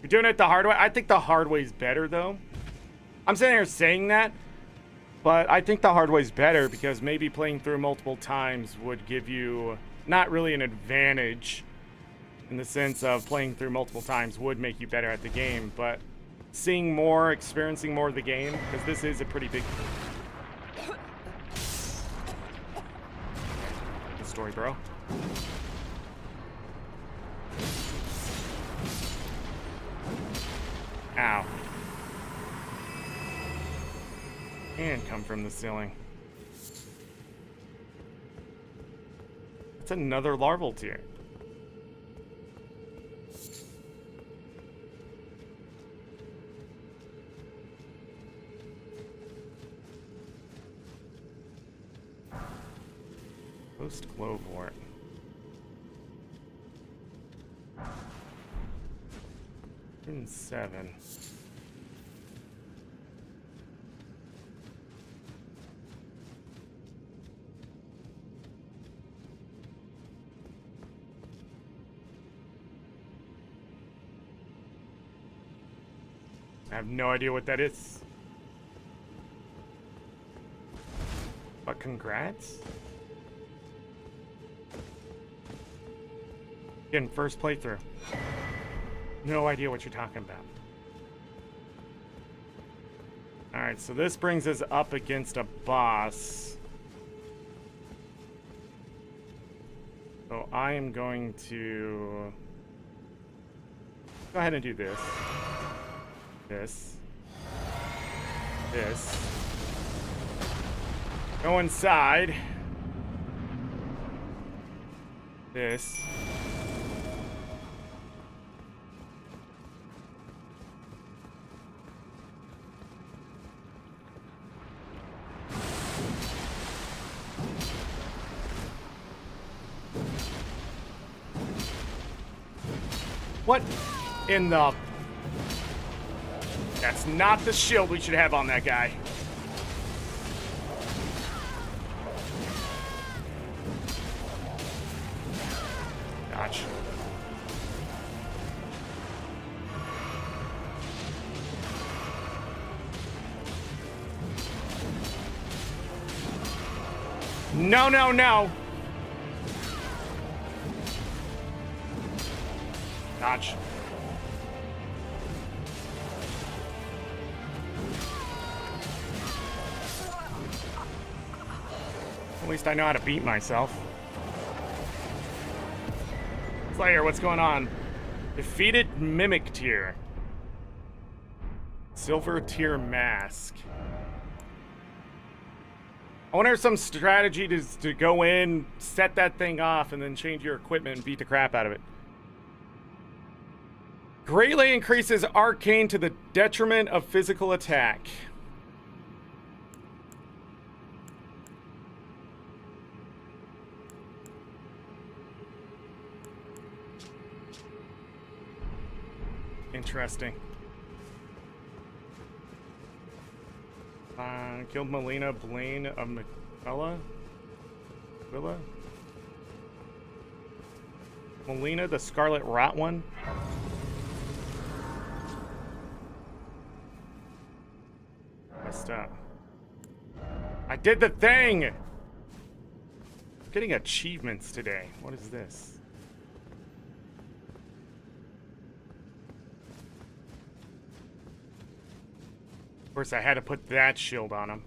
You're doing it the hard way? I think the hard way's better, though. I'm sitting here saying that, but I think the hard way's better because maybe playing through multiple times would give you not really an advantage in the sense of playing through multiple times would make you better at the game, but seeing more, experiencing more of the game, because this is a pretty big... Good story, bro. Ow. And come from the ceiling. It's another larval tier. Post Glowvort. And 7. I have no idea what that is. But congrats. Again, first playthrough. No idea what you're talking about. Alright, so this brings us up against a boss. So I am going to go ahead and do this. This. Go inside. This. What in the... That's not the shield we should have on that guy. Dodge. No, no, no. Dodge. At least I know how to beat myself. Slayer, what's going on? Defeated Mimic Tier. Silver Tier Mask. I wonder if some strategy to go in, set that thing off, and then change your equipment and beat the crap out of it. Greatly increases arcane to the detriment of physical attack. Interesting. Killed Melina Blaine of McCullough? Willa? Melina, the Scarlet Rot one? Messed up. I did the thing! I'm getting achievements today. What is this? Of course, I had to put that shield on him.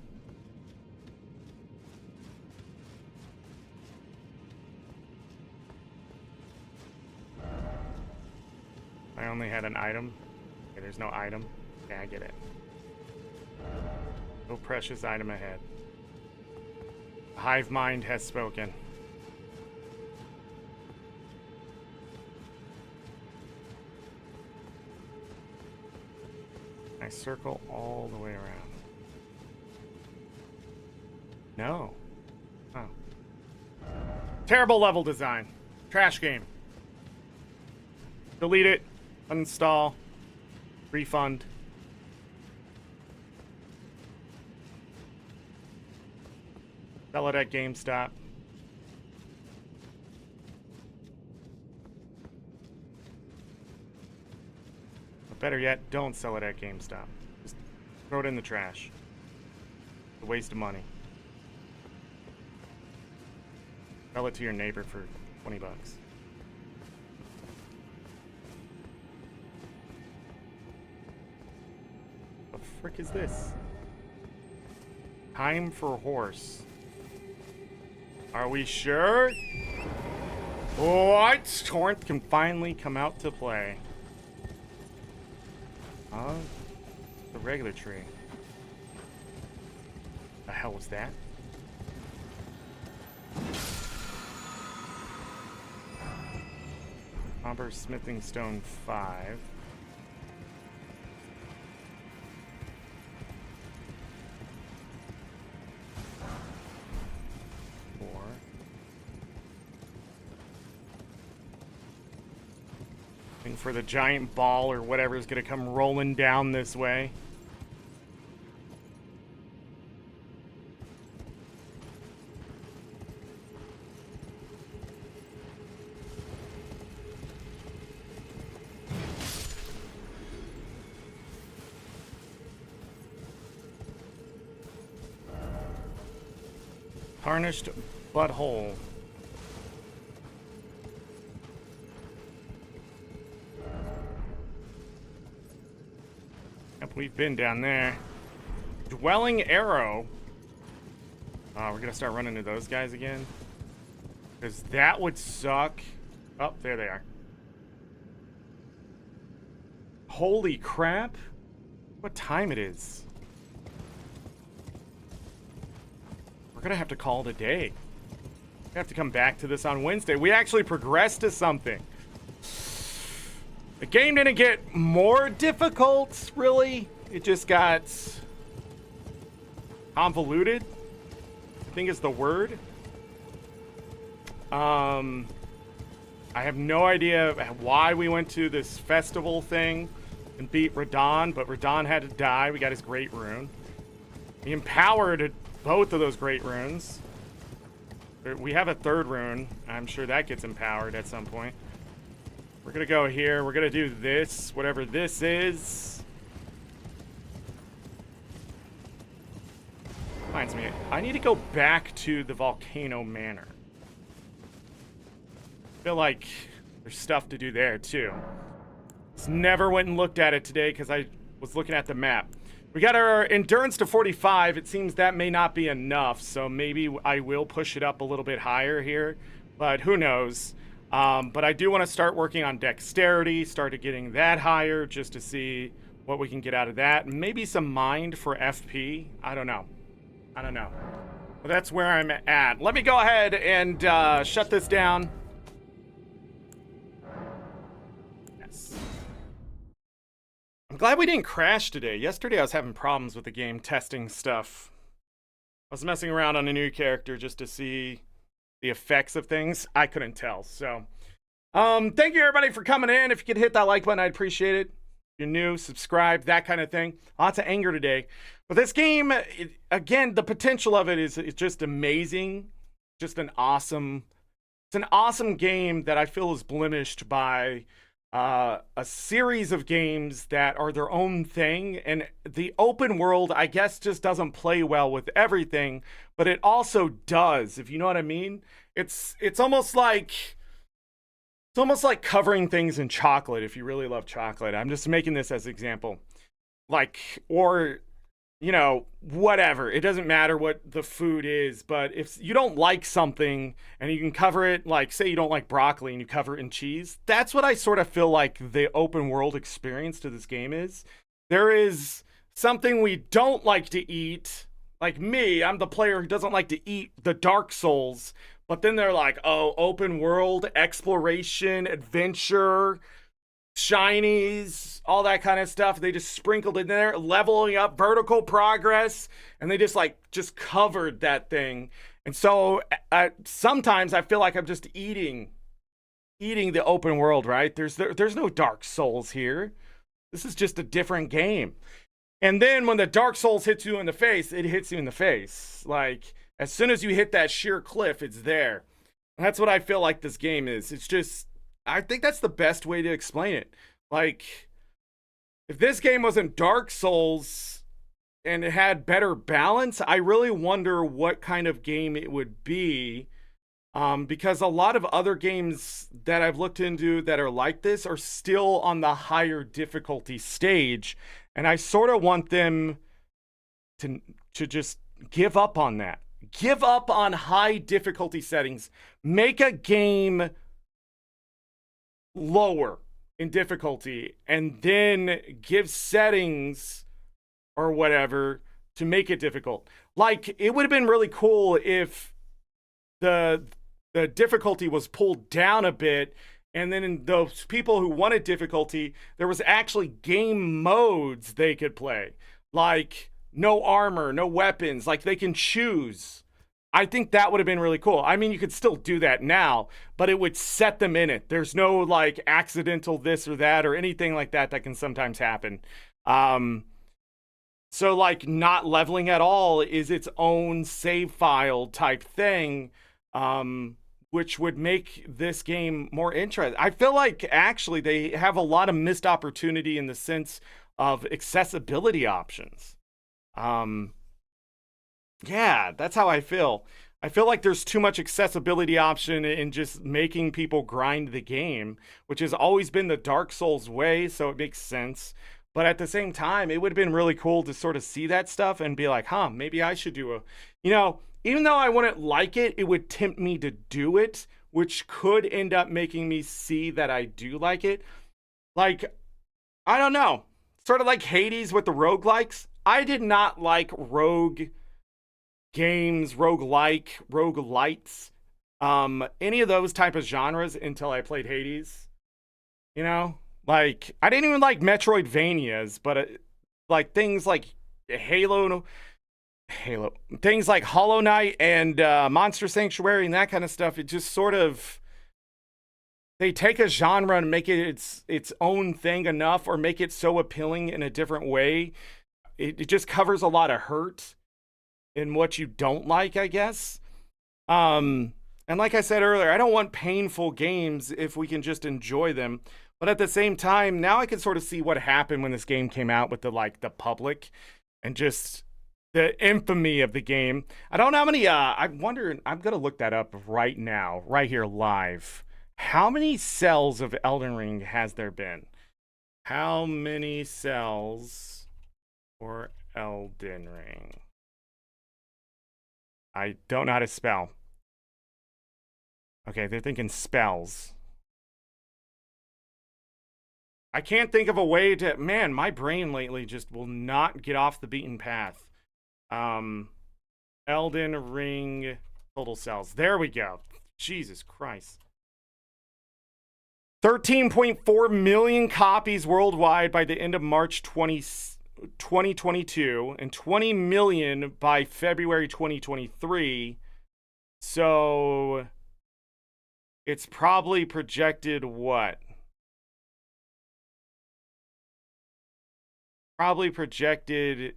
I only had an item. Okay, there's no item. Okay, I get it. No precious item ahead. Hive Mind has spoken. I circle all the way around. No. Oh. Terrible level design. Trash game. Delete it. Uninstall. Refund. Sell it at GameStop. But better yet, don't sell it at GameStop. Just throw it in the trash. It's a waste of money. Sell it to your neighbor for 20 bucks. The frick is this? Time for horse. Are we sure? What? Torrent can finally come out to play. The regular tree. The hell was that? Amber Smithing Stone 5. Waiting for the giant ball or whatever is going to come rolling down this way. Tarnished butthole. Yep, we've been down there. Dwelling arrow. We're gonna start running into those guys again. Because that would suck. Oh, there they are. Holy crap. What time it is. We're gonna have to call it a day. We have to come back to this on Wednesday. We actually progressed to something. The game didn't get more difficult, really. It just got convoluted, I think is the word. I have no idea why we went to this festival thing and beat Radon, but Radon had to die. We got his great rune. We empowered both of those great runes. We have a third rune. I'm sure that gets empowered at some point. We're gonna go here. We're gonna do this, whatever this is. Reminds me, I need to go back to the Volcano Manor. I feel like there's stuff to do there too. Just never went and looked at it today because I was looking at the map. We got our endurance to 45. It seems that may not be enough, so maybe I will push it up a little bit higher here, but who knows. But I do want to start working on dexterity, start getting that higher just to see what we can get out of that. Maybe some mind for FP. I don't know. But that's where I'm at. Let me go ahead and shut this down. Yes. I'm glad we didn't crash today. Yesterday I was having problems with the game testing stuff. I was messing around on a new character just to see the effects of things. I couldn't tell. So thank you everybody for coming in. If you could hit that like button, I'd appreciate it. If you're new, subscribe, that kind of thing. Lots of anger today. But this game, again, the potential of it is just amazing. Just an awesome, it's an awesome game that I feel is blemished by a series of games that are their own thing. And the open world, I guess, just doesn't play well with everything, but it also does, if you know what I mean. It's almost like covering things in chocolate if you really love chocolate. I'm just making this as an example. Like, or, you know, whatever. It doesn't matter what the food is, but if you don't like something and you can cover it, like, say you don't like broccoli and you cover it in cheese, that's what I sort of feel like the open world experience to this game is. There is something we don't like to eat. Like me, I'm the player who doesn't like to eat the Dark Souls, but then they're like, oh, open world, exploration, adventure, shinies, all that kind of stuff. They just sprinkled in there, leveling up, vertical progress, and they just covered that thing. And so sometimes I feel like I'm just eating the open world, right? There's no Dark Souls here. This is just a different game. And then when the Dark Souls hits you in the face, it hits you in the face. Like, as soon as you hit that sheer cliff, it's there. And that's what I feel like this game is. It's just, I think that's the best way to explain it. Like, if this game wasn't Dark Souls and it had better balance, I really wonder what kind of game it would be. Because a lot of other games that I've looked into that are like this are still on the higher difficulty stage. And I sort of want them to just give up on that. Give up on high difficulty settings. Make a game lower in difficulty and then give settings or whatever to make it difficult. Like, it would have been really cool if the difficulty was pulled down a bit, and then in those people who wanted difficulty, there was actually game modes they could play. Like, no armor, no weapons. Like, they can choose. I think that would have been really cool. I mean, you could still do that now, but it would set them in it. There's no like accidental this or that or anything like that that can sometimes happen. So like not leveling at all is its own save file type thing, which would make this game more interesting. I feel like actually they have a lot of missed opportunity in the sense of accessibility options. Yeah, that's how I feel. I feel like there's too much accessibility option in just making people grind the game, which has always been the Dark Souls way, so it makes sense. But at the same time, it would have been really cool to sort of see that stuff and be like, huh, maybe I should do even though I wouldn't like it, it would tempt me to do it, which could end up making me see that I do like it. Like, I don't know. Sort of like Hades with the roguelikes. I did not like rogue games, roguelites, any of those type of genres until I played Hades. You know? Like, I didn't even like Metroidvanias, but like things like Halo, things like Hollow Knight and Monster Sanctuary and that kind of stuff, it just sort of, they take a genre and make it its own thing enough, or make it so appealing in a different way. It just covers a lot of hurt in what you don't like, I guess. And like I said earlier, I don't want painful games if we can just enjoy them. But at the same time, now I can sort of see what happened when this game came out with the public and just the infamy of the game. I don't know how many, I'm wondering, I'm going to look that up right now, right here live. How many cells of Elden Ring has there been? How many cells for Elden Ring? I don't know how to spell. Okay, they're thinking spells. I can't think of a way to, man, my brain lately just will not get off the beaten path. Elden Ring total cells. There we go. Jesus Christ. 13.4 million copies worldwide by the end of March 2022 and 20 million by February 2023. So it's probably projected what? Probably projected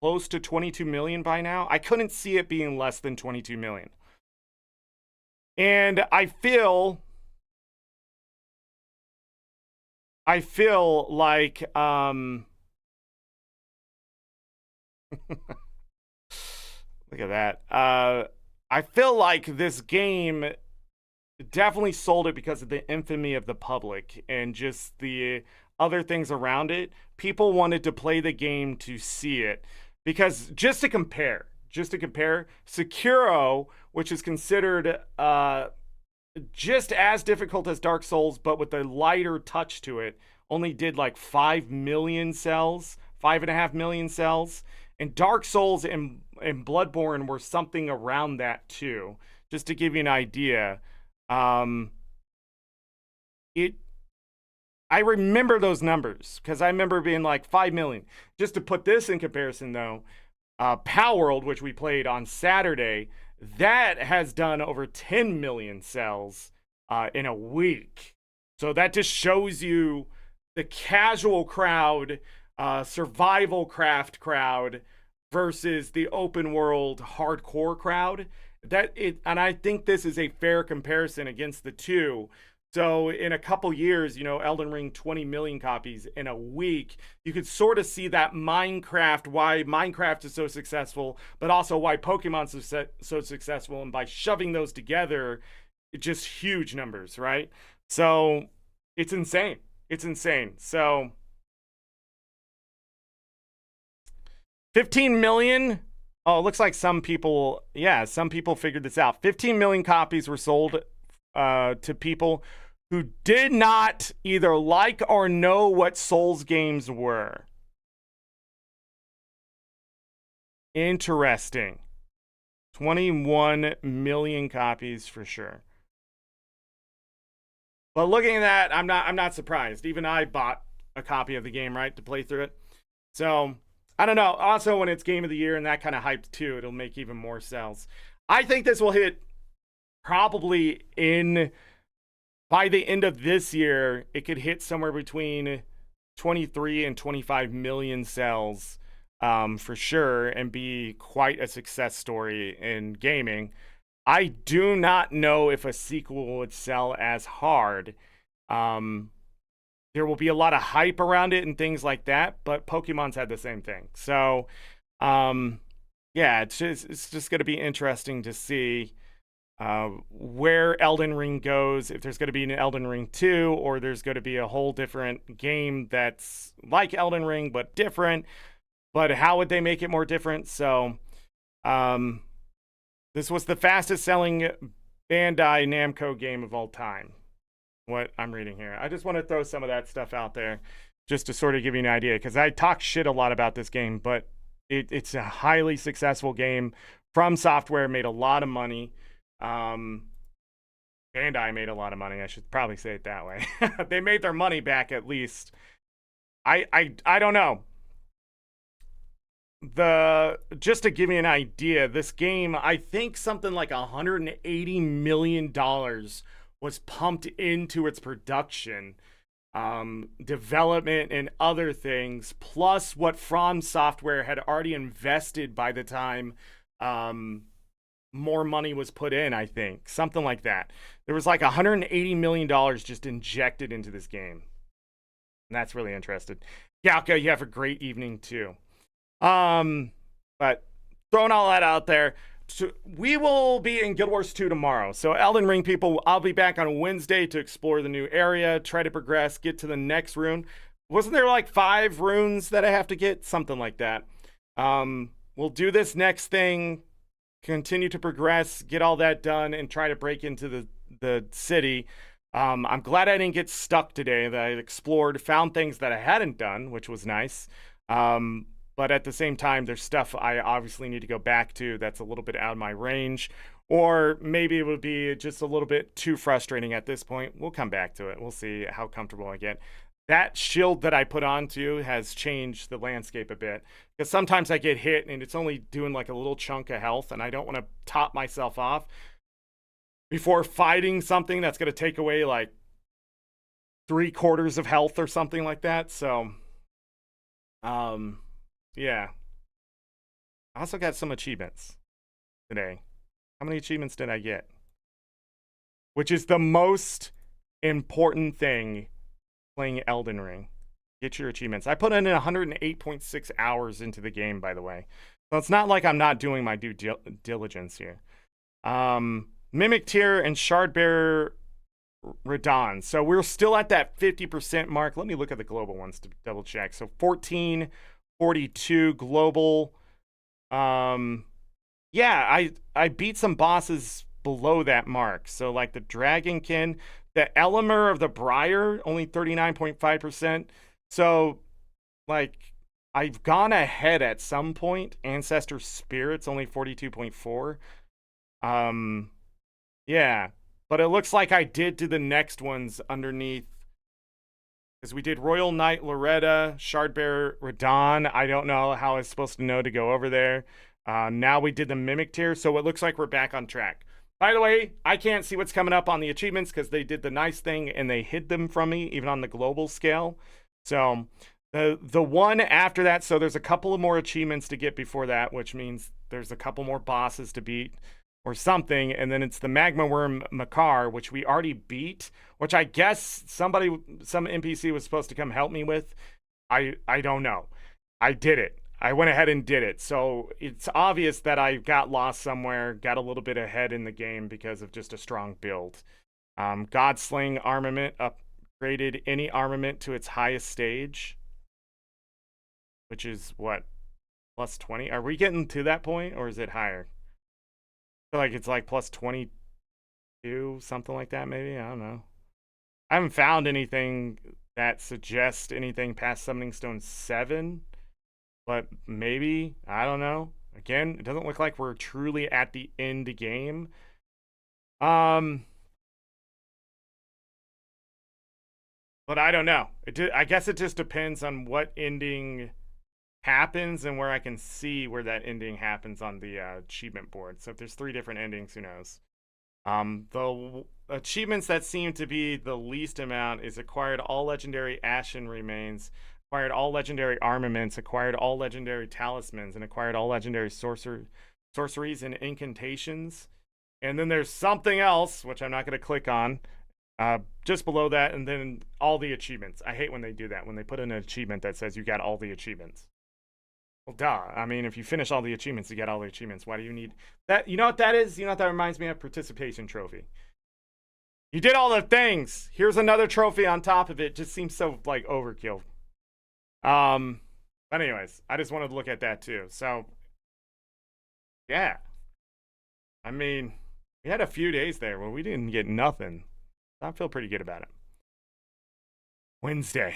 close to 22 million by now. I couldn't see it being less than 22 million. And I feel like look at that. I feel like this game definitely sold it because of the infamy of the public and just the other things around it. People wanted to play the game to see it. Because just to compare, Sekiro, which is considered just as difficult as Dark Souls, but with a lighter touch to it, only did like 5 million cells, 5.5 million cells. And Dark Souls and Bloodborne were something around that too. Just to give you an idea. I remember those numbers because I remember being like 5 million. Just to put this in comparison though, Palworld, which we played on Saturday, that has done over 10 million cells in a week. So that just shows you the casual crowd, survival craft crowd versus the open world hardcore crowd. And I think this is a fair comparison against the two. So in a couple years, Elden Ring 20 million copies in a week, you could sort of see that Minecraft, why Minecraft is so successful, but also why Pokemon's so successful. And by shoving those together, it's just huge numbers, right? So it's insane. It's insane. So 15 million. Oh, it looks like some people figured this out. 15 million copies were sold to people who did not either like or know what Souls games were. Interesting. 21 million copies for sure. But looking at that, I'm not surprised. Even I bought a copy of the game, right, to play through it. So I don't know. Also, when it's game of the year and that kind of hype too, it'll make even more sales. I think this will hit probably by the end of this year. It could hit somewhere between 23 and 25 million sales for sure, and be quite a success story in gaming. I do not know if a sequel would sell as hard. There will be a lot of hype around it and things like that, but Pokemon's had the same thing. So, yeah, it's just going to be interesting to see where Elden Ring goes, if there's going to be an Elden Ring 2, or there's going to be a whole different game that's like Elden Ring but different. But how would they make it more different? So, this was the fastest selling Bandai Namco game of all time, what I'm reading here. I just want to throw some of that stuff out there just to sort of give you an idea, because I talk shit a lot about this game, but it's a highly successful game. From Software made a lot of money. Bandai made a lot of money. I should probably say it that way. They made their money back at least. I don't know. Just to give you an idea, this game, I think something like $180 million was pumped into its production, development, and other things, plus what From Software had already invested by the time more money was put in. I think something like that. There was like $180 million just injected into this game, and that's really interesting. Galka, you have a great evening too. But throwing all that out there, so we will be in Guild Wars 2 tomorrow. So Elden Ring people, I'll be back on Wednesday to explore the new area, try to progress, get to the next rune. Wasn't there like 5 runes that I have to get? Something like that. We'll do this next thing, continue to progress, get all that done, and try to break into the city. I'm glad I didn't get stuck today, that I explored, found things that I hadn't done, which was nice. But at the same time, there's stuff I obviously need to go back to that's a little bit out of my range. Or maybe it would be just a little bit too frustrating at this point. We'll come back to it. We'll see how comfortable I get. That shield that I put onto has changed the landscape a bit. Because sometimes I get hit and it's only doing like a little chunk of health, and I don't want to top myself off before fighting something that's going to take away like 3/4 of health or something like that. So, yeah. I also got some achievements today. How many achievements did I get? Which is the most important thing playing Elden Ring. Get your achievements. I put in 108.6 hours into the game, by the way. So it's not like I'm not doing my due diligence here. Mimic Tier and Shardbearer Radon. So we're still at that 50% mark. Let me look at the global ones to double check. So 1442 global. Yeah, I beat some bosses below that mark. So like the Dragonkin, the Elemer of the Briar, only 39.5%. So like I've gone ahead at some point. Ancestor Spirits only 42.4. Yeah, but it looks like I did do the next ones underneath. Because we did Royal Knight Loretta, Shardbearer Radon. I don't know how I was supposed to know to go over there. Now we did the Mimic Tier, so it looks like we're back on track. By the way, I can't see what's coming up on the achievements because they did the nice thing and they hid them from me, even on the global scale. So the one after that, so there's a couple of more achievements to get before that, which means there's a couple more bosses to beat or something, and then it's the Magma Worm Makar, which we already beat, which I guess some NPC was supposed to come help me with. I don't know. I did it. I went ahead and did it. So it's obvious that I got lost somewhere, got a little bit ahead in the game because of just a strong build. Godsling armament upgraded any armament to its highest stage, which is what? Plus 20? Are we getting to that point, or is it higher? I feel like it's like plus 22, something like that, maybe. I don't know. I haven't found anything that suggests anything past Summoning Stone 7, but maybe. I don't know. Again, it doesn't look like we're truly at the end game. But I don't know. I guess it just depends on what ending happens and where I can see where that ending happens on the achievement board. So if there's 3 different endings, who knows? The achievements that seem to be the least amount is acquired all legendary ashen remains, acquired all legendary armaments, acquired all legendary talismans, and acquired all legendary sorceries and incantations. And then there's something else, which I'm not going to click on, just below that, and then all the achievements. I hate when they do that, when they put in an achievement that says you got all the achievements. Well, duh. I mean, if you finish all the achievements, you get all the achievements. Why do you need that? You know what that is? You know what that reminds me of? Participation trophy. You did all the things. Here's another trophy on top of it. Just seems so, like, overkill. But anyways, I just wanted to look at that too. So, yeah. I mean, we had a few days there where we didn't get nothing. I feel pretty good about it. Wednesday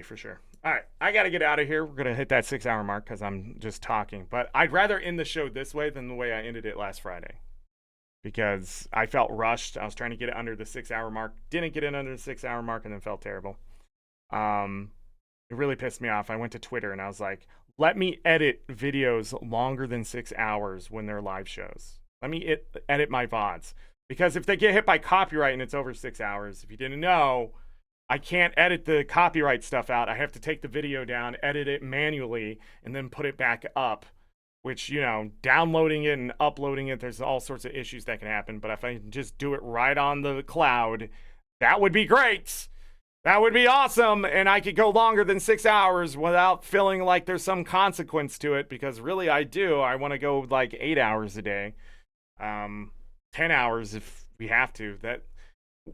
for sure. All right, I got to get out of here. We're going to hit that 6-hour mark because I'm just talking. But I'd rather end the show this way than the way I ended it last Friday. Because I felt rushed. I was trying to get it under the 6-hour mark. Didn't get it under the 6-hour mark and then felt terrible. It really pissed me off. I went to Twitter and I was like, let me edit videos longer than 6 hours when they're live shows. Let me edit my VODs. Because if they get hit by copyright and it's over 6 hours, if you didn't know, I can't edit the copyright stuff out. I have to take the video down, edit it manually, and then put it back up. Which, you know, downloading it and uploading it, there's all sorts of issues that can happen. But if I just do it right on the cloud, that would be great. That would be awesome. And I could go longer than 6 hours without feeling like there's some consequence to it. Because really, I do. I want to go like 8 hours a day. 10 hours if we have to.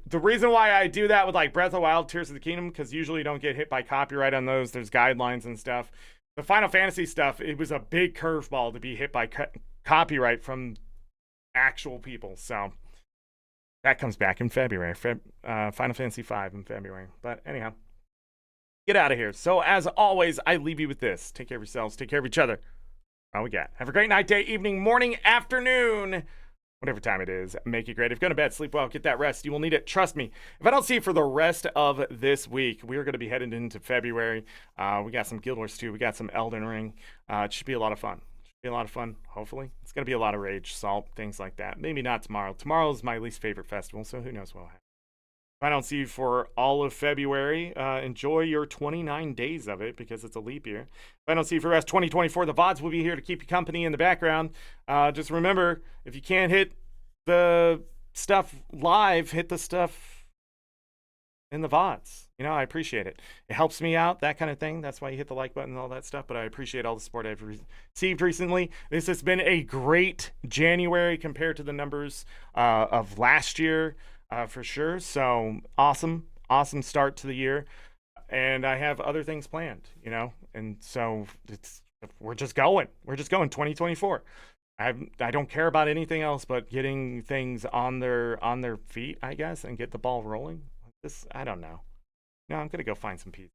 The reason why I do that with like Breath of the Wild, Tears of the Kingdom, because usually you don't get hit by copyright on those. There's guidelines and stuff. The Final Fantasy stuff, it was a big curveball to be hit by copyright from actual people. So that comes back in February. Final Fantasy V in February. But anyhow, get out of here. So as always, I leave you with this. Take care of yourselves. Take care of each other. All we got. Have a great night, day, evening, morning, afternoon. Whatever time it is, make it great. If you're going to bed, sleep well, get that rest. You will need it. Trust me. If I don't see you for the rest of this week, we are going to be heading into February. We got some Guild Wars 2. We got some Elden Ring. It should be a lot of fun. Hopefully. It's going to be a lot of rage, salt, things like that. Maybe not tomorrow. Tomorrow is my least favorite festival, so who knows what will happen. If I don't see you for all of February, enjoy your 29 days of it because it's a leap year. If I don't see you for the rest of 2024, the VODs will be here to keep you company in the background. Just remember, if you can't hit the stuff live, hit the stuff in the VODs. You know, I appreciate it. It helps me out, that kind of thing. That's why you hit the like button and all that stuff. But I appreciate all the support I've received recently. This has been a great January compared to the numbers of last year. For sure. So awesome start to the year. And I have other things planned, you know, and so we're just going 2024. I don't care about anything else but getting things on their feet, I guess, and get the ball rolling. I don't know. No, I'm going to go find some pizza.